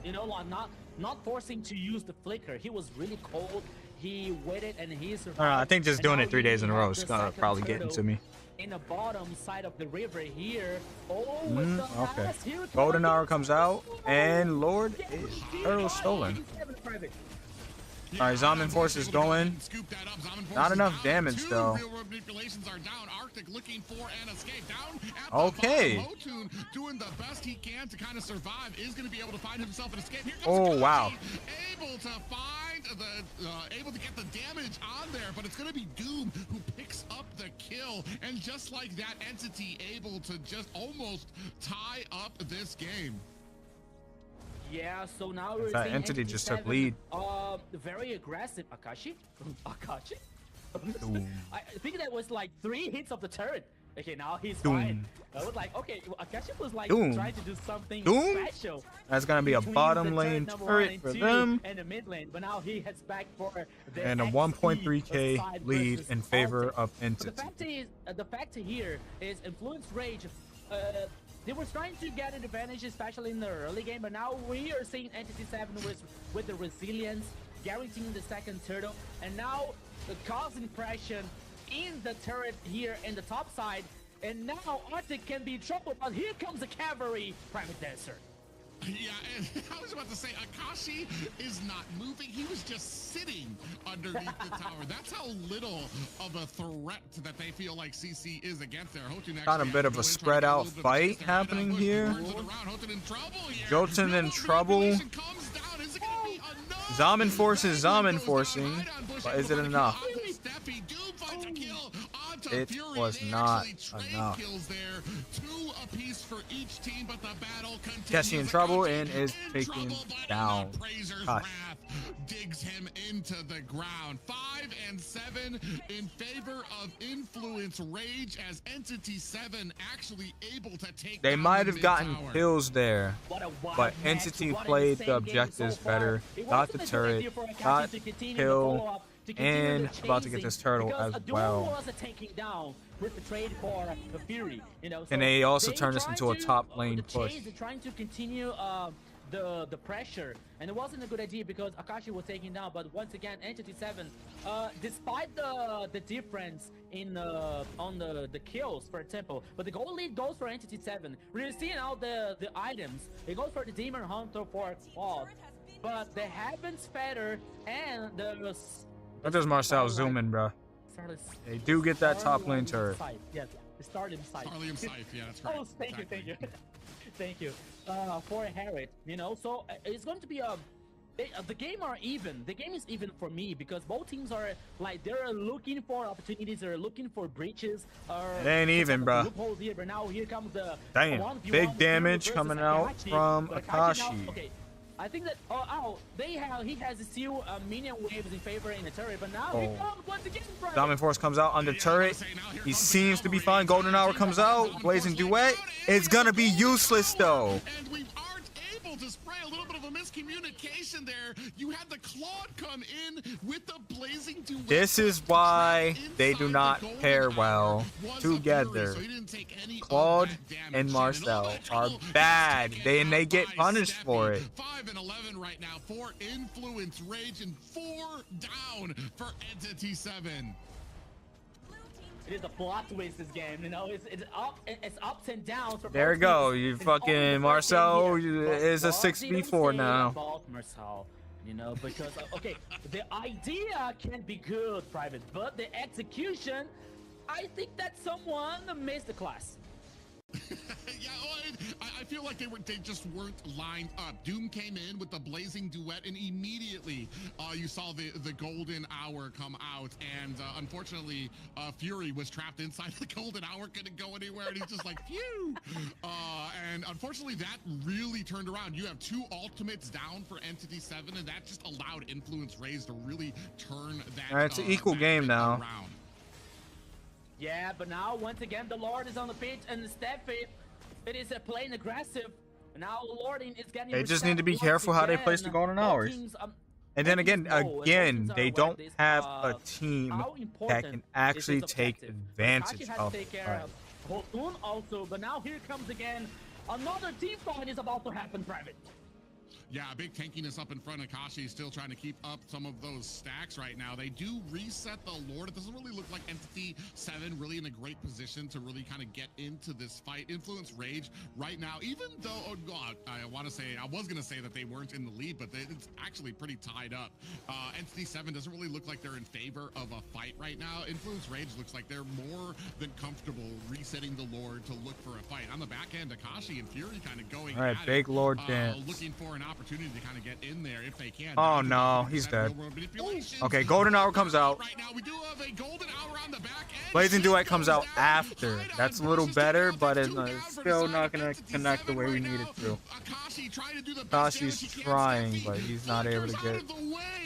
not forcing to use the flicker. He was really cold. He waited and he survived. I think just doing it 3 days in a row is gonna probably get into me. In the bottom side of the river here. With the okay. here Golden Hour comes out, and Lord is turtle stolen. All right, Zaman Force is going. Not enough damage though. Manipulations are down. Arctic looking for an escape. Down at the okay. Hotun doing the best he can to kind of survive. Is going to be able to find himself an escape. Here comes oh wow. Able to find able to get the damage on there, but it's going to be Doom who picks up the kill, and just like that, Entity able to just almost tie up this game. Yeah, so now we're that Entity just took lead. Very aggressive. Akashi? I think that was like 3 hits of the turret. Okay, now he's fine. I was like, okay, Akashi was like Doom. trying to do something Doom? special. That's gonna be a between bottom the lane turret number turret one and for two them. and the mid lane, but now he heads back for the And a XP 1.3k side lead versus in favor Arctic. of But Entity. the fact here is Influence Rage. They were trying to get an advantage, especially in the early game, but now we are seeing Entity 7 with the resilience, guaranteeing the second turtle, and now causing pressure in the turret here in the top side. And now Arctic can be in trouble, but here comes the cavalry, Private Dancer. Yeah, and I was about to say, Akashi is not moving. He was just sitting underneath the tower. That's how little of a threat that they feel like CC is against there. Got a bit of a spread out fight happening here. Jolton in trouble. Zaman forces Zaman forcing, but is it enough? It was not enough. Keshi in trouble and is taken down. Gosh. Digs him into the ground. 5 and 7 in favor of Influence Rage as Entity 7 actually able to take. They might have gotten kills there, but Entity played the objectives better, got the turret, got kill, and about to get this turtle as well. And they also turned this into a top lane push. They're trying to continue the pressure, and it wasn't a good idea because Akashi was taken down. But once again, Entity 7, despite the difference in on the kills, for example, but the goal lead goes for Entity 7. We're seeing out the items. It goes for the Demon Hunter for Claude, but the Heaven's Feather and the What does Marcel zoom in, bro? They do get that top lane turret. Yes, the Stardom Scythe. Stardom Scythe, yeah, that's right. Oh, thank you, thank you. Thank you. For Harriet, you know, so it's going to be the game are even. The game is even for me because both teams are like they're looking for opportunities, they're looking for breaches. It ain't even, bro. Here, but now here comes the damn big damage coming out from Akashi. Now, okay, I think that he has still minion waves in favor in the turret, but now he comes once again. Dominant Force comes out on the turret. He seems to be fine. Golden Hour comes out. Blazing Duet. It's gonna be useless though. And we aren't able to spray. A little bit of a miscommunication there. You had the Claude come in with the Blazing Duet. This is why they do not pair well together. Claude and Marcel are bad. They get punished for it. 5 and 11 right now for Influence Rage and 4 down for Entity 7. It is a plot twist this game, you know. It's ups and downs. There we go. You fucking Marcel is a 6v4 now. Marcel, you know, because okay, the idea can be good, Private, but the execution, I think that someone missed the class. Yeah, I feel like they just weren't lined up. Doom came in with the Blazing Duet, and immediately you saw the Golden Hour come out, and unfortunately Fury was trapped inside the Golden Hour, couldn't go anywhere, and he's just like phew. And unfortunately that really turned around. You have 2 ultimates down for Entity 7, and that just allowed Influence Raze to really turn that. All right, it's an equal game now. Around. Yeah, but now once again the Lord is on the pitch and Steffi, it is playing aggressive. Now Lord is getting. They just need to be careful how they place the Golden Hours. And then again, they don't have a team that can actually take advantage of it. Hotun also, but now here comes again another team fight is about to happen, Private. Yeah, big tankiness up in front. Akashi is still trying to keep up some of those stacks right now. They do reset the Lord. It doesn't really look like Entity 7 really in a great position to really kind of get into this fight. Influence Rage right now, even though, oh God, I was going to say that they weren't in the lead, but it's actually pretty tied up. Entity 7 doesn't really look like they're in favor of a fight right now. Influence Rage looks like they're more than comfortable resetting the Lord to look for a fight. On the back end, Akashi and Fury kind of going all right, at big it, Lord dance. Looking for an opportunity to kind of get in there if they can. Oh no, he's dead. Okay, Golden Hour comes out. Right now, we do have a Golden Hour on the back end. Blazing Duet comes out after. That's a little better, but it's still not gonna connect the way we need it to. Akashi's trying, but he's not able to get it.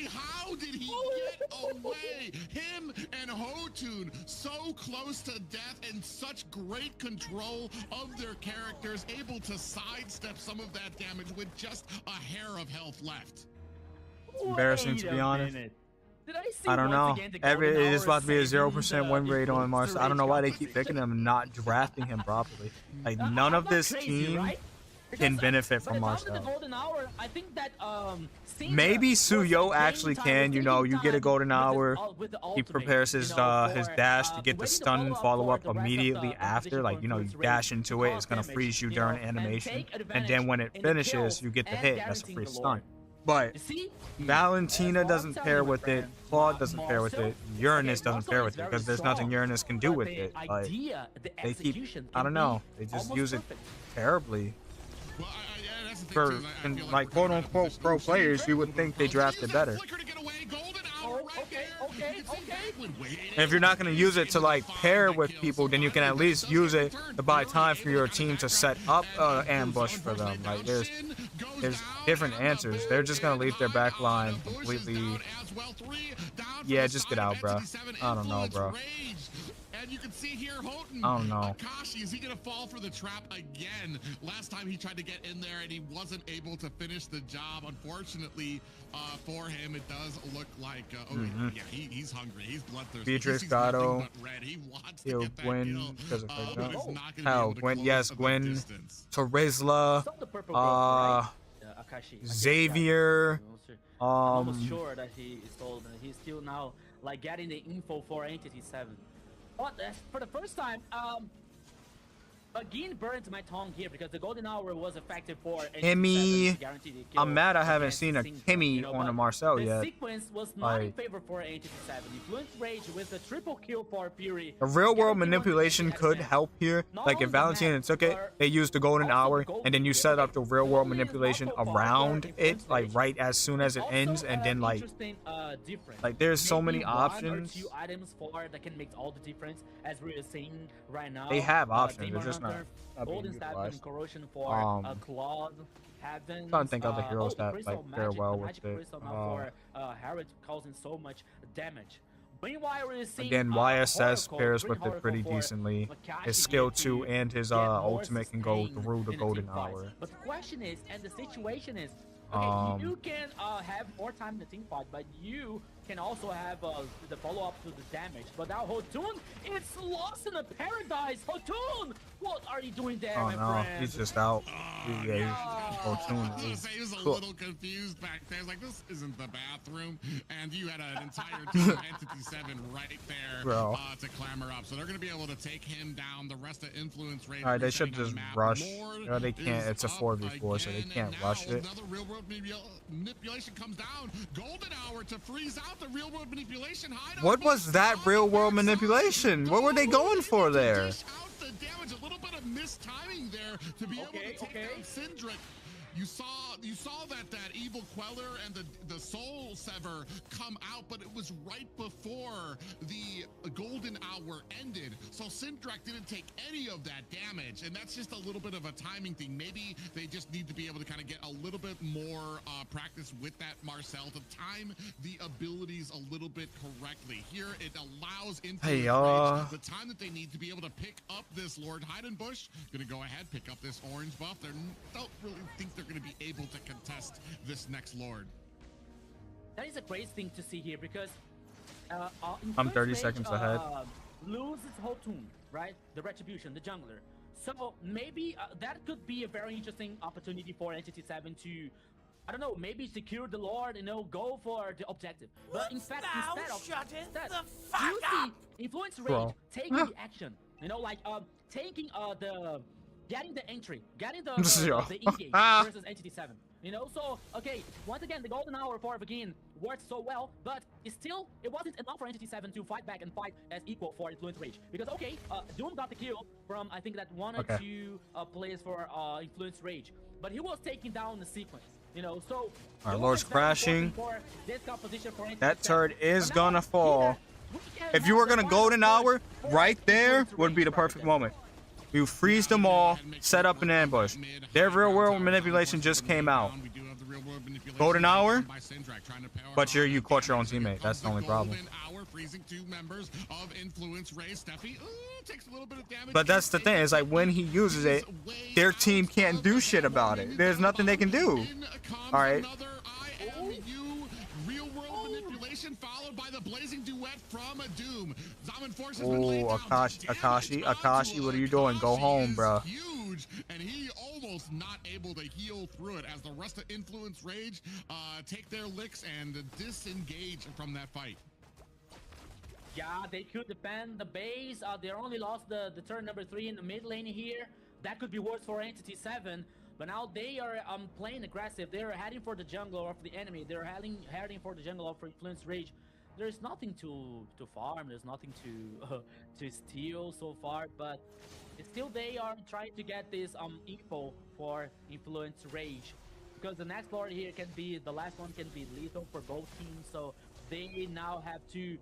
How did he get away? Him and Hotun so close to death and such great control of their characters, able to sidestep some of that damage with just a hair of health left. It's embarrassing, to be honest. Did I see I don't know. It is about to be a 0% saving win the rate on Mars. I don't know why they keep position? picking him and not drafting him properly. Like, none of I'm not this crazy, team right? can Because, benefit by from the time of the Marcel. golden hour, I think that Maybe Syndra was Suyo like actually game can. time, You know, taking you get a time golden with the hour. with the He ultimate, prepares his you know, his for, dash to get the waiting stun and for follow up the rest of the immediately after. competition Like, for you know, you influence dash rate into to it. cause It's gonna damage, freeze you you during know, and animation, take and advantage then when it in the finishes, kill you get the and hit. That's a guaranteeing free the stun. Lord. But You see? Valentina That's what doesn't I'm pair telling you, with my it. friend. Claude doesn't pair with Marcel- it. Uranus okay, doesn't Marcel pair is with it very because there's nothing strong, Uranus can do but with the it. Like, idea, the they keep, execution I don't can know, be they just almost use it perfect. terribly. Well, that's the thing, For too, is I feel like we're quote coming out of unquote position. pro She's players, you would incredible. think they Use drafted that better. flicker to get away. Golden Oh, hour right okay, there. okay, You can see okay. Backward waiting. And if you're not going to use it to like pair with people, then you can at least use it to buy time for your team to set up an ambush for them. Like, there's different answers. They're just going to leave their back line completely. Yeah, just get out, bro. I don't know, bro. And you can see here, Houghton. I don't know. Akashi, is he going to fall for the trap again? Last time he tried to get in there and he wasn't able to finish the job. Unfortunately for him, it does look like, yeah, he's hungry. He's bloodthirsty. Beatrice, He sees nothing Gato. but red. He wants to He'll get that Gwen kill, because of her but jump. it's not gonna be Hell, able to Gwen, close yes, the Gwen, distance. Terizla, Saw the purple girl, right? Akashi. Xavier, I'm almost sure that he is told that he's still now like getting the info for Entity 7. But for the first time, again burns my tongue here because the golden hour was effective for Kimmy. guaranteed kill. I'm mad I haven't against seen a Syndra, Kimmy you know, on a but Marcel the yet. sequence was not in Like, favor for Entity 7. Influence Rage with the triple kill for Fury. a real world Guaranteed one manipulation to could advance. help here. Not Like, if only the Valentina map, took it, but they used the golden also hour, the golden and then you kill. set up the real world Golden is manipulation not so far around for it, Influence like Rage. right as soon as it Also, ends, and then like, interesting, difference. like there's so Maybe many one options. or two items for that can make all the difference, as we are seeing right now. They have options, Demon they're just Hunter, not being Golden Stab utilized. and Corrosion for Claude, Heaven. Trying to think other heroes the that Crystal like fare Magic, well the with Magic it. Crystal now for Harrod causing so much damage. Meanwhile, we're seeing, Again, YSS Horacle, pairs Green with it Horacle pretty for decently. Makashi His skill here to 2 and his get more ultimate can go sustain through the in golden team fights. hour. But the question is, and the situation is, okay, you can have more time in the team fight, but you can also have the follow-up to the damage. But now Hotun, it's lost in a paradise. Hotun, what are you doing there, Oh my no, friend? he's just out. Yeah, I was gonna he's say he was a cool. little confused back there. He's like, this isn't the bathroom, and you had an entire team of Entity 7 right there Bro. to clamor up. So they're gonna be able to take him down. The rest of Influence Rate. Alright, they should just rush. No, they can't. It's a 4v4, so they can't rush it. Another real world manipulation comes down. Golden hour to freeze out the real world manipulation. What was that real world manipulation? What were they going for there? Dish out the damage. A little bit of mistiming there to be able to take down Syndra. You saw that evil queller and the soul sever come out, but it was right before the golden hour ended. So Syndrak didn't take any of that damage, and that's just a little bit of a timing thing. Maybe they just need to be able to kind of get a little bit more practice with that Marcel to time the abilities a little bit correctly. Here it allows Influence Rage the time that they need to be able to pick up this Lord Heidenbush. Gonna go ahead, pick up this orange buff. They don't really think they're going to be able to contest this next Lord. That is a great thing to see here because I'm 30 seconds ahead. Loses Hotun, right? The Retribution, the jungler. So maybe that could be a very interesting opportunity for Entity 7 to, I don't know, maybe secure the Lord, you know, go for the objective. But in fact, instead, you see Influence Rage taking the action, you know, like taking getting the entry, getting the engage versus Entity 7. You know, so, okay, once again, the golden hour for Begin worked so well, but it wasn't enough for Entity 7 to fight back and fight as equal for Influence Rage. Because, okay, Doom got the kill from, I think, that one or two players for Influence Rage. But he was taking down the sequence, you know, so... Our Lord's crashing. That turret is gonna fall. If you were gonna golden hour, right there would be the perfect moment. You freeze them all, set up an ambush. Their real world manipulation just came out. Golden hour, by Syndrak, trying to power but you on caught your own damage. Here teammate. That's comes the only problem. Golden hour, freezing 2 members of Influence Ray. Steffi takes a little bit of damage. But that's the thing. It's like when he uses it, their team can't do shit about it. There's nothing they can do. All right. Followed by the blazing duet from Doom. Zaman Force has been laid down. Akashi, what are you doing? Go home, bro. Huge, and he almost not able to heal through it as the rest of Influence Rage take their licks and disengage from that fight. Yeah, they could defend the base. They only lost the turn number 3 in the mid lane here. That could be worse for Entity 7. But now they are playing aggressive. They're heading for the jungle of the enemy. They're heading for the jungle of Influence Rage. There's nothing to farm. There's nothing to steal so far. But still, they are trying to get this info for Influence Rage, because the next lord here can be the last one, can be lethal for both teams. So they now have to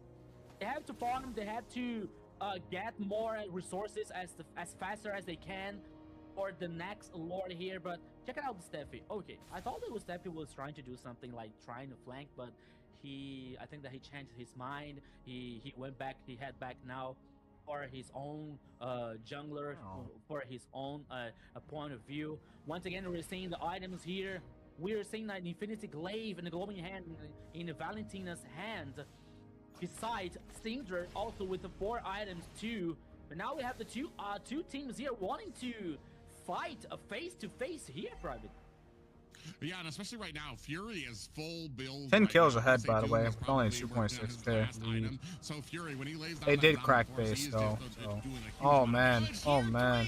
farm. They have to get more resources as faster as they can for the next lord here. But check out the Steffi. Okay, I thought that Steffi was trying to do something like trying to flank, but I think that he changed his mind. He went back. He head back now for his own jungler, for his own point of view. Once again, we're seeing the items here. We're seeing an Infinity Glaive in the glowing hand in Valentina's hand, besides Syndra also with the 4 items too. But now we have the two teams here wanting to fight a face-to-face here, Private. Yeah, and especially right now, Fury is full build. 10 kills ahead, by the way. It's only 2.6 there. So Fury, when he lays they did crack base, though. So. Oh, man. Oh, man.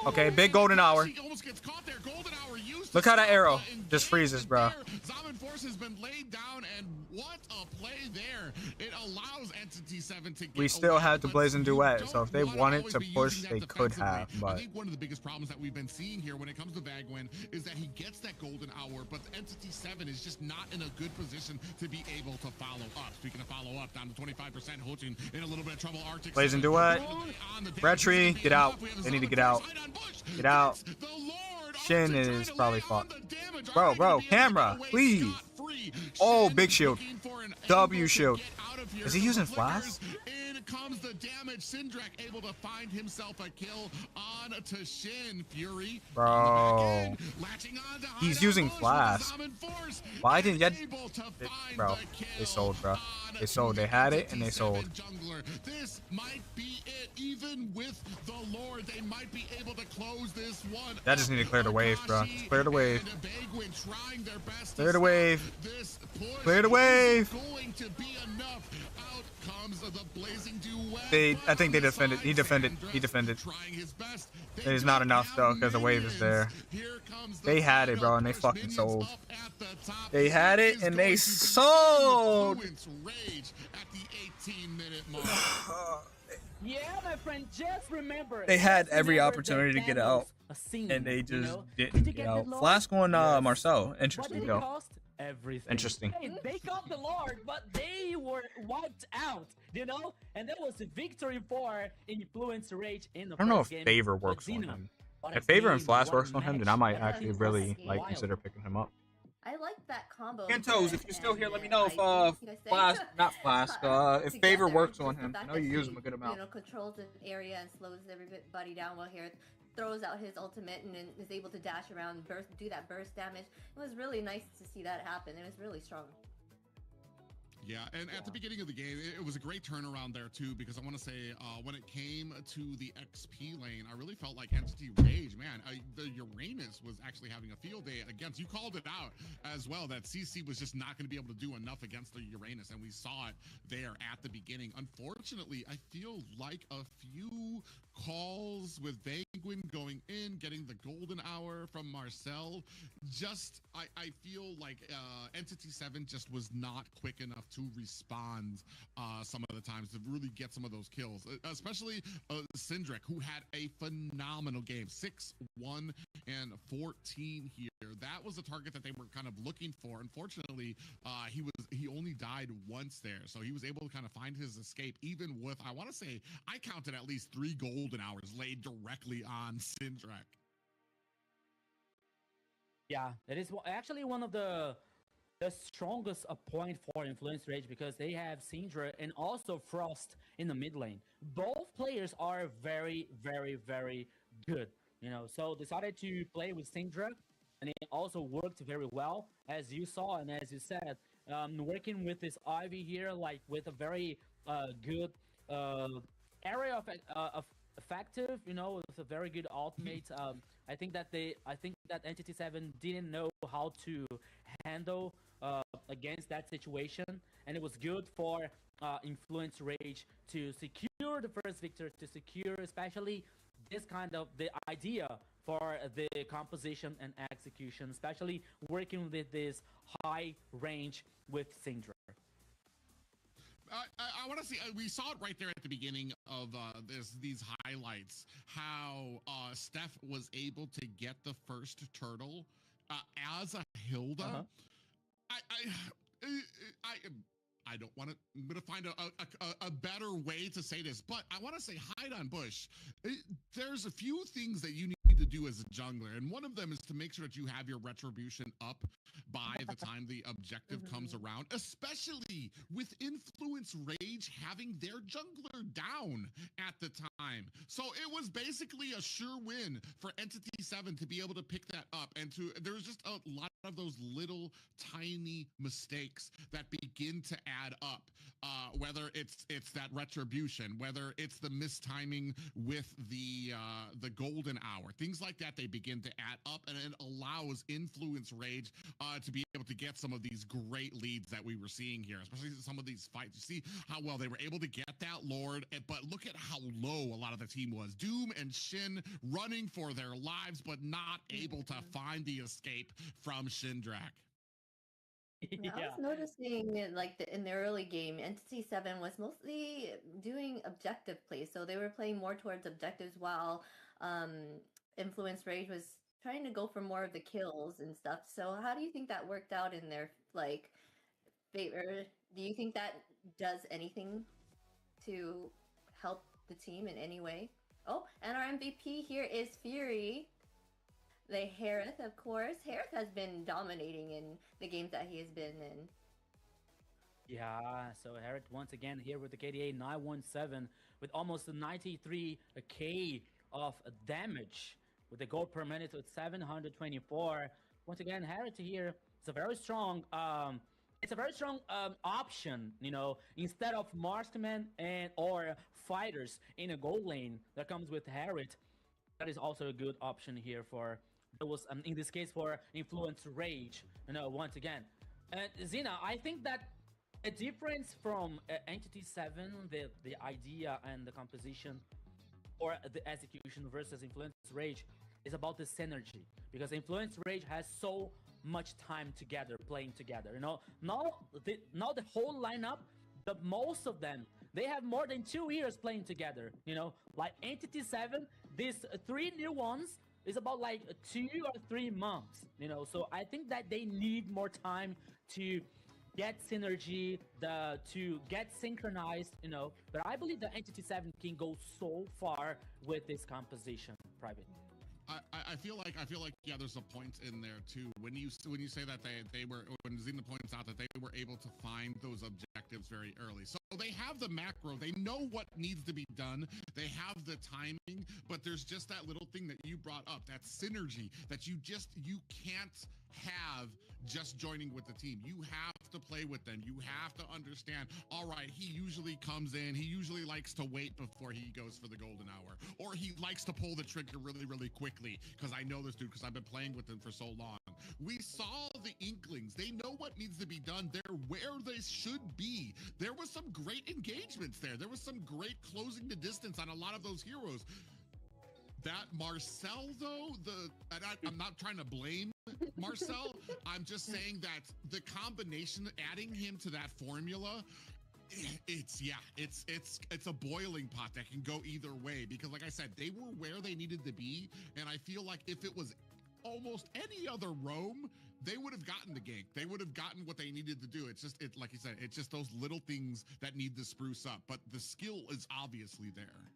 Okay, big golden hour. Look how that arrow just freezes, bro. Zaman Force has been laid down, and what a play there. It allows Entity 7 to get we still have the blazing duet, so if they wanted to push, they could have. But I think one of the biggest problems that we've been seeing here when it comes to Bagwin is that he gets that golden hour, but Entity 7 is just not in a good position to be able to follow up. Speaking of follow up, down to 25%, Hojin in a little bit of trouble. Arctic blazing duet. Red tree, get out. They need to get out. Get out. Shin is probably fought. Bro, camera, please. Oh, big shield. W shield. Is he using flash? In comes the damage. Syndrak able to find himself a kill on to Shin. Fury. Bro. He's using flash. Why didn't yet? Bro, they sold, bro. They sold. They had it and they sold. This might be it. Even with the Lord, they might be able to close this one. That just need to clear the wave, bro. Just clear the wave. Clear the wave. Clear the wave. Going to be enough. Out comes the blazing duet. I think they defended. He defended. It is not enough though, because the wave is there. They had it, bro, and they fucking sold. They had it and they sold. Yeah, my friend, just remember. They had every opportunity to get out, and they just didn't get out. Flask on Marcel. Interesting, though. Everything. Interesting. Hey, they got the Lord, but they were wiped out, and that was a victory for Influence Rage in the I don't know if game. Favor works on him. If Favor and Flask works on him, then I might actually really consider picking him up. I like that combo. Kentos, if you're still here, let me know if if Favor works on him. I know you use him a good amount. Controls the area and slows everybody down while here throws out his ultimate and is able to dash around, do that burst damage. It was really nice to see that happen. It was really strong. Yeah, and at the beginning of the game, it was a great turnaround there too, because I want to say when it came to the XP lane, I really felt like Entity Rage, man, the Uranus was actually having a field day against. You called it out as well, that CC was just not going to be able to do enough against the Uranus, and we saw it there at the beginning. Unfortunately, I feel like a few calls with Penguin going in, getting the golden hour from Marcel, just I feel like Entity 7 just was not quick enough to respond some of the times to really get some of those kills, especially Syndrak, who had a phenomenal game, 6-1 and 14 here. That was the target that they were kind of looking for. Unfortunately, he only died once there, so he was able to kind of find his escape, even with, I want to say, I counted at least 3 golden hours laid directly on Syndrak. Yeah, it is actually one of the strongest point for Influence Rage because they have Syndra and also Frost in the mid lane. Both players are very, very, very good. So decided to play with Syndra, and it also worked very well, as you saw and as you said. Working with this Ivy here, like with a very good area of effective, with a very good ultimate. I think that Entity 7 didn't know how to handle against that situation, and it was good for Influence Rage to secure the first victory, to secure especially this kind of the idea for the composition and execution, especially working with this high range with Syndra. I want to see. We saw it right there at the beginning of these highlights. How Steph was able to get the first turtle as a Hilda. Uh-huh. I don't want to. I'm going to find a better way to say this, but I want to say hide on bush. There's a few things that you need to do as a jungler, and one of them is to make sure that you have your retribution up by the time the objective comes around, especially with Influence Rage having their jungler down at the time. So it was basically a sure win for Entity 7 to be able to pick that up, and there was just a lot of those little tiny mistakes that begin to add up, whether it's that retribution, whether it's the mistiming with the golden hour, things like that. They begin to add up, and it allows Influence Rage to be able to get some of these great leads that we were seeing here, especially some of these fights. You see how well they were able to get that Lord, but look at how low a lot of the team was. Doom and Shin running for their lives, but not able to find the escape from Shindrak. Yeah. I was noticing, like in the early game, Entity 7 was mostly doing objective plays, so they were playing more towards objectives, while Influence Rage was trying to go for more of the kills and stuff. So how do you think that worked out in their favor? Do you think that does anything to help the team in any way? Oh, and our MVP here is Fury. The Harith, of course. Harith has been dominating in the games that he has been in. Yeah, so Harith once again here with the KDA 917 with almost 93k of damage with the gold per minute with 724. Once again, Harith here is a very strong option, instead of marksman or fighters in a gold lane that comes with Harith. That is also a good option here for those, in this case, for Influence Rage, once again. And Zina, I think that a difference from Entity 7, the idea and the composition or the execution versus Influence Rage is about the synergy, because Influence Rage has so much time together, playing together. Now the whole lineup, the most of them, they have more than 2 years playing together. Like Entity 7, these 3 new ones is about like 2 or 3 months. So I think that they need more time to get synergy, to get synchronized. But I believe that Entity 7 can go so far with this composition, Private. I feel like yeah, there's a point in there too when you say that they were, when Zena points out that they were able to find those objectives very early. So they have the macro, they know what needs to be done, they have the timing, but there's just that little thing that you brought up, that synergy that you can't have just joining with the team. You have to play with them. You have to understand, all right, he usually comes in, he usually likes to wait before he goes for the golden hour, or he likes to pull the trigger really, really quickly, because I know this dude, because I've been playing with him for so long. We saw the inklings. They know what needs to be done. They're where they should be. There was some great engagements there. There was some great closing the distance on a lot of those heroes. That Marcel, though, I'm not trying to blame Marcel. I'm just saying that the combination, adding him to that formula, it's a boiling pot that can go either way, because like I said, they were where they needed to be, and I feel like if it was almost any other roam, they would have gotten the gank. They would have gotten what they needed to do. It's just, like you said, it's just those little things that need to spruce up, but the skill is obviously there.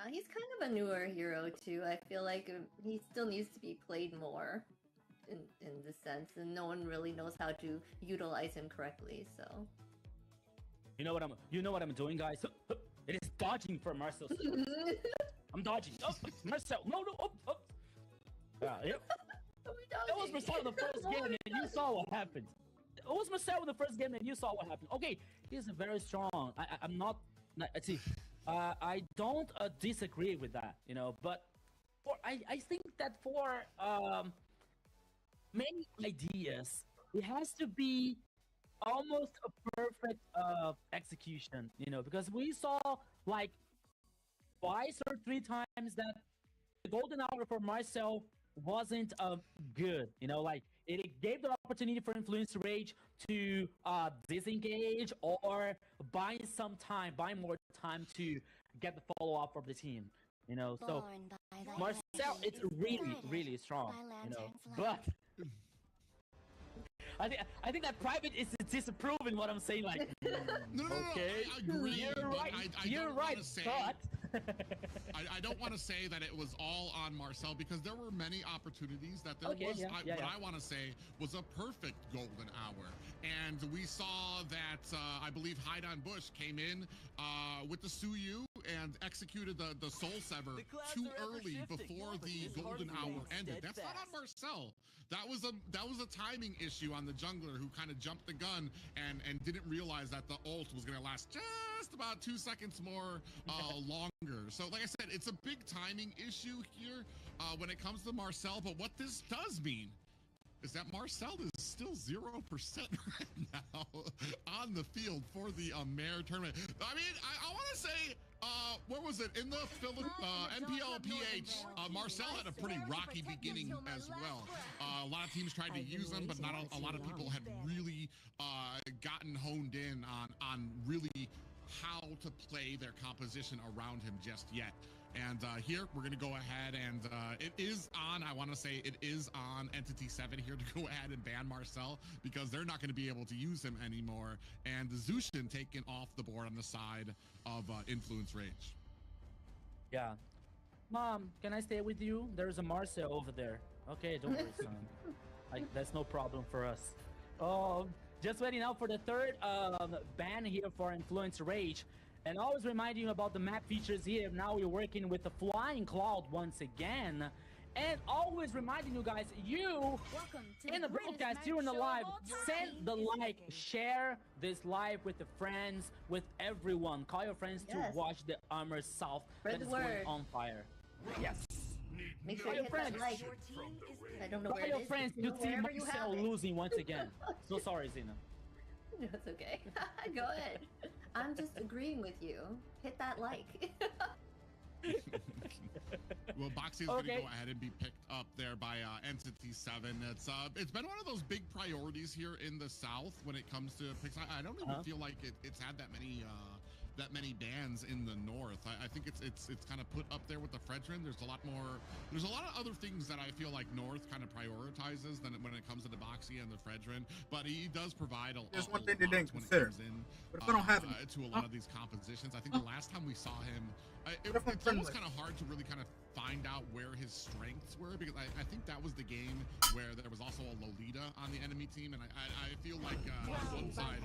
He's kind of a newer hero too. I feel like he still needs to be played more. in this sense, and no one really knows how to utilize him correctly. So You know what I'm doing, guys? It is dodging for Marcel. I'm dodging. Oh, Marcel, no. Oh. Yeah, that was Marcel in the first game, and you saw what happened. It was Marcel in the first game, and you saw what happened. Okay, he's very strong. I'm not. See, I don't disagree with that, but I think that for many ideas, it has to be almost a perfect execution, because we saw like twice or three times that the golden hour for Marcel wasn't good, like it gave the opportunity for Influence Rage to disengage or buy more time to get the follow-up of the team, so Marcel, it's really strong, but I think that Private is disapproving what I'm saying. Like, no, okay, I agree. You're right, but I don't want to say that it was all on Marcel, because there were many opportunities that there was. What I want to say was a perfect golden hour, and we saw that I believe Haidon Bush came in with the Suyu and executed the Soul Sever too early before the golden hour ended. That's not on Marcel. That was a timing issue on the jungler who kind of jumped the gun and didn't realize that the ult was going to last just about 2 seconds more longer. So like I said, it's a big timing issue here when it comes to Marcel. But what this does mean is that Marcel is still 0% right now on the field for the AMER tournament. I mean, I want to say, where was it? In the MPLPH, Marcel had a pretty rocky beginning as well. A lot of teams tried to use him, but not a lot of people had really gotten honed in on really how to play their composition around him just yet. And here we're going to go ahead and it is on, I want to say it is on Entity 7 here to go ahead and ban Marcel, because they're not going to be able to use him anymore. And the Zushin taken off the board on the side of Influence Rage. Yeah. Mom, can I stay with you? There's a Marcel over there. Okay, don't worry, son. That's no problem for us. Just waiting out for the third ban here for Influence Rage. And always reminding you about the map features here. Now we're working with the Flying Cloud once again. And always reminding you guys, you in the broadcast, you in the live, send the like, share this live with the friends, with everyone. Call your friends to watch the AMER South that is going on fire. Yes. Make sure you hit that like. I don't know where it is. Call your friends to see Marcel losing once again. So sorry, Zena. No, it's okay. Go ahead. I'm just agreeing with you. Hit that like. Well, Boxy is going to go ahead and be picked up there by Entity 7. It's been one of those big priorities here in the South when it comes to picks. I don't even feel like it's had that many bans in the North. I think it's kind of put up there with the Fredrin. There's a lot of other things that I feel like North kind of prioritizes than when it comes to the Boxy and the Fredrin. But he does provide There's one thing they didn't consider. But if I don't have it to a lot of these compositions, I think the last time we saw him, it's almost kind of hard to really kind of find out where his strengths were, because I think that was the game where there was also a Lolita on the enemy team, and I feel like on one side,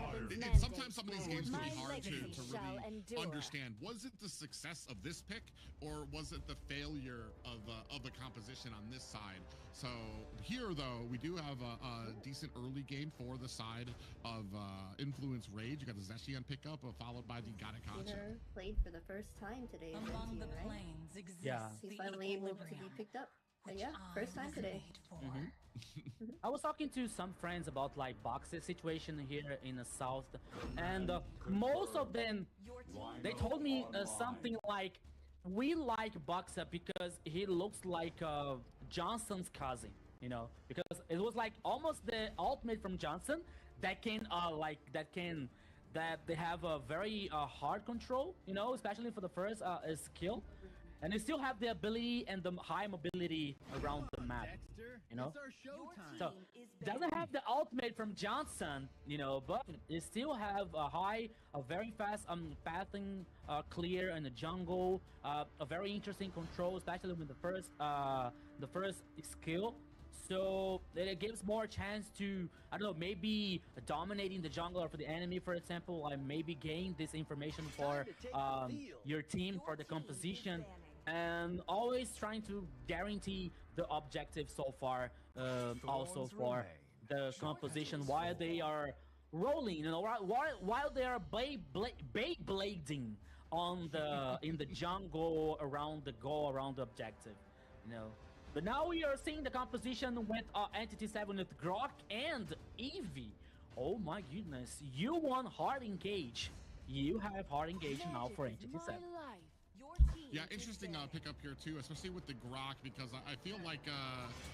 sometimes some of these games can be hard to really understand. Was it the success of this pick, or was it the failure of the composition on this side? So here, though, we do have a decent early game for the side of Influence Rage. You got the Zeshian pickup, followed by the Gadakachi. Played for the first time today. Among the right? plains exists Yeah. He's finally able to be picked up. Yeah, first time today. I was talking to some friends about like Box's situation here in the South, and most of them, they told me something like, we like Boxa because he looks like Johnson's cousin, because it was like almost the ultimate from Johnson that that they have a very hard control, especially for the first skill. And they still have the ability and the high mobility around the map, So, doesn't have the ultimate from Johnson, but they still have a very fast pathing clear in the jungle, a very interesting control, especially with the first skill. So it gives more chance to, I don't know, maybe dominating the jungler for the enemy, for example, like maybe gain this information for your team for the composition, and always trying to guarantee the objective so far, also for the composition while they are rolling, you know, while they are blading on the in the jungle around the goal, around the objective, you know. But now we are seeing the composition with Entity 7 with Grok and Eevee. Oh my goodness, you want hard engage. You have hard engage now for Entity 7. Yeah, interesting pickup here too, especially with the Grok, because I feel like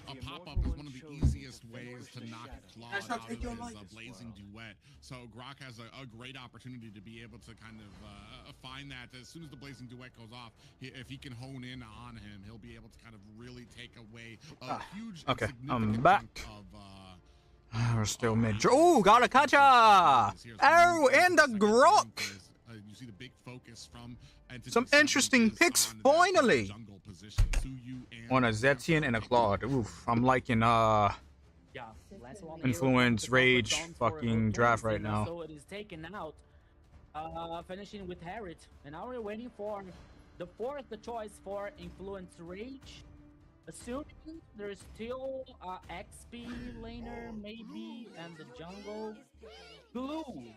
a pop-up is one of the easiest ways to knock Claude out of his Blazing Duet. So Grok has a great opportunity to be able to kind of find that as soon as the Blazing Duet goes off, if he can hone in on him, he'll be able to kind of really take away a huge okay, I'm significant back. chunk We're still mid. Oh, got a catcher! Oh, and a Grok! You see the big focus from some interesting picks finally. On a Zetian and a Claude. Oof, I'm liking Influence, Rage, fucking draft right now. So it is taken out, finishing with Harriet, and now we're waiting for the fourth choice for Influence Rage. Assuming there's still XP laner maybe, and the jungle. Glue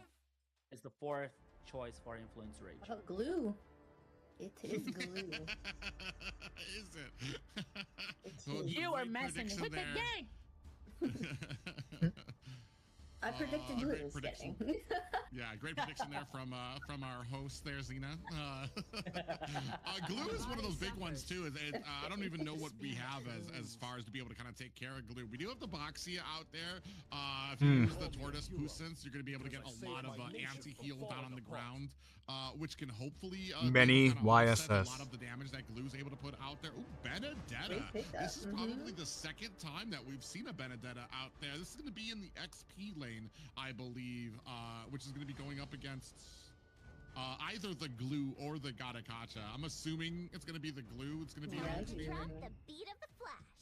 is the fourth choice for Influence Rage. Oh, glue. It is glue. Is it? You are messing with the game. I predicted glue was prediction. getting. Yeah, great prediction there from our host there, Xena. Glue is one of those big ones too. I don't even know what we have as far as to be able to kind of take care of glue. We do have the Boxia out there. If you use the Tortoise Puissance, you're going to be able to get a lot of anti-heal down on the ground, which can hopefully Benny kind of YSS. offset a lot of the damage that Glue's able to put out there. Ooh, Benedetta. This is probably the second time that we've seen a Benedetta out there. This is going to be in the XP lane, I believe, which is going to be going up against either the Glue or the Gatakacha. I'm assuming it's going to be the Glue. It's going to be Yeah. The beat of the flash.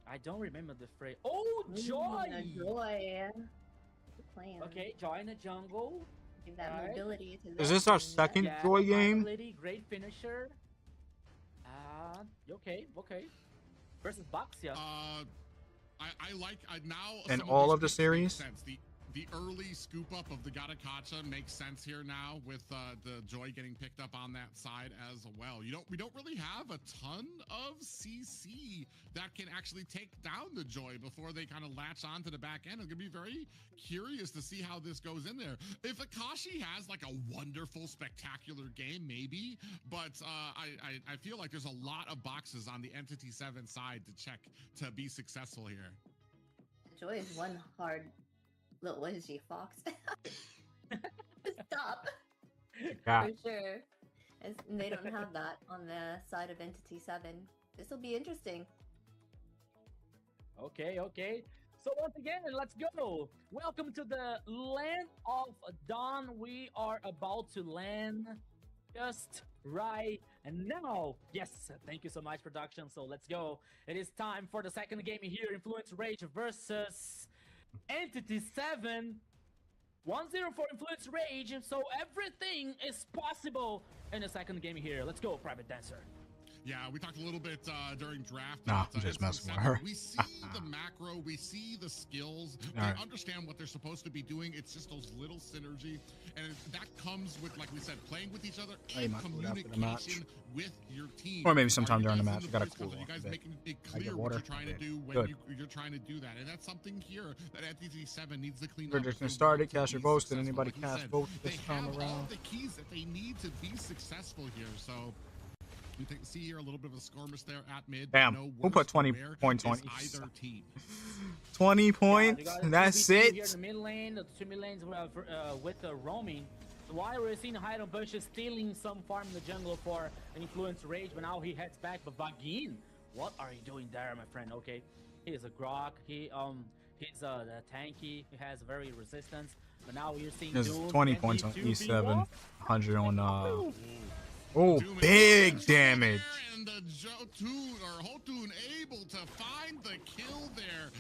I don't remember the phrase. Oh, Joy! Joy. Good plan. Okay, Joy in the jungle. Give that Alright. mobility to Is this our second Joy game? Mobility, great finisher. Okay. Versus Boxia. I like now. In some all these of the picks make series? sense. The early scoop up of the Gatakacha makes sense here now with the Joy getting picked up on that side as well. We don't really have a ton of CC that can actually take down the Joy before they kind of latch on to the back end. I'm gonna be very curious to see how this goes in there. If Akashi has like a wonderful, spectacular game, maybe, but I feel like there's a lot of boxes on the Entity 7 side to check to be successful here. Joy is one hard little, what is she, fox? Stop. Yeah. For sure. And they don't have that on the side of Entity 7. This will be interesting. Okay. So once again, let's go. Welcome to the land of Dawn. We are about to land just right and now. Yes, thank you so much, production. So let's go. It is time for the second game here, Influence Rage versus Entity 7. 1-0 for Influence Rage. So everything is possible in the second game here. Let's go, Private Dancer. Yeah, we talked a little bit during draft. Nah, about, I'm just messing with Entity her. 7. We see the macro, we see the skills, we Alright. understand what they're supposed to be doing. It's just those little synergy, and that comes with, like we said, playing with each other Hey, and my food after the match. communication with your team. Or maybe sometime Are you during the guys match. in I gotta voice cool calls? Are you off a guys bit. making it I get clear water. what you're trying to do when Good. you're trying to do that, and that's something here that Entity 7 needs to clean up. Prediction if they started. want to Cast your be votes. Did successful. anybody Like we cast said, votes they this time have all around? the keys that they need to be successful here. So you can see here a little bit of a skirmish there at mid. Damn, No who put worse 20 where points on is each either team. 20 points? That's Here in it? the mid lane, the two mid lanes with the roaming. While we're seeing Hydron Bush is stealing some farm in the jungle for Influence Rage, but now he heads back. But Vagin, what are you doing there, my friend? Okay, he is a Grok. He's the tanky. He has very resistance. But now we're seeing There's Doom 20 and points on the 2v1. E7. 100 on Oh, Doom big is damage. And the Hotun able to find the kill there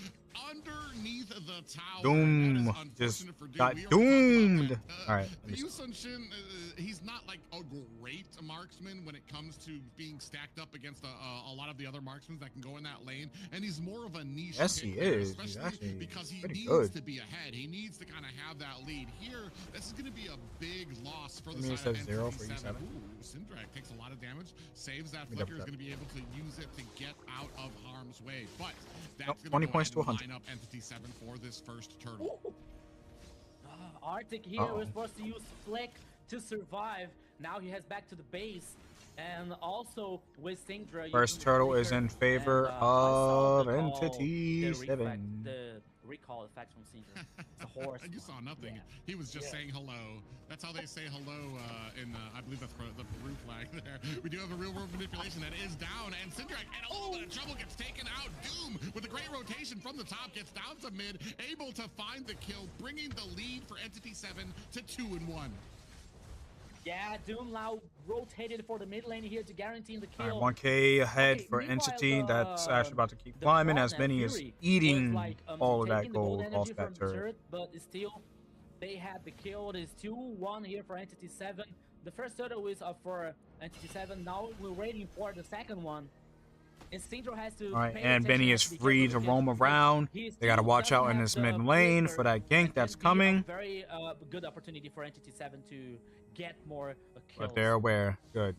underneath the tower. Doom That is just unfortunate for Doom. got We already talked about doomed. that. All right. Yu Sun-shin, he's not like a great marksman when it comes to being stacked up against a lot of the other marksmen that can go in that lane, and he's more of a niche Yes, pick he there, is. He's especially actually because he pretty needs good. to be ahead. He needs to kind of have that lead. Here, this is going to be a big loss for the It side of says 0 for NCT7. E7. Ooh, Syndrak takes a lot of damage, saves that Let me flicker, is double going to be able to use it to get out of harm's way. But that's Nope, going 20 to points to go 100. line up Entity 7 for this first turtle. Arctic here was supposed to use Flick to survive. Now he heads back to the base. And also with Syndra, First turtle is in favor of Entity 7. The recall effect from Syndra. It's a horse. You saw nothing. Yeah. He was just saying hello. That's how they say hello in, I believe that's the Peru flag there. We do have a real world manipulation that is down, and Syndrak in a little bit of trouble gets taken out. Doom with a great rotation from the top gets down to mid, able to find the kill, bringing the lead for Entity 7 to 2-1. Yeah, Doom now rotated for the mid lane here to guarantee the kill. All right, 1K ahead Okay, for meanwhile, Entity. That's actually about to keep the climbing as Frostnet Benny is Fury eating was like, all of that taking the gold gold energy off that from the turret. But still, they had the kill. It is 2-1 here for Entity 7. The first turtle is for Entity 7. Now we're waiting for the second one. And Syndra has to All right, pay and Benny attention, is has to be free careful to because roam around. he They got to still watch doesn't out in have this the mid lane flicker. for that gank That that's can be coming. a very good opportunity for Entity 7 to get more kills. But they're aware. Good.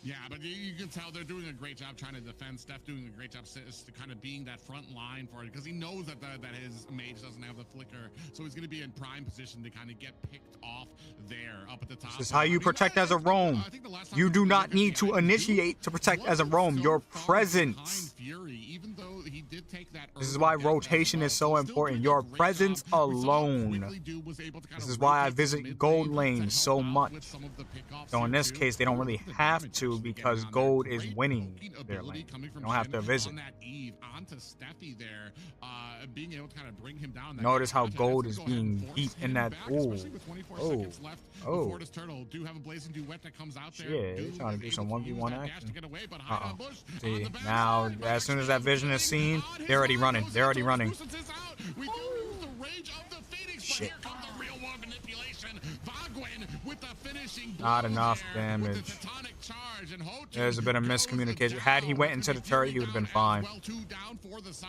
Yeah, but you can tell they're doing a great job trying to defend. Steph doing a great job to kind of being that front line for it because he knows that that his mage doesn't have the flicker, so he's going to be in prime position to kind of get picked off there up at the top. This is how you protect as a roam. You do not need to initiate to protect as a roam. Your presence. This is why rotation is so important. Your presence alone. This is why I visit gold lane so much. So in this case, they don't really have to because gold is winning their lane. You don't have to visit. Notice how gold is being deep in that. Oh. Shit, he's trying to do some 1v1 action. See, now as soon as that vision is seen, they're already running. They're already running. Shit. Not enough damage. There's a bit of miscommunication. Had he went into the turret, he would have been fine.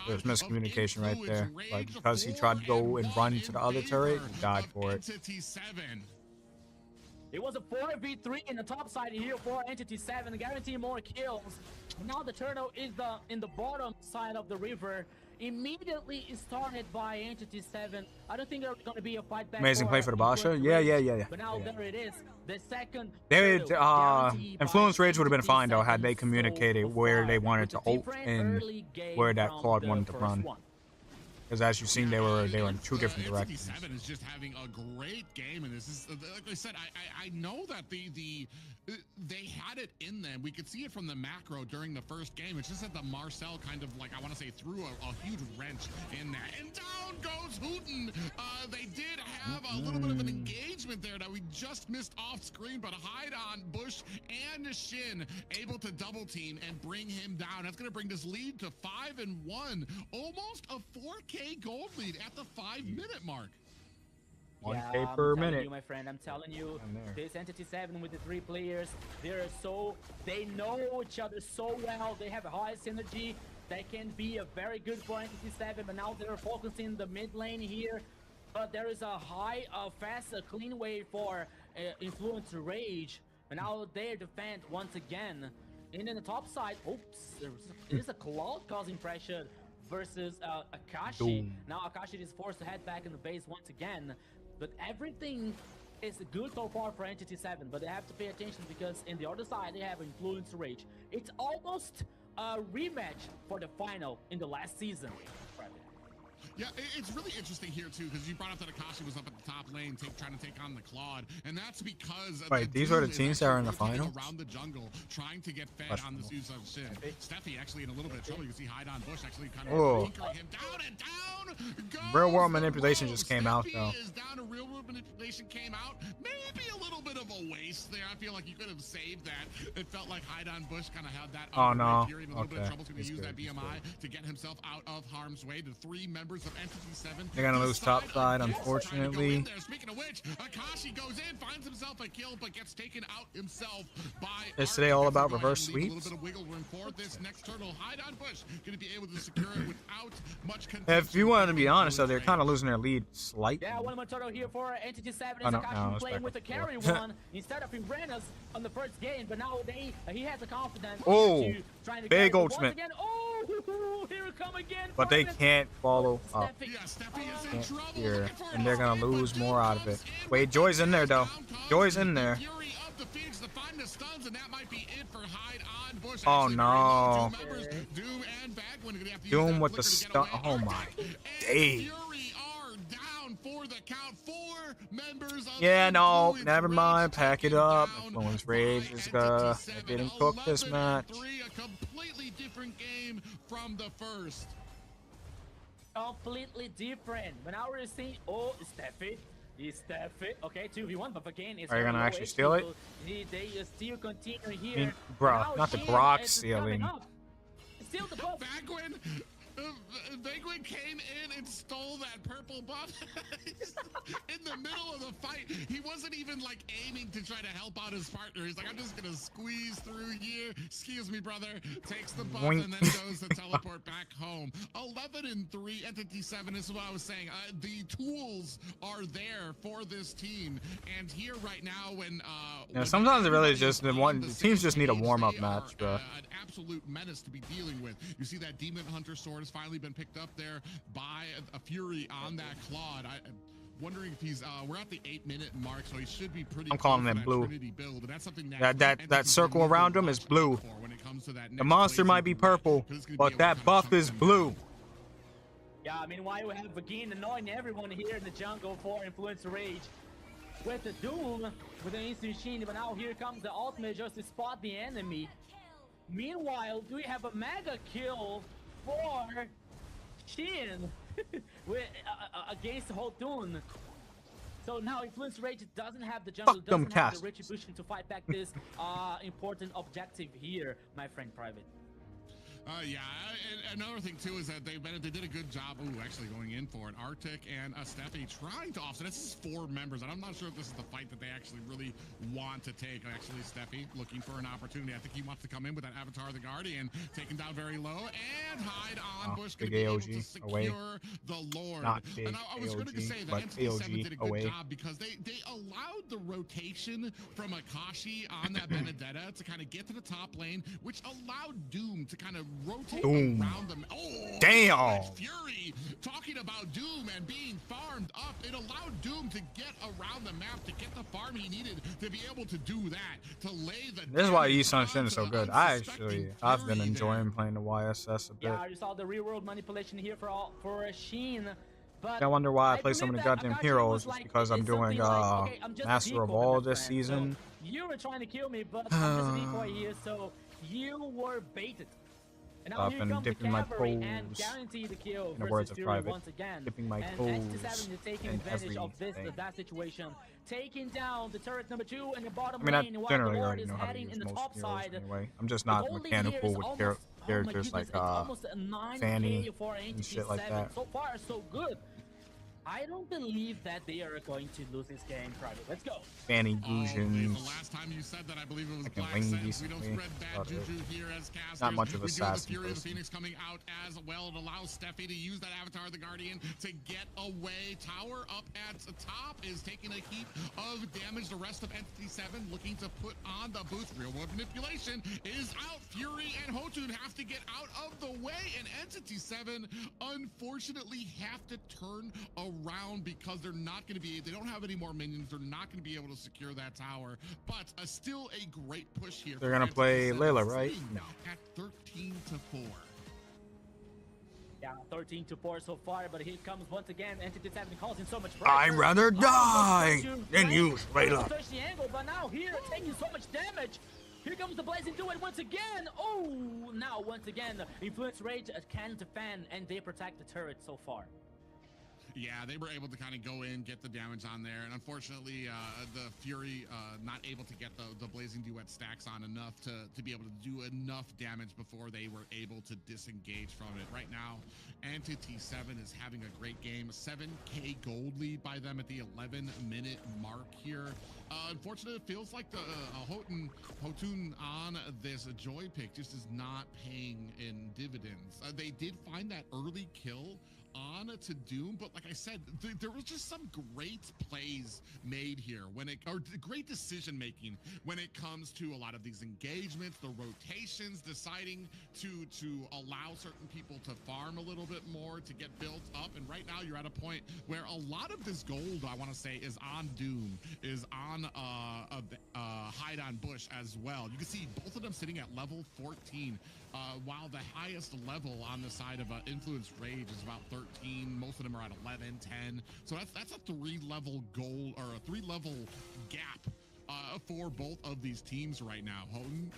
There's miscommunication right there. Like, because he tried to go and run to the other turret, he died for it. It was a 4v3 in the top side here for Entity 7, guaranteeing more kills. Now the turtle is in the bottom side of the river. Immediately started by Entity 7. I don't think there's going to be a fight back. Amazing play for the Basha. Yeah. But now there it is. The second Influence Rage would have been fine though had they communicated where they wanted to ult and where that Claude wanted to run. Because as you've seen, they were in two different directions. 7 is just having a great game, and this is like I said. I know that they had it in them. We could see it from the macro during the first game. It's just that the Marcel kind of like I want to say threw a huge wrench in that, and down goes Hooten. They did have a little bit of an engagement there that we just missed off screen, but Hide on Bush and Shin able to double team and bring him down. That's going to bring this lead to 5-1, almost a 4K gold lead at the 5-minute mark. 1K per minute. You, my friend, I'm telling you, this Entity 7 with the 3 players, they know each other so well. They have a high synergy. They can be a very good for Entity 7, but now they're focusing the mid lane here. But there is a high, fast, clean way for Influence Rage. And now they defend once again. And in the top side, oops, there's a Cloud causing pressure versus Akashi. Doom. Now Akashi is forced to head back in the base once again. But everything is good so far for Entity 7, but they have to pay attention because in the other side they have Influence Rage. It's almost a rematch for the final in the last season. Yeah, it's really interesting here too, because you brought up that Akashi was up at the top lane, trying to take on the Claude, and that's because Wait, these are the teams that are in the final? Around the jungle, trying to get fed on this use of Shin. Steffi actually in a little bit of trouble. You can see Hide on Bush actually kind of tinkering him down and down. Real world manipulation just came out though. Is down. A real world manipulation came out. Maybe a little bit of a waste there. I feel like you could have saved that. It felt like Hide on Bush kind of had that. Oh no. Here, a little bit of trouble to use that BMI to get himself out of harm's way. The 3 members of Entity 7. They're gonna lose top side, unfortunately. Speaking of which, Akashi goes in, finds himself a kill, but gets taken out himself by. Is today all about reverse sweeps? A little bit of wiggle room for this next turtle. Hide on Bush going to be able to secure it without much contention. If you wanted to be honest, though, they're kind of losing their lead slightly. Yeah, one more turtle here for Entity 7. Is Akashi playing with the carry one instead of Imbranas on the first game, but now he has the confidence. Oh, to big ultimate. Oh, here it come again. But they can't follow up. Steffi is in trouble. Here, and they're gonna lose more out of it. Wait, Joy's in there though. Joy's in there. Oh no. Doom with the stun. Oh my day. Yeah, no, never mind. Pack it up. Influence Rage is didn't cook this match. A completely different game from the first. Completely different. But now we're seeing, oh, Steffi. Okay, 2v1, but again, it's are you gonna actually steal it? They still continue here. I mean, bro, not the Grok stealing. Steal the buff. Penguin came in and stole that purple buff in the middle of the fight. He wasn't even like aiming to try to help out his partner. He's like, I'm just gonna squeeze through here. Excuse me, brother. Takes the buff and then goes to teleport back home. 11-3, Entity 7 is what I was saying. The tools are there for this team, and here right now, when yeah, sometimes it really just teams just need a warm-up match, bro. An absolute menace to be dealing with. You see that Demon Hunter sword has finally been picked up there by a Fury on that Claude. I'm wondering if he's we're at the 8-minute mark, so he should be pretty. I'm calling him blue. Build, and that's something that circle around him is blue. The monster might be purple, but that buff is blue. Yeah, meanwhile we have Begin annoying everyone here in the jungle for Influence Rage with the Doom with an instant machine, but now here comes the ultimate just to spot the enemy. Meanwhile, do we have a mega kill for Shin with, against Hotun? So now Influence Rage doesn't have the jungle, doesn't have the retribution to fight back this important objective here, my friend Private. Yeah, and another thing too is that they did a good job. Ooh, actually going in for an Arctic and a Steffi trying to offset. This is 4 members, and I'm not sure if this is the fight that they actually really want to take. Actually, Steffi looking for an opportunity. I think he wants to come in with that Avatar the Guardian, taken down very low, and Hide on Bush going to be able to secure away. The Lord. Not big and I was going to say that NC7 did a good job because they allowed the rotation from Akashi on that Benedetta to kind of get to the top lane, which allowed Doom to kind of rotate around them. Oh, damn! Fury talking about Doom and being farmed up. It allowed Doom to get around the map, to get the farm he needed to be able to do that, to lay the. This is why Eastern Shin is so good. I've been enjoying playing the YSS a bit. Yeah, you saw the real world manipulation here for Sheen. But I wonder why I play so many goddamn heroes. It's because I'm doing Master of All this season. So you were trying to kill me, but I'm just a decoy here, so you were baited. And now here comes the cavalry and guarantee the kill versus Fury once again. Dipping my and toes NC7 is taking advantage of that situation. Taking down the turret number 2 in the bottom I lane while the Lord is heading in the top side. Anyway. I'm just not mechanical with characters like Fanny and shit like that. So far, so good. I don't believe that they are going to lose this game, Private. Let's go. Fanny Fusions. The last time you said that, I believe it was I can Black wing Sense. We don't spread bad juju here as casters. Not much of a sass. Fury of the Phoenix coming out as well. It allows Steffi to use that Avatar the Guardian to get away. Tower up at the top is taking a heap of damage. The rest of Entity 7 looking to put on the boost. Real world manipulation is out. Fury and Hotun have to get out of the way, and Entity 7 unfortunately have to turn around because they're not going to be, they don't have any more minions. They're not going to be able to secure that tower, but still a great push here. They're going to play Layla, right? No. At 13-4. Yeah, 13-4 so far, but here comes once again Entity 7 causing so much pressure. I'd rather die than you, Layla. Search the angle, but now here taking so much damage. Here comes the Blazing Duet once again. Oh, now once again, Influence Rage can defend and they protect the turret so far. Yeah, they were able to kind of go in, get the damage on there, and unfortunately, the Fury not able to get the Blazing Duet stacks on enough to be able to do enough damage before they were able to disengage from it. Right now, Entity 7 is having a great game. 7K gold lead by them at the 11-minute mark here. Unfortunately, it feels like the Hotun on this Joy pick just is not paying in dividends. They did find that early kill on to Doom, but like I said, there was just some great plays made here or great decision making when it comes to a lot of these engagements, the rotations, deciding to allow certain people to farm a little bit more to get built up. And right now you're at a point where a lot of this gold, I want to say, is on Doom, is on Hide on Bush as well. You can see both of them sitting at level 14. While the highest level on the side of Influence Rage is about 13, most of them are at 11, 10. So that's a 3-level goal or a 3-level gap for both of these teams right now. Houghton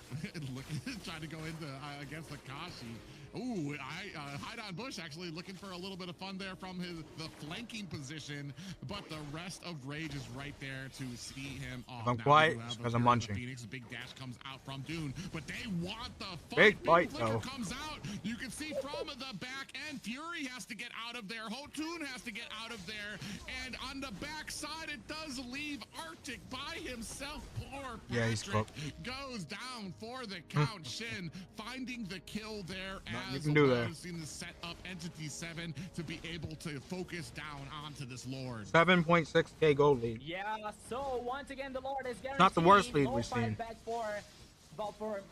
trying to go into against Akashi. Ooh, Hide on Bush actually looking for a little bit of fun there from the flanking position, but the rest of Rage is right there to see him off. I'm quiet because I'm munching. Phoenix, big dash comes out from Dune, but they want the fight. Big fight Flicker though. comes out. You can see from the back end, Fury has to get out of there. Hotun has to get out of there, and on the back side, it does leave Arctic by himself. Poor Yeah, he's Patrick cooked. goes down for the count. Shin finding the kill there. You can do that. To set up Entity 7 to be able to focus down onto this Lord. 7.6K gold lead. Yeah, so once again the Lord is guaranteed. Not the worst lead no we've seen. Back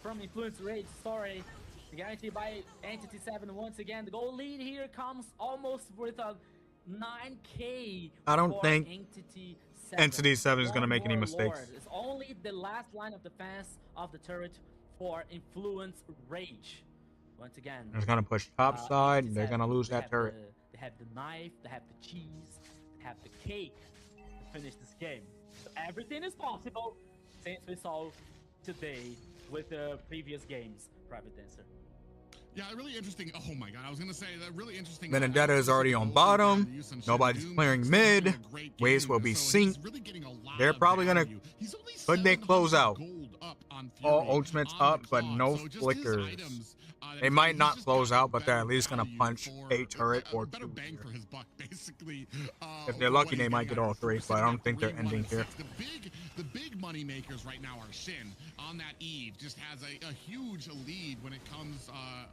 from Influence Rage, sorry. Guaranteed by Entity 7 once again. The gold lead here comes almost with a 9K. I don't think Entity 7 is going to make any mistakes. Lord. It's only the last line of defense of the turret for Influence Rage. Once again, They're going to push top side. They're going to lose that turret. They have the knife, they have the cheese, they have the cake to finish this game. So everything is possible since we saw today with the previous games, Private Dancer. Yeah, really interesting. Oh my god, I was going to say that really interesting. Vendetta is already on bottom. Nobody's clearing mid. Waves will be synced. They're probably going to... Could they close out? All ultimates up, but no flickers. They might not close out, but they're at least going to punch a turret or two. If they're lucky, they might get all three, but I don't think they're ending here. The big money makers right now are Shin on that Eve. Just has a huge lead when it comes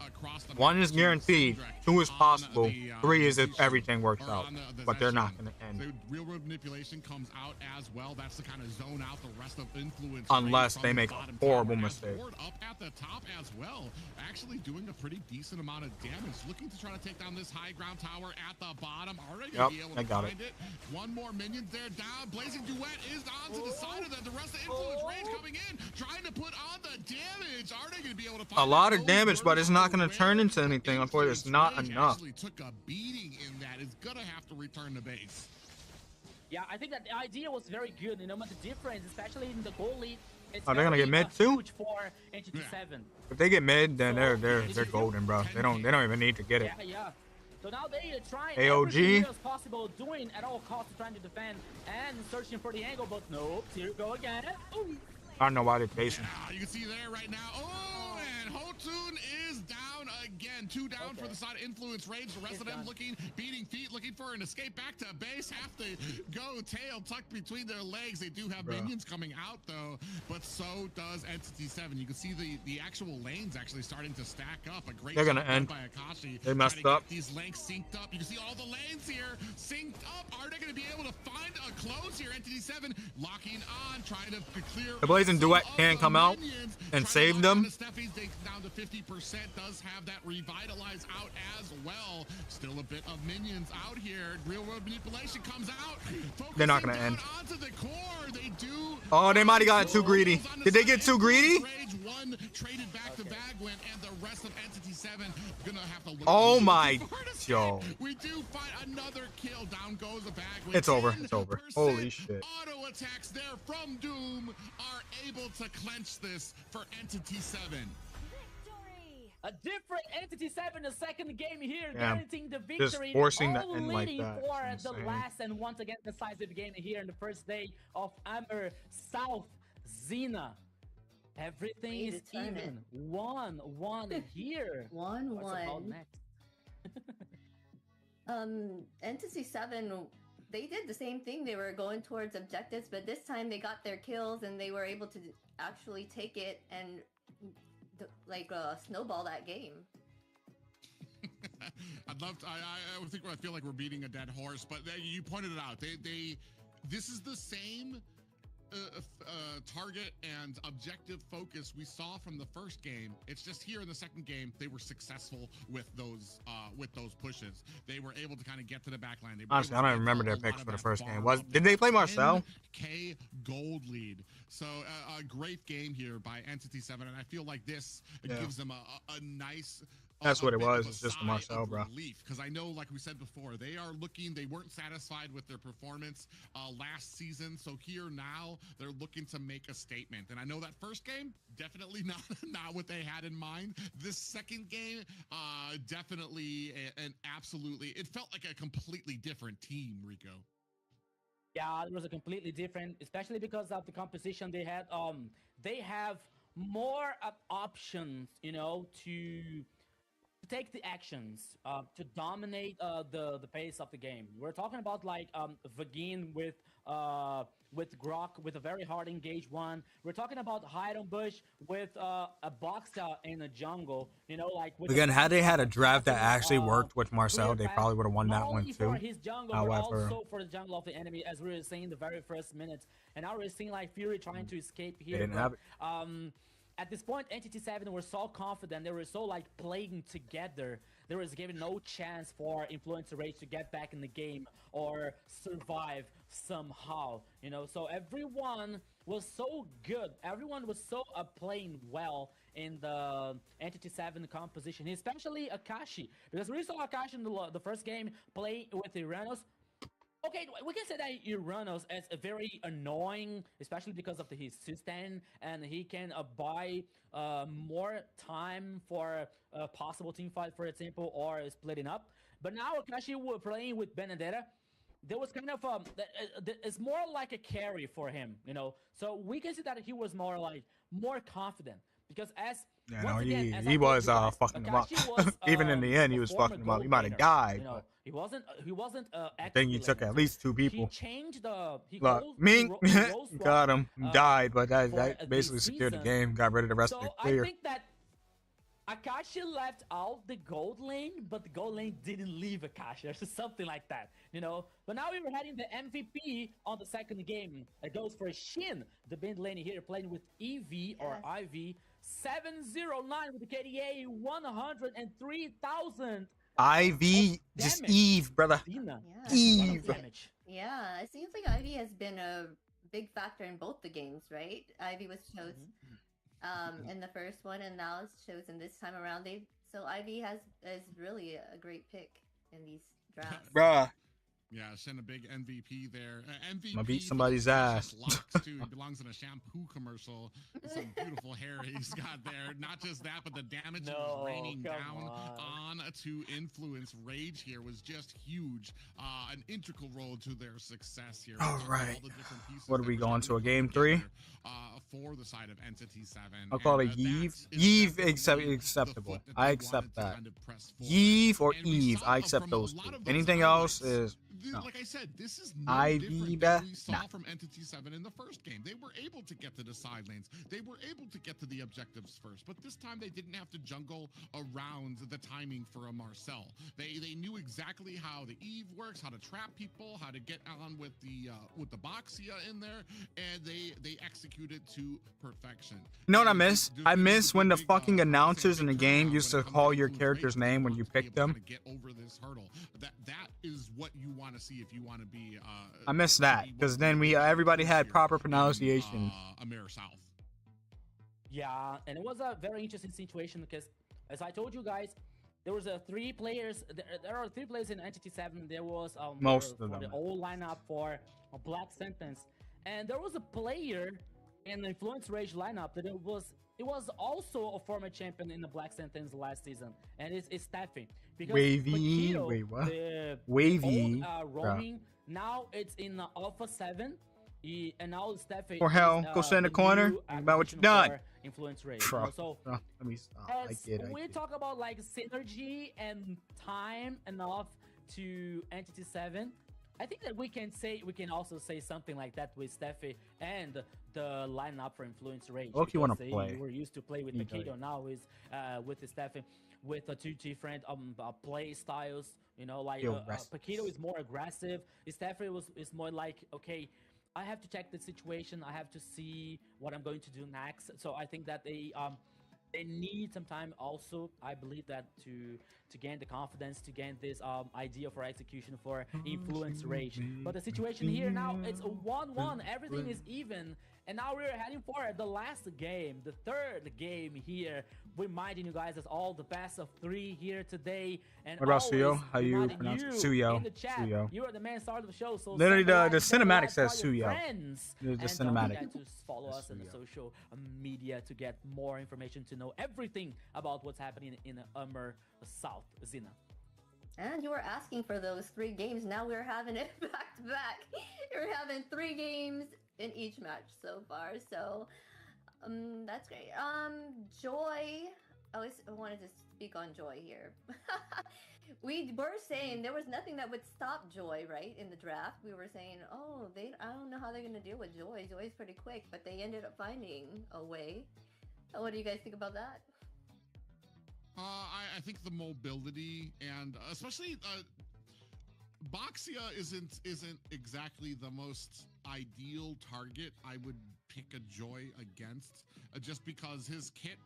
across the... 1 is guaranteed. 2 is possible. 3 is if everything works out, but they're not going to end. The real world manipulation comes out as well. That's the kind of zone out the rest of Influence. Unless they make a horrible mistake. Up at the top as well. Actually doing a pretty decent amount of damage. Looking to try to take down this high ground tower at the bottom. Already yep, be able to I got find it. One more minion there down. Blazing Duet is on to the side of that. The rest of Influence Rage coming in, trying to put on the damage. Are they going to be able to find a lot of damage, but it's not going to turn into anything. Unfortunately, it's not enough. Actually took a beating in that. Is going to have to return to base. Yeah, I think that the idea was very good. You know, but the difference, especially in the goal lead, it's they're gonna get mid too. For Entity 7. If they get mid, then they're golden, bro. They don't even need to get it. Yeah. So now they are trying AOG everything as possible, doing at all costs, trying to defend and searching for the angle, but nope. Here we go again. Ooh. I don't know why they're chasing. Yeah, you can see there right now. Oh, and Hotun is down again. 2 down for the side of Influence Rage. The rest of them beating feet, looking for an escape back to base. Have to go tail tucked between their legs. They do have minions coming out though, but so does Entity 7. You can see the actual lanes actually starting to stack up. A great they're gonna end by Akashi. They messed up. These lanes synced up. You can see all the lanes here synced up. Are they going to be able to find a close here? Entity 7 locking on, trying to clear. The Blazing Duet can come out and save them, down to 50%, does have that revitalize out as well. Still a bit of minions out here. Real world manipulation comes out. They're not gonna end. Onto the core. They do. Oh, they might have gotten too greedy. Did they get too greedy? Rage 1 traded back to Bagwin, and the rest of Entity 7 gonna have to look. Oh my, yo. We do find another kill. Down goes the Bagwin. It's over. It's over. Holy shit. Auto attacks there from Doom are able to clench this for Entity 7. A different Entity 7, the second game here, Damn. guaranteeing the victory. Just forcing the all end like leading that. for It's the insane. last and once again decisive game here in the first day of AMER South Xena. Everything is even. 1-1 here. 1-1. What's about next? Entity 7, they did the same thing. They were going towards objectives, but this time they got their kills and they were able to actually take it and snowball that game. I'd love to. I feel like we're beating a dead horse, but you pointed it out. This is the same target and objective focus we saw from the first game. It's just here in the second game they were successful with those pushes. They were able to kind of get to the backline. Honestly, I don't even remember their picks for the first game. Did they play Marcel? K gold lead. So a great game here by Entity 7, and I feel like this gives them a nice. That's what it was. It's just the Marcel, bro. Because I know, like we said before, they weren't satisfied with their performance last season. So here now, they're looking to make a statement. And I know that first game, definitely not what they had in mind. This second game, definitely and absolutely, it felt like a completely different team, Rico. Yeah, it was a completely different, especially because of the composition they had. They have more options, to take the actions, to dominate the pace of the game. We're talking about like Vagin with Grok with a very hard engage one. We're talking about hide on bush with a Boxer in the jungle. With Again, had they had a draft that actually worked with Marcel, they probably would have won that one too. For his jungle, However, but also for the jungle of the enemy, as we were saying the very first minutes. And now we're seeing like Fury trying to escape here. They didn't have it. At this point, Entity 7 were so confident, they were so like playing together, there was given no chance for Influencer Rage to get back in the game or survive somehow, So everyone was so good. Everyone was so playing well in the Entity 7 composition, especially Akashi. Because we saw Akashi in the first game play with Uranos. Okay, we can say that Uranos is very annoying, especially because of his sustain, and he can buy more time for a possible team fight, for example, or splitting up. But now Akashi were playing with Benedetta. There was kind of it's more like a carry for him, So we can see that he was more confident because he was fucking him up. Even in the end, he was fucking him up. He might have died. He wasn't. I think he took at least 2 people. He changed the. Mink got him. Died, but that basically secured the game. Got rid of the rest of the clear. I think that Akashi left out the gold lane, but the gold lane didn't leave Akashi, or something like that, But now we were heading the MVP on the second game. It goes for Shin, the mid lane here, playing with EV or IV 709 with the KDA 103,000. IV, just Eve, brother. Eve. Yeah, it seems like Ivy has been a big factor in both the games, right? Ivy was chosen in the first one, and now it's chosen this time around. So Ivy is really a great pick in these drafts. Bruh. Yeah, send a big MVP there. MVP. I beat somebody's ass. Locks too. He belongs in a shampoo commercial. Some beautiful hair he's got there. Not just that, but the damage raining down on to Influence Rage here was just huge. An integral role to their success here. All right. All what are we going to, a game 3? For the side of Entity 7. I'll call it Eve. Eve acceptable. I accept that. Eve or Eve, I accept those two. Anything else is No. Like I said, this is no I different need than we saw nah. from Entity 7 in the first game. They were able to get to the side lanes. They were able to get to the objectives first, but this time they didn't have to jungle around the timing for a Marcel. They knew exactly how the Eve works, how to trap people, how to get on with the Boxia in there, and they executed to perfection. You know what I miss? I miss when the fucking announcers in the game used to call your character's name when you picked them. Get over this hurdle. That is what you want to see if you want to be. I miss that because then everybody had proper pronunciation. AMER South. Yeah, and it was a very interesting situation because, as I told you guys, there was three players. There are three players in Entity 7. There was Most for of them. the old lineup for a Black Sentence, and there was a player in the Influence Rage lineup that it was also a former champion in the Black Sentence last season, and it's Steffi. Because Wavy, Paquito, wait, what? the Wavy, old, roaming, now it's in Alpha 7. And now Steffi For hell, is, go stand in the corner. new About what you acquisition done. for Influence Rage. Bro, So let me stop. I as get it. we talk about like synergy and time enough to Entity 7, I think that we can also say something like that with Steffi and the lineup for Influence Rage. Look, you want to because play. they were used to play with You Paquito, don't. now is with the Steffi with two different play styles. You know, like Feel restless. Paquito is more aggressive. Steffi is more like, okay, I have to check the situation. I have to see what I'm going to do next. So I think that they need some time also, I believe, that to gain the confidence, to gain this idea for execution for Influence Rage. But the situation here now, it's a 1-1. Everything is even. And now we're heading for the last game, the third game here. Reminding you guys it's all the best of 3 here today. And What about always Suyo? How you reminding pronounce it? you Suyo. in the chat, Suyo. you are the main star of the show. So Literally, send a like, the send a cinematic like says to all your Suyo. friends. The And don't cinematic. forget to follow us on the Suyo. social media to get more information, to know everything about what's happening in AMER South, Zina. And you were asking for those 3 games. Now we're having it back to back. You're having 3 games in each match so far. So that's great. Joy. I wanted to speak on Joy here. We were saying there was nothing that would stop Joy, right? In the draft, we were saying, oh, I don't know how they're gonna deal with Joy. Joy's pretty quick, but they ended up finding a way. What do you guys think about that? I think the mobility and especially Boxia isn't exactly the most ideal target I would pick a Joy against, just because his kit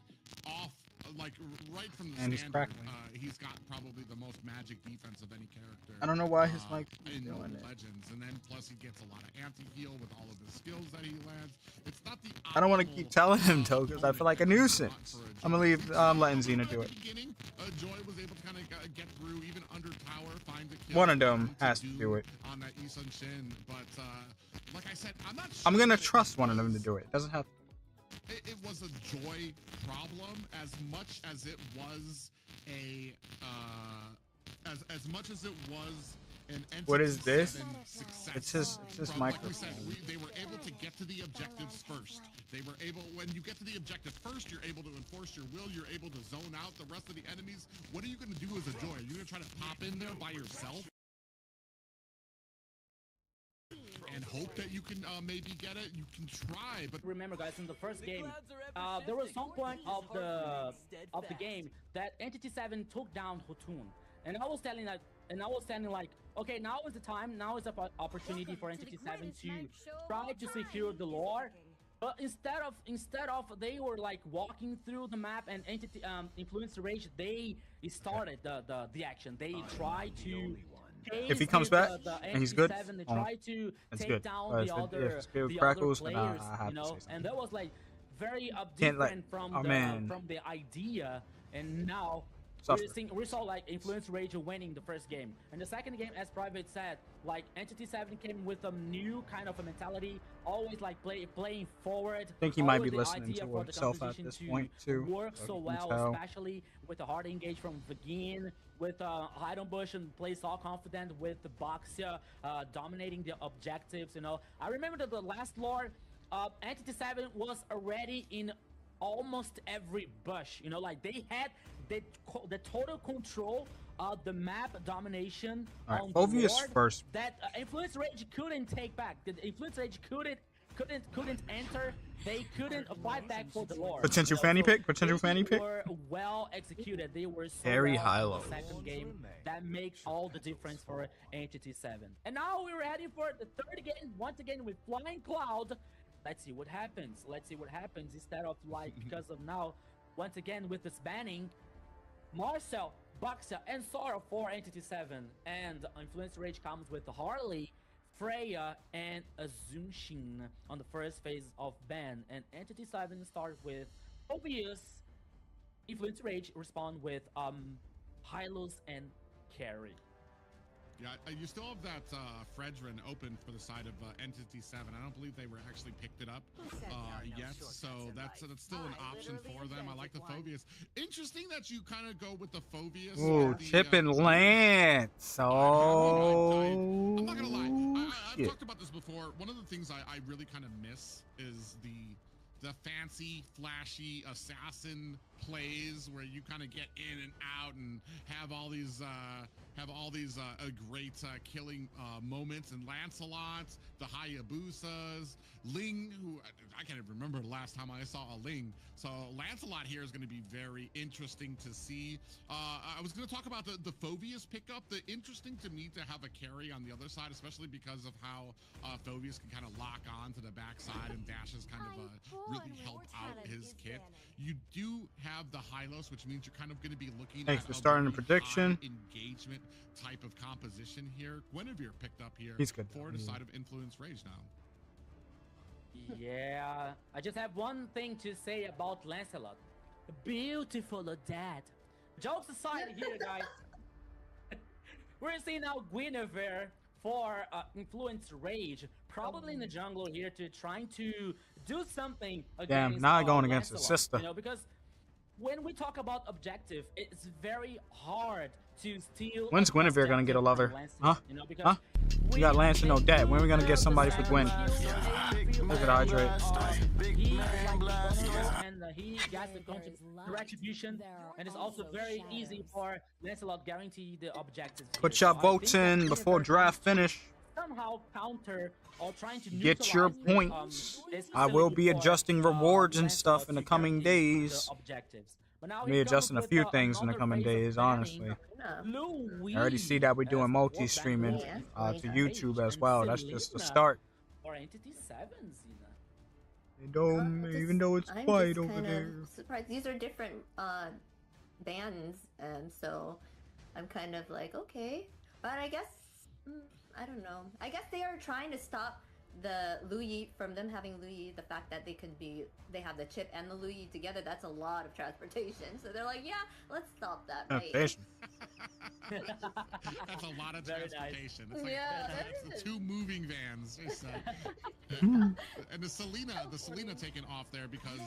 off like right from the And he's standard, crackling. he's got probably the most magic defense of any character. I don't know why his mic is in doing it. Legends, and then plus he gets a lot of anti-heal with all of the skills that he lands. It's not the I don't want to optimal, keep telling him though, because I feel like a nuisance. for a I'm gonna leave. I'm letting Xena At do the it. beginning, Joy was able to kind of get through even under tower, find the kill. One of them has to do it. On that Isun Shin, but like I said, I'm not sure I'm gonna that it trust one of was- them to do it. Doesn't have. It was a Joy problem as much as it was a as much as it was an Entity What is this? 7 success. It's his From, like we said, microphone. they were able to get to the objectives first. They were able, when you get to the objective first, you're able to enforce your will, you're able to zone out the rest of the enemies. What are you going to do as a Joy? Are you going to try to pop in there by yourself and hope that you can maybe get it? You can try, but Remember, guys, in the first game, there was some point of the game that Entity 7 took down Hotun, and I was telling like, okay, now is the time, now is the opportunity for Entity 7 to try to secure the lore. But instead of they were like walking through the map, and Entity Influence Rage, they started the action. They tried to. If he comes back and he's good, they oh, try to that's take good. down But the if other it's good the crackles, other then I players, have you to know, say something. and that was like very Can't let- different from oh, man. the idea. And now Suffer. we saw like Influence Rage winning the first game, and the second game, as Private said, like Entity 7 came with a new kind of a mentality, always like playing forward. I think he might be always the listening idea to for the himself at composition this to point too. work so so you can well, tell. especially with the hard engage from Vagin, with Heidenbush and plays all confident with the Boxia dominating the objectives. You know, I remember that the last lore, Entity 7 was already in almost every bush. You know, like they had the total control the map domination All right, on Phoveus the board first. that Influence Rage couldn't take back. The Influence Rage couldn't enter. They couldn't fight back for the Lord. Potential fanny pick. Potential fanny pick. They were well executed. They were so Very well high in low. the second game. That makes all the difference for Entity 7. And now we're heading for the third game once again with Flying Cloud. Let's see what happens. Let's see what happens instead of like because of now once again with this banning. Marcel, Baxia, and Sora for Entity 7. And Influence Rage comes with Harley, Freya, and Azunshin on the first phase of ban. And Entity 7 starts with obvious Influence Rage respond with Hylos and Carry. Yeah, you still have that Fredrin open for the side of Entity 7. I don't believe they were actually picked it up yet, so that's still an option for them. I like the Phoveus. Interesting that you kind of go with the Phoveus. Ooh, Chip and Lance. Oh, I'm not gonna lie. I've talked about this before. One of the things I really kind of miss is the fancy, flashy assassin plays where you kind of get in and out and have all these great killing moments. And Lancelot, the Hayabusas, Ling, who I can't even remember the last time I saw a Ling. So Lancelot here is going to be very interesting to see. I was going to talk about the Phoveus pickup. The interesting to me to have a carry on the other side, especially because of how Phoveus can kind of lock on to the backside and Dashes kind of really help out his kit. You do have the Hylos, which means you're kind of going to be looking Thanks at for starting the very prediction. high engagement type of composition here. Guinevere picked up here He's good. for the side of Influence Rage now. Yeah, I just have one thing to say about Lancelot. Beautiful dad. Jokes aside here, guys. We're seeing now Guinevere for Influence Rage, probably in the jungle here to trying to do something against Damn, now going against his Lancelot, sister. You know, because when we talk about objective, it's very hard to steal. When's Guinevere gonna get a lover? Huh? You know, because Huh? We got Lance and no dad. When are we gonna get somebody for Gwen? Look at Hydrate. He gets the retribution, and it's also very easy for Lancelot guarantee the objectives. Put your votes in before draft finish. Somehow counter or trying to Get your neutralize, points. this I will be facility for, adjusting rewards and Lancelot stuff in the to coming guarantee days. the objectives. But now Me he adjusting a comes few with, things in the another coming phase of days, banning. honestly. Louis I already see that we're doing as multi-streaming Warbank to Rage YouTube as and well. That's just the Selena start. for Entity 7, Zena. Even though it's I'm quiet just over kind there. of surprised. These are different bands, and so I'm kind of like, okay. But I guess, I don't know. I guess they are trying to stop the Louis from them having Louis. The fact that they have the chip and the Louis together, that's a lot of transportation. So they're like, yeah, let's stop that. Right? Transportation. That's a lot of Very nice. transportation. It's like Yeah, it's that is. 2 moving vans. And the Selena taken off there because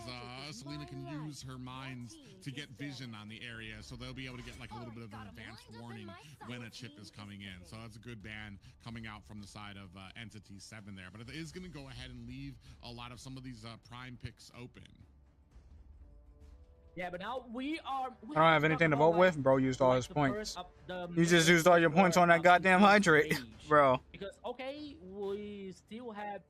Selena can use her mines to get vision on the area, so they'll be able to get like a little bit of an advance warning when a chip is coming in. So that's a good ban coming out from the side of Entity 7 there. But it is going to go ahead and leave a lot of some of these prime picks open. Yeah, but now we I don't have anything to vote with. Bro used all his the points. the You just used all your points on that goddamn hydrate, bro. Because okay, we still have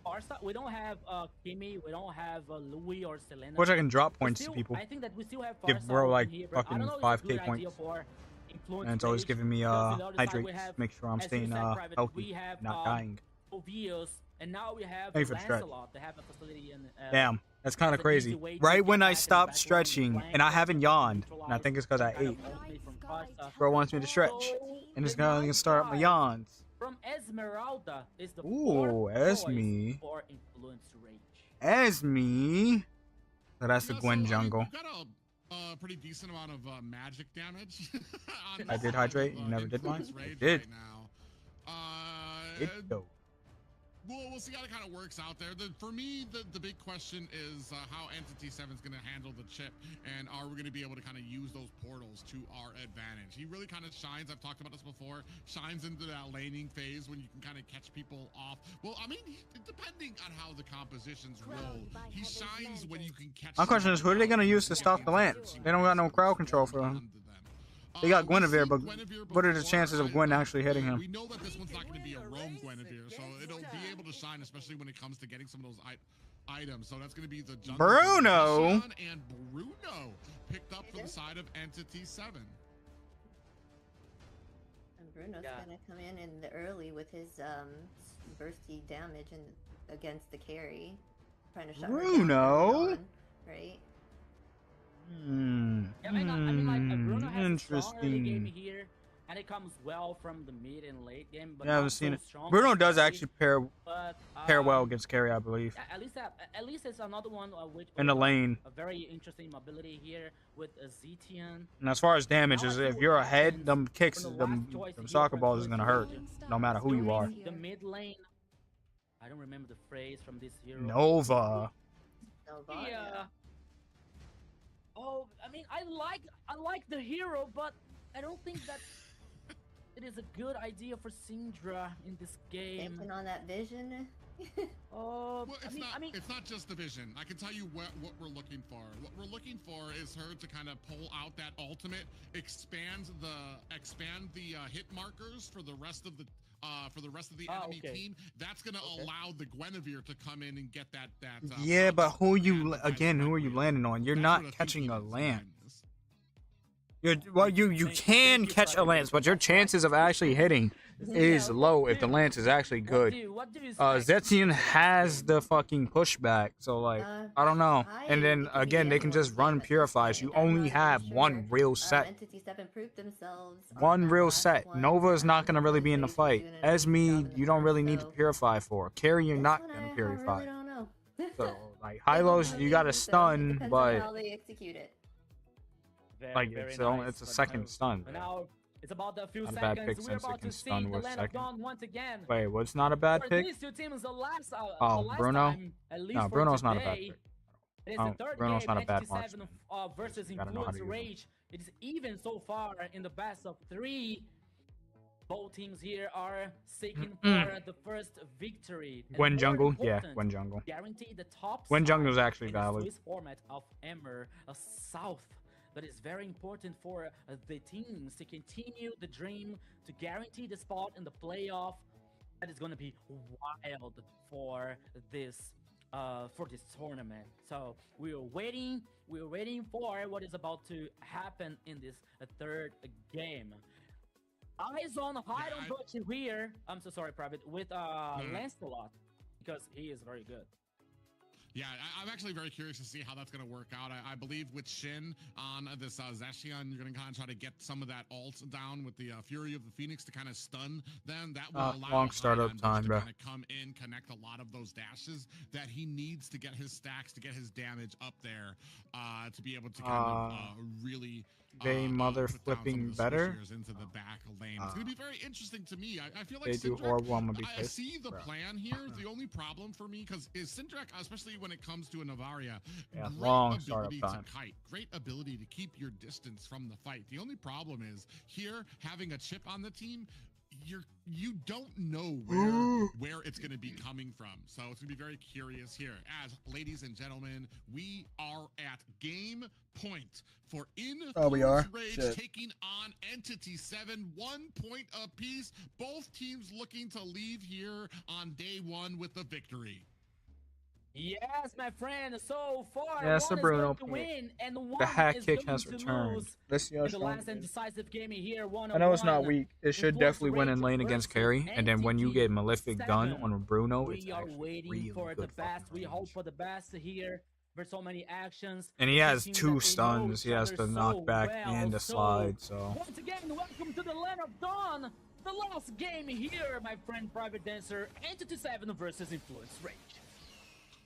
Barca. We don't have Kimi. We don't have Louis or Selena. Which I can drop We points to still- people. I think that we still have Give Barca bro open like here, but I fucking don't know if it's a 5K good idea points. for Influence And it's always Rage, giving me because on the other side we hydrates. have, Make sure I'm as you staying said, Private, healthy, we have, not dying. Ovios, and now we have Thank you for the stretch. Lancelot. They have a facility in. Damn, that's kind of it's an easy crazy. way to Right get when I back in stopped the back line stretching, flank, and I haven't yawned, and I neutralize think it's because I kind of ate. ultimate from Barca. Bro wants me to stretch, So, and it's the gonna start up my yawns. From Esmeralda is the Ooh, fourth Esme. choice for Influence Rage. Esme. So that's the Yeah, Gwen so, I mean, jungle. you got a pretty decent amount of magic damage. On I the did side hydrate. of, You never did mine. Influence I Rage did. Right now. It though. We'll see how it kind of works out there. For me, the big question is how Entity 7 is going to handle the chip, and are we going to be able to kind of use those portals to our advantage? He really kind of shines, I've talked about this before, shines into that laning phase when you can kind of catch people off. Well, I mean, depending on how the compositions roll, he shines when you can catch. My question is, who are they gonna use to stop the Lance? They don't got no crowd control for him. They got We've Guinevere, seen but Guinevere what are the before. chances of Gwen actually hitting him? We know that this one's not going to be a roam Guinevere, so it'll be able to shine, especially when it comes to getting some of those items. So that's going to be the jungle. Bruno! And Bruno picked up for the side of Entity 7. And Bruno's gonna come in the early with his bursty damage and against the carry, trying to shut her down, right? Yeah, I mean, like Bruno has a strong early game Interesting. here, and it comes well from the mid and late game. But Yeah, I haven't not seen so it. strong Bruno as does Carry, actually pair but, well against carry, I believe. Yeah, at least it's another one with In the lane. a very interesting mobility here with a Zetian. And as far as damage, Now is I see if what you're happens ahead, them kicks, from the them last choice here soccer for balls is gonna hurt, Influence no matter who you are. The mid lane. I don't remember the phrase from this hero. Nova. Yeah. Oh, I mean, I like the hero, but I don't think that it is a good idea for Syndra in this game. Banking on that vision. Oh, Well, it's not just the vision. I can tell you what we're looking for. What we're looking for is her to kind of pull out that ultimate, expand the hit markers for the rest of the enemy team. That's gonna allow the Guinevere to come in and get that. Yeah, but who are you landing on? You're not catching a lance. You can catch a lance, but your chances of actually hitting is low if the lance is actually good. Zetian has the fucking pushback, so like I don't know. And then again, they can just run purifies. You only have one real set. Entity 7 proved themselves. One real set. Nova is not gonna really be in the fight. Esme, you don't really need to purify for. Carry, you're not gonna purify. I really don't know. So like Hylos, you got to stun, Depends on but how they execute it. like it's a second stun. But now it's about the few Not a bad seconds. pick We're since it about can to see stun the with land of second. Dawn once again. Wait, what's not a bad For pick? these two teams, the last Bruno? time, at least No, for Bruno's not a bad today, pick. It is Oh, the third Bruno's game, not a bad Entity marksman. 7 versus Gotta know how to Influence use him. Rage. It is even so far in the best of 3. Both teams here are seeking for the first victory. And Gwen more jungle? Yeah, important, Gwen jungle. Guarantee the top Gwen side jungle is actually in the valid. Swiss format of AMER South. That is very important for the teams to continue the dream, to guarantee the spot in the playoff. That is going to be wild for this tournament. So we are waiting for what is about to happen in this third game. Eyes on hide on Butch here. I'm so sorry, Private, with Lancelot, because he is very good. Yeah, I'm actually very curious to see how that's going to work out. I believe with Shin on this Zacian, you're going to kind of try to get some of that ult down with the Fury of the Phoenix to kind of stun them. That will allow long startup time, bro. to kind of come in, connect a lot of those dashes that he needs to get his stacks, to get his damage up there, to be able to kind of really... They mother put down flipping some of the better. swishers into the back lane. It's going to be very interesting to me. I feel like They do Syndrek, horrible, I'm gonna be I pissed. see the Bro. plan here. The only problem for me, because is Syndrek, especially when it comes to a Navaria, Yeah, great long startup ability time. to kite, great ability to keep your distance from the fight. The only problem is here having a chip on the team. You don't know where it's going to be coming from, so it's going to be very curious here. As ladies and gentlemen, we are at game point for Influence Rage taking on Entity 7, 1 point apiece. Both teams looking to leave here on day 1 with the victory. Yes, my friend. So far, Yeah, it's one a Bruno is going to win, and one The hack is kick going has to returned. lose. Let's see how In the strong last it and is. decisive game here, I know it's not 1-on-1. weak. It should Influence definitely win in Rage lane against versus carry, and then when you get Entity Malefic done 7. on Bruno, it's We are actually waiting really for the good best. fucking We hope range. for the best here. There's so many actions. And he Two has teams 2 that they know stuns. each He has other the so knockback well. and the So, slide. So once again, welcome to the Land of Dawn. The last game here, my friend Private Dancer. Entity 7 versus Influence Rage.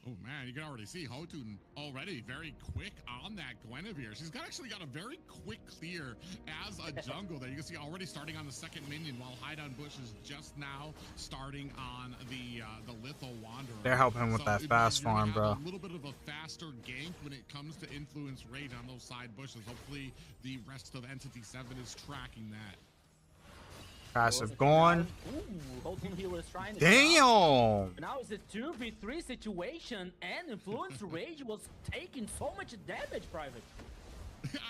Oh man, you can already see Hotun already very quick on that Guinevere. She's actually got a very quick clear as a jungle there. You can see already starting on the second minion, while Hide on Bush is just now starting on the Litho Wanderer. they're helping him with that fast you're gonna farm, bro. have a little bit of a faster gank when it comes to Influence Rage on those side bushes. Hopefully the rest of Entity 7 is tracking that. Passive gone. Ooh, Hotun here was trying to Damn! Now it's a 2v3 situation, and Influence Rage was taking so much damage, Private.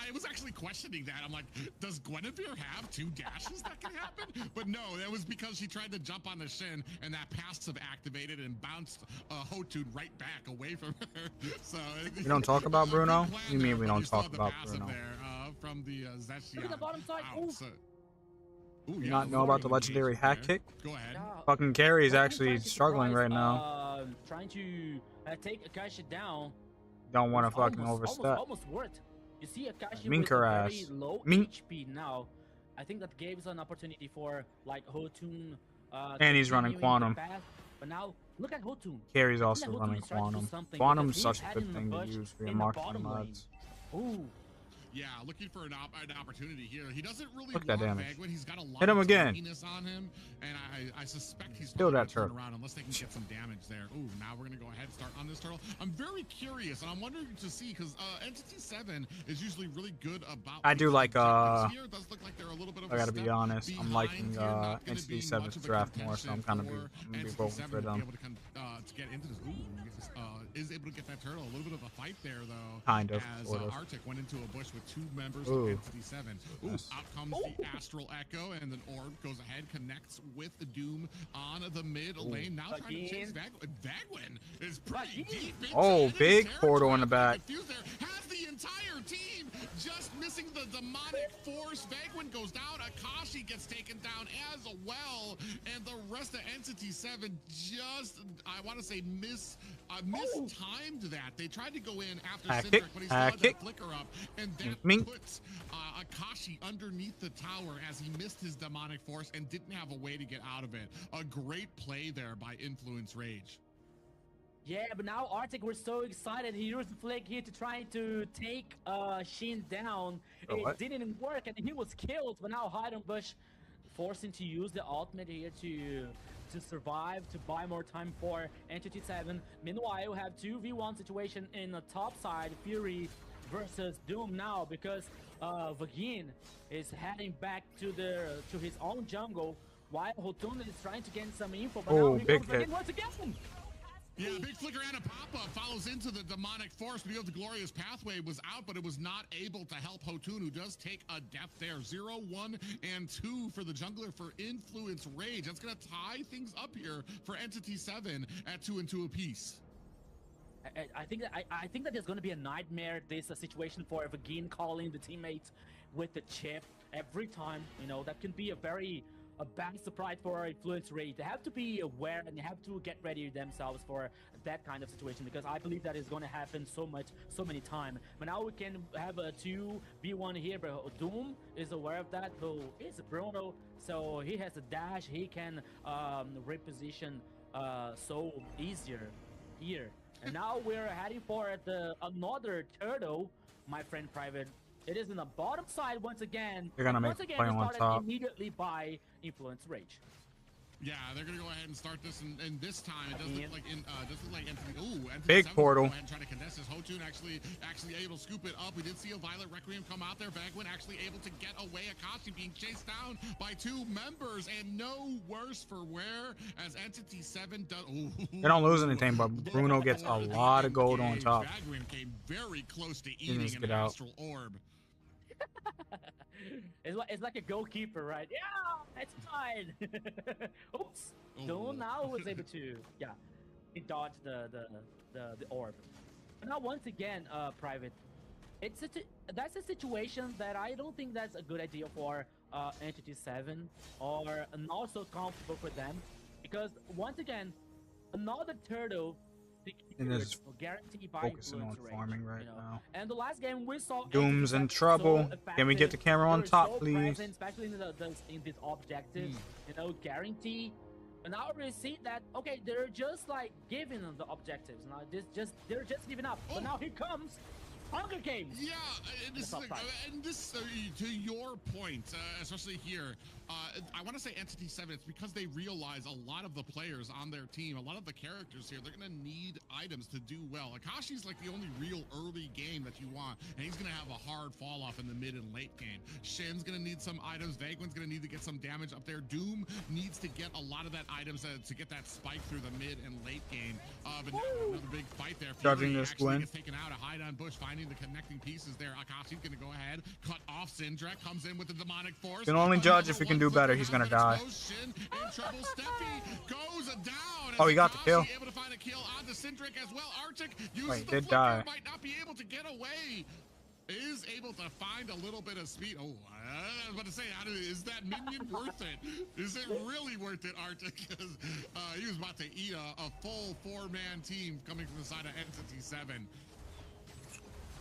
I was actually questioning that. I'm like, does Guinevere have 2 dashes that can happen? But no, that was because she tried to jump on the Shin, and that passive activated and bounced Hotun right back away from her. So We don't talk about Bruno? You mean we don't talk about Bruno? There, from the Zeshian. Look at the bottom side. You not know about the legendary hack kick? Go ahead. Fucking Carry is actually struggling right now. Trying to take Akashi down. Don't want to fucking overstep. Almost worked. You see Akashi Mink with her a ass. very low Mink. HP now. I think that gives an opportunity for like Hotun. And he's running Quantum. But now look at Hotun. Carry's also running Quantum. Quantum's such a good thing to use for your marketing mods. Ooh. Yeah, looking for an opportunity here. He doesn't really Look at that damage. Bagwin. He's got a lot Hit him of again. tankiness on him, and I suspect he's Kill that turn turtle. around unless they can get some damage there. Ooh, now we're gonna go ahead and start on this turtle. I'm very curious, and I'm wondering to see because Entity 7 is usually really good about. I do like here. It does look like they're a little bit of I gotta be honest, I'm liking Entity NCT 7's draft more, so I'm gonna be voting for them. To get into this, is able to get that turtle. A little bit of a fight there though. Kind of. As Sort of. Arctic went into a bush with 2 members Ooh. of Entity 7. Ooh, out comes the Astral Echo, and then Orb goes ahead, connects with the Doom on the mid lane. Now trying to chase Bagwin is pretty deep. Oh, big portal in the back. Has the entire team just missing the demonic force. Bagwin goes down. Akashi gets taken down as well, and the rest of Entity 7 just, I want to say, mistimed that. They tried to go in after Cindric, but he still had that flicker up, and that puts Akashi underneath the tower as he missed his demonic force and didn't have a way to get out of it. A great play there by Influence Rage. Yeah, but now Arctic, we're so excited. He used the flick here to try to take Shin down. It didn't work, and he was killed. But now Hide and Bush forcing to use the ultimate here to survive, to buy more time for Entity 7. Meanwhile, we have 2v1 situation in the top side, Fury versus Doom now, because Vagin is heading back to his own jungle, while Hotun is trying to get some info. But now he big comes hit. Vagin once again. Yeah, big flicker and a pop-up follows into the demonic force. The glorious pathway was out, but it was not able to help Hotun, who does take a death there. 0, 1, and 2 for the jungler for Influence Rage. That's gonna tie things up here for Entity 7 at 2 and 2 apiece. I think that there's going to be a nightmare. This a situation for Vagin calling the teammates with the chip every time. You know, that can be a bad surprise for our Influence Rage. They have to be aware and they have to get ready themselves for that kind of situation, because I believe that is going to happen so many times. But now we can have a 2v1 here, but Doom is aware of that. So is Bruno, so he has a dash. He can reposition so easier here. And now we're heading for another turtle, my friend Private. It is in the bottom side once again. They're gonna make the play on top Immediately by Influence Rage. Yeah, they're gonna go ahead and start this, and this time it doesn't look like Entity. Ooh, Entity big 7 portal. Go ahead and try to contest this. Hotun actually able to scoop it up. We did see a Violet Requiem come out there. Bagwin actually able to get away. Akashi being chased down by 2 members, and no worse for wear as Entity 7 does. Ooh. They don't lose anything, but Bruno gets a lot of gold on top. Bagwin came very close to eating an out. Astral Orb. It's like a goalkeeper, right? Yeah, it's fine. Oops. Doom now was able to, he dodged the orb. But now once again, Private, that's a situation that I don't think that's a good idea for Entity 7, or not so comfortable for them, because once again, another turtle is guaranteed by focusing on Influence farming Rage, right now. And the last game we saw Doom's in trouble. Can we get the camera on top, please? Especially in this objective, you know, guarantee. And now we see that they're just like giving them the objectives. Now they're just giving up. But now here comes Hunger Games. Yeah, and this to your point, especially here, I want to say Entity 7, it's because they realize a lot of the players on their team, a lot of the characters here, they're going to need items to do well. Akashi's like the only real early game that you want, and he's going to have a hard fall off in the mid and late game. Shin's going to need some items. Vaguen's going to need to get some damage up there. Doom needs to get a lot of that items to get that spike through the mid and late game. But now another big fight there. Judging this actually Gwen. gets taken out. A hide on Bush, finding the connecting pieces there. Akashi's going to go ahead, cut off Syndrek, comes in with the demonic force. Can only judge if he can do better. He's gonna die. Shin in trouble. Steffi goes down. Oh, he got the kill. Able to find a kill onto Syndrek as well. Arctic uses Wait, the did flicker, die. might not be able to get away. Is able to find a little bit of speed. Oh, I was about to say, is that minion worth it? Is it really worth it, Arctic? Because he was about to eat a full 4-man team coming from the side of Entity 7.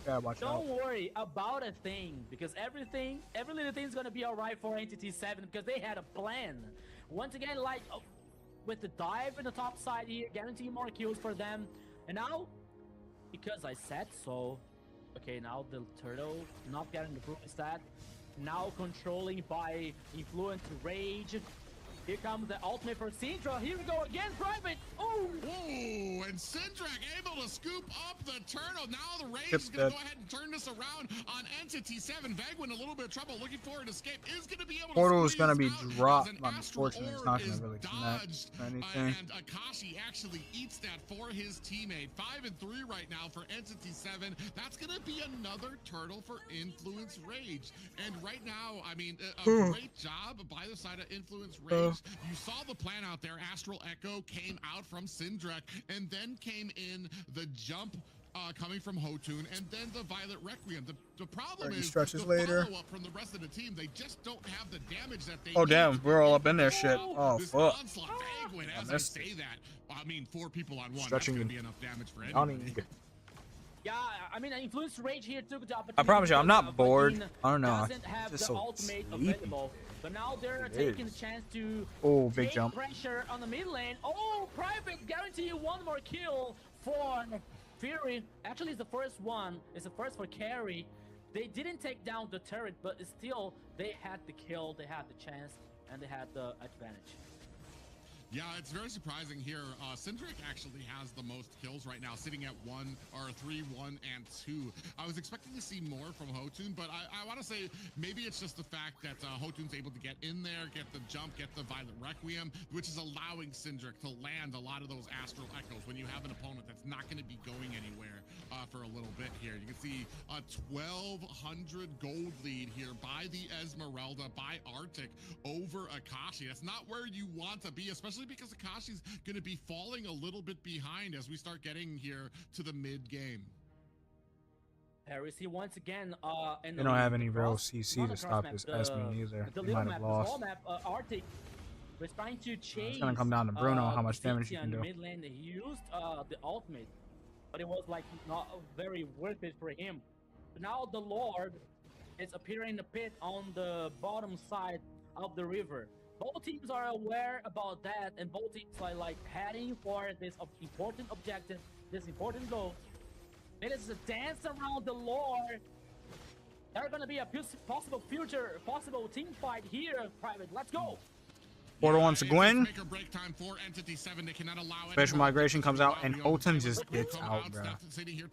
Yeah, watch out. Don't worry about a thing, because every little thing is gonna be alright for Entity 7 because they had a plan. Once again, like with the dive in the top side here, guaranteeing more kills for them. And now, because I said so, okay, now the turtle not getting the proof stat, now controlling by influence rage. Here comes the ultimate for Syndra. Here we go again, Private. Oh! Whoa! And Syndrak able to scoop up the turtle. Now the Rage is going to go ahead and turn this around on Entity 7. Vagwin a little bit of trouble, looking for an escape. Is going to be able to Portal is going to be dropped, but unfortunately it's not going to really connect or anything. And Akashi actually eats that for his teammate. 5 and 3 right now for Entity 7. That's going to be another turtle for Influence Rage. And right now, I mean, a great job by the side of Influence Rage. You saw the plan out there. Astral Echo came out from Syndrek, and then came in the jump coming from Hotun, and then the Violet Requiem. The problem is the follow-up from the rest of the team. They just don't have the damage that they Oh, need. damn. We're all up in their shit. Oh, fuck. As I say that, I mean, 4 people on one. Stretching That's going to be enough damage for anybody. Yeah, I mean, Influence Rage here took the opportunity. I promise you, I'm not bored. I don't know. Doesn't have Just the so ultimate sleepy. available. But now they're taking the chance to big take jump. pressure on the mid lane. Oh, Private guarantee you one more kill for Fury. Actually, it's the first one. It's the first for Carry. They didn't take down the turret, but still, they had the kill, they had the chance, and they had the advantage. Yeah, it's very surprising here. Syndrek actually has the most kills right now, sitting at 3, 1, and 2. I was expecting to see more from Hotun, but I want to say maybe it's just the fact that Hotun's able to get in there, get the jump, get the Violet Requiem, which is allowing Syndrek to land a lot of those Astral Echoes when you have an opponent that's not going to be going anywhere for a little bit here. You can see a 1,200 gold lead here by the Esmeralda, by Arctic over Akashi. That's not where you want to be, especially because Akashi's going to be falling a little bit behind as we start getting here to the mid game. Heresy once again. They don't have any real CC to stop this Esme either. They might have lost. Arctic was trying to chase. It's gonna come down to Bruno how much damage he can do. Mid lane, he used the ultimate, but it was like not very worth it for him. But now the Lord is appearing in the pit on the bottom side of the river. Both teams are aware about that, and both teams are like heading for this important objective, this important goal. It is a dance around the Lord. There's gonna be a possible future, possible team fight here, Private. Let's go. Portal wants to Gwen. Special migration comes out, and Hotun just gets out, bro.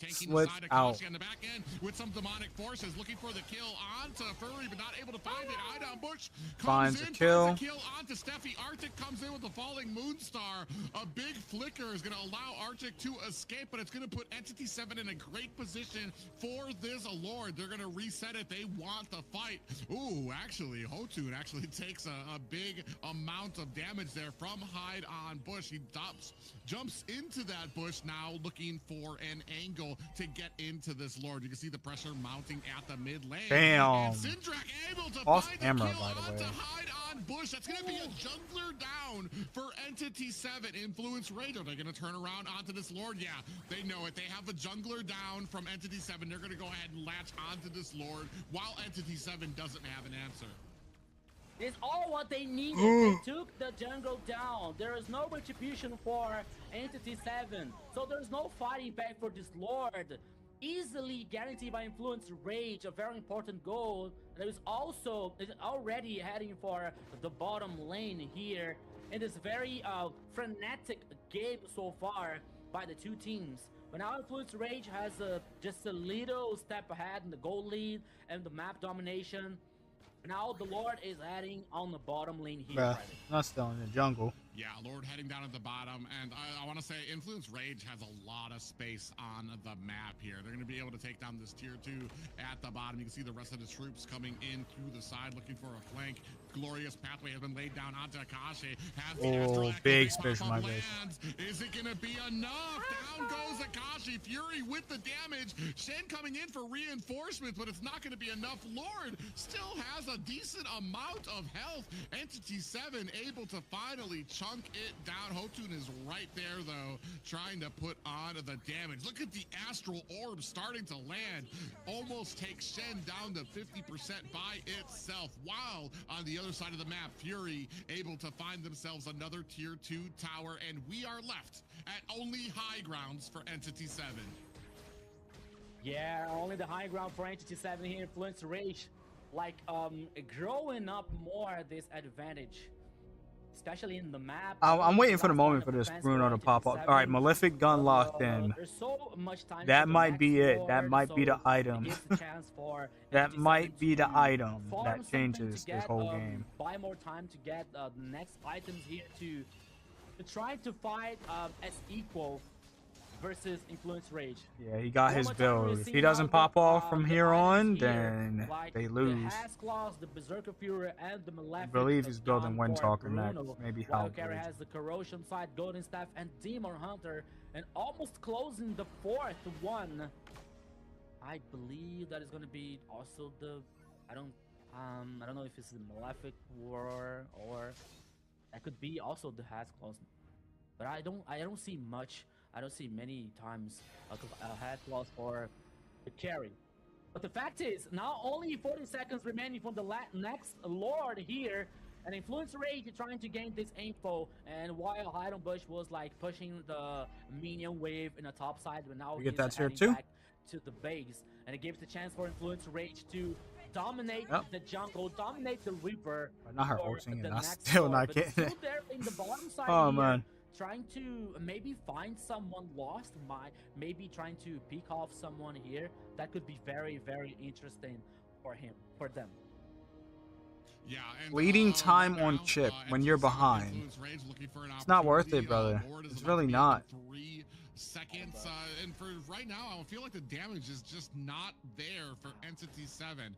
Slips out. On the back end with some demonic forces, looking for the kill onto Furry, but not able to find it. Eye on Bush finds a kill. Onto Steffi. Arctic comes in with the falling Moonstar. A big flicker is going to allow Arctic to escape, but it's going to put Entity 7 in a great position for this Lord. They're going to reset it. They want the fight. Ooh, actually, Hotun actually takes a big amount of damage there from Hide on Bush. He jumps into that bush now, looking for an angle to get into this Lord. You can see the pressure mounting at the mid lane. Damn. And Syndrek able to Off find camera, a kill by the way. Hide on Bush. That's going to be a jungler down for Entity 7. Influence Rage. Are they going to turn around onto this Lord? Yeah, they know it. They have a jungler down from Entity 7. They're going to go ahead and latch onto this Lord while Entity 7 doesn't have an answer. It's all what they needed. They took the jungle down. There is no retribution for Entity 7. So there's no fighting back for this Lord. easily guaranteed by Influence Rage a very important goal. There is also already heading for the bottom lane here in this very frenetic game so far by the two teams. But now Influence Rage has just a little step ahead in the goal lead and the map domination. Now the Lord is heading on the bottom lane here. Bruh, not still in the jungle. Yeah, Lord heading down at the bottom, and I want to say Influence Rage has a lot of space on the map here. They're going to be able to take down this tier 2 at the bottom. You can see the rest of the troops coming in through the side, looking for a flank. Glorious pathway has been laid down onto Akashi. Oh, big spatial migration. Is it going to be enough? Down goes Akashi. Fury with the damage. Shen coming in for reinforcements, but it's not going to be enough. Lord still has a decent amount of health. Entity 7 able to finally chunk it down. Hotun is right there, though, trying to put on the damage. Look at the astral orb starting to land. Almost takes Shen down to 50% by itself. While on the other side of the map, Fury able to find themselves another tier 2 tower, and we are left at only high grounds for Entity 7. Yeah, only the high ground for Entity 7 here. Influence Rage, like, growing up more this advantage, especially in the map. I'm waiting for the moment for this Bruno to pop up. All right, Malefic gun locked in. There's so much time That for the might next be it. Lord, That might be the so item. it gives the chance for That NT7 might be the to item farm that something changes to this get, whole game. buy more time to get the next items here to try to fight as equal versus Influence Rage. Yeah, he got his One more time, we're build. If he seeing doesn't how pop off the from here on, items here, then like they the lose. Hasclaws, the Berserker Fury, and the Malefic. I believe he's building gone for Windtalker next. Bruno. Maybe Wild Carry Halberd. has the Corrosion side, Golden Staff, and Demon Hunter, and almost closing the fourth one. I believe that is going to be also the I don't know if it's the Malefic War or that could be also the Hasclaws, but I don't see much. I don't see many times Hasclaws for the carry. But the fact is, now only 40 seconds remaining from the next Lord here, and Influence Rage trying to gain this info, and while Hidon Bush was like pushing the minion wave in the top side, but now You get he's that tier heading 2? back to the base, and it gives the chance for Influence Rage to dominate the jungle, dominate the river. Not her for ulting, the and I'm next still Lord, not but getting still it. there in the bottom side Oh, here, man. trying to maybe find someone lost, maybe trying to pick off someone here. That could be very, very interesting for them. Yeah, and Bleeding time right on now, chip when NT7 you're behind. Influence Rage looking for an It's not worth opportunity. it, brother. Lord is It's about to really be not. in 3 seconds, and for right now, I feel like the damage is just not there for Entity 7.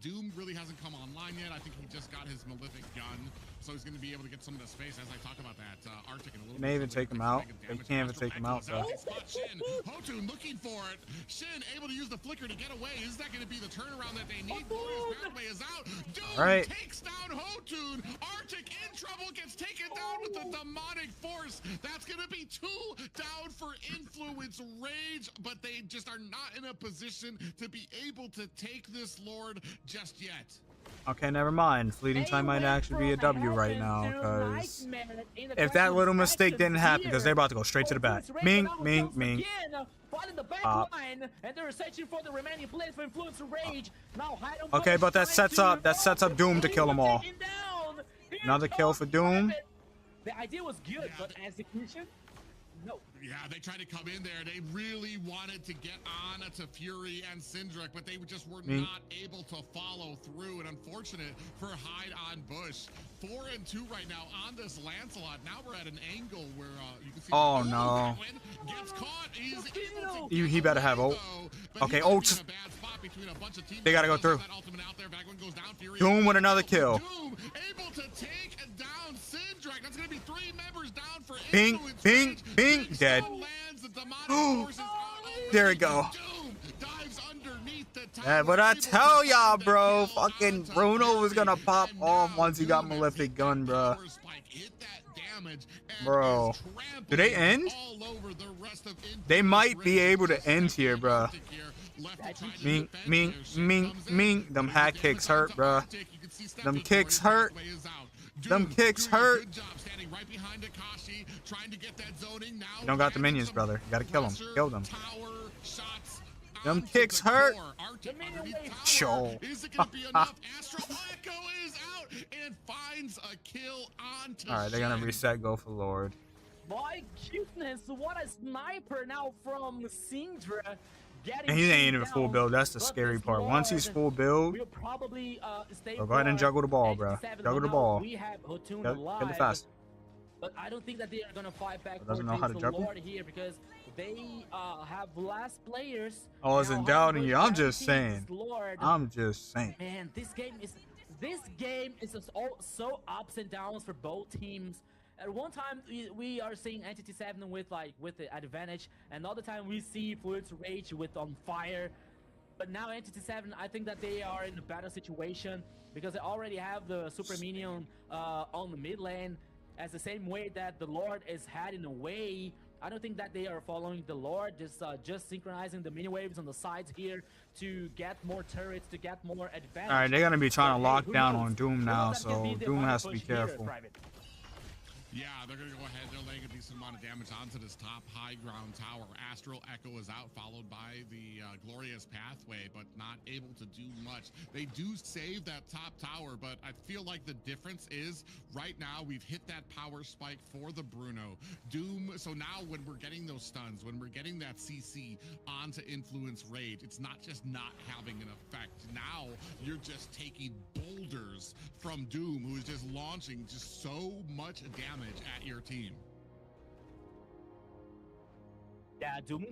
Doom really hasn't come online yet. I think he just got his Malefic gun, so he's going to be able to get some of the space as I talk about that. Arctic and a little May bit even take him out. They can't even take him out, though. Shin, Hotun looking for it. Shin able to use the flicker to get away. Is that going to be the turnaround that they need? Glorious pathway is out. Doom takes down Hotun. Arctic in trouble, gets taken down with the demonic force. That's going to be 2 down for Influence Rage, but they just are not in a position to be able to take this Lord just yet. Okay, never mind. Fleeting time might actually be a W right now, because if that little mistake didn't happen, because they're about to go straight to the back. Ming, Ming, Ming. And they're searching for the remaining players for Influence Rage. Now Okay, but that sets up Doom to kill them all. Another kill for Doom. The idea was good, but execution, no. Yeah, they tried to come in there. They really wanted to get on to Fury and Syndrick, but they just were not able to follow through. And unfortunate for Hide on Bush. 4 and 2 right now on this Lancelot. Now we're at an angle where you can see. Oh no! Gets caught. He's able to He better have ult. Okay, ult. They gotta go through. Doom with another kill. Doom able to take down Syndrick. That's gonna be 3 members down for Bing, bing, bing, dead. There we go. Yeah, but I tell y'all, bro, fucking Bruno was gonna pop off once he got Malefic gun, bro. Bro, do they end? They might be able to end here, bro. Ming, Ming, Ming, Ming. Them hat kicks hurt, bro. Them kicks hurt. Them kicks hurt. You don't got the minions, brother. You gotta kill them. Kill them. Them onto kicks the hurt. core. Arctic underneath tower. Sure. Is it going to be enough? Astro Echo is out and finds a kill onto All right, they're gonna Shen. reset. Go for Lord. My goodness, what a sniper now from Syndra. And he ain't even full build. That's the scary part. Once he's full build, we'll probably stay go ahead and juggle the ball, bro. Juggle the ball. We have Hotun Get alive, it fast. but I don't think that they are gonna fight back Doesn't know how to the juggle? Lord here because they have less players. I wasn't doubting you. I'm just saying. Lord. I'm just saying. Man, this game is just all so ups and downs for both teams. At one time, we are seeing Entity 7 with the advantage. Another time, we see Fluid's Rage with on fire. But now Entity 7, I think that they are in a better situation because they already have the Super Minion on the mid lane. As the same way that the Lord is heading away, I don't think that they are following the Lord, just synchronizing the mini waves on the sides here to get more turrets, to get more advantage. All right, they're gonna be trying to lock Who down knows? on Doom now, so Doom has to be careful. Yeah, they're going to go ahead. They're laying a decent amount of damage onto this top high ground tower. Astral Echo is out, followed by the Glorious Pathway, but not able to do much. They do save that top tower, but I feel like the difference is right now we've hit that power spike for the Bruno. Doom, so now when we're getting those stuns, when we're getting that CC onto Influence Rage, it's not just not having an effect. Now you're just taking boulders from Doom, who is just launching just so much damage at your team. Yeah, Doom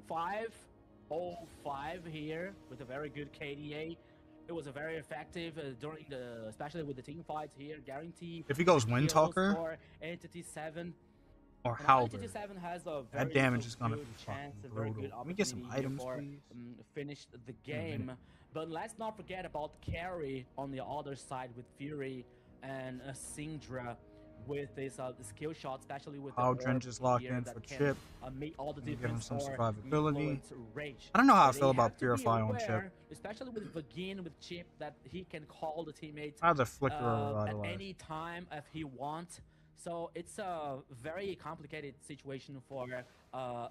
5-0-5 here with a very good KDA. It was a very effective during especially with the team fights here. Guarantee. If he goes Wind Talker for Entity 7 or and Halberd, Entity 7 has a very that damage is gonna good be chance, fucking a very brutal. good Let me get some opportunity items, for, please. finish the game. But let's not forget about Carry on the other side with Fury and Syndra with this skill shot, especially with Power the Drench is locked in for Chip. Make all the Give him difference some for survivability. Influence Rage. I don't know how I So feel they about have to be Purify on Chip. aware, especially with Vagin with Chip, that he can call the teammates Either Flicker or at Revitalize. any time if he wants. So it's a very complicated situation for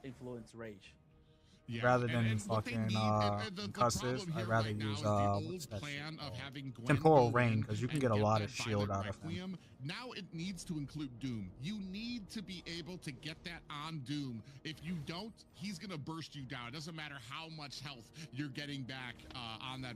Influence Rage. Yeah, Rather than what they fucking need, the concussive, problem I'd here rather right now use is the old what's that plan shit of called? having Gwen Temporal go Rain, in because you can and get a lot that of shield Violet out of him. Requiem. Now it needs to include Doom. You need to be able to get that on Doom. If you don't, he's gonna burst you down. It doesn't matter how much health you're getting back on the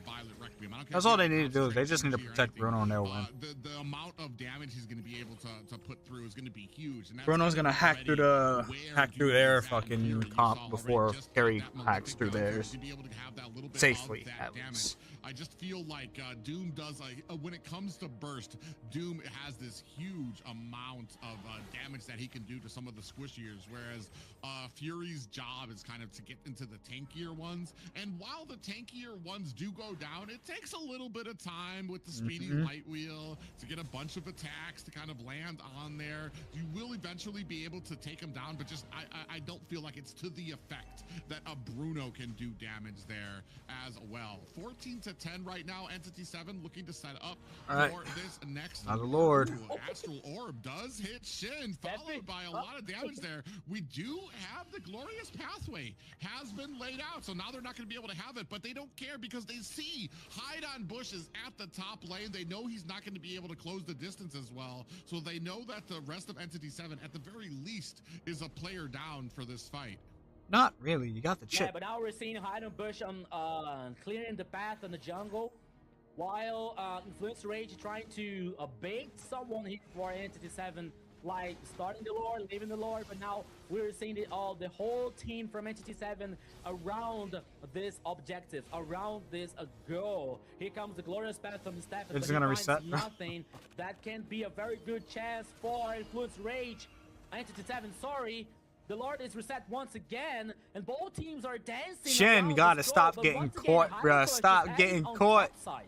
Violet Requiem. I don't care That's if all you they have need to do. Is they just need to concentration or protect anything. Bruno and they'll win. The amount of damage he's gonna be able to put through is gonna be huge. And that's Bruno's kind gonna of hack through already where their Doom is at fucking here. You comp saw before already just Carry that hacks through momentum theirs. to be able to have that little bit Safely, of that at damage. least. I just feel like Doom does when it comes to burst, Doom has this huge amount of damage that he can do to some of the squishiers, whereas Fury's job is kind of to get into the tankier ones. And while the tankier ones do go down, it takes a little bit of time with the speedy light wheel to get a bunch of attacks to kind of land on there. You will eventually be able to take him down, but just I don't feel like it's to the effect that a Bruno can do damage there as well. 14-10 right now. Entity 7 looking to set up for this next. Now the Lord. Ooh, Astral Orb does hit Shin, followed by a lot of damage there. We do have the Glorious Pathway has been laid out, so now they're not going to be able to have it, but they don't care because they see Hide on Bushes at the top lane. They know he's not going to be able to close the distance as well, so they know that the rest of Entity 7 at the very least is a player down for this fight. Not really. You got the chip. Yeah, but now we're seeing Hide on Bush clearing the path in the jungle, while Influence Rage trying to bait someone here for Entity 7, like starting the Lord, leaving the Lord, but now we're seeing the whole team from Entity 7 around this objective, around this goal. Here comes the Glorious Path from Stefan, but It's he gonna finds reset. nothing. That can be a very good chance for Influence Rage. Entity 7, sorry. The Lord is reset once again, and both teams are dancing. Shen around gotta this goal, stop but getting once again, caught, Hide bruh. on Bush Stop is getting heading on caught. top side.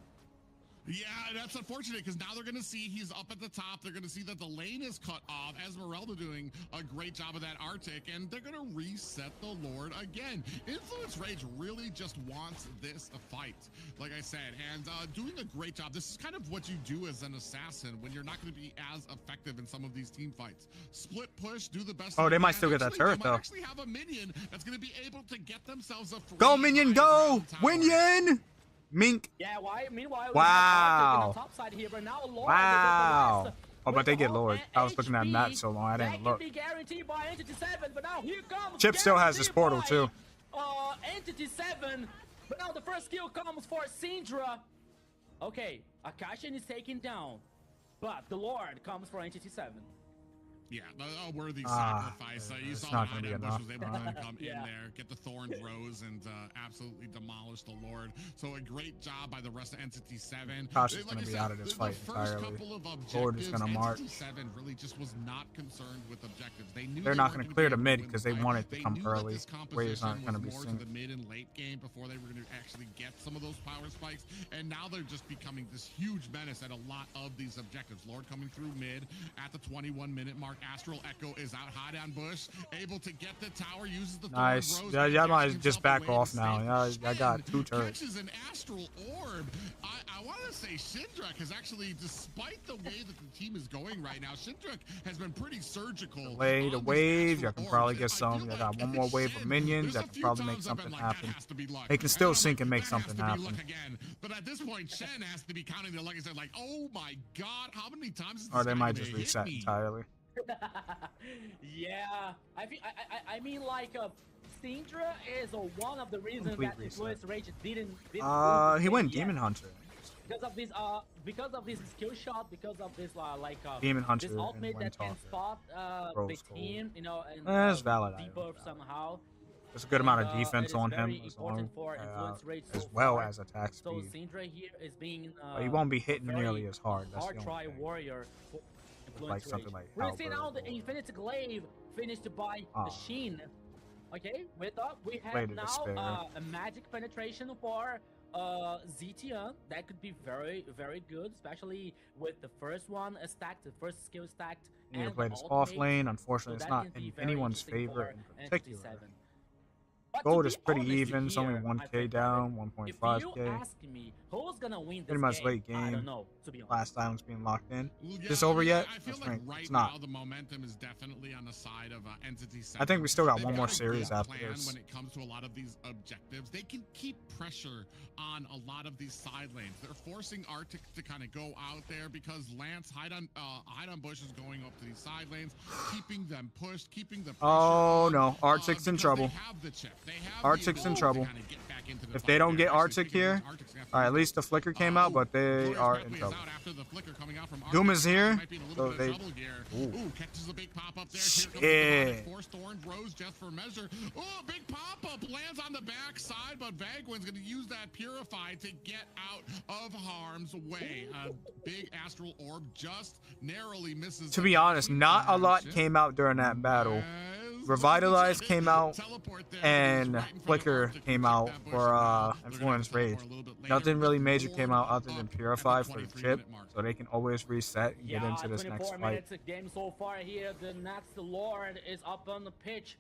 Yeah, that's unfortunate because now they're going to see he's up at the top. They're going to see that the lane is cut off. Esmeralda doing a great job of that Arctic, and they're going to reset the Lord again. Influence Rage really just wants this fight, like I said, and doing a great job. This is kind of what you do as an assassin when you're not going to be as effective in some of these team fights. Split push, do the best. Oh, they might still get that turret, though. Actually have a minion that's going to be able to get themselves a free Go, minion, go! Minion! Mink. Yeah, why? Meanwhile, wow. on top side here, but now Lord wow. Oh, but they get Lord. I was looking at Matt so long, I didn't look. Be guaranteed by Entity 7, but now here comes Chip still has his portal, too. Entity 7, but now the first kill comes for Syndra. Okay, Akashian is taken down, but the Lord comes for Entity 7. Yeah, a worthy sacrifice. You saw not going to be Bush enough. was able to come in there, get the Thorns Rose, and absolutely demolish the Lord. So a great job by the rest of Entity 7. Kasha's going to be out of this fight entirely. Lord is going to march. Entity 7 really just was not concerned with objectives. They knew they're not going to clear the mid because they want it to come early. Waves aren't going to be synced. The mid and late game before they were going to actually get some of those power spikes, and now they're just becoming this huge menace at a lot of these objectives. Lord coming through mid at the 21-minute mark. Astral Echo is out high down bush, able to get the tower, uses the nice. Rose, Yeah, might just back off now. Yeah, I got 2 turrets. Catches an Astral Orb. I want to say Shindrak has actually, despite the way that the team is going right now, Shindrak has been pretty surgical. The wave, you can probably get some. You got one more wave of minions that can probably make something happen. They can still sync and make something happen. But at this point, Shen has to be counting their luck and say, like, oh my god, how many times is this Or they guy might gonna just hit reset me? entirely. Yeah, I mean, like, Syndra is one of the reasons Complete that Influence Rage didn't he went Demon Hunter. Because of this skill shot, because of this Demon Hunter this ultimate that can spot the team, you know, and that's valid. debuff somehow. There's a good amount of defense on him as well as attack speed. So Syndra here is being he won't be hitting nearly as hard. That's hard the try only thing. warrior. Like something like we're seeing now the Infinite Glaive finished by the Sheen. Okay, we have now a magic penetration for Zetian. That could be very, very good, especially with the first one stacked, the first skill stacked. You need to play this off lane. Unfortunately, it's not in anyone's favor in particular. Gold is pretty even. It's only 1k down, 1.5k. If you ask me who's gonna win this pretty much game, late game. I don't know, to be honest. Last time it's being locked in. Well, Is this over yet? I feel like right it's not. now the momentum is definitely on the side of Entity 7. I think we still got one more They've got a series good after plan this. When it comes to a lot of these objectives, they can keep pressure on a lot of these side lanes. They're forcing Arctic to kind of go out there because Lance hide on Bush is going up to these side lanes, keeping them pushed, keeping the pressure on, no, Arctic's in trouble. They have the chip. They have Arctic's in trouble. If they don't get Arctic here, at least the flicker came out, but they are in trouble. Doom is here, so they. Ooh, catches a big pop up there. Shit. Force Thorns Rose just for measure. Oh, big pop up lands on the back side, but Vagwin's going to use that Purify to get out of harm's way. A big Astral Orb just narrowly misses. To be honest, not a lot came out during that battle. Revitalize came out, and Flicker came out for Influence Rage. Nothing really major came out other than Purify for the chip, so they can always reset and get into this next 24 fight. minutes of game so far here. The next Lord is up on the pitch.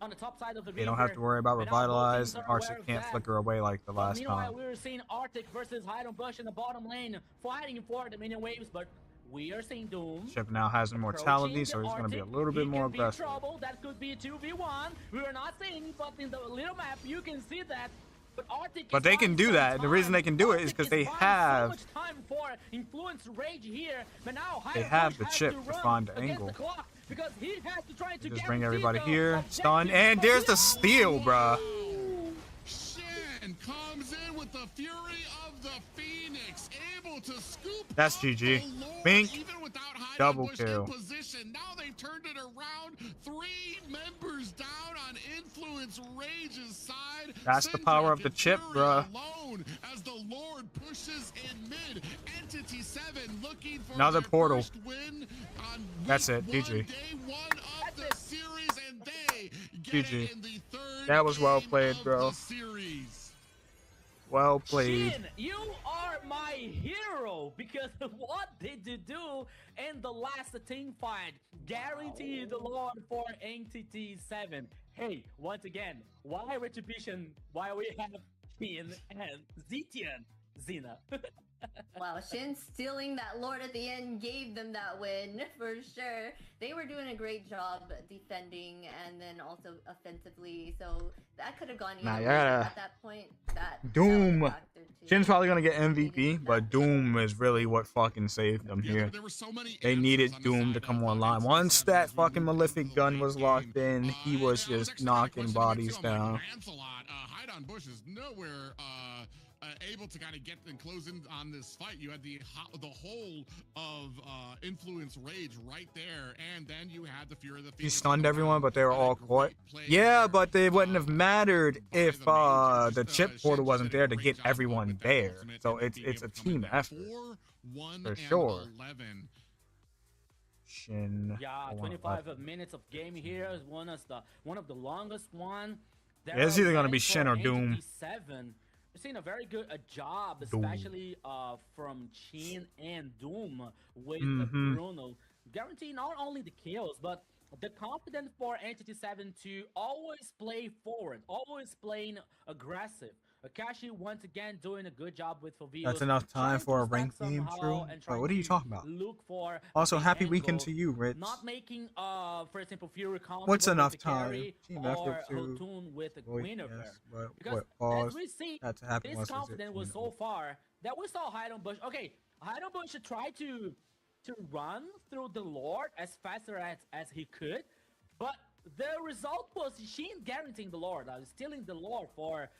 On the top side of the They don't have to worry about Revitalize, and Arctic Arctic can't flicker away like the last time. Meanwhile, we were seeing Arctic versus Hydron Bush in the bottom lane, fighting for the minion waves, but we are seeing Doom. Chip now has immortality, so he's going to be a little bit more aggressive. Trouble. That could be 2v1. We are not seeing, but in the little map, you can see that. But they can do that. The reason they can do it is because they have so much time for Influence Rage here, but now they have the chip to find the angle. Because he has to try to just bring everybody here, stun, and there's the steal, bruh. Shen comes in with the fury of the Phoenix, able to scoop. That's GG. Bink, double kill. Now they turned it around. 3 members down on Influence Rage's side. That's the power of the chip, bruh. As the Lord pushes in mid. Entity 7 looking for another portal. Win on that's it, GG. Day 1 of the series, and they get GG. in the 3rd that was well played, bro. Well played. Shin, you are my my hero, because what did you do in the last team fight? Guarantee the Lord for NTT7. Hey, once again, why Retribution? Why we have Shin and Zetian? Xena. Wow, Shin stealing that Lord at the end gave them that win for sure. They were doing a great job defending and then also offensively, so that could have gone either way. At that point. Doom. That Shin's probably gonna get MVP, but Doom is really what fucking saved them here. There were so many They needed Doom to come online. Once that fucking Malefic gun was locked in, he was just knocking bodies down. Hide on Bush is nowhere able to kind of get and close in on this fight. You had the whole of Influence Rage right there, and then you had the Fury of the Phoenix. He stunned everyone, but they were all caught. Yeah, but it wouldn't have mattered if the chip portal wasn't there to get everyone there. So it's a team effort for sure. Shin. Yeah, 25 minutes of game here is one of the longest one. Yeah, it's either gonna be Shin or Doom. We're seeing a very good job, especially from Shin and Doom with Bruno. Guaranteeing not only the kills, but the confidence for Entity 7 to always play forward, always playing aggressive. Akashi once again doing a good job with Fovio. That's enough time for a ranked game, true. But what are you talking about? Also, happy weekend to you, Rich. Not making, for example, Fury what's enough time? Team effort to with a Guinevere. Because as we see, this confidence was so far that we saw Heidenbush. Okay, Heidenbush should try to run through the Lord as fast as he could, but the result was Shin guaranteeing the Lord, stealing the Lord for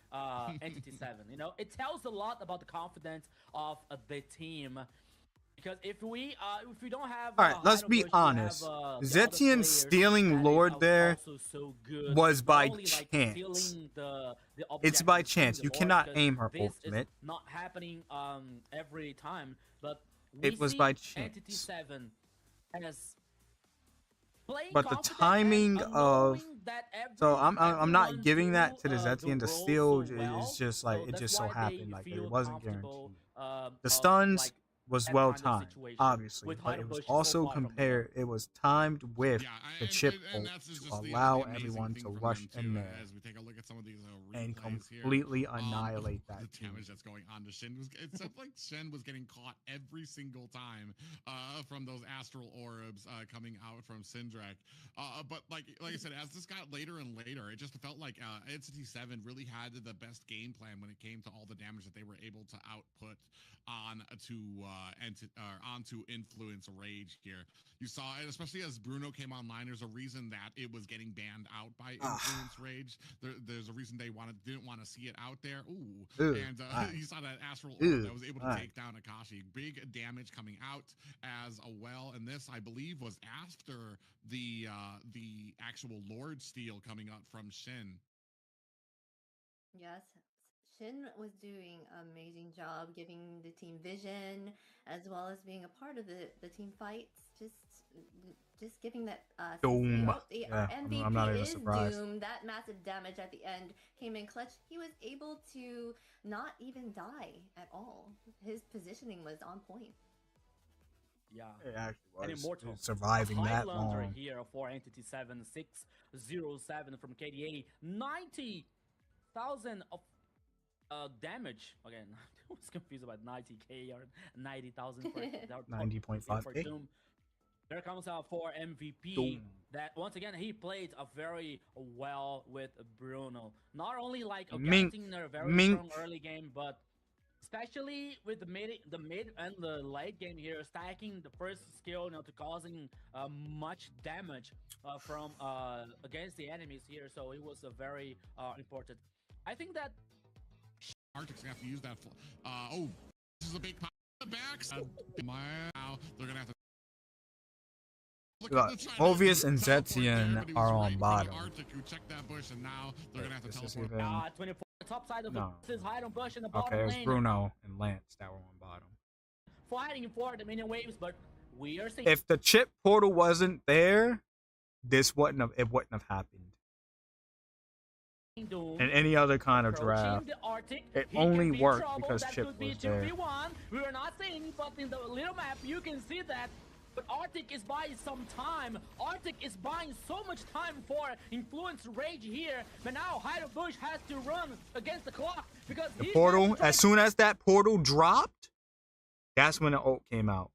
Entity 7. You know, it tells a lot about the confidence of the team. Because if we don't have, all right, let's be honest. Zetian stealing Lord there was by chance. It's by chance. You cannot aim her ultimate. Not happening every time, but it was by chance. Entity 7 has. But the timing of I'm not giving that to the Zetian. The steal is just like it just so happened, like it wasn't guaranteed. The stuns was well timed, obviously, but it was also compared. It was timed with the chip ult to allow everyone to rush in there and completely annihilate that the damage that's going on to Shin. It's like Shin was getting caught every single time from those astral orbs coming out from Syndrak. But like I said, as this got later and later, it just felt like Entity 7 really had the best game plan when it came to all the damage that they were able to output onto Influence Rage here. You saw it, especially as Bruno came online. There's a reason that it was getting banned out by Influence Rage. There's a reason they didn't want to see it out there. And you saw that astral orb that was able to take down Akashi. Big damage coming out as well. And this, I believe, was after the actual Lord steal coming up from Shin. Yes. Shin was doing an amazing job giving the team vision as well as being a part of the team fights. Just giving that Doom. MVP I'm not even is surprised. Doom. That massive damage at the end came in clutch. He was able to not even die at all. His positioning was on point. Yeah, it actually was. An immortal surviving that long. Here for Entity 7, 607 from KDA, 90,000 of damage. Again, I was confused about 90k or 90,000 for 90.5k. Doom. There comes out for MVP. Doom. That once again he played a very well with Bruno. Not only like getting a very strong early game, but especially with the mid and the late game here, stacking the first skill, to causing much damage from against the enemies here. So it was a very important. I think that Arctic's gonna have to use that. This is a big pop backs. They're gonna have to. Movius and Zetian are on bottom. Arctic who checked that bush, and now they're gonna have to teleport. 24 top side of the is Heidenbush in the bottom lane. Okay, lane. it's Bruno and Lance that were on bottom. Fighting for the minion waves, but we are seeing. If the chip portal wasn't there, it wouldn't have happened. in any other kind of draft, the Arctic, it he only can be in worked trouble. because That Chip could be was there. 2v1. We were not seeing, but in the little map you can see that. But Arctic is buying some time. Arctic is buying so much time for Influence Rage here. But now Bush has to run against the clock because The portal, as soon as that portal dropped, that's when the ult came out.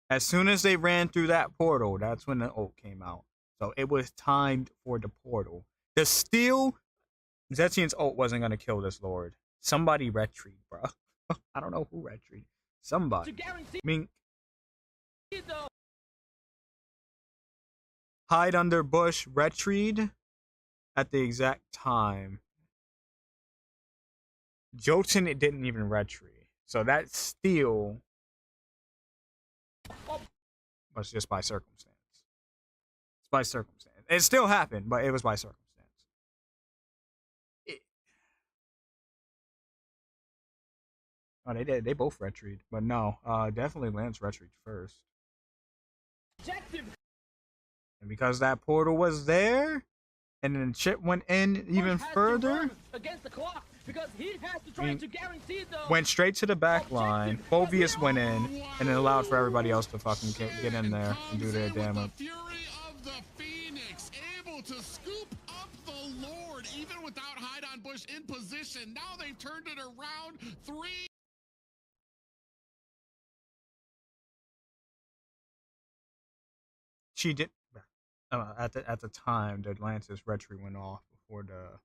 As soon as they ran through that portal, that's when the ult came out. So it was timed for the portal. The steal, Zettian's ult wasn't going to kill this Lord. Somebody retreat, bro. I don't know who retreat. Somebody. Mink. Hide under bush, retreat at the exact time. Jotun, it didn't even retreat. So that steal was just by circumstance. It's by circumstance. It still happened, but it was by circumstance. Oh, they did. They both retreat, but no, definitely Lance retreat first. And because that portal was there, and then Chip went in even further, against the clock because he has to try to guarantee the went straight to the back line. Phoveus went in, and it allowed for everybody else to fucking get in there and do their damage. The fury of the Phoenix, able to scoop up the Lord, even without Hide on Bush in position. Now they've turned it around. 3. She did at the time the Lance's retreat went off before the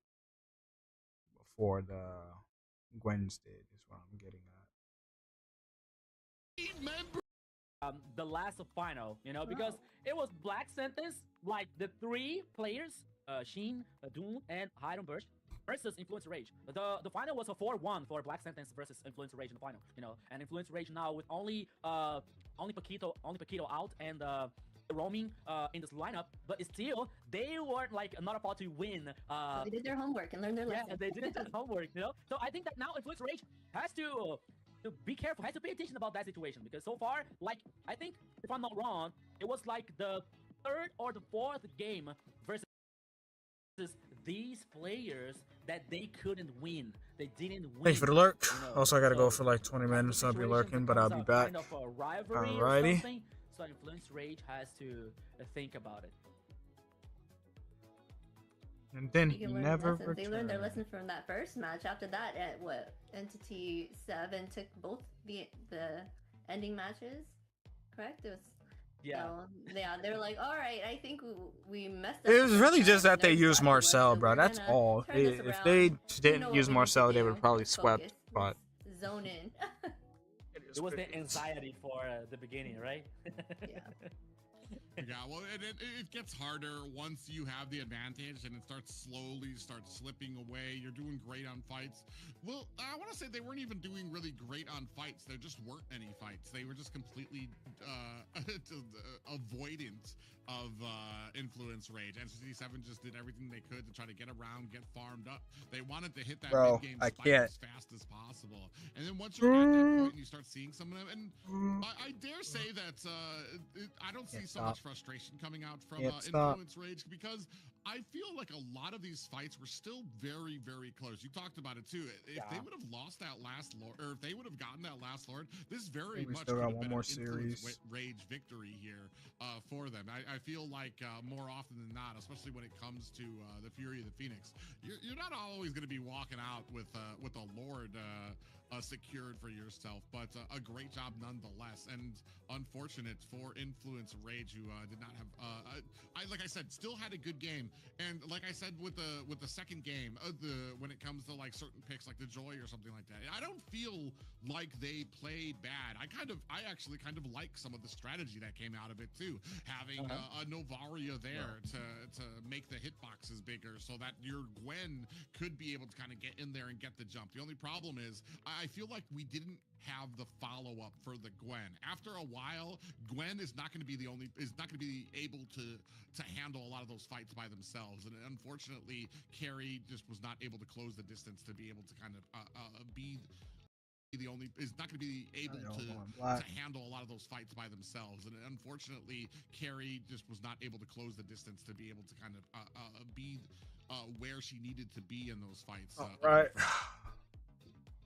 Gwen's did is what I'm getting at. The last final, you know, because it was Black Sentence, like the 3 players, Sheen, Doom, and Hide on Bush versus Influence Rage. The final was a 4-1 for Black Sentence versus Influence Rage in the final, you know, and Influence Rage now with only Paquito out and roaming in this lineup, but still they weren't like not about to win. They did their homework and learned their lesson. Yeah, they did their homework, you know. So I think that now Influence Rage has to be careful, has to pay attention about that situation because so far, like I think if I'm not wrong, it was like the 3rd or the 4th game versus these players that they couldn't win. They didn't win. Thanks for the lurk. You know? Also, I gotta so, go for like 20 minutes. So I'll be lurking, but I'll be back. Kind of a rivalry Alrighty. or something. So Influence Rage has to think about it. And then he never returned. They learned their lesson from that first match. After that, at what Entity 7 took both the ending matches. Correct? It was. Yeah. So, yeah, they were like, all right, I think we messed up. It was really just that they used Marcel, Marcel, bro. That's all. If they didn't use Marcel, they would probably swept. But zone in. It was the anxiety for the beginning, right? Yeah. Yeah, well, it gets harder once you have the advantage and it slowly starts slipping away. You're doing great on fights. Well, I want to say they weren't even doing really great on fights. There just weren't any fights. They were just completely avoidant of Influence Rage. NCT 7 just did everything they could to try to get around, get farmed up. They wanted to hit that mid-game spike as fast as possible. And then once you're at that point and you start seeing some of them, and I dare say that I don't see so much frustration coming out from Influence Rage because I feel like a lot of these fights were still very, very close. You talked about it too. If they would have lost that last Lord, or if they would have gotten that last Lord, this very much could have been an Influence Rage victory here for them. I feel like more often than not, especially when it comes to the Fury of the Phoenix, you're not always going to be walking out with a Lord secured for yourself, but a great job nonetheless. And unfortunate for Influence Rage, who did not have like I said, still had a good game. And like I said with the second game, when it comes to like certain picks like the Joy or something like that, I don't feel like they played bad. I actually kind of like some of the strategy that came out of it too, having a Novaria there to make the hitboxes bigger so that your Gwen could be able to kind of get in there and get the jump. The only problem is I feel like we didn't have the follow-up for the Gwen. After a while, Gwen is not going to be able to handle a lot of those fights by themselves. And unfortunately, Carrie just was not able to close the distance to be able to kind of be not going to be able to handle a lot of those fights by themselves. And unfortunately, Carrie just was not able to close the distance to be able to kind of be where she needed to be in those fights. Right.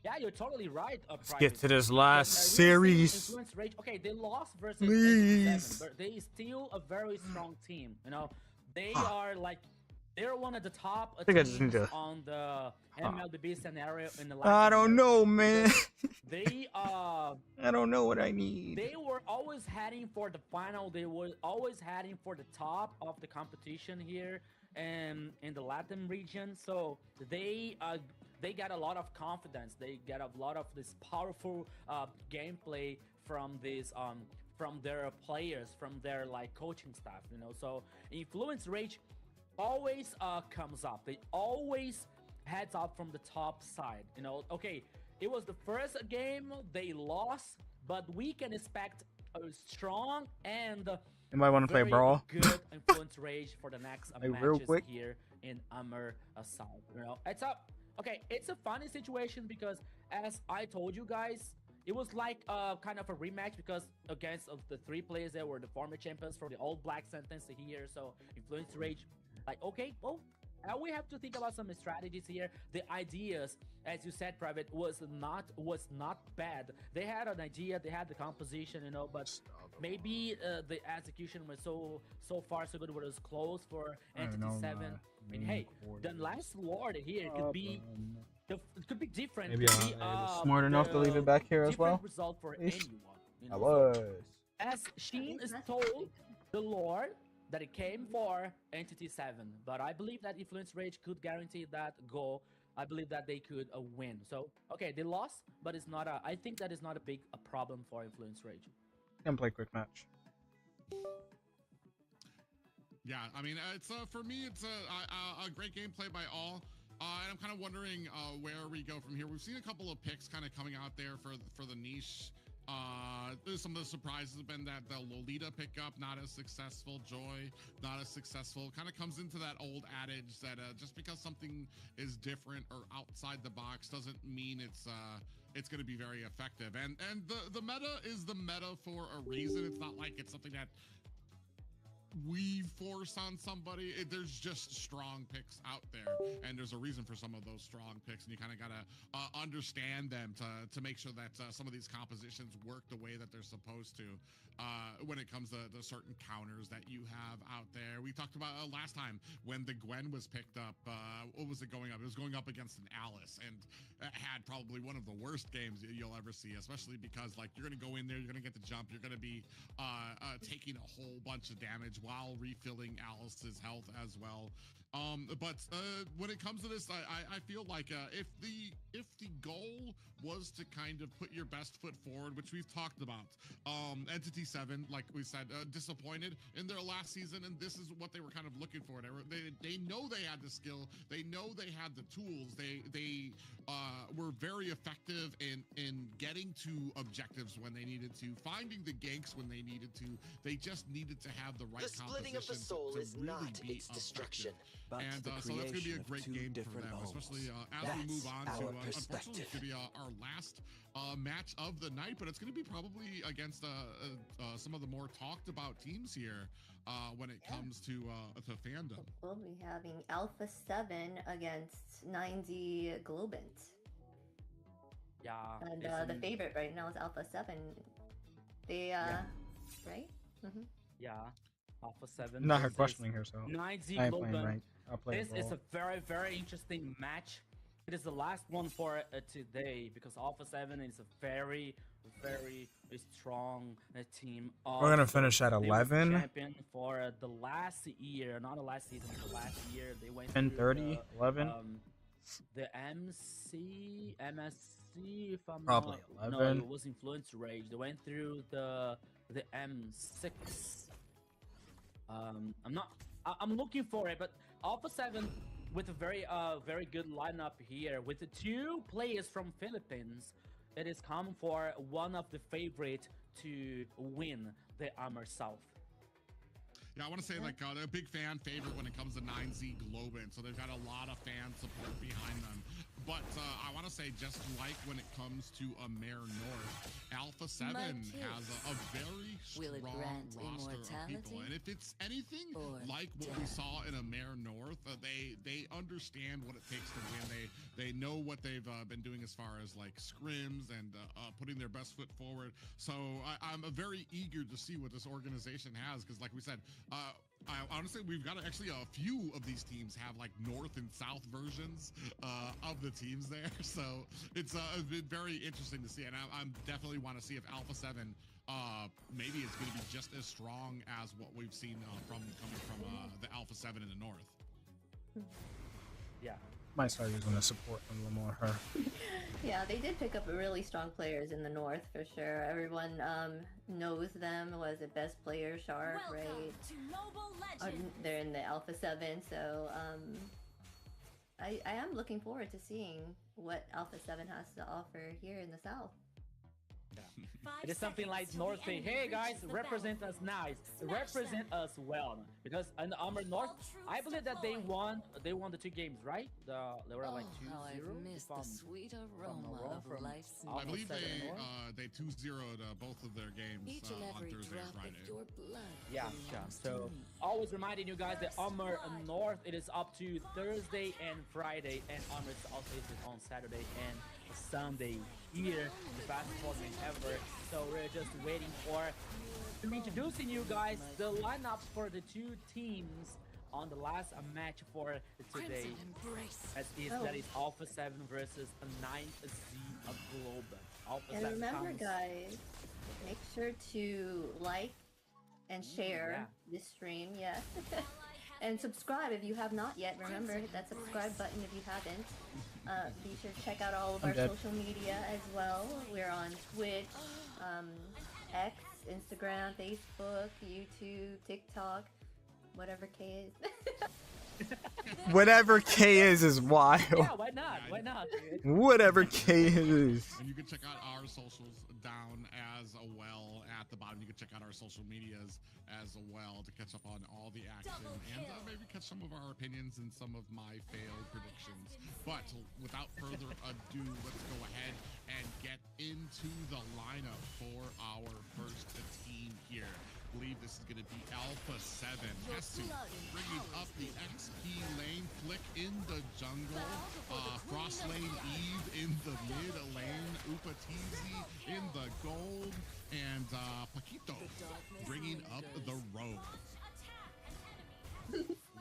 Yeah, you're totally right. Let's get to this last series. Okay, they lost versus Please. 87, but they still a very strong team. You know, they are like they're one of the top teams on the MLBB scenario in the last. I don't know, man. They I don't know what I need. They were always heading for the final. They were always heading for the top of the competition here and in the Latin region. So they got a lot of confidence. They get a lot of this powerful gameplay from this from their players, from their like coaching staff. You know, so Influence Rage always comes up. They always heads up from the top side. You know, okay, it was the first game they lost, but we can expect a strong and you might want to play Brawl. Good Influence Rage for the next matches real quick here in AMER South. You know, it's up. Okay, it's a funny situation because as I told you guys, it was like kind of a rematch because against the three players that were the former champions for the All Black sentence here. So Influence Rage. Like, okay, well, we have to think about some strategies here. The ideas, as you said, Private, was not bad. They had an idea, they had the composition, you know, but maybe the execution was so far so good. It was close for Entity 7. I mean, hey, the last Lord here could be it could be different. Maybe I was smart enough to leave it back here as well. Result for anyone. You know? I was. As Sheen is told, the Lord that it came for Entity 7, but I believe that Influence Rage could guarantee that goal. I believe that they could win. So, okay, they lost, but it's not I think that is not a problem for Influence Rage. Can play quick match. Yeah, I mean, it's for me, it's a great gameplay by all. And I'm kind of wondering where we go from here. We've seen a couple of picks kind of coming out there for the niche. Some of the surprises have been that the Lolita pickup, not as successful. Joy, not as successful. Kind of comes into that old adage that just because something is different or outside the box doesn't mean it's going to be very effective. And the meta is the meta for a reason. It's not like it's something that we force on somebody. There's just strong picks out there, and there's a reason for some of those strong picks, and you kind of gotta understand them to make sure that some of these compositions work the way that they're supposed to when it comes to the certain counters that you have out there. We talked about last time when the Gwen was picked up. What was it going up? It was going up against an Alice, and had probably one of the worst games you'll ever see, especially because like you're gonna go in there, you're gonna get the jump, you're gonna be taking a whole bunch of damage while refilling Alice's health as well. But when it comes to this, I feel like if the goal was to kind of put your best foot forward, which we've talked about, Entity 7, like we said, disappointed in their last season, and this is what they were kind of looking for. They know they had the skill, they know they had the tools, they were very effective in getting to objectives when they needed to, finding the ganks when they needed to. They just needed to have the right composition. The splitting of the soul to is really not be its destruction, but and the so that's going to be a creation great of two game for different them, homes. especially as we move on That's to, our unfortunately, it's perspective. going to be our last match of the night, but it's going to be probably against some of the more talked about teams here when it comes to fandom. We'll be having Alpha 7 against 9Z Globant. Yeah. And the favorite right now is Alpha 7. They, right? Mm-hmm. Yeah. Alpha 7. Not her questioning here, so 9Z I ain't playing Globant. ranked. I'll play This is Brawl. a very, very interesting match. It is the last one for today because Alpha 7 is a very, very strong team. We're gonna finish at They were 11. champion for the last year, not the last season, but the last year. They went 10:30, 11. The MSC, if I'm Probably not, 11. No, it was Influence Rage. They went through the M6. I'm looking for it, but Alpha 7 with a very good lineup here with the two players from Philippines. It is common for one of the favorite to win the AMER South. Yeah, I want to say like they're a big fan favorite when it comes to 9Z Globin, so they've got a lot of fan support behind them. But I want to say, just like when it comes to AMER North, Alpha 7 has a very strong roster of people. And if it's anything like what we saw in AMER North, they understand what it takes to win. They know what they've been doing as far as like scrims and putting their best foot forward. So I'm very eager to see what this organization has, because like we said, honestly, we've got actually a few of these teams have like North and South versions of the teams there. So it's been very interesting to see. And I definitely want to see if Alpha 7 maybe it's going to be just as strong as what we've seen coming from the Alpha 7 in the North. Yeah. Might start using the support a little more. Her. Yeah, they did pick up really strong players in the North for sure. Everyone knows them. Was it best player Shark, right? They're in the Alpha 7, so I am looking forward to seeing what Alpha 7 has to offer here in the South. It is something like North saying, hey guys, represent us nice, represent us well. Because in the AMER North, I believe that they won the 2 games, right? They were like 2-0. I believe they 2-0'd both of their games on Thursday and Friday. Yeah. So always reminding you guys that AMER North, it is up to Thursday and Friday, and AMER also is on Saturday and Sunday here, the best tournament ever. So we're just waiting for introducing you guys the lineup for the 2 teams on the last match for today. That is Alpha 7 versus 9Z Global. And remember, guys, make sure to like and share this stream. Yeah. And subscribe if you have not yet. Remember, hit that subscribe button if you haven't. Be sure to check out all of our social media as well. We're on Twitch, X, Instagram, Facebook, YouTube, TikTok, whatever K is. Whatever K is wild. Yeah, why not? Why not? Whatever K is. And you can check out our socials down as well at the bottom. You can check out our social medias as well to catch up on all the action and maybe catch some of our opinions and some of my failed predictions. But without further ado, let's go ahead and get into the lineup for our first team here. I believe this is going to be Alpha 7. Hesu bringing up the XP lane, Flick in the jungle, Frost lane Eve in the mid lane, Upatizi in the gold, and Paquito bringing up the rogue.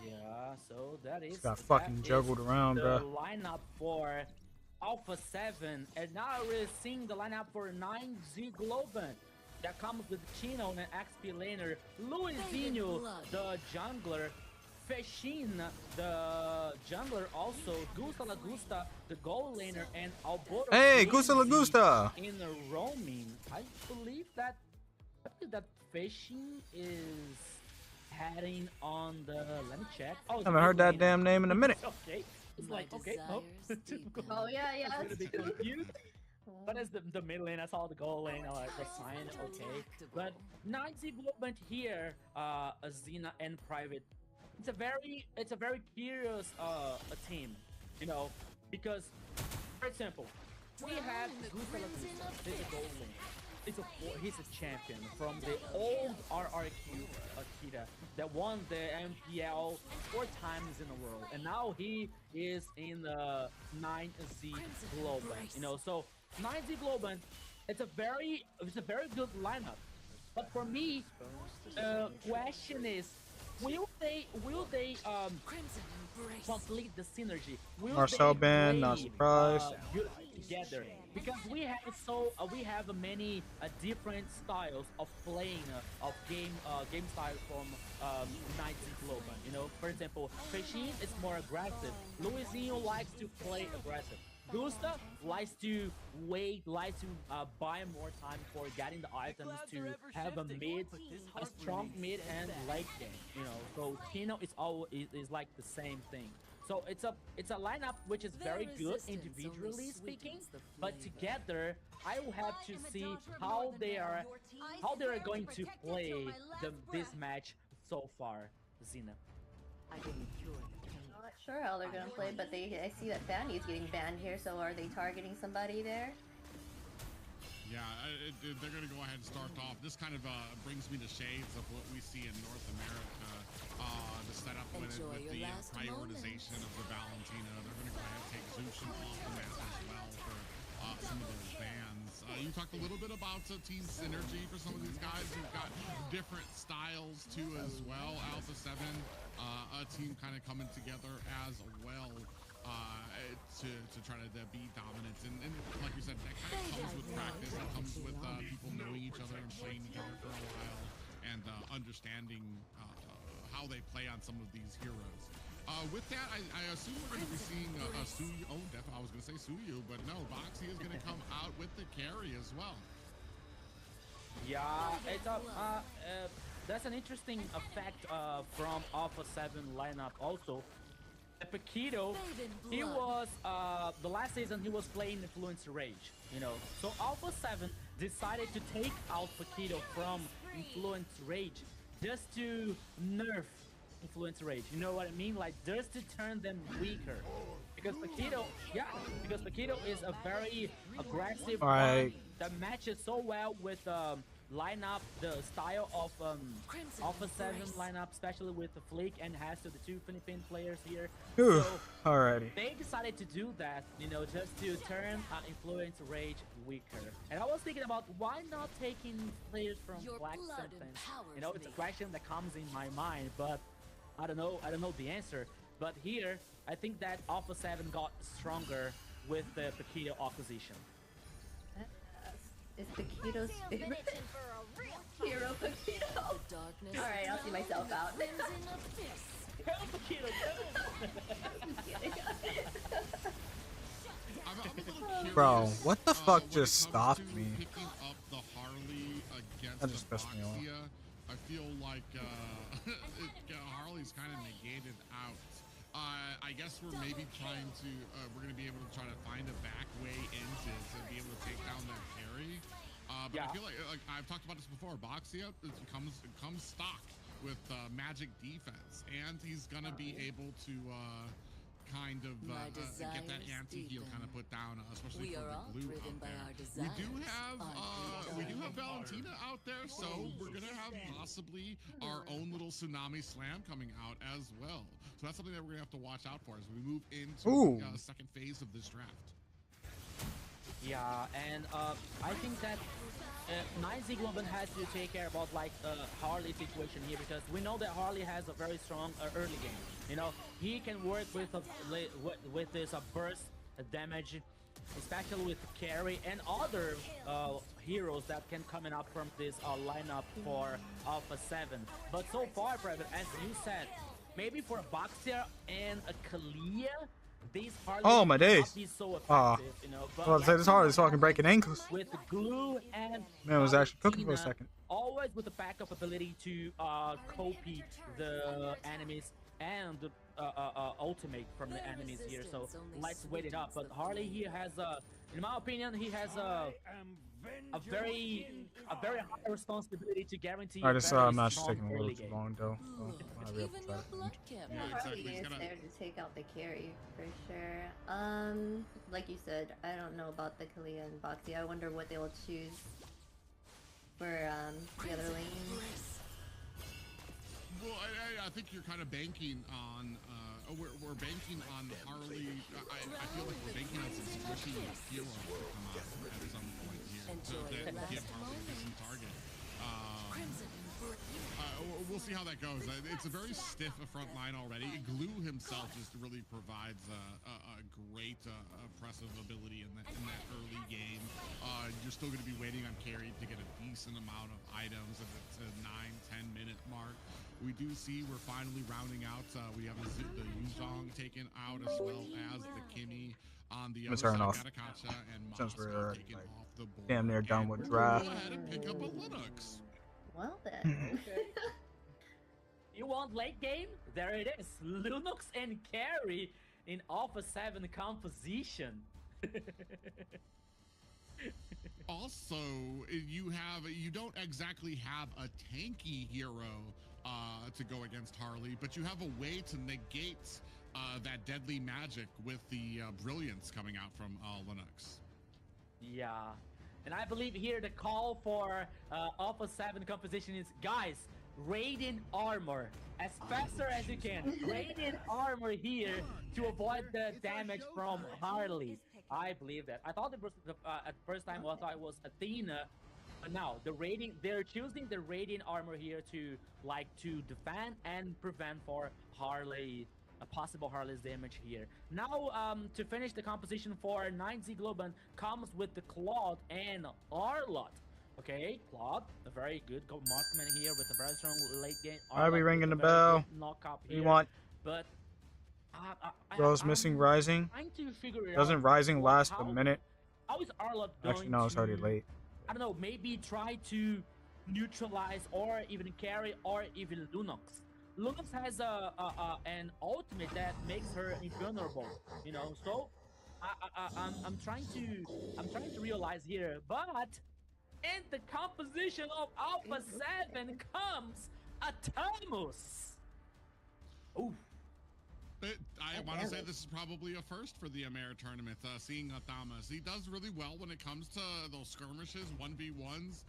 Yeah, so that is got fucking juggled around, the bro. lineup for Alpha 7, and now we're seeing the lineup for 9Z Global. That comes with Chino and XP laner, Luizinho, the jungler, Feshin, the jungler, also Gusta La Gusta, the gold laner, and Alberto. Hey, Gusta La Gusta! In the roaming, I believe that Feshin is heading on the. Let me check. Oh, I haven't heard that damn name in a minute. Okay, it's like okay. Oh, Oh yeah. I'm gonna be confused. But as the mid lane, I saw the goal lane, I like the sign, okay. But 9Z movement here, Azina and Private. It's a very curious a team, you know, because for example, we have Gusta La Gusta, he's a gold lane. He's a champion from the old RRQ Akita that won the MPL 4 times in a row, and now he is in the 9Z Global, you know. So 9Z Global, it's a very good lineup. But for me, the question is, will they complete the synergy? Will Marcel they band, not play, surprised. good together? Because we have many different styles of playing of game style from 9Z Global. You know, for example, Feshin is more aggressive. Luizinho likes to play aggressive. Gusta likes to buy more time for getting the items to have a strong mid and late game. You know, so Chino is like the same thing. So it's a lineup which is very good individually speaking, but together I will have to see how they are going to play this match so far, Xena. Not sure how they're gonna play, but I see that Fanny is getting banned here. So are they targeting somebody there? Yeah, they're going to go ahead and start off. This kind of brings me to shades of what we see in North America. The setup with the prioritization of the Valentina. They're going to go ahead and take Zushin off the map as well for some of those bans. You talked a little bit about team synergy for some of these guys who've got different styles too as well. Alpha 7, a team kind of coming together as well. To try to be dominant, and like you said, that kind of comes with practice. It comes with people knowing each other and playing together for a while, and understanding how they play on some of these heroes. With that, I assume we're going to be seeing Suyu. Oh, definitely, I was going to say Suyu, but no, Boxy is going to come out with the carry as well. Yeah, it's that's an interesting effect from Alpha 7 lineup also. Paquito, he was the last season he was playing Influence Rage, you know. So Alpha 7 decided to take out Paquito from Influence Rage just to nerf Influence Rage. You know what I mean? Like just to turn them weaker. Because Paquito, because Paquito is a very aggressive one that matches so well with lineup, the style of Alpha 7 lineup, especially with the Flick and Hasto, the two Philippine players here. Ooh, so alrighty. They decided to do that, you know, just to turn Influence Rage weaker. And I was thinking about why not taking players from Black something. You know, it's a question that comes in my mind, but I don't know the answer. But here, I think that Alpha 7 got stronger with the Paquito acquisition. Is Paquito's favorite hero Paquito? Alright, I'll see myself out. Bro, what the fuck just stopped me? Picking up the Harley against That just pissed me off. I feel like Harley's kind of negated out. I guess we're maybe trying to, we're going to be able to try to find a back way into to be able to take down that carry. But I feel like I've talked about this before, Boxia comes stock with magic defense, and he's going to be able to kind of get that anti-heal kind of put down, especially for the glue out there. We do have Valentina out there, so we're going to have possibly our own little Tsunami Slam coming out as well. So that's something that we're going to have to watch out for as we move into the second phase of this draft. Yeah, and I think that 9Z Globin has to take care about like Harley situation here, because we know that Harley has a very strong early game. You know, he can work with this burst damage, especially with carry and other heroes that can coming up from this lineup for Alpha 7. But so far, Private, as you said, maybe for a Boxer and a Kalia, these Harley my days. not be so effective, you know. But well, this Harley's fucking breaking ankles. with glue and Man, was actually cooking for a second. always with the backup ability to copy the enemies and ultimate from the enemies here. So let's wait it up. But Harley here has in my opinion, he has a very high responsibility to guarantee. Alright, this match is strong taking a little early too game. long though. So I'll be able to try it. Harley is there to take out the carry for sure. Like you said, I don't know about the Kalia and Boxy. I wonder what they will choose for the other lane. Well, I think you're kind of banking on, we're banking on Harley. I feel like we're banking on some squishy heroes to come out at some point here to then give Harley a decent target. We'll see how that goes. It's a very stiff front line already. Glue himself just really provides a great oppressive ability in that early game. You're still going to be waiting on carry to get a decent amount of items at the 9-10 minute mark. We do see we're finally rounding out. We have the Yuzong taken out as well as the Kimmy on the other side. Gatakacha and Since Moscow we're taken off the board. damn near done with draft. Go ahead and pick up a Linux. Well then. You want late game? There it is. Linux and carry in Alpha 7 composition. Also, you don't exactly have a tanky hero to go against Harley, but you have a way to negate that deadly magic with the brilliance coming out from Linux. Yeah, and I believe here the call for Alpha 7 composition is, guys, Radiant Armor as faster as you can. Radiant Armor here to avoid the damage from Harley. I believe that. I thought it was at first time I thought it was Athena, but now they're choosing the Radiant Armor here to defend and prevent for Harley, a possible Harley's damage here. Now to finish the composition for 9Z Globan comes with the Claude and Arlott. Okay, Claude, a very good marksman here with a very strong late game. Why are we ringing the bell? Here, we want but Rose missing Rising. Trying to figure it Doesn't out. Rising last a minute? How is Arlott going Actually, no, it's already late. I don't know, maybe try to neutralize or even carry or even Lunox. Lunox has an ultimate that makes her invulnerable, you know. So I'm trying to realize here, but in the composition of Alpha 7 comes Atomus. Ooh. I want to say this is probably a first for the AMER tournament, seeing Athamas. He does really well when it comes to those skirmishes, 1v1s.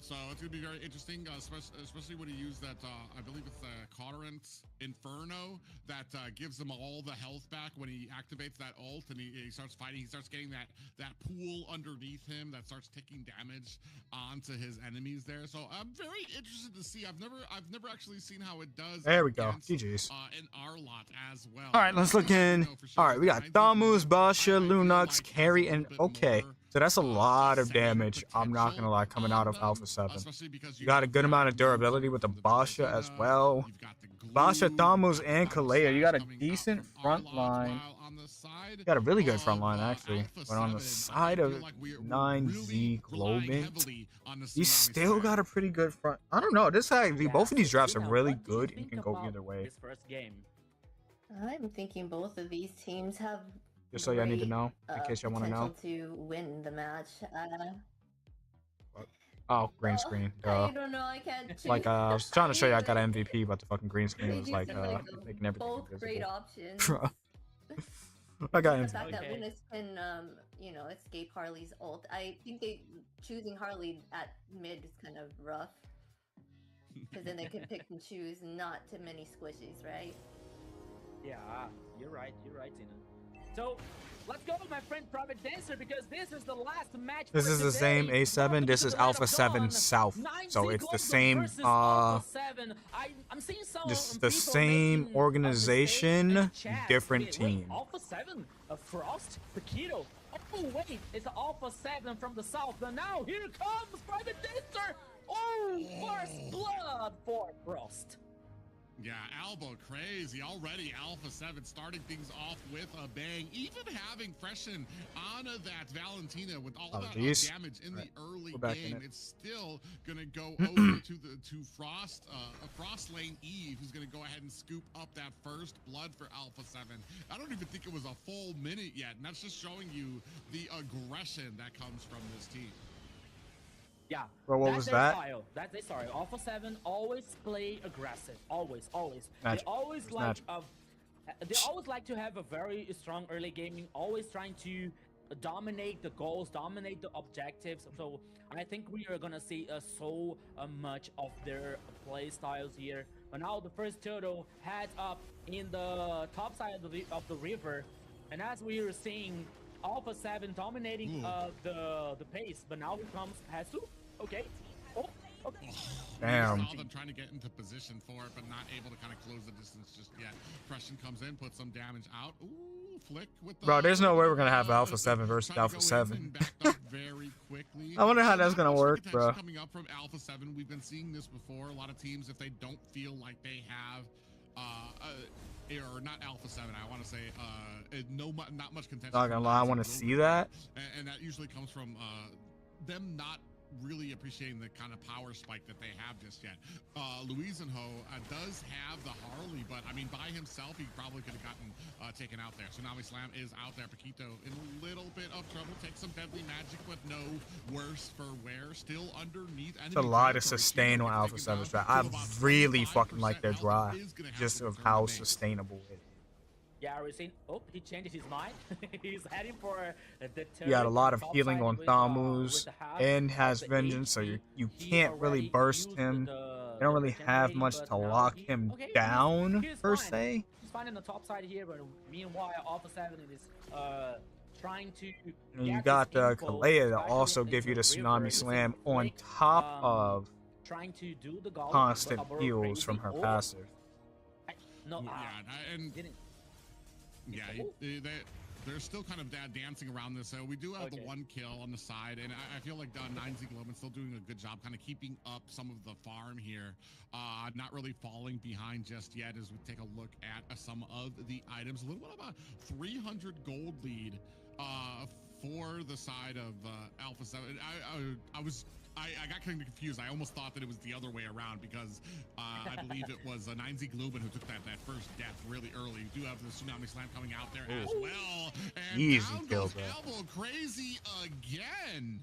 So it's going to be very interesting, especially when he used that, I believe it's the Quadrant Inferno that gives him all the health back when he activates that ult and he starts fighting. He starts getting that pool underneath him that starts taking damage onto his enemies there. So I'm very interested to see. I've never actually seen how it does. There we go. GG's. In Arlott as well. All right, let's look in. All right, we got Thamus, Basha, Lunox, Carry, and okay. So that's a lot of damage, I'm not gonna lie, coming out of Alpha 7. You got a good amount of durability with the Basha as well. Basha, Thamus, and Kalea. You got a decent front line. You got a really good front line, actually. But on the side of 9Z Globan, you still got a pretty good front. I don't know. This actually, both of these drafts are really good and can go either way. This first game. I'm thinking both of these teams have just so y'all need to know, in case y'all want to know. To win the match. Oh, green screen. I don't know. I can't choose. Like, I was trying to show you I got an MVP, but the fucking green screen was like, making everything both invisible. great options. I got The MVP. fact that Lunas can, you know, escape Harley's ult. I think choosing Harley at mid is kind of rough. Because then they can pick and choose, not too many squishies, right? Yeah, you're right, Tina. So, let's go, my friend Private Dancer, because this is the last match. This is the same A7. This is Alpha 7 South. So it's the same, this is the same organization, different team. Alpha 7, Frost, Paquito. Oh, wait, it's Alpha 7 from the South. And now here comes Private Dancer. Oh, first blood for Frost. Yeah, Albo crazy. Already Alpha 7 starting things off with a bang. Even having freshen on that Valentina with all that damage in the early game, it's still gonna go over to Frost, Frost Lane Eve, who's gonna go ahead and scoop up that first blood for Alpha 7. I don't even think it was a full minute yet, and that's just showing you the aggression that comes from this team. Yeah. Bro, what was that? That's their style. Alpha 7 always play aggressive. Always. Match. They always like to have a very strong early gaming, always trying to dominate the goals, dominate the objectives. So I think we are gonna see so much of their play styles here. But now the first turtle heads up in the top side of the river, and as we are seeing Alpha 7 dominating the pace, but now here comes Hasu. Okay. Oh, okay. Damn. Saw them trying to get into position for it, but not able to kind of close the distance just yet. Pression comes in, puts some damage out. Ooh, flick with the, bro, there's no way we're gonna have Alpha 7 versus Alpha 7. Very quickly. I wonder how that's gonna work, bro. Coming up from Alpha 7, we've been seeing this before. A lot of teams, if they don't feel like they have or not Alpha 7, I want to say not much contention. Not gonna lie, I want to see that. And that usually comes from them not really appreciating the kind of power spike that they have just yet. Luisenho does have the Harley, but I mean, by himself, he probably could have gotten taken out there. Tsunami Slam is out there. Paquito in a little bit of trouble. Takes some deadly magic, but no worse for wear. Still underneath. It's a lot of sustain on Alpha 7's strat. I really fucking like their drive, just of how sustainable it is. Yeah, we're seeing. Oh, he changed his mind. He's heading for the. He got a lot of healing on Thamus and has Vengeance, so you can't really burst him. You don't really have much to lock him down per se. He's finding the top side here, but meanwhile, Alpha 7 is trying to. And you got the Kalea to also give you the Tsunami Slam on top of trying to do the constant heals from her passive. No, and didn't. Yeah, they're still kind of dancing around this. So we do have the one kill on the side, and I feel like 9Z Globen's still doing a good job kind of keeping up some of the farm here. Not really falling behind just yet as we take a look at some of the items. A little bit of a 300 gold lead for the side of Alpha 7. I got kind of confused. I almost thought that it was the other way around because I believe it was 9Z Globen who took that first death really early. We do have the Tsunami Slam coming out there as well. And easy down kill, goes bro. Elbow Crazy again.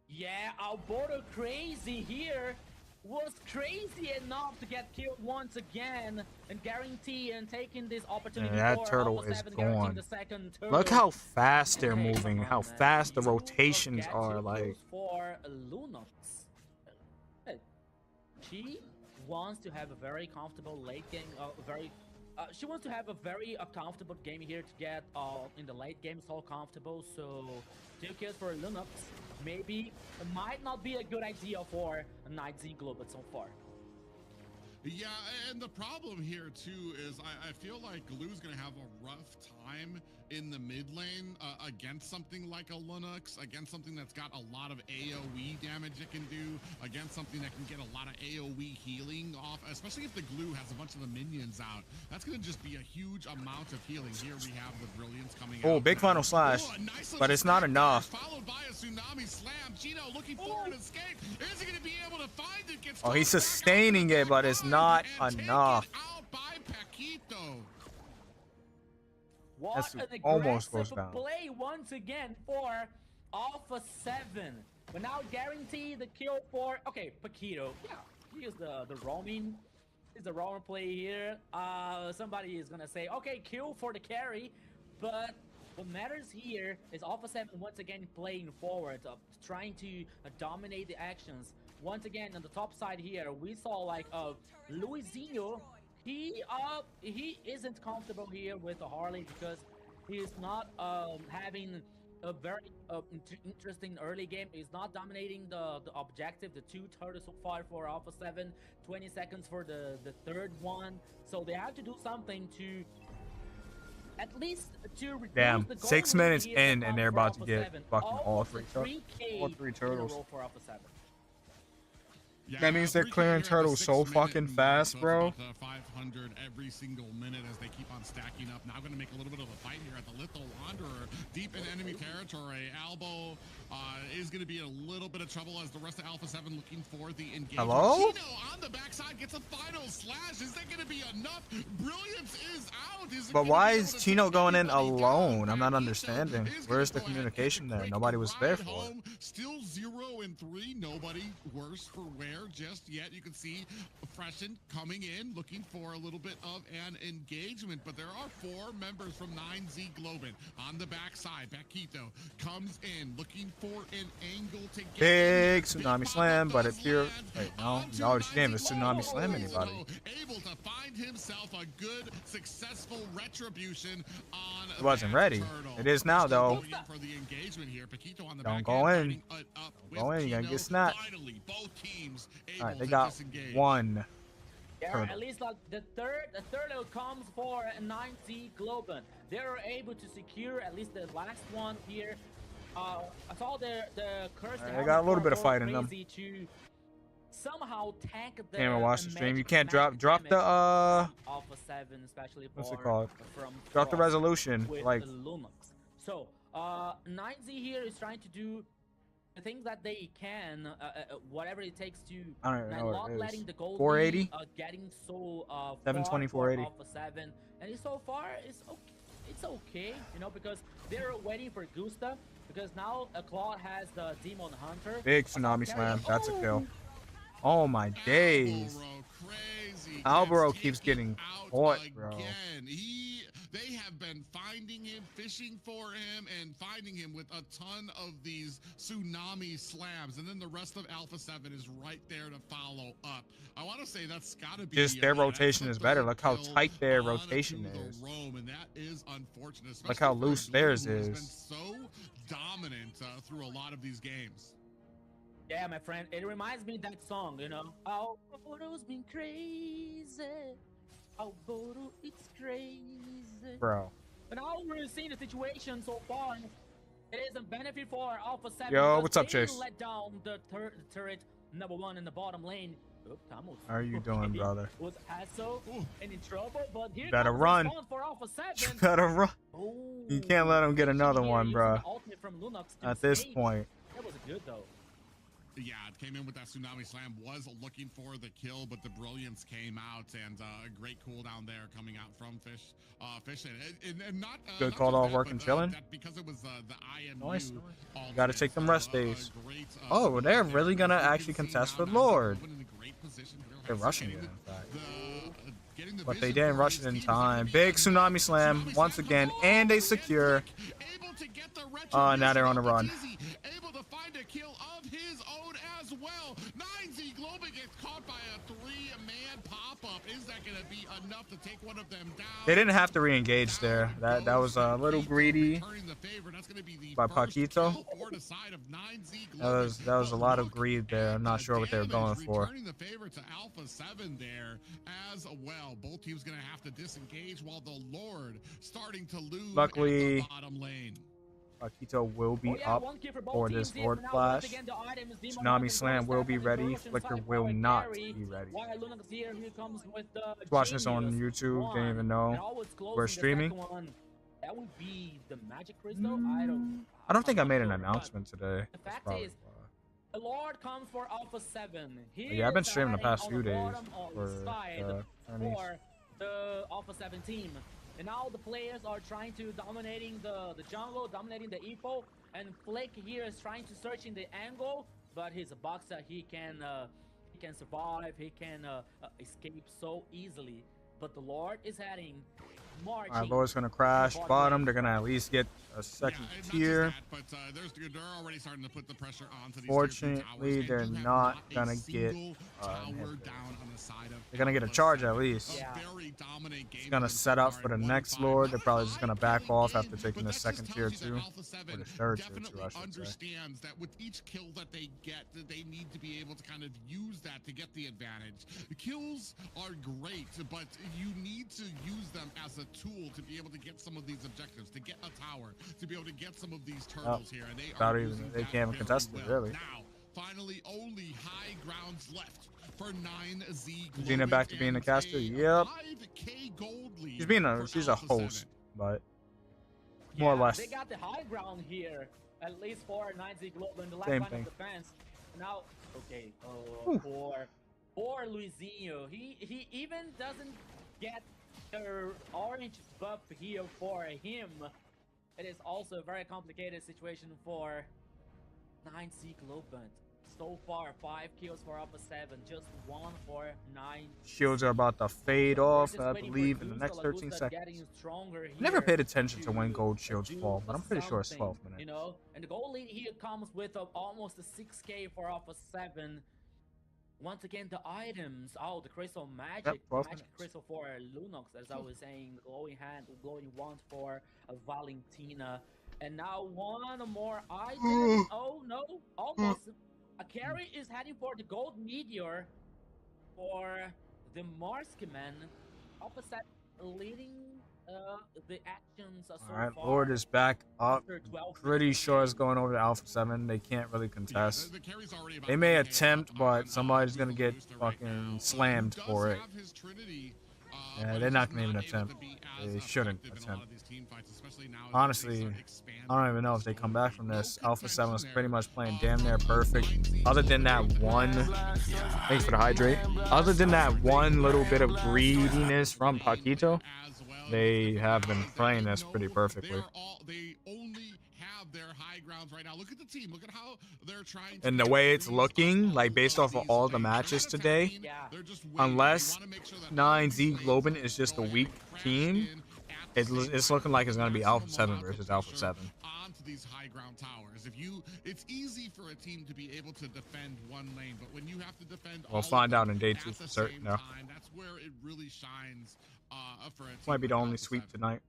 Yeah, Alberto Crazy here was crazy enough to get killed once again and guarantee and taking this opportunity. And that turtle is gone. Look how fast they're moving, how fast the rotations are. Like, for Lunox, she wants to have a very comfortable late game. She wants to have a very comfortable game here to get in the late game so comfortable. So 2 kills for Lunox. Maybe it might not be a good idea for a 9Z Globe so far. Yeah, and the problem here too is I feel like Glue's gonna have a rough time in the mid lane against something like a Linux, against something that's got a lot of AoE damage it can do, against something that can get a lot of AoE healing off, especially if the Glue has a bunch of the minions out. That's gonna just be a huge amount of healing. Here we have the Brilliance coming out. Oh, big final slash, but it's not enough. Followed by a Tsunami Slam. Chino looking for an escape. Is he gonna be able to find it? Gets oh, he's sustaining it, but it's not enough. Out by Paquito. What That's an almost aggressive goes down. play once again for Alpha 7. But now guarantee the kill for Paquito. Yeah, he is the roaming. He's the roaming play here. Somebody is gonna say, okay, kill for the carry, but what matters here is Alpha 7 once again playing forward, trying to dominate the actions. Once again, on the top side here, we saw like Luisinho. He isn't comfortable here with the Harley because he is not having a very interesting early game. He's not dominating the objective, the 2 turtles so far for Alpha 7, 20 seconds for the third one. So they have to do something to at least to reduce the goal 6 minutes here in and they're about to Alpha get 7. fucking all Almost three a 3K turtles. in a row for Alpha 7. Yeah, That means they're clearing turtles so fucking fast, bro. 500 every single minute as they keep on stacking up. Now going to make a little bit of a fight here at the Little Wanderer. Deep in enemy territory. Albo is going to be in a little bit of trouble as the rest of Alpha 7 looking for the engagement. Hello? Chino on the backside gets a final slash. Is that going to be enough? Brilliance is out. But why is Chino going in alone? I'm not understanding. Where's the communication there? Nobody was there for it. Still 0-3. Nobody worse for wear just yet. You can see Freshen coming in, looking for a little bit of an engagement, but there are 4 members from 9Z Globen on the backside. Paquito comes in, looking for an angle to get Big Tsunami Slam, but it's here. Wait, no, she didn't even Tsunami Slam anybody. Able to find himself a good, successful retribution on It wasn't ready. It is now, though. For the engagement here. Paquito on the Don't back go end, in. lining up Go with in, you're gonna Chino. get snapped. Finally, both teams able Alright, they to got disengage. 1. Yeah, Turtle. at least like the third comes for 9Z Globen. They were able to secure at least the last one here. I saw the curse. They got a little bit of fight in them. To somehow tank the Can't even watch the stream. You magic can't drop damage the Alpha 7, especially what's it for- called? From Drop the Frost resolution. with Like, Lumux. So 9Z here is trying to do I think that they can, whatever it takes to I don't even know not what it letting is. the goal 480? be getting so 720, far 480. off a 7. And so far, it's okay, you know, because they're waiting for Gusta. Because now Claude has the Demon Hunter. Big tsunami slam. That's a kill. Oh my days. Albaro keeps getting caught, bro. They have been finding him, fishing for him, and finding him with a ton of these tsunami slams. And then the rest of Alpha 7 is right there to follow up. I want to say that's got to be... Just their rotation is better. Look how tight their rotation is. And that is unfortunate. Look how loose theirs is. Been so dominant through a lot of these games. Yeah, my friend, it reminds me of that song, you know. Oh, Boru's been crazy. Oh, Boru, it's crazy. Bro. But now we're seeing the situation so far. It is a benefit for Alpha 7. Yo, what's up, Chase? Let down the turret number 1 in the bottom lane. How are you doing, brother? Was Hasso in trouble, but here better run. For Alpha 7. You better run. Oh, you can't let him get another one, bro. At this point. That was good, though. Yeah, it came in with that tsunami slam, was looking for the kill, but the brilliance came out, and a great cooldown there coming out from Fish. And not good not called off that, work and chilling. Because it was the IMU. Nice. Got to take them rest days. Oh, they're really gonna actually contest for Lord. They're rushing it, in fact. But they didn't rush it in time. Big tsunami slam once again, and they secure. Now they're on the run. Able to find a kill of his own as well. 9Z Globin gets caught by a 3-man pop-up. Is that going to be enough to take one of them down? They didn't have to re-engage there. That was a little greedy by Paquito. That was a lot of greed there. I'm not sure what they were going for. Turning the favor to Alpha 7 there as well. Both teams going to have to disengage while the Lord starting to lose. Luckily, at the bottom lane. Paquito will be up for this Lord Flash. Tsunami Slam will be ready. Flicker will not be ready. Watch this on YouTube. Didn't even know we're streaming. That would be the Magic Crystal. I don't think I made an announcement today. The fact is, the Lord comes for Alpha 7. Yeah, I've been streaming the past few days for the Alpha 7 team. And now the players are trying to dominating the jungle, dominating the eco, and Flick here is trying to search in the angle, but he's a boxer. He can survive. He can escape so easily. But the Lord is heading. Alright, Lord's gonna crash bottom. They're gonna at least get a second tier. They're already starting to put the pressure onto these Fortunately, they're not gonna get they're gonna get a charge at least. It's gonna set up for the next Lord. They're probably just gonna back off after taking the second tier 2 or the third tier 2, I should say. Understands that with each kill that they get, they need to be able to kind of use that to get the advantage. The kills are great, but you need to use them as a tool to be able to get some of these objectives, to get a tower, to be able to get some of these turtles here. And they can't even contest it, really. Now, finally, only high grounds left for 9Z. Gina back to being a caster. Yep. 5K gold lead she's a host, but more or less. They got the high ground here, at least for 9Z Global in the last Same line thing. of defense. Now, okay, for Luizinho, he even doesn't get the orange buff here for him. It is also a very complicated situation for 9Z Global. So far, 5 kills for Alpha 7, just 1 for 9. Shields are about to fade off, I believe, in the next 13 seconds. I never paid attention to when gold shields fall, but I'm pretty sure it's 12 minutes. You know, and the gold lead here comes with almost a 6K for Alpha 7. Once again, the items. Oh, the crystal magic crystal for Lunox, as I was saying. Glowing hand, glowing wand for Valentina. And now one more item. Oh no, almost. A carry is heading for the gold meteor for the Marksman. Opposite leading the actions so Alright, far. Lord is back up. Pretty sure it's going over to Alpha 7. They can't really contest. They may attempt, but somebody's gonna get fucking slammed for it. Yeah, they're not gonna even attempt. They shouldn't attempt. Honestly, I don't even know if they come back from this. Alpha 7 was pretty much playing damn near perfect. Other than that one, thanks for the hydrate. Other than that one little bit of greediness from Paquito, they have been playing this pretty perfectly. They only have their high grounds right now. Look at the team. Look at how they're trying. And the way it's looking, like based off of all the matches today, unless 9Z Globin is just a weak team, it's looking like it's gonna be Alpha 7 versus Alpha 7. Onto these high ground towers. It's easy for a team to be able to defend one lane, but when you have to defend, We'll find out in day 2 for certain. No. That's where it really shines. For a team might be the only sweep tonight.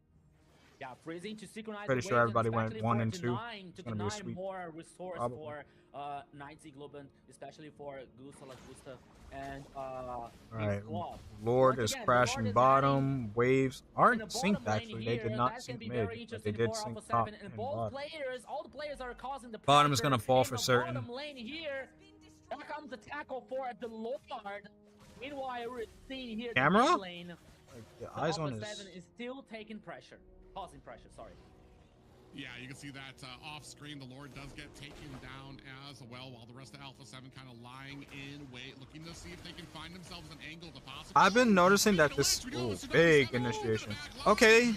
Yeah, freezing to synchronize. Pretty sure everybody went 1 and 2. It's gonna be a sweep. More resource probably. For 9Z Globin, especially for Gusta La Gusta and right. Lord is crashing Lord bottom. is Waves aren't synced actually. They did not sync mid, but they did sync top and bottom. All the players are causing the bottom is gonna fall for certain. Bottom lane here. Here comes the tackle for the Lord. Meanwhile, we're seeing here Camera? The lane. The eyes on his. 7 is still taking pressure. Causing pressure, sorry. Yeah, you can see that off screen. The Lord does get taken down as well, while the rest of Alpha 7 kind of lying in wait, looking to see if they can find themselves an angle to possibly. I've been noticing that this big initiation. Okay.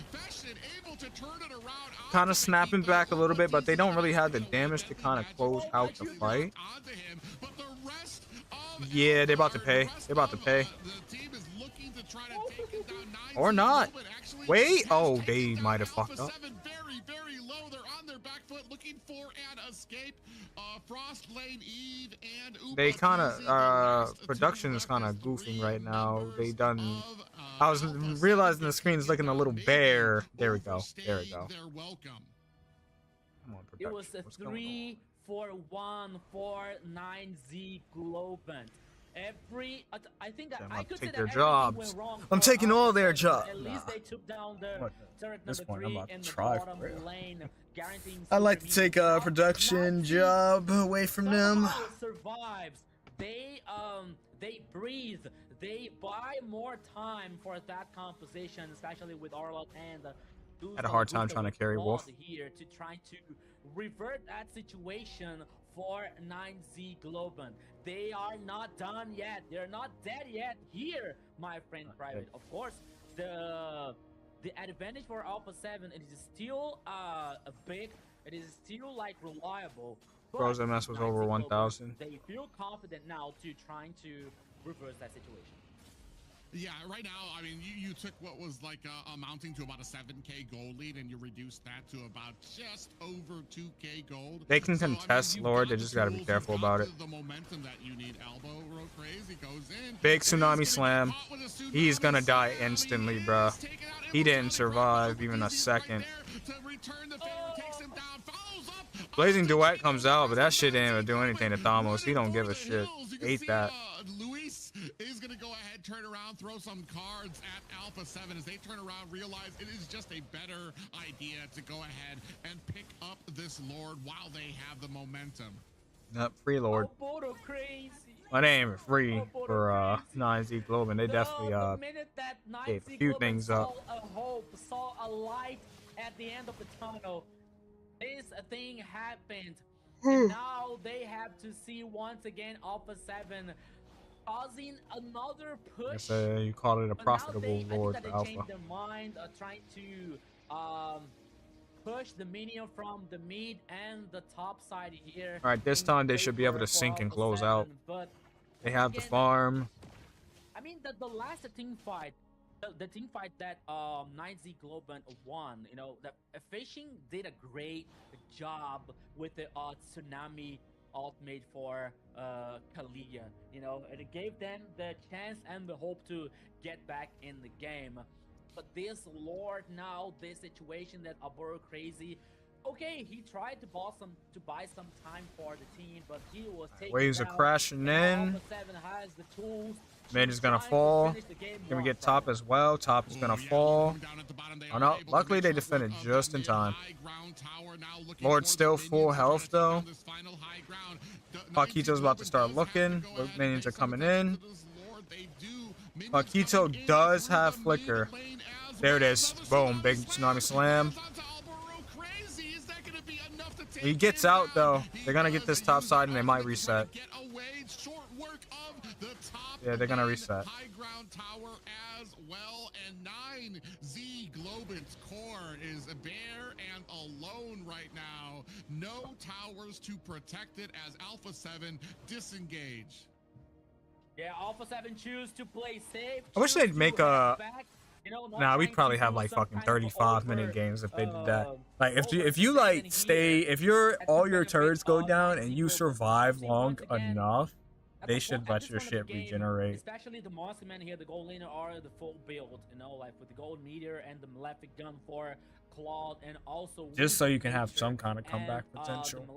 Kind of snapping back a little bit, but they don't really have the damage to kind of close out the fight. Yeah, they're about to pay. They're about to pay. Or not. Wait. Oh, they might have fucked up. Very low. They're on their back foot looking for an escape. Frost Lane, Eve, and Upa they kind of production is kind of goofing right now. They done. I was realizing the screen is looking a little bare. There we go. There we go. Come on, it was a 3-4-1 for 9Z Globin. I think that I could take say their that jobs. Wrong I'm taking all their jobs. At least they took down the turret this number point, 3 I'm about in to the try bottom for real. lane, guaranteeing. I like to take a production job away from them. Survives. They breathe. They buy more time for that composition, especially with Arlot and. Had a hard time trying to carry Wolf here to try to revert that situation for 9Z Globin. They are not done yet. They're not dead yet here, my friend Private. Of course, the advantage for Alpha 7 it is still it is still like reliable. Bros MS was over 1,000. They feel confident now to trying to reverse that situation. Yeah, right now, I mean, you took what was like amounting to about a 7K gold lead, and you reduced that to about just over 2K gold. They can contest, Lord. They just got to be careful about it. The momentum that you need. Elbow real crazy goes in. Big tsunami slam. He's gonna die instantly, bruh. He didn't survive even a second. Blazing Duet comes out, but that shit didn't even do anything to Thamos. He don't give a shit. Ate that. Luis is gonna go ahead, turn around, throw some cards at Alpha 7 as they turn around, realize it is just a better idea to go ahead and pick up this Lord while they have the momentum. Not free Lord. My name is free for 9Z Globin. They definitely gave a few things up. Saw a light at the end of the tunnel. This thing happened. And now they have to see once again Alpha 7 causing another push. You call it a profitable Lord for Alpha. Changed their mind, trying to push the minion from the mid and the top side here. All right, this time they should be able to sync and close out. But they have the farm. I mean, the last team fight. The team fight that 9Z Globin won, you know, the Fishing did a great job with the Tsunami ult made for Kalia, you know, and it gave them the chance and the hope to get back in the game. But this Lord now, this situation that Aboro Crazy, okay, he tried to buy some time for the team, but he was taking Waves are crashing in. Has the tools. Mid is gonna fall. Can we get top as well? Top is gonna fall. Oh no, luckily they defended just in time. Lord's still full health though. Paquito's about to start looking. Minions are coming in. Paquito does have flicker. There it is. Boom. Big tsunami slam. He gets out though. They're gonna get this top side and they might reset. Yeah, they're gonna reset. High ground tower as well, and 9Z Globant's core is bare and alone right now. No towers to protect it as Alpha 7 disengage. Yeah, Alpha 7 choose to play safe. I wish they'd make a. You know, Nah, we'd probably have like fucking 35-minute games if they did that. Like if you like stay, if all your turrets go down and you survive long enough, they should let your shit regenerate. Especially the monster man here, the gold laner are the full build, you know, like with the gold meteor and the malefic gun for Claude, and also just so you can have some kind of comeback potential.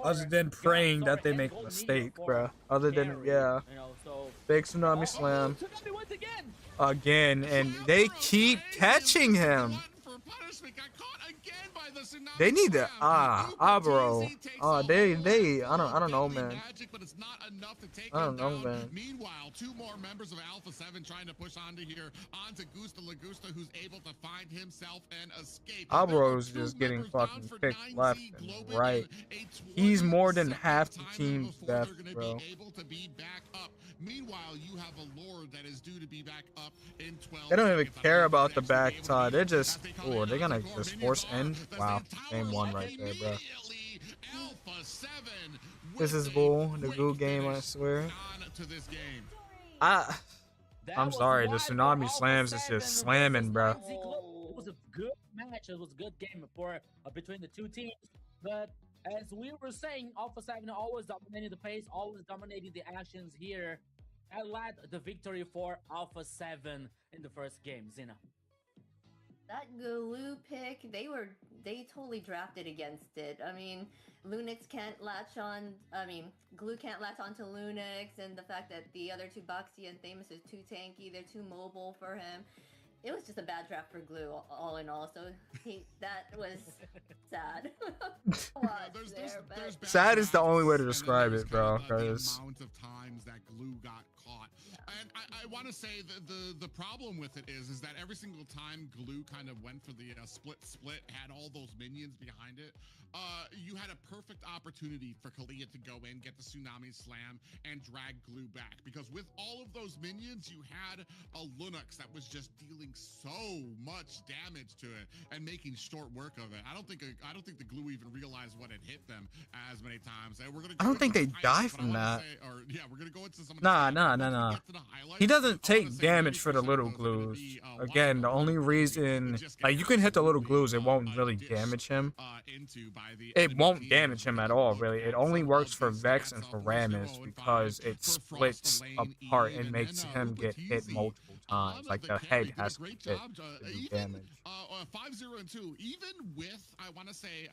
Other than praying that they make a mistake, bruh. Other than, yeah. Big tsunami slam. Again, and they keep catching him. They need to, bro. They, I don't know, man. I don't know, man. Meanwhile, two more members of Alpha 7 trying to push onto here, onto Gusta Lagusta, who's able to find himself and escape. Abro's just getting fucking picked left and right. He's more than half the team's death, bro. Meanwhile, you have a Lord that is due to be back up in 12. They don't even care about the backside. They're just, oh, they're gonna just force end. Wow, game one right there, bro. This is bull, the goo game, I swear. I'm sorry, the tsunami slams is just slamming, bro. It was a good match. It was a good game between the two teams, but as we were saying, Alpha 7 always dominating the pace, always dominating the actions here. That led the victory for Alpha 7 in the first game. Zina. That glue pick, they totally drafted against it. I mean, Lunix can't latch on, Glue can't latch onto Lunix, and the fact that the other two, Boxy and Thamus, is too tanky, they're too mobile for him. It was just a bad draft for Glue, all in all. So that was sad. Sad is the only way to describe it, bro. Because amount of times that Glue got caught, and I want to say that the problem with it is that every single time Glue kind of went for the split, had all those minions behind it. You had a perfect opportunity for Kalia to go in, get the tsunami slam, and drag Glue back. Because with all of those minions, you had a Lunux that was just dealing so much damage to it and making short work of it. I don't think the Glue even realized what had hit them as many times. And we're gonna I don't think they die from that. We're gonna go into some of Nah. He doesn't take damage for the little glues. Again, the only reason, like, you can hit the little glues, it won't really damage him. It won't damage him at all, really. It only works for Vex and for Rammus because it splits apart and makes him get hit multiple times. Like, the head has to get hit to do damage. 5-0 and 2, even with, I want to say,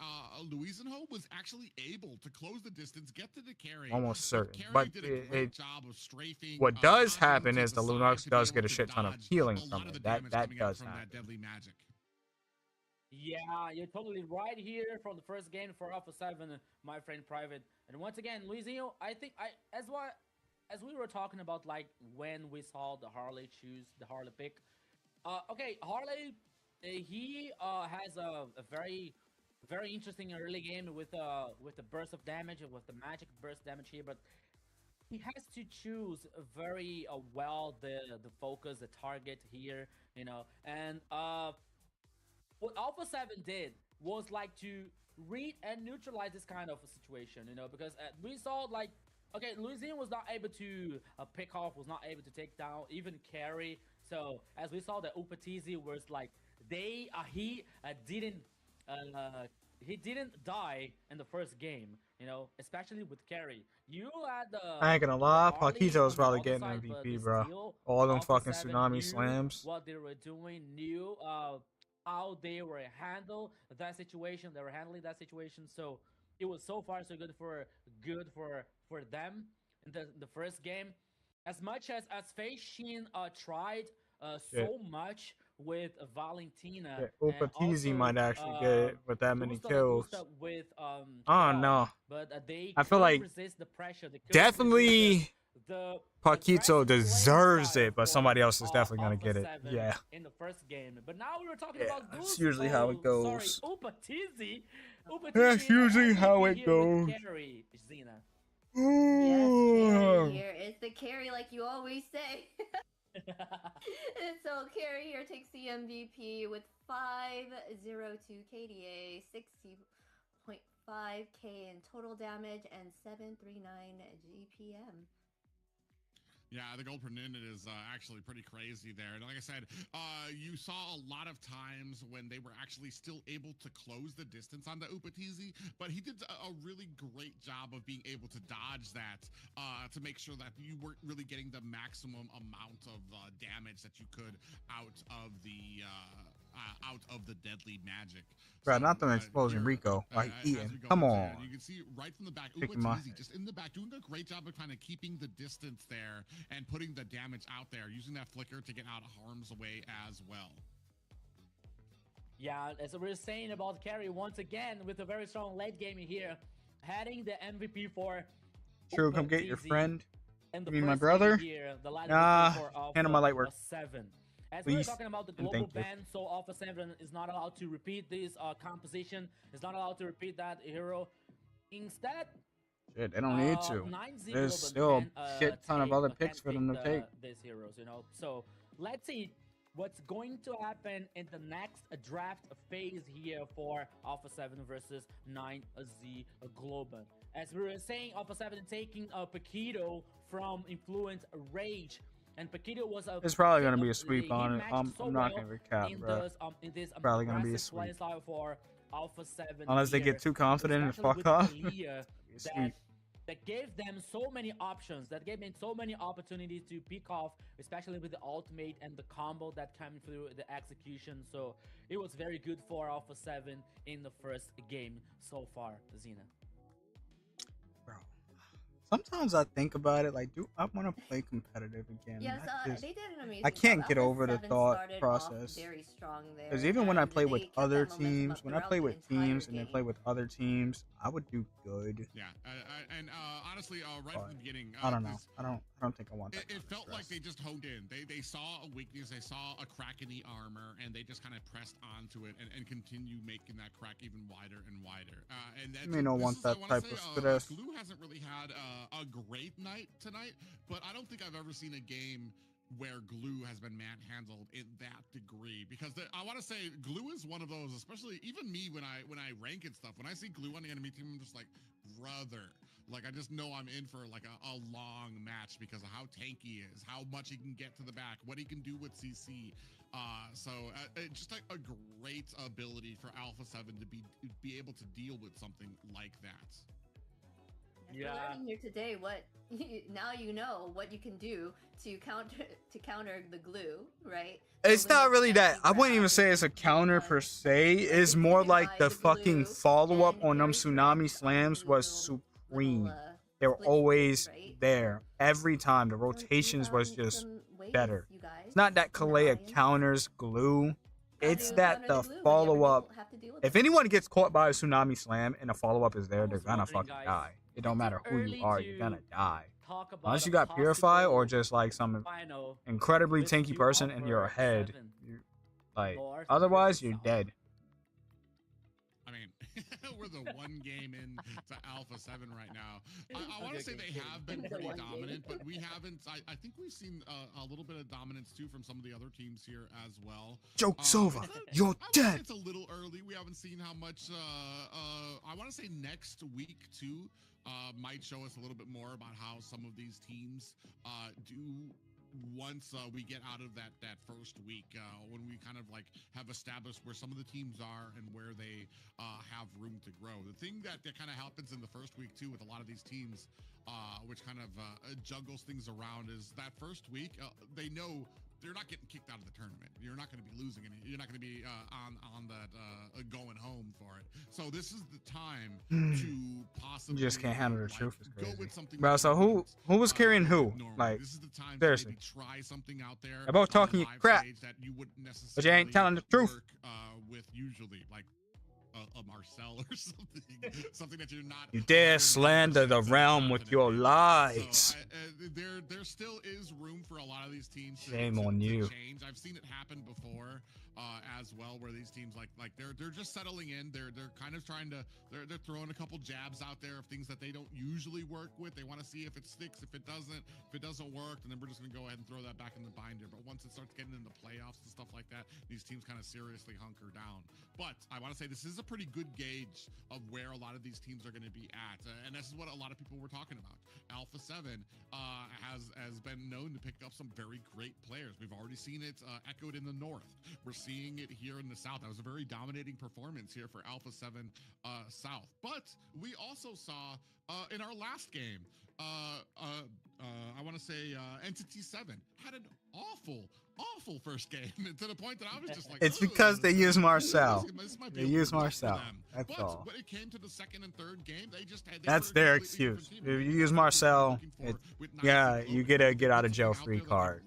Louisenho was actually able to close the distance, get to the carry. Almost certain. But what does happen is the Lunox does get a shit ton of healing from it. That does happen. Yeah, you're totally right here from the first game for Alpha 7, my friend Private. And once again, Luizinho, I think as we were talking about, like, when we saw the Harley pick. Okay, Harley, he has a very interesting early game with the burst of damage, with the magic burst damage here, but he has to choose very well the focus, the target here, you know. And what Alpha 7 did was like to read and neutralize this kind of a situation, you know, because we saw, like, okay, Louisiana was not able to pick off, was not able to take down, even carry. So as we saw, the Upatizi was like he didn't die in the first game, you know, especially with carry. You had I ain't gonna lie, Paquito's probably getting MVP, bro. All them fucking tsunami slams. What they were doing, knew how they were handling that situation. So it was so far so good for them in the first game. As much as Feishin tried so much with Valentina. Yeah, Upatizi might actually get it with that many kills. With, oh no. But I feel like resist the pressure. definitely Paquito aggressive deserves play it, but style somebody else for, is definitely gonna Alpha get it. 7 Yeah. in the first game. But now we were talking Yeah, about that's Goose. usually how it Sorry, goes. Upatizi. That's usually how MVP it here goes. with Carry, Xena. Yes, Carrie here. It's the Carrie like you always say. And so Carrie here takes the MVP with 502 KDA, 60.5k in total damage, and 739 GPM. Yeah, the gold per minute is actually pretty crazy there. And like I said, you saw a lot of times when they were actually still able to close the distance on the Upatizi, but he did a really great job of being able to dodge that to make sure that you weren't really getting the maximum amount of damage that you could out of the deadly magic. Bro, So, not them exposing here, Rico. Like, as Ian, we go come into on. it, you can see right from the back, Kicking my Upatizi just in the back, doing a great job of kind of keeping the distance there and putting the damage out there, using that flicker to get out of harm's way as well. Yeah, as we were saying about Carry once again with a very strong late game here, heading the MVP for True, come get your Upatizi friend. in the You mean my first brother? game here, the line Nah, for Alpha handle my light work. 7. As we were Please, talking about the and global thank you. ban, so Alpha 7 is not allowed to repeat this composition, is not allowed to repeat that hero. Instead, Shit, they don't need to. 9Z There's Global still can, a shit ton of take- other can picks for them to take. these heroes, you know. So let's see what's going to happen in the next draft phase here for Alpha 7 versus 9Z Global. As we were saying, Alpha 7 taking Paquito from Influence Rage. And Paquito was a. It's probably gonna be a sweep he on it. matched I'm so not well gonna recap, in bro. this Probably gonna be a aggressive play sweep. style for Alpha 7. Unless they here, get too confident and especially fuck with off. Talia, Be a sweep. that gave them so many options, that gave them so many opportunities to pick off, especially with the ultimate and the combo that came through the execution. So it was very good for Alpha 7 in the first game so far, Xena. Bro, sometimes I think about it, like, do I want to play competitive again? Yes, I just- they did an amazing I can't job. get Alpha over the 7 thought started off process. very strong there, Because even when I and play they with kept other that momentum teams, up when I throughout play the with entire teams and they game. play with other teams, I would do good. Yeah, and honestly, right from the beginning, I don't know. this- I don't think I want that. It kind of felt like stress. they just honed in. They saw a weakness, they saw a crack in the armor, and they just kind of pressed onto it and continue making that crack even wider and wider. And that's, may not want I that wanna type say, of stress. Glue hasn't really had a great night tonight, but I don't think I've ever seen a game where Glue has been manhandled in that degree, because I want to say Glue is one of those, especially even me when I rank and stuff, when I see Glue on the enemy team, I'm just like, brother, like I just know I'm in for like a long match because of how tanky he is, how much he can get to the back, what he can do with CC. So just like a great ability for Alpha 7 to be able to deal with something like that. We're learning here today what now you know what you can do to counter the glue, right? It's So not when really you that. can't I wouldn't even grab, say it's a counter per se. It's it's more taken like by the the fucking glue, follow-up and on them Carrie's tsunami next slams to was little, supreme. They were split always screens, right? there. Every time. The So we rotations was found just some ways, better. you guys, It's not that in the Kalea audience, counters Glue. how It's to that counter the glue, but you follow-up. have to deal with If it. anyone gets caught by a tsunami slam and a follow-up is I there, they're was gonna wondering, fucking guys, die. It is don't it matter who you early are, you're to gonna die. talk about Unless you a got Purify or possible just like some final incredibly with tanky two person and you're Alpha ahead. 7, Like, North otherwise, versus you're South. dead. I mean, we're the one game in to Alpha 7 right now. I want to say they have been The pretty one game. dominant, but we haven't. I think we've seen a little bit of dominance too from some of the other teams here as well. Joke's over. You're I would say dead. it's a little early. We haven't seen how much. I want to say next week too might show us a little bit more about how some of these teams do once we get out of that first week, when we kind of like have established where some of the teams are and where they have room to grow. The thing that kind of happens in the first week too with a lot of these teams, which kind of juggles things around, is that first week they know they're not getting kicked out of the tournament. You're not going to be losing any. You're not going to be on that going home for it. So this is the time to possibly. You just can't handle the like, truth. It's go crazy. with something. Bro, with so who confidence, was carrying who? normally. Like, This is the time seriously. to maybe try something out there. They're both on talking live crap, stage that you wouldn't but you ain't necessarily telling the truth. work, with usually. Like a Marcel or something that you're not. You dare slander the realm with your lies. So there still is room for a lot of these teams to change. I've seen it happen before as well, where these teams like they're just settling in. They're kind of trying to they're throwing a couple jabs out there of things that they don't usually work with. They want to see if it sticks. If it doesn't work, then we're just gonna go ahead and throw that back in the binder. But once it starts getting into playoffs and stuff like that, these teams kind of seriously hunker down. But I want to say this is a pretty good gauge of where a lot of these teams are going to be at, and this is what a lot of people were talking about. Alpha 7 has been known to pick up some very great players. We've already seen it echoed in the north. We're seeing it here in the south. That was a very dominating performance here for Alpha 7 South. But we also saw in our last game, I want to say Entity 7 had an awful first game to the point that I was just like, it's because they use Marcel. They use Marcel. That's all. When it came to the second and third game, that's their excuse. If you use Marcel, yeah, you get a get out of jail free card.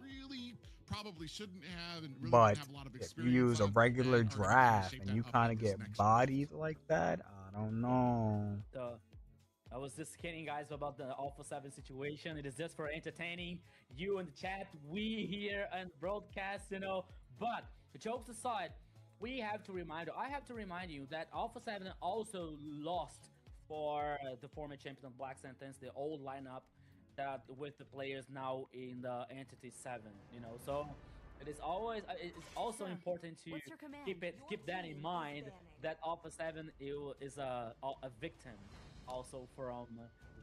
Probably shouldn't have, and really but have a lot of if you use a regular draft and you kind of get bodied like that, I don't know. I was just kidding, guys, about the Alpha 7 situation. It is just for entertaining you in the chat, we here and broadcast, But jokes aside, I have to remind you that Alpha 7 also lost for the former champion of Black Sentence, the old lineup that with the players now in the Entity 7. So it is always it's also important to keep that in mind, that Alpha 7 is a victim also from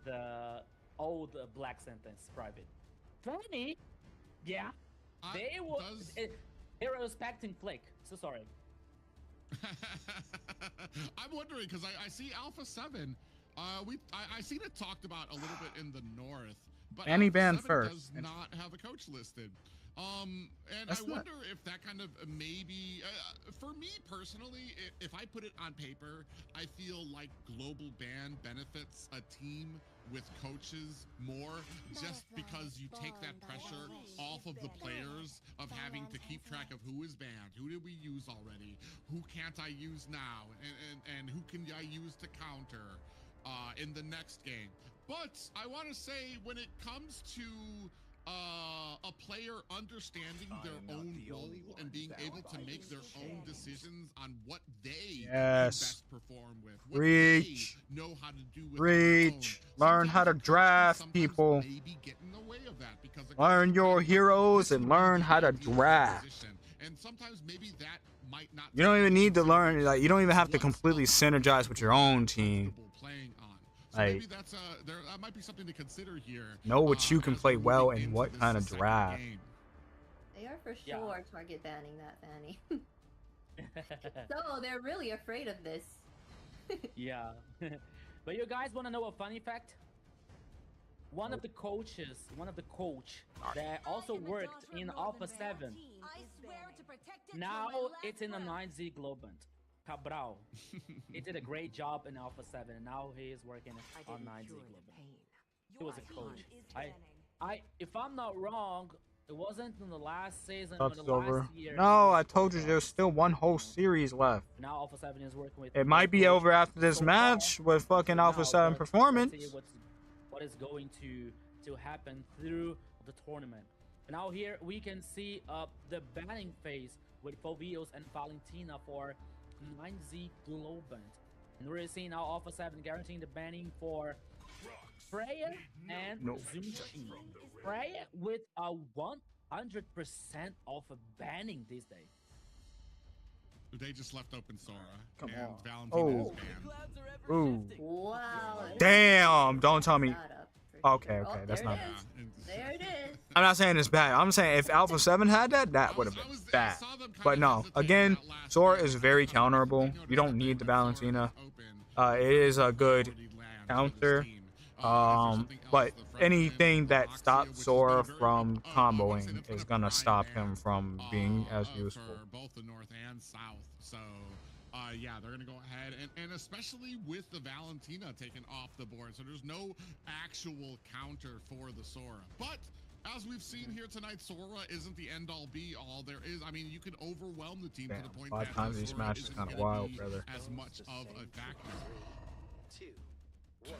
the old Black Sentence private. Funny, yeah, they were respecting Flick. So sorry. I'm wondering because I see Alpha 7. I seen it talked about a little bit in the north, but Annie Alpha banned 7 first. does not have a coach listed. And That's I wonder if that kind of maybe, for me personally, if I put it on paper, I feel like Global Ban benefits a team with coaches more, just because you take that pressure off of the players of having to keep track of who is banned, who did we use already, who can't I use now, and who can I use to counter in the next game. But I want to say, when it comes to a player understanding their own role and being able to make their own decisions on what they can best perform with, what they know how to do with learn how to draft people. Learn your heroes and learn how to draft. And sometimes maybe that might not. You don't even need to learn, like, you don't even have to completely synergize with your own team. So maybe that might be something to consider here. Know what you can play well and what kind of draft. They are for sure target banning that, Fanny. So they're really afraid of this. Yeah. But you guys want to know a funny fact? One of the coach that also worked in Alpha 7. Now it's in the 9Z Globant. Cabral. He did a great job in Alpha 7, and now he is working on 9Z Global. He was a coach. If I'm not wrong, it wasn't in the last season or the last year. No, I told you there's still one whole series left. Now Alpha 7 is working with. It might be over after this match with fucking Alpha 7 performance. Let's see what is going to happen through the tournament. Now here we can see the banning phase with Fovios and Valentina for 9Z Globant. And we're seeing now Alpha 7 guaranteeing the banning for Freya and Zunchi. Freya with a 100% of a banning these days. They just left open Sora. Come on. Valentina is banned. Ooh. Wow. Damn, don't tell me. Okay, that's not bad. There it is. I'm not saying it's bad. I'm saying if Alpha 7 had that would have been bad. But no, again, Sora is very counterable. You don't need the Valentina. It is a good counter. But anything that stops Sora from comboing is gonna stop him from being as useful. Both the north and south. So yeah, they're gonna go ahead and especially with the Valentina taken off the board, so there's no actual counter for the Sora. But as we've seen here tonight, Sora isn't the end-all be-all. There is, I mean, you can overwhelm the team to the point 5 that times each Sora match is isn't kind of gonna wild, be brother. as much of a factor. 2, 1.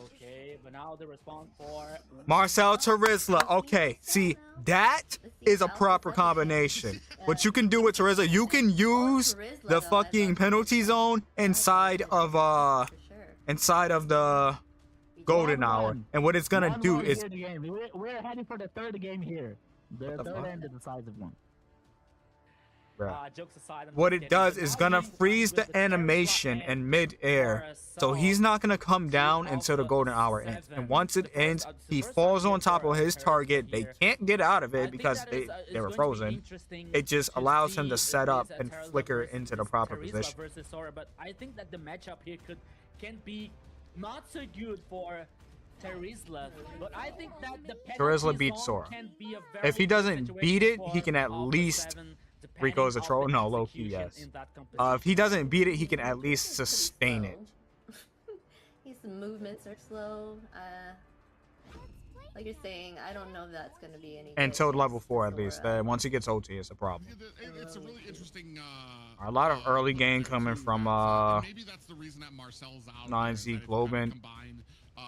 Okay, but now the response for Marcel Terizla. Okay, see, that is a proper combination. What you can do with Terizla, you can use the fucking penalty zone inside of For sure. the golden hour. And what it's gonna do is we're heading for the third game here. The the third fuck? and the decisive one. jokes aside, I'm what just it kidding, does but is now gonna he freeze with the Terizla animation and in mid-air. So he's not gonna come down until the golden hour ends. And once it ends, he falls on top of his target. They can't get out of it because they were frozen. It just allows him to set up and flicker into the proper position. Versus Sora, but I think that the matchup here can be not so good for Terizla, but I think that the Terizla beats Sora. If he doesn't beat it, he can at least Rico's a troll. No, low-key, yes. If he doesn't beat it, he can at least sustain it. His movements are slow. Like you're saying, I don't know if that's gonna be any. Until good level against 4 at Sora. least. Once he gets OT, it's a problem. It's a really interesting. A lot of early game coming from maybe that's the reason that Marcel's out. 9Z Globin.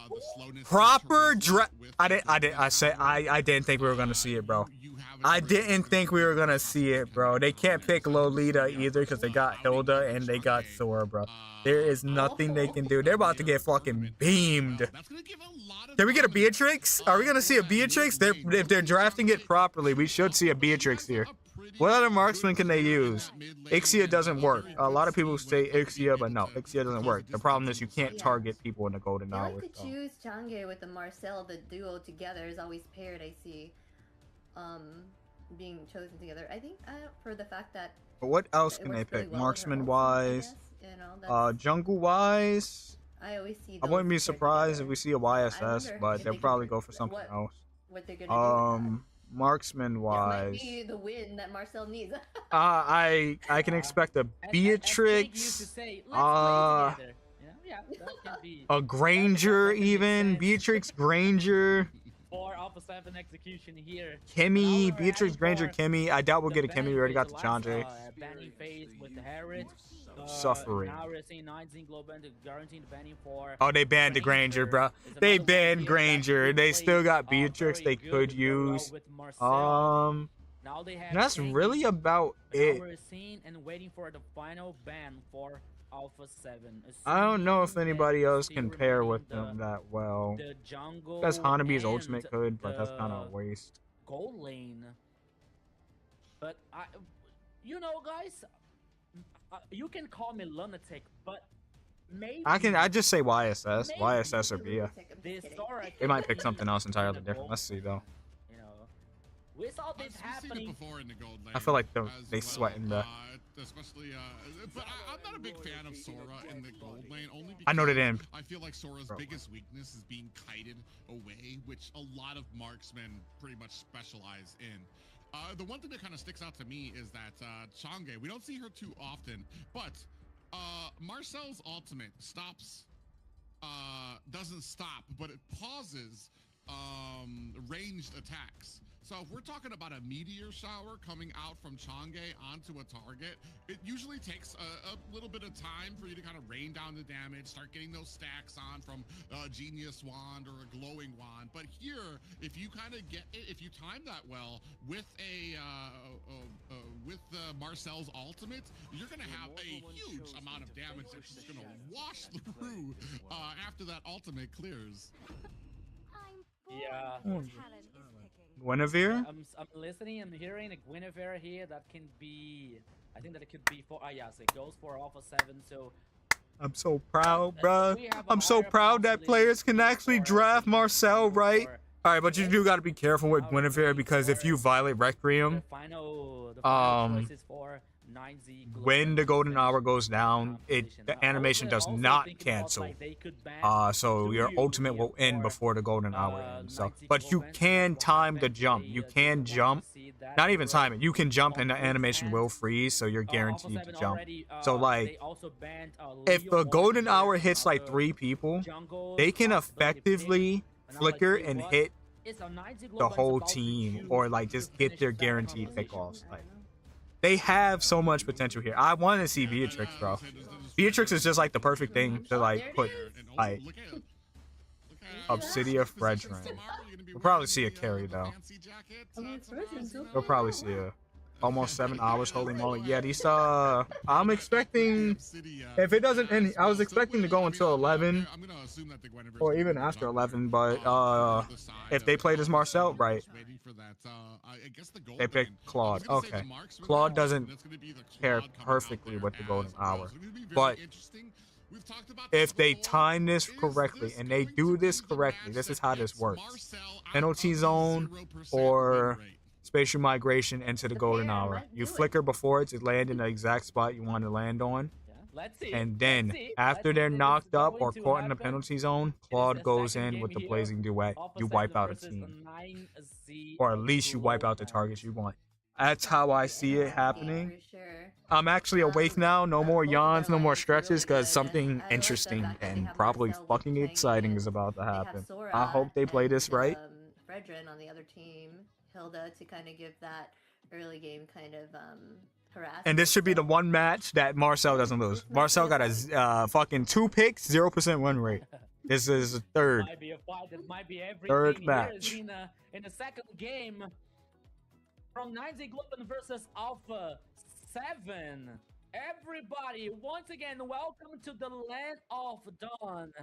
The slowness Proper of draft. Terizla I didn't think we were gonna see it, bro. I didn't think we were gonna see it, bro. They can't pick Lolita either because they got Hilda and they got Sora, bro. There is nothing they can do. They're about to get fucking beamed. Can we get a Beatrix? Are we gonna see a Beatrix? If they're drafting it properly, we should see a Beatrix here. What other marksman can they use? Ixia doesn't work. A lot of people say Ixia, but no, Ixia doesn't work. The problem is you can't target people in the golden They hour. like to choose Change with the Marcel, the duo together is always paired. I see, being chosen together. I think for the fact that. But what else it can they works really pick? well with her Marksman ultimate, wise, I guess, you know, jungle wise. I always see. I wouldn't be those paired surprised together. if we see a I YSS, wonder but if they'll they probably could- go for something else. What they're gonna do with that. Marksman That might wise, be the win that Marcel needs. I can expect a Beatrix, a Granger even, Beatrix Granger, for Alpha 7 execution here. Kimmy, Beatrix Granger, Kimmy. I doubt we'll get a Kimmy. We already got the Chandra. Banning phase with the Harriet. Suffering. Now we're seeing 9Z Global guaranteeing the banning for. Oh, they banned the Granger, bro. They banned Granger. They still got Beatrix they could use. Now they have That's Tanky. really about Now it. we're seeing and waiting for the final ban for Alpha 7. I don't know if Assuming anybody that else still can pair remaining with them that well. The jungle. Guess Hanabi's and ultimate could, but that's kind of a the waste. Gold lane. But you know, guys, you can call me lunatic, but maybe I just say YSS, YSS or Bia. this Sora They might pick something else entirely different. Let's see though. You know, we saw this We've seen it happening. before in the gold lane. I feel like as they sweat in the. especially, but I'm not a big fan of Sora in the gold lane, only because I know they didn't. I feel like Sora's Bro. biggest weakness is being kited away, which a lot of marksmen pretty much specialize in. The one thing that kind of sticks out to me is that Change, we don't see her too often, but Marcel's ultimate stops, doesn't stop, but it pauses ranged attacks. So if we're talking about a meteor shower coming out from Change onto a target, it usually takes a little bit of time for you to kind of rain down the damage, start getting those stacks on from a Genius Wand or a Glowing Wand. But here, if you kind of get it, if you time that well with with Marcel's ultimate, you're gonna have a huge amount of damage that's just gonna wash through after that ultimate clears. Yeah. Guinevere? I'm listening and hearing a Guinevere here that can be. I think that it could be for. Yes, it goes for Alpha 7. So I'm so proud, bruh. I'm so proud that players can actually draft Marcel right. All right, but you do got to be careful with Guinevere because if you violate Requiem, the final choice is for 9Z when the golden hour goes down, the animation does not cancel. So your ultimate will end before the golden hour ends. So, but you can time the jump. You can jump. Not even time it. You can jump and the animation will freeze, so you're guaranteed to jump. So like, if the golden hour hits like 3 people, they can effectively flicker and hit is a 90 the Global whole about to team choose or like to just get finish their second guaranteed position. pickoffs. Like they have so much potential here. I want to see Beatrix, bro. Beatrix is just like the perfect thing to like put like Obsidia Fredrin. We'll probably see a carry though. We'll probably see a almost 7 hours. Holy moly! Yeah, these I'm expecting if it doesn't end, I was expecting to go until 11 or even after 11, but if they play this Marcel right, they pick Claude. Okay, Claude doesn't pair perfectly with the golden hour, but if they time this correctly and they do this correctly, this is how this works: penalty zone or spatial migration into the golden hour. You flicker before it to land in the exact spot you want to land on. Let's see. And then after they're knocked up or caught in the penalty zone, Claude goes in with the blazing duet. You wipe out a team, or at least you wipe out the targets you want. That's how I see it happening. I'm actually awake now. No more yawns, no more stretches, because something interesting and probably fucking exciting is about to happen. I hope they play this right. Fredrin on the other team, Hilda, to kind of give that early game kind of harassment. And this should be the one match that Marcel doesn't lose. Marcel got a fucking 2 picks, 0% win rate. This is the third. Might be a fight that might be everything. Third match. In the second game from 90 Global versus Alpha 7. Everybody, once again, welcome to the land of dawn.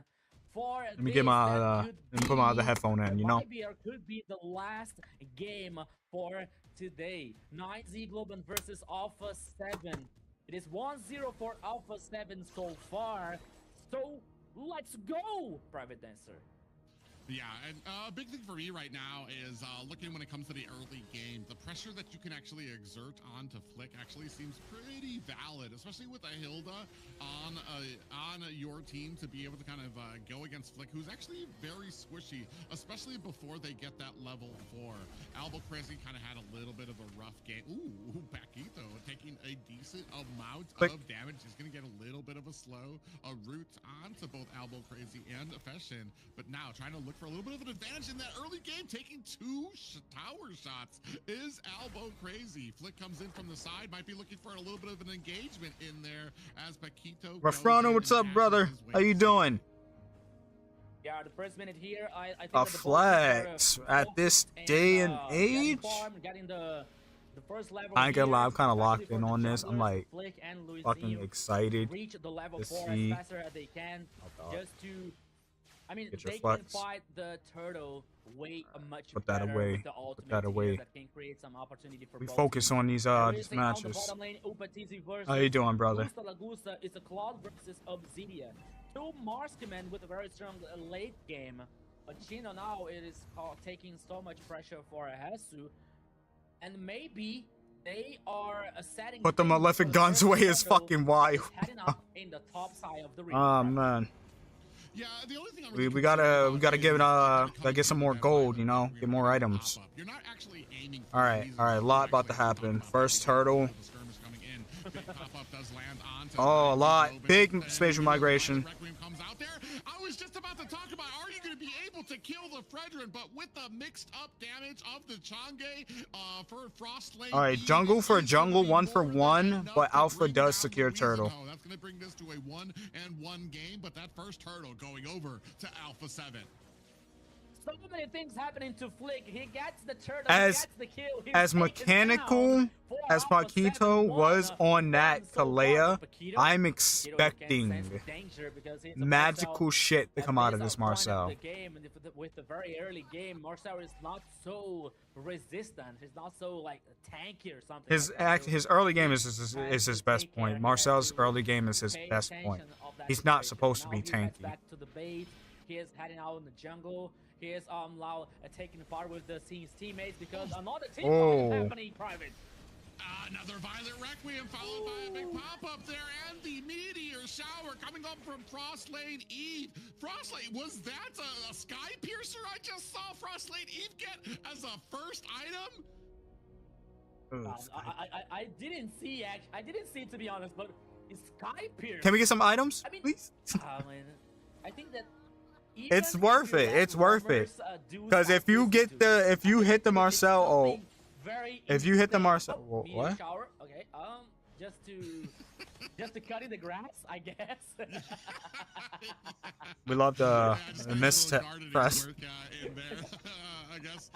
For let me get my let me put my other headphone in, you know. Could be the last game for today. 9Z Global versus Alpha 7. It is 1-0 for Alpha 7 so far. So let's go, Private Dancer. Yeah, and a big thing for me right now is looking when it comes to the early game, the pressure that you can actually exert onto Flick actually seems pretty valid, especially with a Hilda on your team to be able to kind of go against Flick, who's actually very squishy, especially before they get that level 4. Albo Crazy kind of had a little bit of a rough game. Ooh, Paquito taking a decent amount of damage. He's going to get a little bit of a slow route onto both Albo Crazy and Fashion, but now trying to look for a little bit of an advantage in that early game, taking 2 tower shots is Albo Crazy. Flick comes in from the side, might be looking for a little bit of an engagement in there as Paquito. Rafrano, what's up, brother? How you doing? Yeah, the first minute here, I think a flex at this day and age. I ain't gonna lie, I'm kind of locked in on this. I'm like fucking excited to see. Just to, I mean, Get your they flex. can fight the turtle way much Put that better away. with the Put that away. that can create some opportunity for We both focus teams. on these matches. How you doing, brother? Lagusa is a Claude versus Obsidia. 2 Marksmen with a very strong late game. But Chino now it is taking so much pressure for Hesu. And maybe they are setting. Put the malefic guns away is fucking wild. Heading up in the top side of the ring. Oh man. Yeah, the only thing I'm We gotta give it gotta get some more gold, you know, get more items. All right, a lot about to happen. First turtle. Oh, a lot. Big spatial migration. I was just about to talk about, are you going to be able to kill the Fredrin, but with the mixed up damage of the Chang'e for Frostlane. All right, jungle for jungle, 1 for 1, but Alpha does secure turtle. That's going to bring this to a 1-1 game, but that first turtle going over to Alpha 7. So many things happening to Flick. He gets the turtle, as gets the kill. as mechanical as Paquito was on that Kalea, I'm expecting magical shit to come out of this Marcel. With the very early game, Marcel is not so resistant. He's not so like tanky or something. His early game is his best point. Marcel's early game is his best point. He's not supposed to be tanky. Back to the base. He is heading out in the jungle. He is now taking part with his teammates because another team is happening private. Another Violent Requiem followed by a big pop-up there, and the meteor shower coming up from Frostlane Eve. Frostlane, was that a Sky Piercer I just saw Frostlane Eve get as a first item? I didn't see, I didn't see, to be honest, but it's Sky Piercer. Can we get some items, I mean, please? I think that It's worth it. It's worth it. Because if you hit the Marcel, oh, if you hit the Marcel, what? Shower. Okay. Just to cut in the grass, I guess. We love the misstep press. In there, I guess,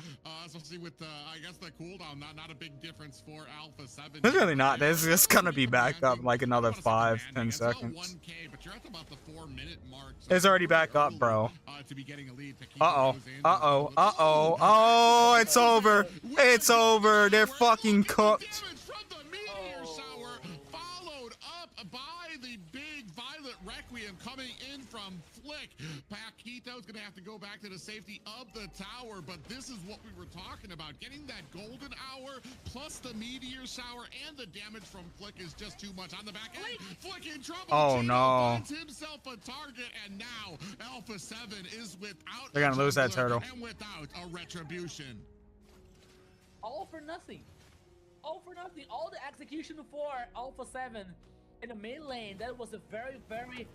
especially with I guess the cooldown, not a big difference for Alpha 7. It's really not. There's just gonna be back up like another 5-10 seconds. It's already back up, bro. Uh-oh. Uh-oh. Uh-oh. Oh, it's over. It's over. They're fucking cooked. Requiem coming in from Flick. Paquito's gonna have to go back to the safety of the tower, but this is what we were talking about. Getting that golden hour plus the meteor shower and the damage from Flick is just too much. On the back end, Flick in trouble. Oh no. Finds himself a target, and now Alpha 7 is without. They're gonna lose that turtle. And without a retribution. All for nothing. All for nothing. All the execution for Alpha 7. In the mid lane, that was a very, very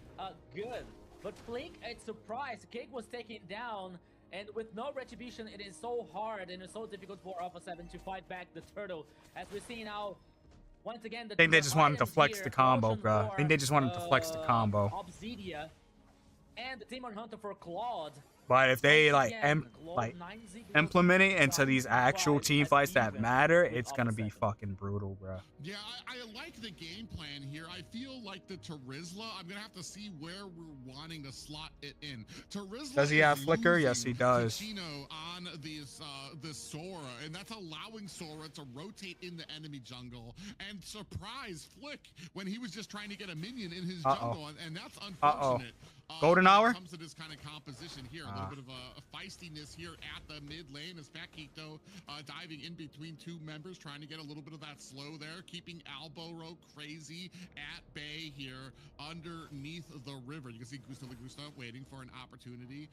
good. But Flink, it's surprise. Cake was taken down, and with no retribution, it is so hard and it's so difficult for Alpha 7 to fight back the turtle. As we see now, once again, I think they just wanted to flex the combo, bro. I think they just wanted to flex the combo. Obsidia and the Demon Hunter for Claude. But if they implement it into these actual team fights that matter, it's gonna be fucking brutal, bro. Yeah, I like the game plan here. I feel like the Terizla, I'm gonna have to see where we're wanting to slot it in. Terizla, does he have flicker? Yes, he does. On the Sora, and that's allowing Sora to rotate in the enemy jungle and surprise Flick when he was just trying to get a minion in his jungle, and that's unfortunate. Golden hour. Comes to this kind of composition here, a little bit of a feistiness here at the mid lane as Paquito diving in between two members, trying to get a little bit of that slow there, keeping Alboro crazy at bay here underneath the river. You can see Gusta Lagusta waiting for an opportunity,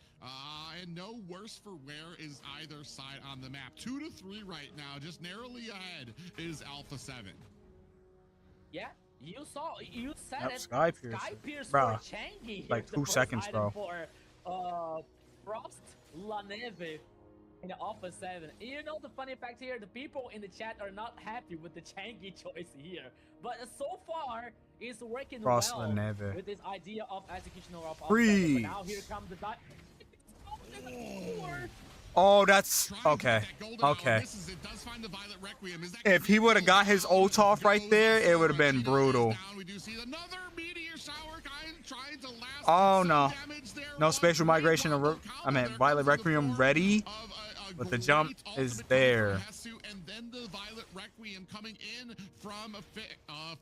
and no worse for wear is either side on the map. 2 to 3 right now, just narrowly ahead is Alpha 7. Yeah. You said yep, it. Sky Pierce, bro. Changi like 2 seconds, bro. For Frost Laneve in the Alpha 7. You know the funny fact here, the people in the chat are not happy with the Changi choice here, but so far it's working Frost well Laneve. with this idea of executioner of Freeze. Now here comes the Oh, that's okay. Okay. If he would have got his ult off right there, it would have been brutal. Oh no. No spatial migration. I mean, Violet Requiem ready, but the jump is there. And then the Violet Requiem coming in from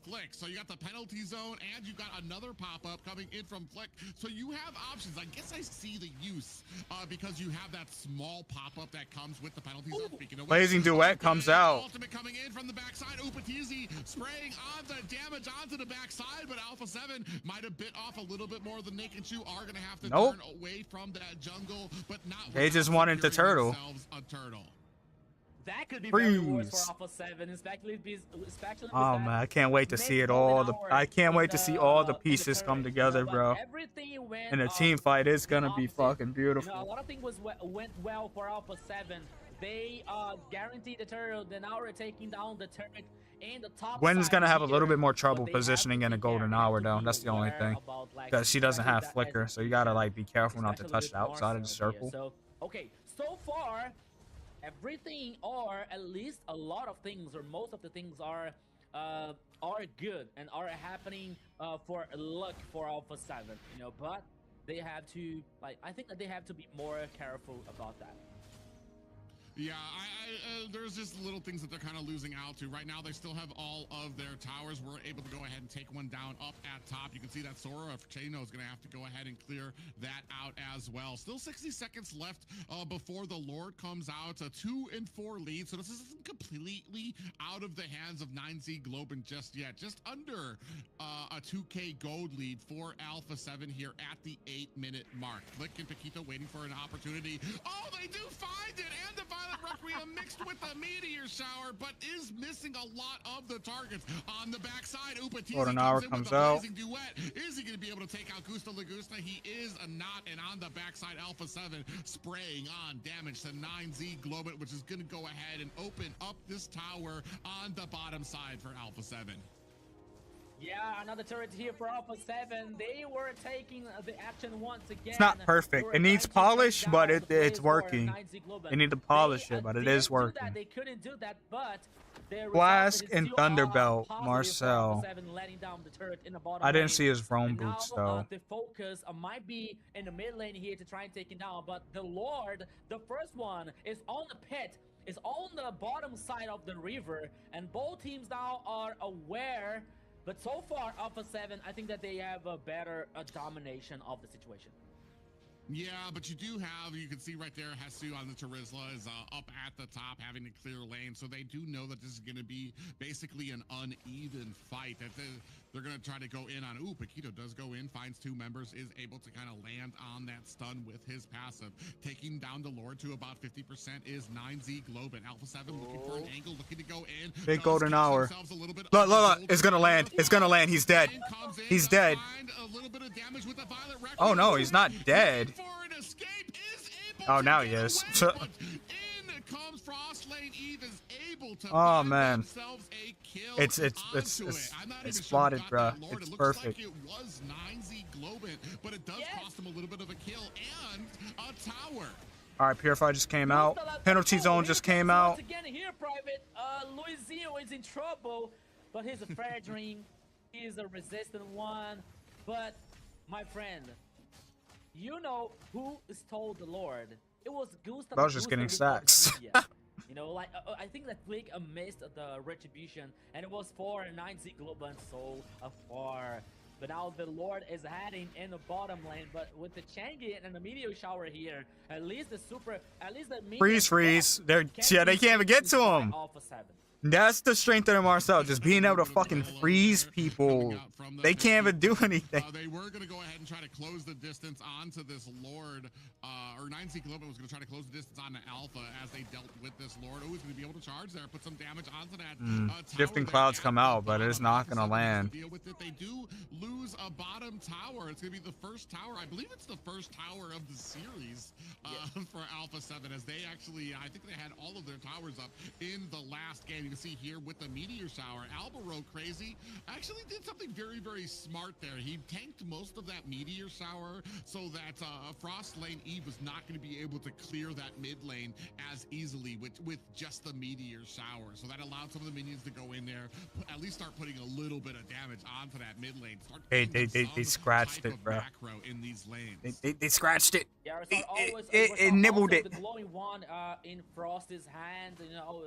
Flick. So you got the penalty zone, and you got another pop-up coming in from Flick. So you have options. I guess I see the use because you have that small pop-up that comes with the penalty zone. Speaking of Blazing Duet comes out. Ultimate coming in from the backside. Upatizi spraying on the damage onto the backside, but Alpha 7 might have bit off a little bit more than Naked Shoe. Are going to have to turn away from that jungle, but not. They just wanted the turtle. That could be very worse for Alpha 7, especially oh man, I can't wait to see it all. I can't wait to see all the pieces come together, bro. And the team fight is gonna be fucking beautiful. You know, a lot of things went well for Alpha 7. They guaranteed the turtle. Then now we're taking down the turret and the top. Gwen's gonna have a little bit more trouble positioning in a golden hour though. That's the only thing, because she doesn't have flicker, so you gotta like be careful not to touch the outside of the circle. So okay, so far. Everything, or at least a lot of things, or most of the things are good and are happening for luck for Alpha 7, you know. But they have to, like, I think that they have to be more careful about that. Yeah, there's just little things that they're kind of losing out to. Right now, they still have all of their towers. We're able to go ahead and take one down up at top. You can see that Sora of Chano is going to have to go ahead and clear that out as well. Still 60 seconds left before the Lord comes out. A 2 and 4 lead, so this isn't completely out of the hands of 9Z Globen just yet. Just under a 2K gold lead for Alpha 7 here at the 8-minute mark. Flick and Paquito waiting for an opportunity. Oh, they do find it, and the Violet Requiem mixed with the meteor shower, but is missing a lot of the targets on the backside. Golden Hour comes out. Duet. Is he going to be able to take out Gusta Lagusta? He is not, and on the backside, Alpha 7 spraying on damage to 9Z Globit, which is going to go ahead and open up this tower on the bottom side for Alpha 7. Yeah, another turret here for Alpha 7. They were taking the action once again. It's not perfect. It needs polish, but it's working. They need to polish it, but it is working. They couldn't do that, but Flask and Thunderbelt, Marcel. I didn't see his Rome boots though. The focus might be in the mid lane here to try and take him down, but the Lord, the first one, is on the pit, is on the bottom side of the river, and both teams now are aware. But so far, Alpha 7, I think that they have a better domination of the situation. Yeah, but you do have, you can see right there, Hesu on the Terizla is up at the top having to clear lane. So they do know that this is going to be basically an uneven fight. That they're going to try to go in on. Ooh, Paquito does go in, finds two members, is able to kind of land on that stun with his passive. Taking down the Lord to about 50% is 9Z Globin. Alpha 7 looking for an angle, looking to go in. Big Golden Hour. Look, it's going to land. It's going to land. He's dead. He's dead. Oh, no, he's not dead. Oh, now he is. Oh man, it's plotted, bruh. It's perfect. It was 9Z Globin, but it does cost him a little bit of a kill and a tower. All right, Purify just came out. Penalty zone just came out. Again here, Private. Luizio is in trouble, but he's a fair dream. He is a resistant one, but my friend, you know who stole the Lord? It was Gustav. I was just getting sacks. You know, like I think that Flick missed the retribution, and it was for 9Z Global so far. But now the Lord is heading in the bottom lane, but with the Changi and the meteor shower here, at least the freeze. They can't even get to him. That's the strength of the Marcel, just being able to fucking freeze people. They can't even do anything. They were going to go ahead and try to close the distance onto this Lord, or 9C Global was going to try to close the distance on the Alpha as they dealt with this Lord. Oh, he's going to be able to charge there, put some damage onto that. Shifting Clouds come out, but it's not going to land. Deal with it. They do lose a bottom tower. It's going to be the first tower. I believe it's the first tower of the series for Alpha 7, as they actually, I think they had all of their towers up in the last game. You can see here with the meteor shower, Albaro Crazy actually did something very, very smart there. He tanked most of that meteor shower so that Frost Lane Eve was not going to be able to clear that mid lane as easily with just the meteor shower. So that allowed some of the minions to go in there, at least start putting a little bit of damage onto that mid lane. They scratched it, bro. In these lanes. They scratched it. Yeah, it nibbled it. The glowing one in Frost's hand, you know.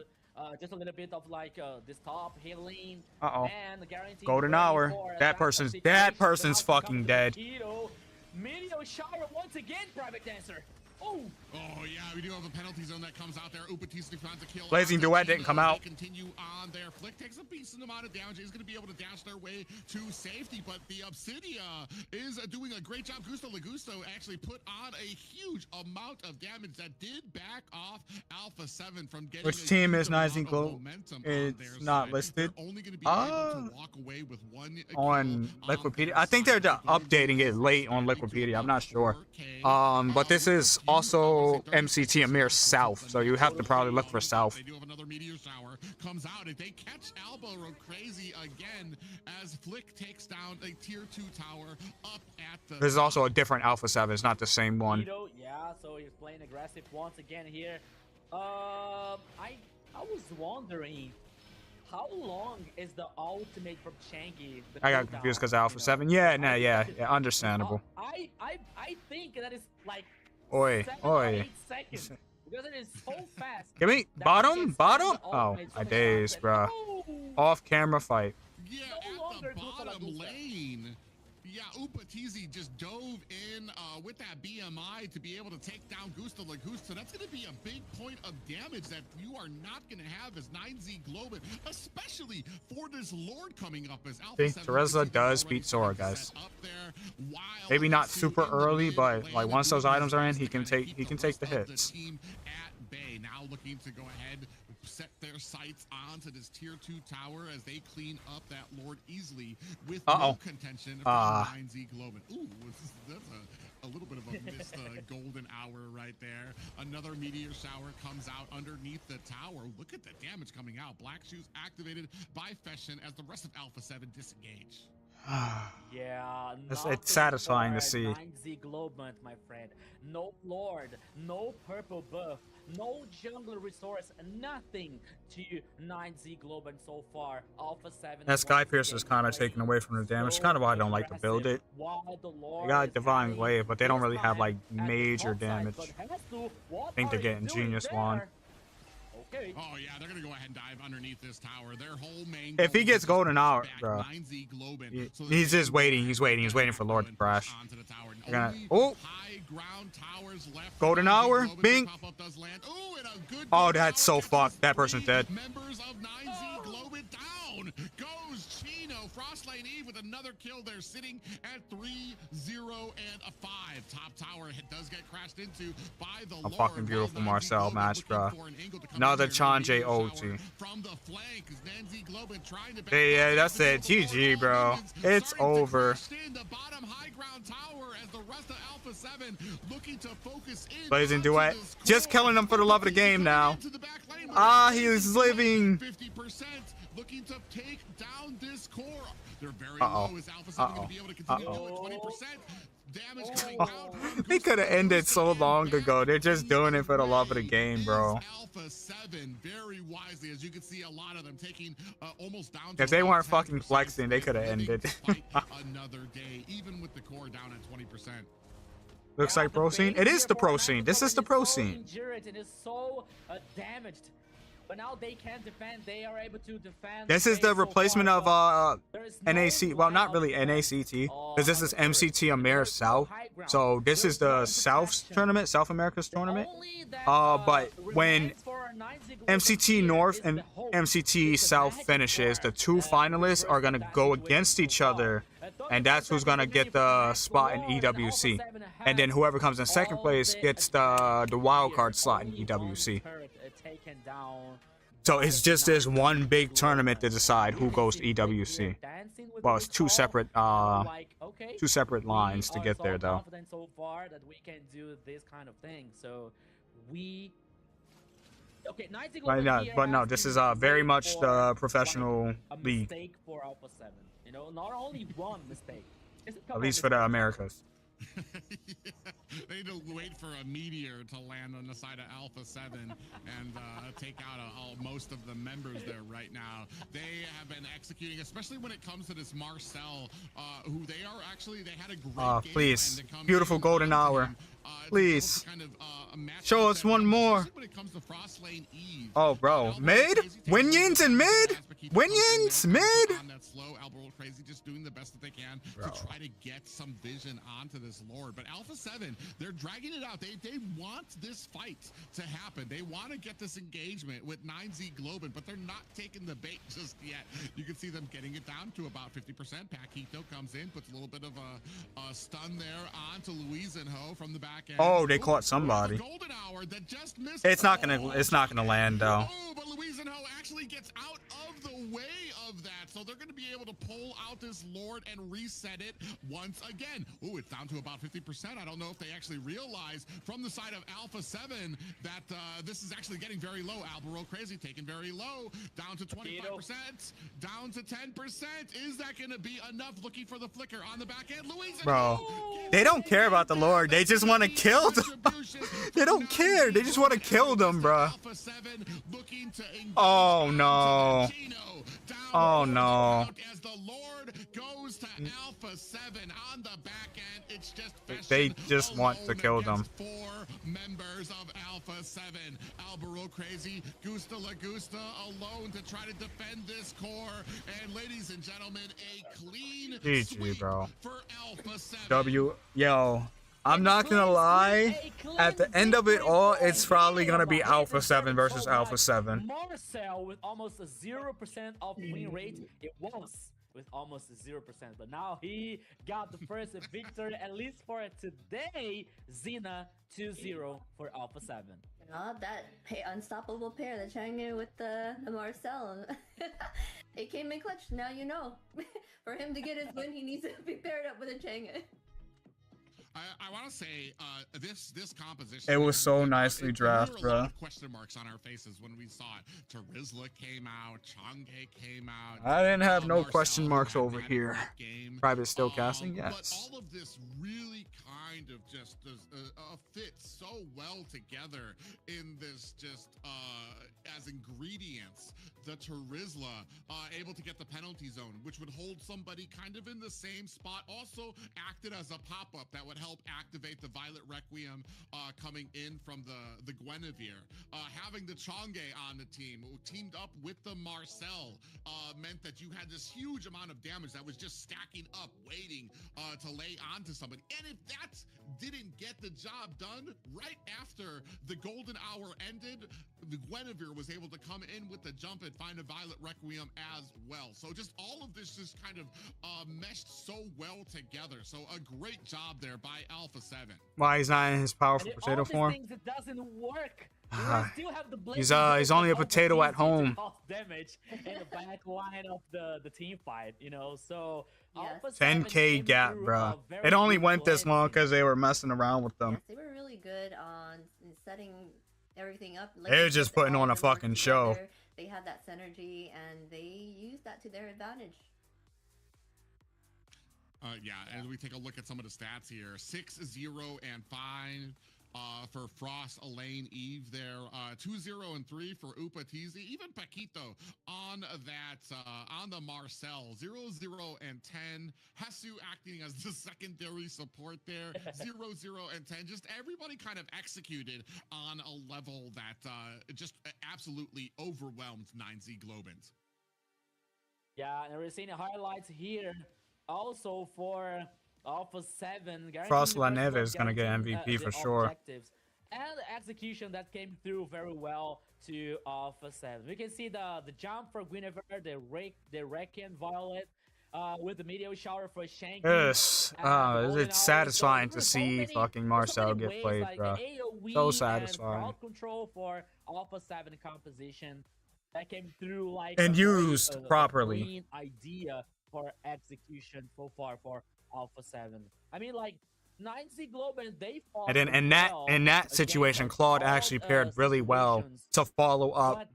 Just a little bit of like this top healing. And Golden Hour. That person's fucking dead. Meteor shower once again, Private Dancer. Oh yeah, we do have a penalty zone that comes out there. Upatisi finds a kill. Blazing Duet didn't come out. Continue on there. Flick takes a decent amount of damage. He's going to be able to dash their way to safety, but the Obsidia is doing a great job. Gusto Lagusto actually put on a huge amount of damage that did back off Alpha 7 from getting. Which team is 9Z Global? It's not listed. Only going to be able to walk away with one on Liquipedia. I think they're updating it late on Liquipedia. I'm not sure. But this is also MCT AMER South, so you have to probably look for South. They do have another meteor shower comes out, and they catch Albaro Crazy again as Flick takes down a tier 2 tower up at the. This is also a different Alpha 7. It's not the same one. Yeah, so he's playing aggressive once again here. I was wondering, how long is the ultimate from Changi? I got confused because Alpha 7. Yeah, understandable. I think that is like. 7 or 8 seconds. Because it is so fast. Give me bottom. Oh, my days, bro. Off camera fight. Yeah, at the bottom lane. Yeah, Upatizi just dove in with that BMI to be able to take down Gusta Lagusta. That's going to be a big point of damage that you are not going to have as 9Z Globin, especially for this Lord coming up as Alpha 7. Terizla does beat Sora, guys. Maybe not super early, but like once those items are in, he can take the hits. Bay now looking to go ahead, set their sights onto this tier 2 tower as they clean up that Lord easily with no contention from 9Z Globin. Ooh, that's a little bit of a missed golden hour right there. Another meteor shower comes out underneath the tower. Look at the damage coming out. Black Shoes activated by Feshin as the rest of Alpha 7 disengage. Yeah, it's satisfying to see. 9Z Globant, my friend. No Lord, no purple buff, no jungle resource, nothing to 9Z Globant so far. Alpha 7. That Sky Piercer is kind of taken away from the damage. It's kind of why I don't like to build it. They got Divine Wave, but they don't really have like major damage. I think they're getting Genius Wand. Okay. Oh yeah, they're gonna go ahead and dive underneath this tower. Their whole main. If he gets golden hour, bro, 9Z Globin, so he's just waiting. He's waiting for Lord to crash. They're gonna, golden hour, Bink. Oh, that's so fucked. That person's dead. Members of 9Z Globin down goes Chino. Frostlane Eve with another kill. They're sitting at 3-0 and a 5. Top tower does get crashed into by the A fucking beautiful Marcel match, bro. Another Chanje ulti. From the flank, Nancy Globin trying to yeah, that's it. GG, bro. It's over. The bottom high ground tower as the rest of Alpha 7 looking to focus in. Blazing Duet. Just killing him for the love of the game now. Ah, he is living. 50% looking to take down this core. They're very low. Is Alpha 7 going to be able to continue doing 20%? Damage coming out. They could have ended so long ago. They're just doing it for the love of the game, bro. Alpha 7 very wisely, as you can see, a lot of them taking almost down to if they weren't fucking flexing, they could have ended. Another day, even with the core down at 20%. Looks like pro scene. It is the pro scene. This is the pro scene. It is so damaged. But now they can't defend. They are able to defend. This is the replacement of NAC. Well, not really NACT, because this is MCT AMER South. So this is the South's tournament, South America's tournament. But when MCT North and MCT South finishes, the two finalists are gonna go against each other, and that's who's gonna get the spot in EWC. And then whoever comes in second place gets the wild card slot in EWC. So it's just this one big tournament to decide who goes to EWC. Well, it's two separate lines to get there, though. So far that we can do this kind of thing. So we. Okay, but no, this is very much the professional league. Mistake for Alpha 7. You know, not only one mistake. At least for the Americas. They need to wait for a meteor to land on the side of Alpha 7 and take out most of the members there right now. They have been executing, especially when it comes to this Marcel, who they had a great game. Please, beautiful golden hour. Please, show us one more. Oh, bro, mid? Winions and mid? Winions, mid? Crazy, just doing the best that they can to try to get some vision onto this Lord. But Alpha 7, they're dragging it out. They want this fight to happen. They want to get this engagement with 9Z Globin, but they're not taking the bait just yet. You can see them getting it down to about 50%. Paquito comes in, puts a little bit of a stun there onto Luisenho from the back end. Oh, they caught somebody. Golden hour that just missed. It's not gonna land though. Oh, but Luisenho actually gets out of the way of that, so they're going to be able to pull out this Lord and reset it once again. Oh, it's down to about 50%. I don't know if they actually realize from the side of Alpha 7 that this is actually getting very low. Albero Crazy taken very low, down to 25%, down to 10%. Is that going to be enough? Looking for the flicker on the back end. Bro, they don't care about the Lord. They just want to kill them. They don't care. They just want to kill them, bro. Oh, no. Oh, no. As the Lord goes to Alpha 7 on the back end, it's just they just want to kill them. 4 members of Alpha 7. Albero Crazy, Gusta Lagusta alone to try to defend this core. And ladies and gentlemen, a clean GG, bro. for Alpha 7. Yo, I'm not gonna lie. At the end of it all, it's probably gonna be Alpha 7 versus Alpha 7. Marcel with almost a 0% of win rate. It was with almost 0%, but now he got the first victory, at least for today. Xena 2-0 for Alpha 7. That unstoppable pair, the Chang'e with the Marcel. It came in clutch. Now you know. For him to get his win, he needs to be paired up with a Chang'e. I want to say this composition. It was so nicely drafted, bro. There were a lot of question marks on our faces when we saw it. Tarizla came out, Chang'e came out. I didn't have no Marcel question marks had over a here. great game. Private still casting, But yes. all of this really kind of just fits so well together in this just as ingredients. The Tarizla able to get the penalty zone, which would hold somebody kind of in the same spot. Also acted as a pop-up that would help activate the Violet Requiem coming in from the Guinevere. Having the Chang'e on the team, who teamed up with the Marcel, meant that you had this huge amount of damage that was just stacking up, waiting to lay onto somebody. And if that didn't get the job done, right after the golden hour ended, the Guinevere was able to come in with the jump and find a Violet Requiem as well. So just all of this just kind of meshed so well together. So a great job there by Alpha 7. Why he's not in his powerful potato form? Things, it doesn't work. Still have the He's only a potato at home. Damage in the back line of the team fight, you know. So Yes. 10K gap, bro. It only went this long because they were messing around with them. Yes, they were really good on setting everything up. Like They were just putting all on a of them worked fucking show. together. They had that synergy, and they used that to their advantage. Yeah, as we take a look at some of the stats here, 6, 0, and 5 for Frost, Elaine, Eve there, 2, 0, and 3 for Upa Tizi, even Paquito on that, on the Marcel, 0, 0, and 10. Hesu acting as the secondary support there, 0, 0, and 10. Just everybody kind of executed on a level that just absolutely overwhelmed 9Z Globins. Yeah, and we're seeing the highlights here. Also for Alpha 7, Frost La Neve is gonna get MVP for sure. Objectives. And the execution that came through very well to Alpha 7. We can see the jump for Guinevere, the Requiem Violet, with the meteor shower for Shanky. Yes, it's satisfying to see fucking Marcel get played, like bro. AOE So satisfying. And crowd control for Alpha 7 composition that came through like And a very, used properly. clean idea for execution so far for Alpha 7. I mean, like 9Z Globin, they fought And then well in that against, situation, like, Claude all, actually paired really well situations, to follow up but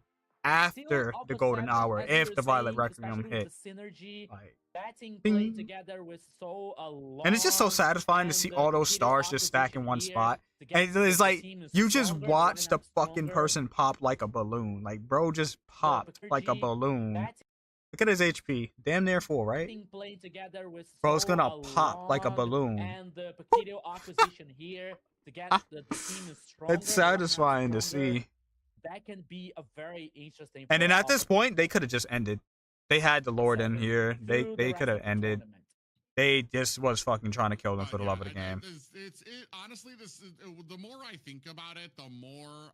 after still the Alpha golden 7, hour as we if were the Violet saying, Requiem especially hit. with the synergy, Like, batting ding. playing together with so long, and it's just so satisfying to see all those stars just stack in one spot. And it's like you just watch the fucking person pop like a balloon. Like, bro just popped like a balloon. Look at his HP, damn near full, right? Playing together with Bro's gonna so pop like a long, balloon. and the Paquito acquisition here to get the team is stronger. It's satisfying to see. That can be a very interesting. And then for at this Alpha point, they could have just ended. They had the Lord in here. through the They rest could have of the ended. tournament. They just was fucking trying to kill them for the love of the game. Honestly, the more I think about it, the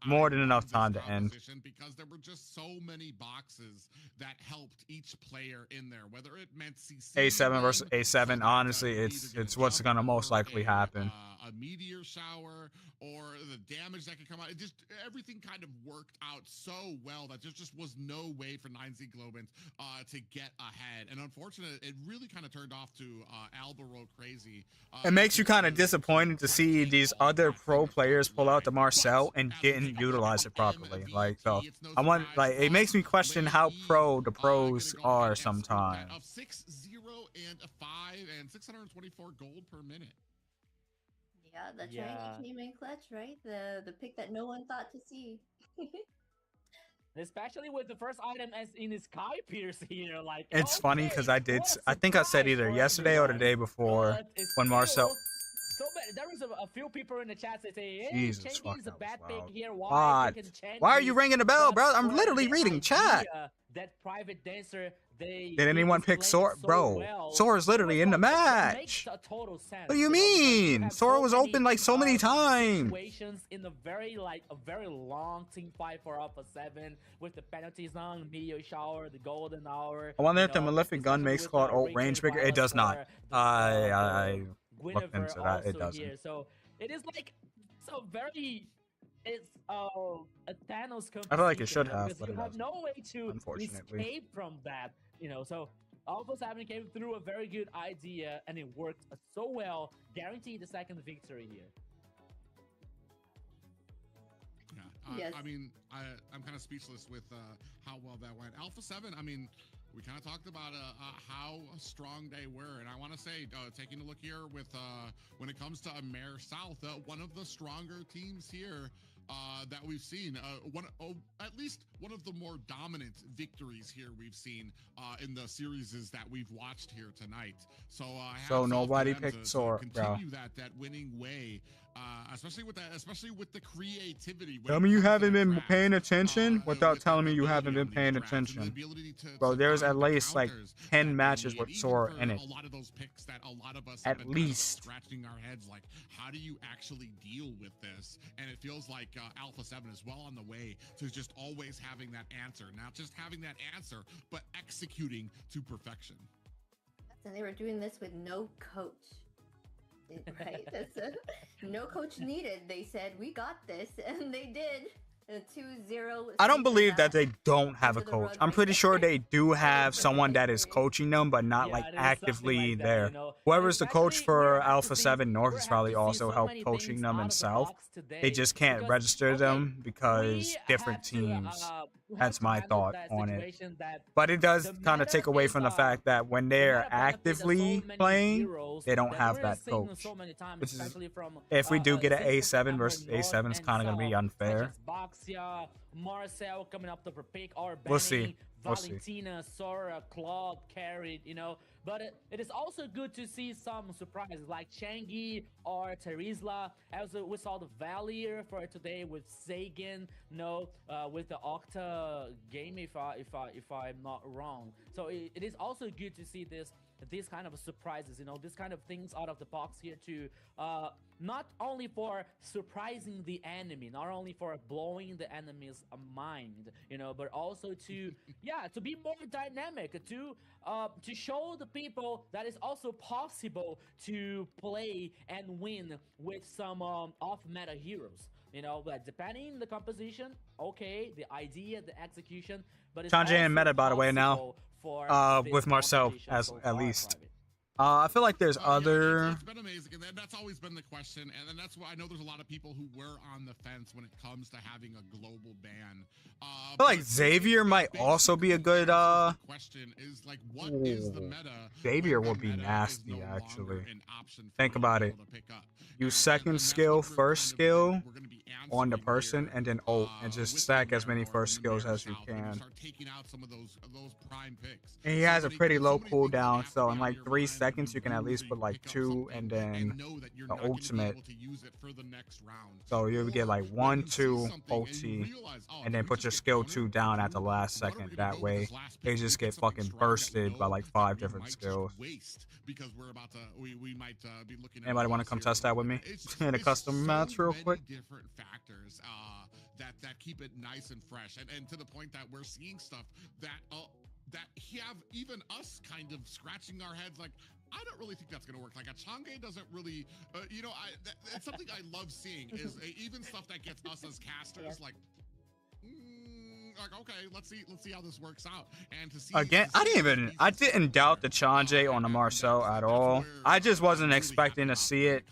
more than enough time to end. Because there were just so many boxes that helped each player in there, whether it meant CC A7 versus A7. Honestly, it's what's gonna most likely happen. A meteor shower or the damage that could come out. It just everything kind of worked out so well that there just was no way for 9Z Globin to get ahead. And unfortunately, it really kind of turned off to Albero Crazy. It makes you kind of disappointed to see these other pro players pull out the Marcel and didn't utilize it properly. Like, so I want, like, it makes me question how pro the pros are sometimes. Of 6, 0, and 5, and 624 gold per minute. Yeah, the Chinese came in clutch, right? The pick that no one thought to see. Especially with the first item as in his Sky Pierce here, like It's funny because I think I said either yesterday or the day before when Marcel. So there was a few people in the chat that say, "Hey, Jesus Changy's a bad pick here. Why are you ringing the bell, bro? I'm literally reading chat." That private dancer, did anyone pick Sora? Bro, Sora's literally in the match. What do you mean? Sora was open like so many times. Situations in a very long team fight for Alpha 7 with the penalties on meteor shower, the golden hour. I wonder if the Malefic gun makes Claude ult range bigger. It does not. I looked into that. It doesn't. Here. So it is like so very it's a Thanos composition. I feel like it should because have, but you it have doesn't, no way to unfortunately. escape from that. So Alpha 7 came through a very good idea, and it worked so well. Guaranteed the second victory here. Yeah, Yes. I mean, I'm kind of speechless with how well that went. Alpha 7, I mean, we kind of talked about how strong they were, and I want to say, taking a look here with when it comes to AMER South, one of the stronger teams here that we've seen. At least one of the more dominant victories here we've seen in the series that we've watched here tonight. So, So nobody picked Sora, bro. Continue that winning way. Especially with the creativity. Tell me you haven't been paying attention without telling me you haven't been paying attention. Bro, there's at least like 10 matches with Sora in it. A lot of those picks that a lot of us at have been least scratching our heads like, how do you actually deal with this? And it feels like Alpha 7 is well on the way to just always having that answer. Not just having that answer, but executing to perfection. And they were doing this with no coach. Right? No coach needed. They said, we got this, and they did. 2-0. I don't believe that they don't have a coach. I'm pretty sure they do have someone that is coaching them, but not like actively like that, there. you know? Whoever's the coach Especially, for we're happy Alpha to see- 7 North we're is happy probably to see also so help many coaching things them out in of the South. box today, They just can't because, register okay, them because we different had to, teams. we had That's to my handle thought that on it. situation that But it does the kind of meta take away is, from the fact that when they're the meta benefits so actively many playing, heroes they don't that have we're that seeing coach. so many times, Which is, especially from, if we do get an since A7 AMER versus North A7, it's and kind of going to be South, unfair. such as Boxia, Marcel coming up to pick, or We'll see. Benny, We'll see. Valentina, Sora, Claude, carried, But it is also good to see some surprises like Changi or Terizla. As we saw the Valier for today with Sagan, with the Octa game, if I'm not wrong. So it is also good to see these kind of surprises, these kind of things out of the box here to not only for surprising the enemy, not only for blowing the enemy's mind, but also to to be more dynamic, to show the people that it's also possible to play and win with some off-meta heroes. But depending on the composition, okay, the idea, the execution, but it's Sanjay and also meta, by the way, now. possible for With this Marcel, competition at so far, least. Private. I feel like there's other. It's been amazing, and that's always been the question, and that's why I know there's a lot of people who were on the fence when it comes to having a global ban. I feel like Xavier might also be a good. Question is like, what is the meta? Xavier when would the be meta is nasty, no longer actually. an option for Think about it. people to pick up. Use And second that's skill, what we're first kind of- skill we're gonna be on the answering person, here, and then ult, and just with stack the as many America first or skills America as you South, and can. start taking out some of those prime picks. And he So has a many- pretty so low many things that cooldown, have to so be in on like your 3 mind seconds when you can at do least so put you like pick up 2 something and then know that you're the not gonna be ultimate. able to use it for the next round. So you would get like Or 1, when you see 2 something and you ulti, realize, oh, and if then we put just your get skill countered 2 with down two, at the last what are second. we gonna That go with way, this last they pick? just We get something fucking strong that we bursted by know like that 5 we different might just skills. waste because we're about to we might be looking at Anybody want to loss come here. test that with me in a It's custom so match real many quick? different factors that keep it nice and fresh, and to the point that we're seeing stuff that have even us kind of scratching our heads like, I don't really think that's going to work. Like a Chang'e doesn't really, it's something I love seeing is even stuff that gets us as casters like okay, let's see how this works out. And to see Again, I didn't doubt the Chang'e on the Marcel at all. I just wasn't expecting to see it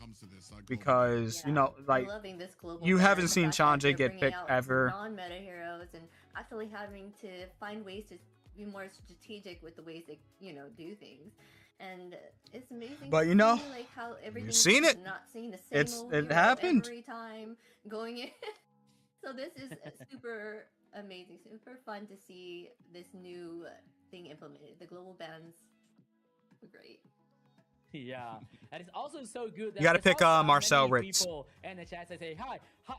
because I'm loving this global you ban, haven't the seen fact that Chang'e they're get bringing picked out ever. non-meta heroes and actually having to find ways to be more strategic with the ways they do things. And it's amazing. But to you know, see, like how everything's seen it. not seeing the same old It hero happened. every time going in. So this is super amazing, super fun to see this new thing implemented. The global bans were great. Yeah, and it's also so good that You gotta there's pick, also Marcel many Ritz. people in the chat that say,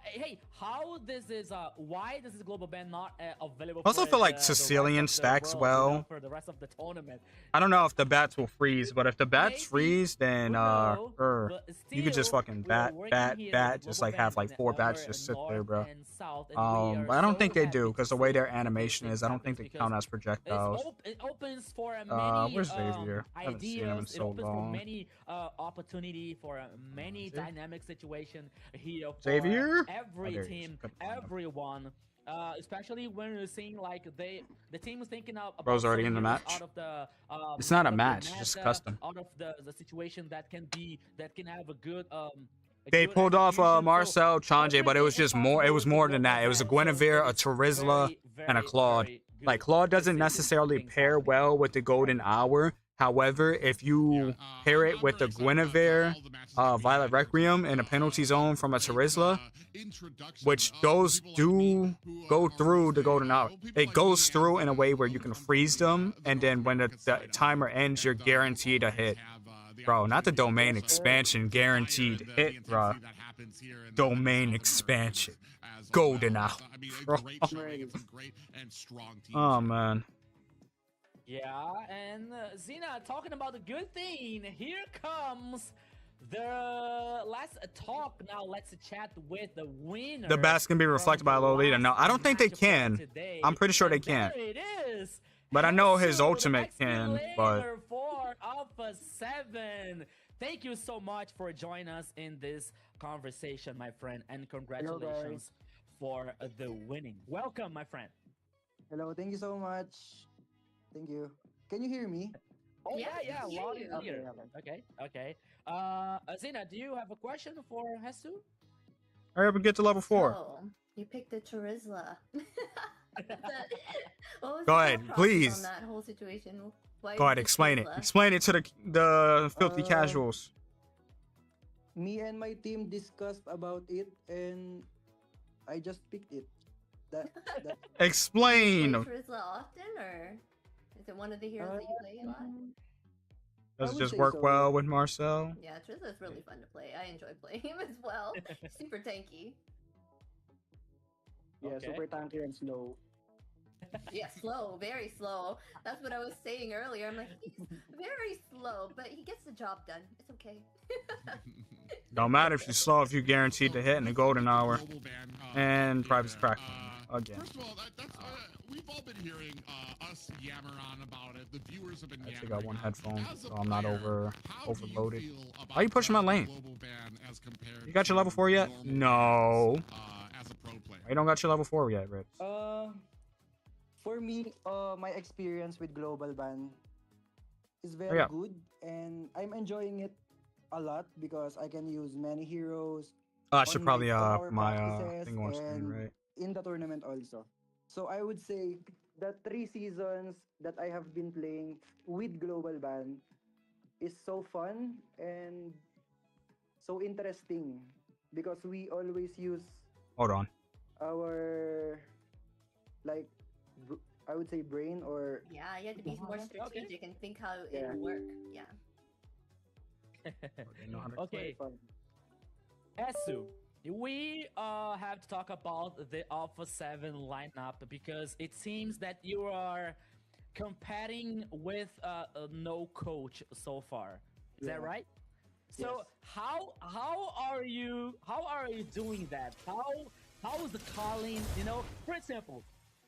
hey, how this is why this is global ban not available? Also for feel like the Sicilian rest of the stacks world, well. for the rest of the tournament. I don't know if the bats will freeze, but if the bats Maybe, freeze, then but you could just still, fucking we are bat, working bat, here bat, with just global like have bans like in 4 bats Elmer, just sit North there, bro. and South, and we are But I don't so think they happy do to because the see way their these animation things is, I don't happen think they because count as projectiles. it opens for many Where's Xavier? I haven't seen him in ideas. It so opens for long. many opportunity for many dynamic situation here. For Xavier? every there he is. team, Couldn't find him. everyone. Especially when you're seeing like the team is thinking about Bro's already some in the heroes match. out of the It's not out a of the match, it's just meta, custom. out of the situation that can have a good They good pulled off execution. So Marcel, Chanje, but it was everything is just more. It was possible more to than global that. It was a ban, so Guinevere, a it is Terizla, very, and a very, Claude. very Like good Claude to doesn't see these necessarily things pair happening. well with the Golden Hour. However, if you pair it with the Guinevere, Violet Requiem, and a penalty zone from a Terizla, which those do go through the Golden Hour. It goes through in a way where you can freeze them, and then when the timer ends, you're guaranteed a hit. Bro, not the domain expansion, guaranteed hit, bro. Domain expansion. Golden Hour. Oh, man. Yeah, and Zena, talking about the good thing, here comes the let's talk now. Let's chat with the winner. The bats can be reflected by Lolita. No, I don't think they can. I'm pretty sure they can. There it is. But I know his Jesus, ultimate the can, next but player for Alpha 7. Thank you so much for joining us in this conversation, my friend, and congratulations for the winning. Welcome, my friend. Hello, thank you so much. Thank you. Can you hear me? Oh Yeah, yeah, we loud hear and you. clear. Okay. Zena, do you have a question for Hesu? hurry up and get to level 4. Oh, you picked the Charizla. What was Go the ahead, thought process please. On that whole situation? Why Go you ahead, picked explain it. Charizla? Explain it to the filthy casuals. Me and my team discussed about it, and I just picked it. That Play Explain. Charizla often, or is it one of the heroes that you play a lot? Does I it would just say work so. well with Marcel? Yeah, Charizla's really fun to play. I enjoy playing him as well. Super tanky. Yeah, Okay. super tanky and slow. Yeah, slow, very slow. That's what I was saying earlier. I'm like, he's very slow, but he gets the job done. It's okay. Don't matter if you're slow, if you're guaranteed to hit in the Golden Hour. And Private's cracked again. First of all, we've all been hearing us yammer on about it. The viewers have been I yammering got one on it. headphone, As a so I'm not player, how do overloaded. you feel about Why you pushing my the lane? global ban as compared You got your to level 4 yet? normal No. bans, as a pro player? You don't got your level 4 yet, Rich. for me, my experience with Global Ban is very yeah. good, and I'm enjoying it a lot because I can use many heroes. I should on probably our my practices thing on screen, and right? in the tournament also. So I would say the 3 seasons that I have been playing with Global Ban is so fun and so interesting because we always use Hold on. our I would say brain or Yeah, you have to be more strategic and think how it Yeah. will work. Yeah. They know how to Okay, fun. Hesu, we have to talk about the Alpha 7 lineup because it seems that you are competing with no coach so far. Is that Yeah. right? So how are you doing that? How is the calling? You know, for example,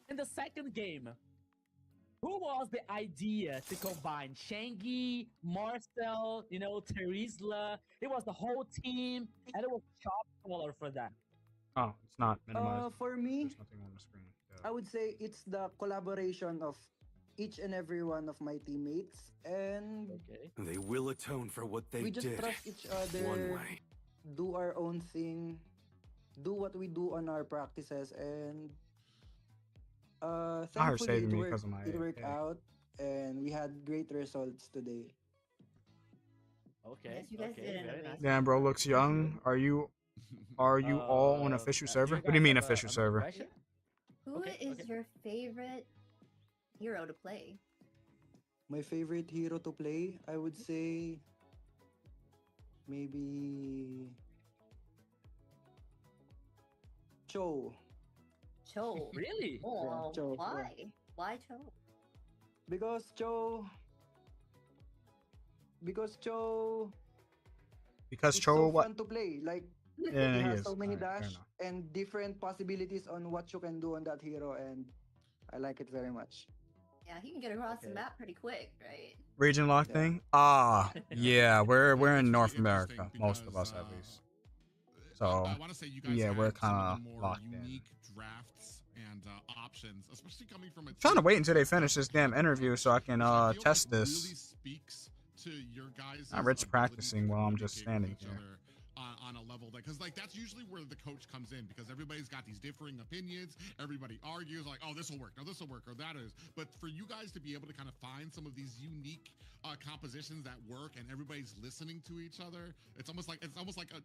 in the second game, who was the idea to combine Shangi, Marcel, you know, Terizla? It was the whole team, and it was shot caller for that. Oh, it's not minimized. For me, There's nothing on the screen. Yeah. I would say it's the collaboration of each and every one of my teammates, and Okay. They will atone for what they we just did. trust each One other, way. do our own thing, do what we do on our practices, and her thankfully saving me because of my it worked AK. out, and we had great results today. Okay. Yes, you guys okay, did an very amazing nice. Damn, bro, looks young. Are you all on official server? What do you mean official server? Who Okay, is okay. your favorite hero to play? My favorite hero to play, I would say maybe Cho. Cho. Really? Oh, Cho, yeah. why? Why Cho? Because Cho Because is Cho so what? fun to play. Like Yeah, he he has is. so many Alright, fair dash enough. and different possibilities on what you can do on that hero, and I like it very much. Yeah, he can get across the Okay. map pretty quick, right? Region lock Yeah. thing? Ah, yeah, we're in It's North really America, interesting most of because, us at least. So I want to say you guys yeah, had we're some kind of of the more locked unique drafts and options, especially coming from a trying to team wait until they that's finish this damn interview so I can which I feel test like this. really speaks to your guys' I'm Rich ability practicing to while I'm just communicate with standing each here. other on a level that, because like that's usually where the coach comes in, because everybody's got these differing opinions, everybody argues like, oh, this will work, no, this will work, or that is. But for you guys to be able to kind of find some of these unique compositions that work and everybody's listening to each other, it's almost like a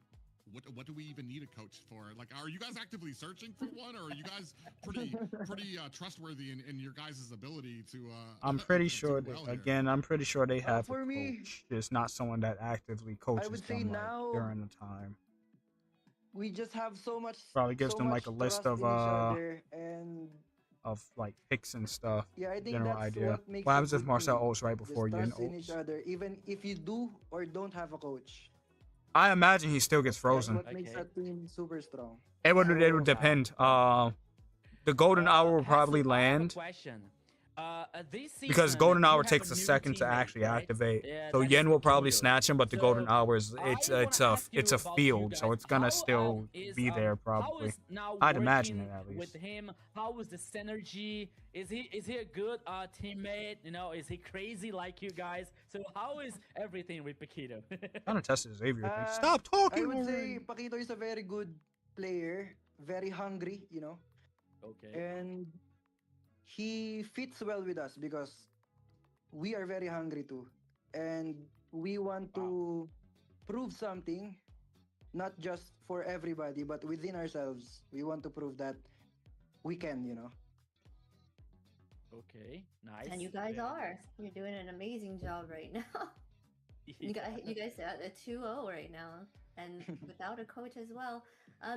what do we even need a coach for? Like, are you guys actively searching for one, or are you guys pretty trustworthy in your guys' ability to? I'm pretty to sure. do well here? Again, I'm pretty sure they have a For me, coach. It's not someone that actively I coaches would say them like now during the time. we just have Probably gives so them much like a list trust in each other, and like picks and stuff. yeah, I think General that's idea. what makes What a happens if good Marcel team. Oats right before Just you and trust in each Oats? other, even if you do or don't have a coach. I imagine he still gets That's frozen. what makes a team super strong. It would So, depend. The golden hour will probably Hasu, I have a land question. This because season, golden you hour have takes a a new second to teammate, actually right? activate. Yeah, So that is Yen will probably Paquito. snatch him, but the golden So, hour is I wanna ask you it's a about you field, guys. so it's gonna How still is be there how probably. is now I'd imagine working it at with least. him? How is the synergy? Is he a good teammate? You know, is he crazy like you guys? So how is everything with Paquito? Trying to test the Xavier thing. uh, Stop I talking would already. say Paquito is a very good player, very hungry, Okay. and he fits well with us because we are very hungry too, and we want to prove something, not just for everybody, but within ourselves. We want to prove that we can. Okay. Nice. And you guys Very are. nice. You're doing an amazing job right now. You guys at a 2-0 right now, and without a coach as well.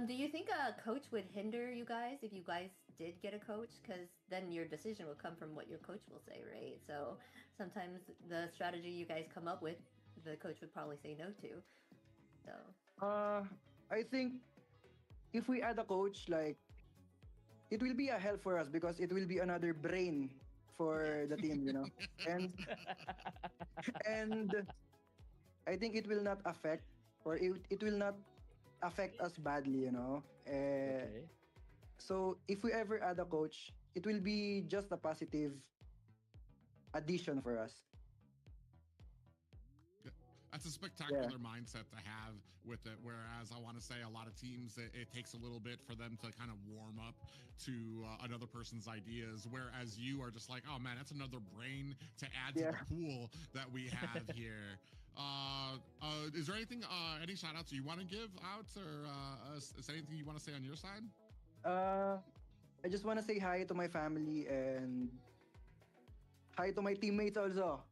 Do you think a coach would hinder you guys if you guys did get a coach? Because then your decision will come from what your coach will say, right? So sometimes the strategy you guys come up with, the coach would probably say no to. So I think if we add a coach, like, it will be a help for us because it will be another brain for the team. And I think it will not affect, or it will not affect us badly. Okay. So if we ever add a coach, it will be just a positive addition for us. That's a spectacular mindset to have with it. Whereas I want to say a lot of teams, it takes a little bit for them to kind of warm up to another person's ideas. Whereas you are just like, oh man, that's another brain to add to the pool that we have here. Is there anything, any shout outs you want to give out, or is there anything you want to say on your side? I just want to say hi to my family and hi to my teammates also.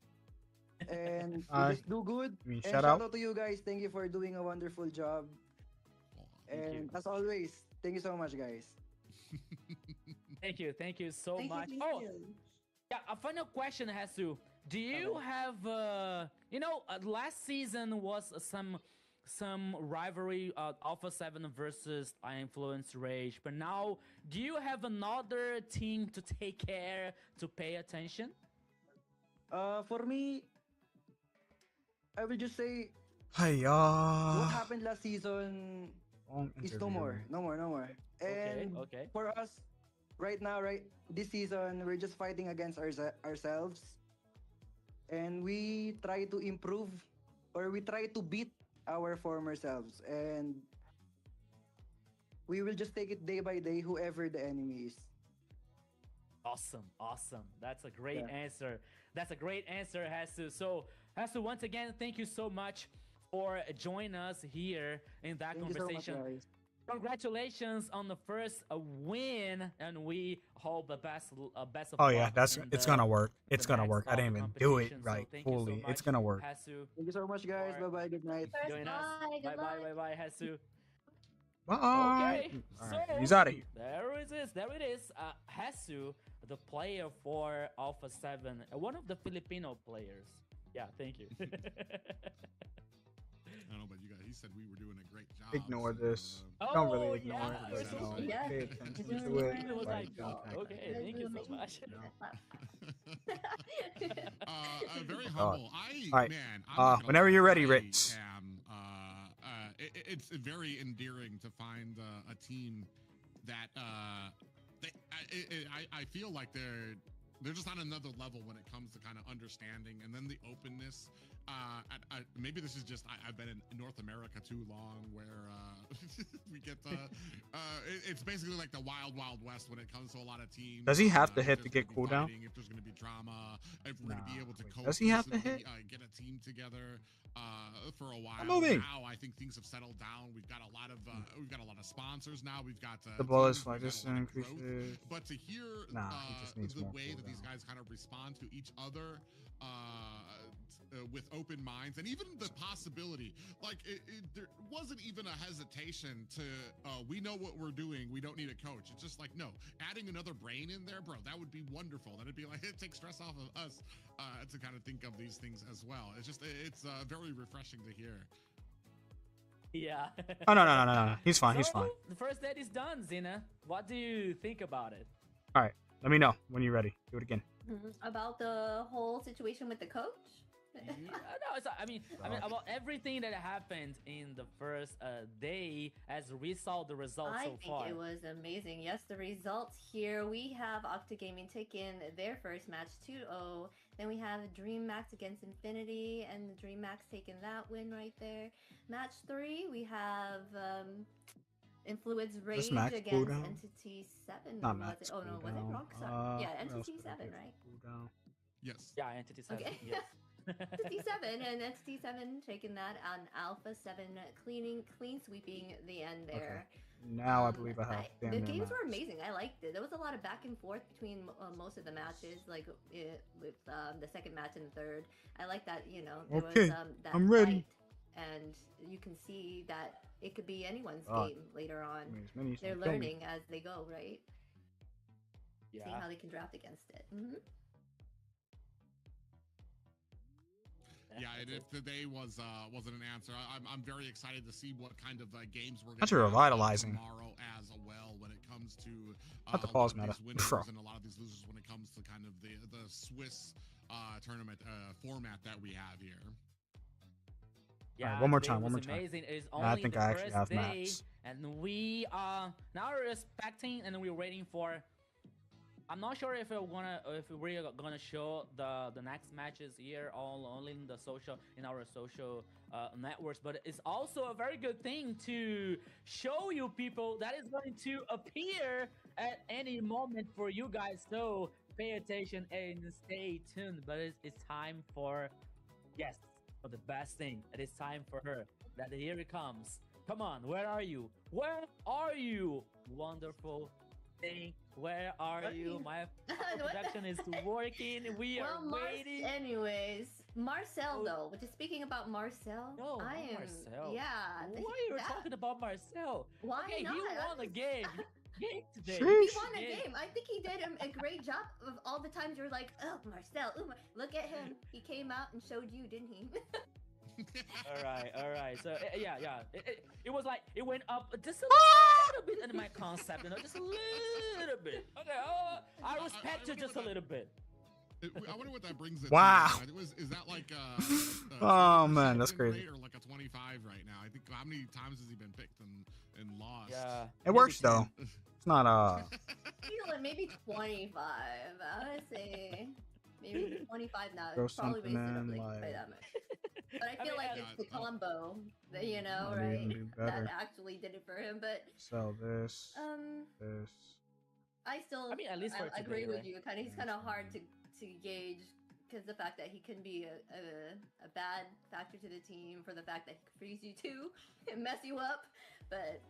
And we just do good. You mean And shout shout out? out to you guys. Thank you for doing a wonderful job. And as always, thank you so much, guys. Thank you so thank much. you, Oh, thank you. yeah, a final question has to. Do you have last season was some rivalry, Alpha 7 versus Influence Rage, but now do you have another team to take care, to pay attention? For me, I will just say Hey, what happened last season long is interview. no more. And Okay. for us, right now, this season, we're just fighting against ourselves. And we try to improve, or we try to beat our former selves. And we will just take it day by day, whoever the enemy is. Awesome. That's a great answer. That's a great answer, Hasu. So, Hasu, once again, thank you so much for joining us here in that conversation. You so much, guys. Congratulations on the first win, and we hope the best of Oh yeah, luck it's in gonna work. the It's gonna next work. I of didn't the even do it competition. right So thank you so fully. much, It's gonna work. Hasu. Thank you so much, guys. for Bye-bye. Good night. joining us. Bye, good luck. Bye, Hasu. Bye. Okay, All so right, he's out of here. There it is. Hasu, the player for Alpha 7, one of the Filipino players. Yeah, thank you. I don't know, but you guys, he said we were doing a great job. Ignore so, this. Don't really ignore yeah, it. we're But, so you know, sweet. Yeah. pay attention You're to doing it. It was like, don't okay, thank you so much. Very God. humble. All right. Man, I'm not gonna Whenever lie, you're ready, I Ritz. am, it's it's very endearing to find a team that I feel like they're just on another level when it comes to kind of understanding, and then the openness. Maybe this is just I've been in North America too long, where we get it's basically like the wild west when it comes to a lot of teams. Does he have to hit to get cooldown? If there's going to be drama, if we're going to be able to does he have to hit? Get a team together for a while. I'm moving. Now I think things have settled down. We've got a lot of sponsors now. We've got the bullets like this increases. But to hear the way that these guys kind of respond to each other with open minds, and even the possibility, like there wasn't even a hesitation to we know what we're doing, we don't need a coach. It's just like, no, adding another brain in there, bro, that would be wonderful. That'd be like, it takes stress off of us to kind of think of these things as well. It's very refreshing to hear. Yeah. Oh no. He's fine. He's fine. The first date is done, Zina. What do you think about it? All right. Let me know when you're ready. Do it again. About the whole situation with the coach? No, I mean about everything that happened in the first day as we saw the results so far. I think it was amazing. Yes, the results here. We have Octa Gaming taking their first match 2-0. Then we have Dream Max against Infinity, and the Dream Max taking that win right there. Match 3, we have Influence Rage against Entity 7. Not was it? Oh no, was it wrong? Sorry. Yeah, Entity 7, right? Yes. Yeah, Entity 7. Okay. Yes. Entity 7 and Entity 7 taking that on Alpha 7, clean sweeping the end there. Okay. Now I believe I have. The games were amazing. I liked it. There was a lot of back and forth between most of the matches, like with the second match and the third. I like that. There was that I'm ready. Fight, and you can see that it could be anyone's game later on. They're learning as they go, right? Yeah. Seeing how they can draft against it. Yeah, and if today wasn't an answer, I'm very excited to see what kind of games we're going to revitalizing tomorrow as well when it comes to not the pause meta, winners and a lot of these losers when it comes to kind of the Swiss tournament format that we have here. Yeah, right, one more time. Amazing. It's only I think the I actually have day, maps. And we are now respecting, and we're waiting for. I'm not sure if we're gonna show the next matches here only in our social networks, but it's also a very good thing to show you people that is going to appear at any moment for you guys. So pay attention and stay tuned. But it's time for the best thing. It is time for her. That here it comes. Come on, where are you? Where are you? Wonderful thing. Where are you? My production is working. We are waiting. Anyways, Marcel though. Just speaking about Marcel. No, Marcel. Yeah. Why are you talking about Marcel? Why not? He won a game. Today. He won a game. I think he did a great job of all the times you're like, oh, Marcel, look at him. He came out and showed you, didn't he? All right. So yeah. It was like it went up just a little bit in my concept, just a little bit. Okay, I respect you just a little bit. I wonder what that brings it. Wow. To. Is that like oh man, that's crazy. Or like a 25 right now? I think how many times has he been picked and lost? Yeah. It works though. It's not maybe 25. I would say maybe 25 now. Throw Probably something wasted in, by that much. But I feel like it's the combo that right? That actually did it for him. But sell this. This. I still. At least I agree with you. He's kind of hard to gauge because the fact that he can be a bad factor to the team, for the fact that he can freeze you too and mess you up. But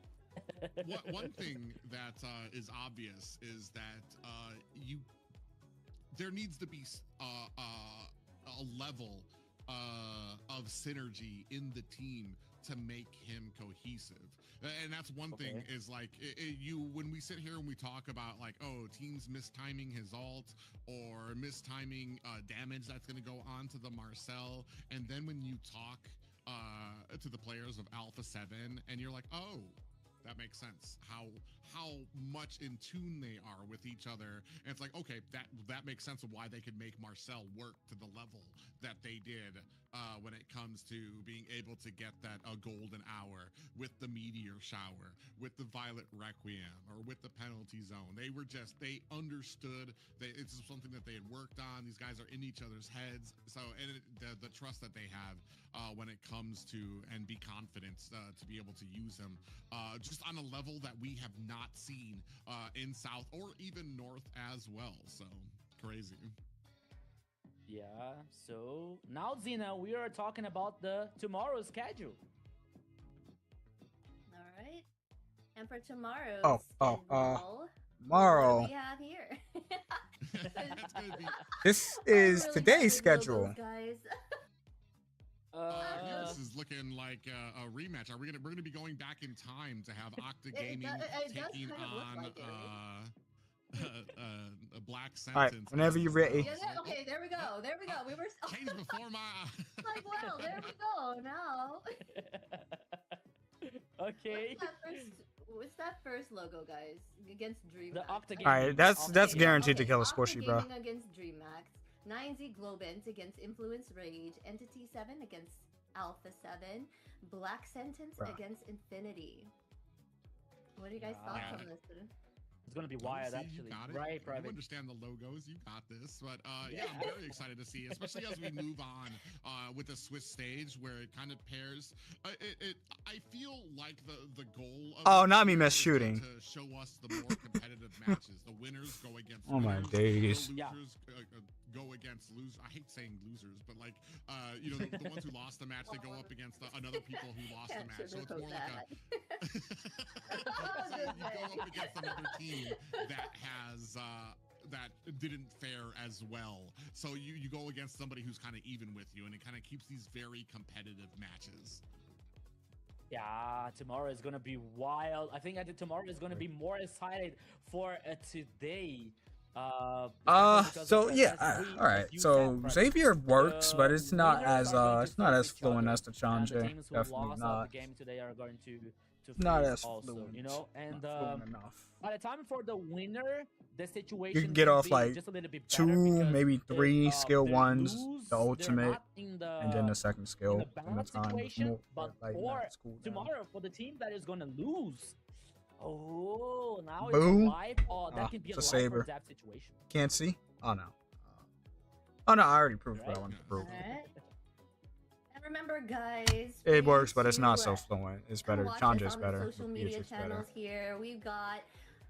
one thing that is obvious is that there needs to be a level of synergy in the team to make him cohesive. And that's one thing is like when we sit here and we talk about like, oh, teams mistiming his ult or mistiming damage that's going to go on to the Marcel. And then when you talk to the players of Alpha 7 and you're like, oh, that makes sense. How much in tune they are with each other. And it's like, okay, that makes sense of why they could make Marcel work to the level that they did when it comes to being able to get that golden hour with the meteor shower, with the violet requiem, or with the penalty zone. They understood that it's something that they had worked on. These guys are in each other's heads. So, and the trust that they have when it comes to, and be confident to be able to use them just on a level that we have not seen in South or even North as well. So crazy. Yeah, so now, Zena, we are talking about the tomorrow's schedule. All right. And for tomorrow's tomorrow. What do we have here? It's gonna be This is really today's bad with schedule. logos, guys. This is looking like a rematch. We're gonna be going back in time to have Octa Gaming taking on a Black All right, Sentence. whenever you're ready. Yeah, okay, there we go. There we go. We were Changed before my like, well, there we go. Now. Okay. What's that first logo, guys? Against DreamHack. The Octa Gaming. All right, that's guaranteed to kill a squishy, bro. Gaming against DreamHack. 9Z Globant against Influence Rage. Entity 7 against Alpha 7. Black Sentence against Infinity. What do you guys thoughts on this? It's gonna be wild, actually. Right, Private. You understand the logos, you got this. But yeah, I'm very excited to see, especially as we move on with the Swiss stage, where it kind of pairs. I feel like the goal of not me miss shooting. to show us the more competitive matches. The winners go against Oh my winners, days. the losers go against losers. I hate saying losers, but like you know, the ones who lost the match, they go up against another people who lost the match. So it's more like so you go up against another team that has that didn't fare as well. So you go against somebody who's kind of even with you, and it kind of keeps these very competitive matches. Yeah, tomorrow is gonna be wild. I think tomorrow is gonna be more excited for today. So yeah, all right. So Xavier works, but it's not as fluent as the Chanje. Definitely not. The game today are going to Not as also, fluent. you know, and fluent enough. by the time for the winner, the situation You can get will off be like just a little bit 2, better because maybe 3 if, skill they ones, lose, the they're ultimate, not in the, and then the second skill. in the And the bad time was situation, more but like for max cooldown. tomorrow, for the team that is gonna lose, oh, now Boom. it's a live. Oh, that can be it's a a live or saber. death situation. Can't see? Oh no. Oh no, I already proved what I Right. wanted to prove. Alright. And remember, guys, It works, but please it's not to, so fluent. It's better. watch us Chanja's on better. the social The media Future's channels better. here.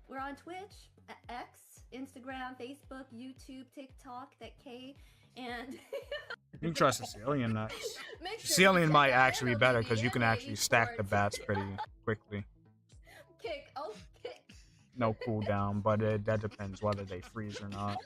We're on Twitch, X, Instagram, Facebook, YouTube, TikTok, and You can trust Sicilian next. make sure you Sicilian check might out actually be better because you can MLBB actually stack the Esports. bats pretty quickly. Kick. No cooldown, but that depends whether they freeze or not.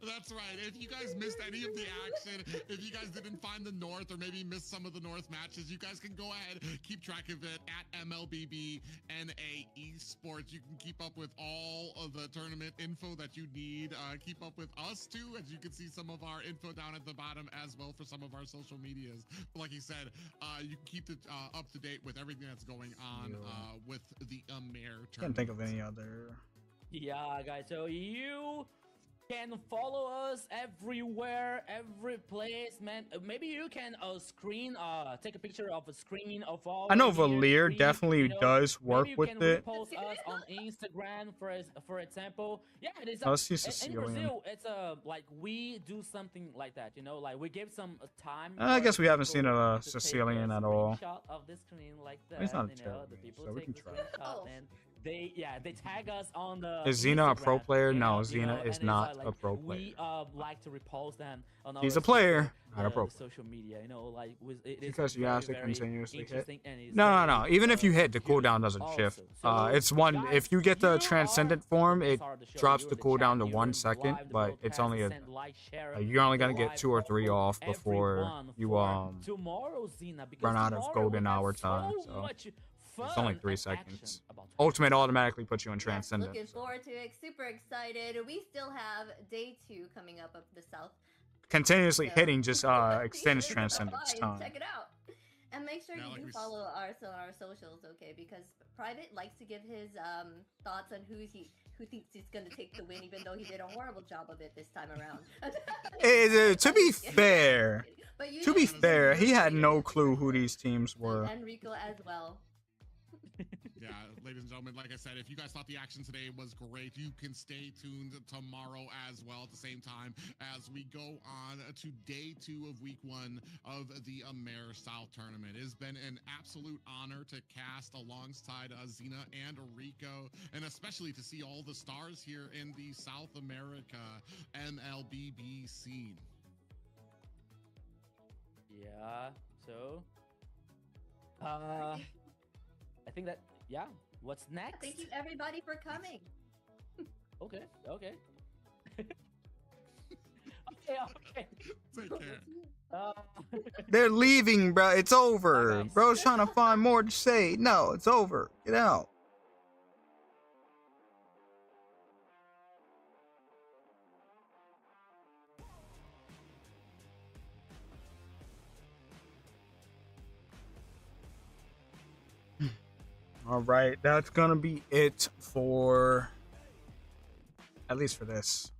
That's right. If you guys missed any of the action, if you guys didn't find the North or maybe missed some of the North matches, you guys can go ahead, keep track of it at MLBB NA Esports. You can keep up with all of the tournament info that you need. Keep up with us too, as you can see some of our info down at the bottom as well for some of our social medias. But like he said, you can keep it up to date with everything that's going on with the AMER tournament. Can't think of any other. Yeah, guys, so you can follow us everywhere, every place, man. Maybe you can take a picture of a screen of all. I know of your Valir screen, definitely you know? does work Maybe you with can it. repost us on Instagram, for example. Yeah, it is. Let's see In Sicilian. Brazil, it's like we do something like that, you know, like we give some time. I for guess we haven't seen people a to take Sicilian a at all. screenshot of the screen like that. He's not a you know, terrible the name, people so we take can the try. screenshot and they tag us on the. Is Xena a pro Instagram, player? you No, know, Xena is and not it's a pro player. We like to repost them on He's our a player, not a the pro. social media, you know, like it is Because you very, have to very continuously hit. interesting and it's No. very, Even if you hit, the beautiful cooldown doesn't also. shift. So, It's one. guys, If you get the you transcendent are form, the it star of the show. drops You're the the cooldown chat, to you're 1 in second, live the but it's broadcast, only a. send, like, share it You're only gonna get live 2 or 3 for off before everyone you for tomorrow, Xena, because run out of tomorrow golden we have hour time. so So much it's only fun 3 and seconds. action about to Ultimate happen. automatically puts you in Yes, transcendent. looking so. forward to it. Super excited. We still have day 2 coming up of the South. Continuously So- hitting just extends transcendence Fine, time. check it out. And make sure Yeah, you like do we s- follow us on our socials, okay? Because Private likes to give his thoughts on who thinks he's gonna take the win, even though he did a horrible job of it this time around. To be fair, But you to be did fair, he had great. no clue who these teams were. And Rico as well. Yeah, ladies and gentlemen, like I said, if you guys thought the action today was great, you can stay tuned tomorrow as well at the same time as we go on to day 2 of week 1 of the AMER South tournament. It has been an absolute honor to cast alongside Xena and Rico, and especially to see all the stars here in the South America MLBB scene. Yeah. So, I think that, yeah. What's next? Thank you everybody for coming. Okay. Okay. Okay. Take care. They're leaving, bro. It's over. Bye, guys. Bro's trying to find more to say. No, it's over. Get out. All right, that's gonna be it for, at least for this.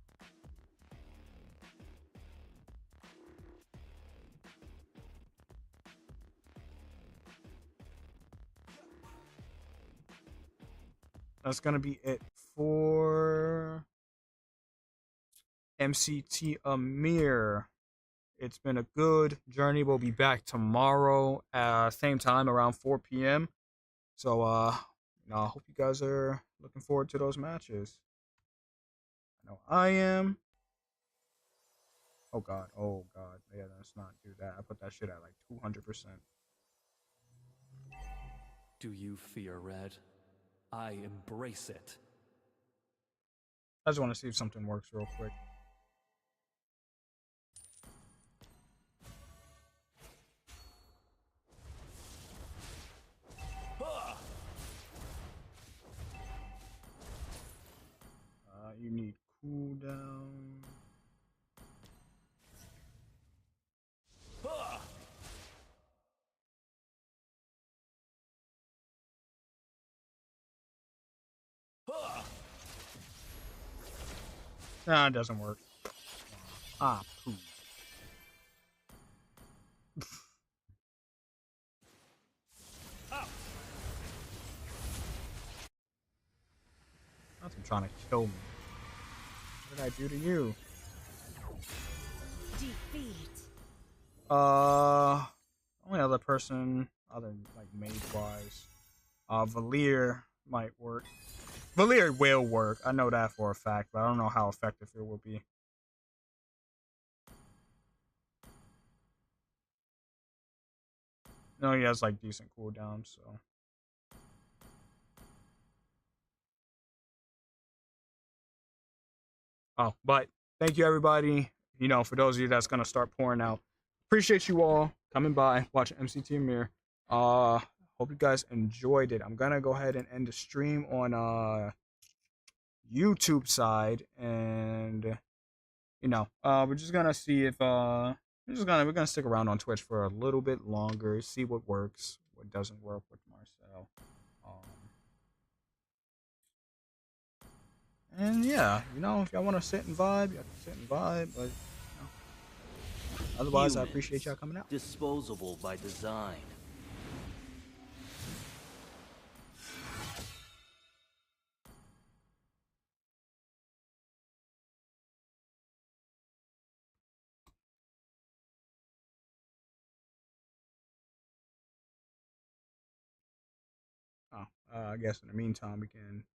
That's gonna be it for MCT AMER. It's been a good journey. We'll be back tomorrow, same time around 4 p.m. So, I hope you guys are looking forward to those matches. I know I am. Oh God. Yeah, let's not do that. I put that shit at like 200%. Do you fear red? I embrace it. I just want to see if something works real quick. You need cooldown. Nah, it doesn't work. Ah, poo. That's him trying to kill me. What did I do to you? Defeat. Only other person, other like mage wise, Valir might work. Valir will work. I know that for a fact, but I don't know how effective it will be. No, he has like decent cooldown, so. Oh, but thank you everybody. For those of you that's gonna start pouring out. Appreciate you all coming by, watching MCT AMER. Hope you guys enjoyed it. I'm gonna go ahead and end the stream on YouTube side, and we're just gonna see if we're gonna stick around on Twitch for a little bit longer, see what works, what doesn't work with Marcel. And yeah, if y'all want to sit and vibe, y'all can sit and vibe, but otherwise, I appreciate y'all coming out. Disposable by design. I guess in the meantime, we can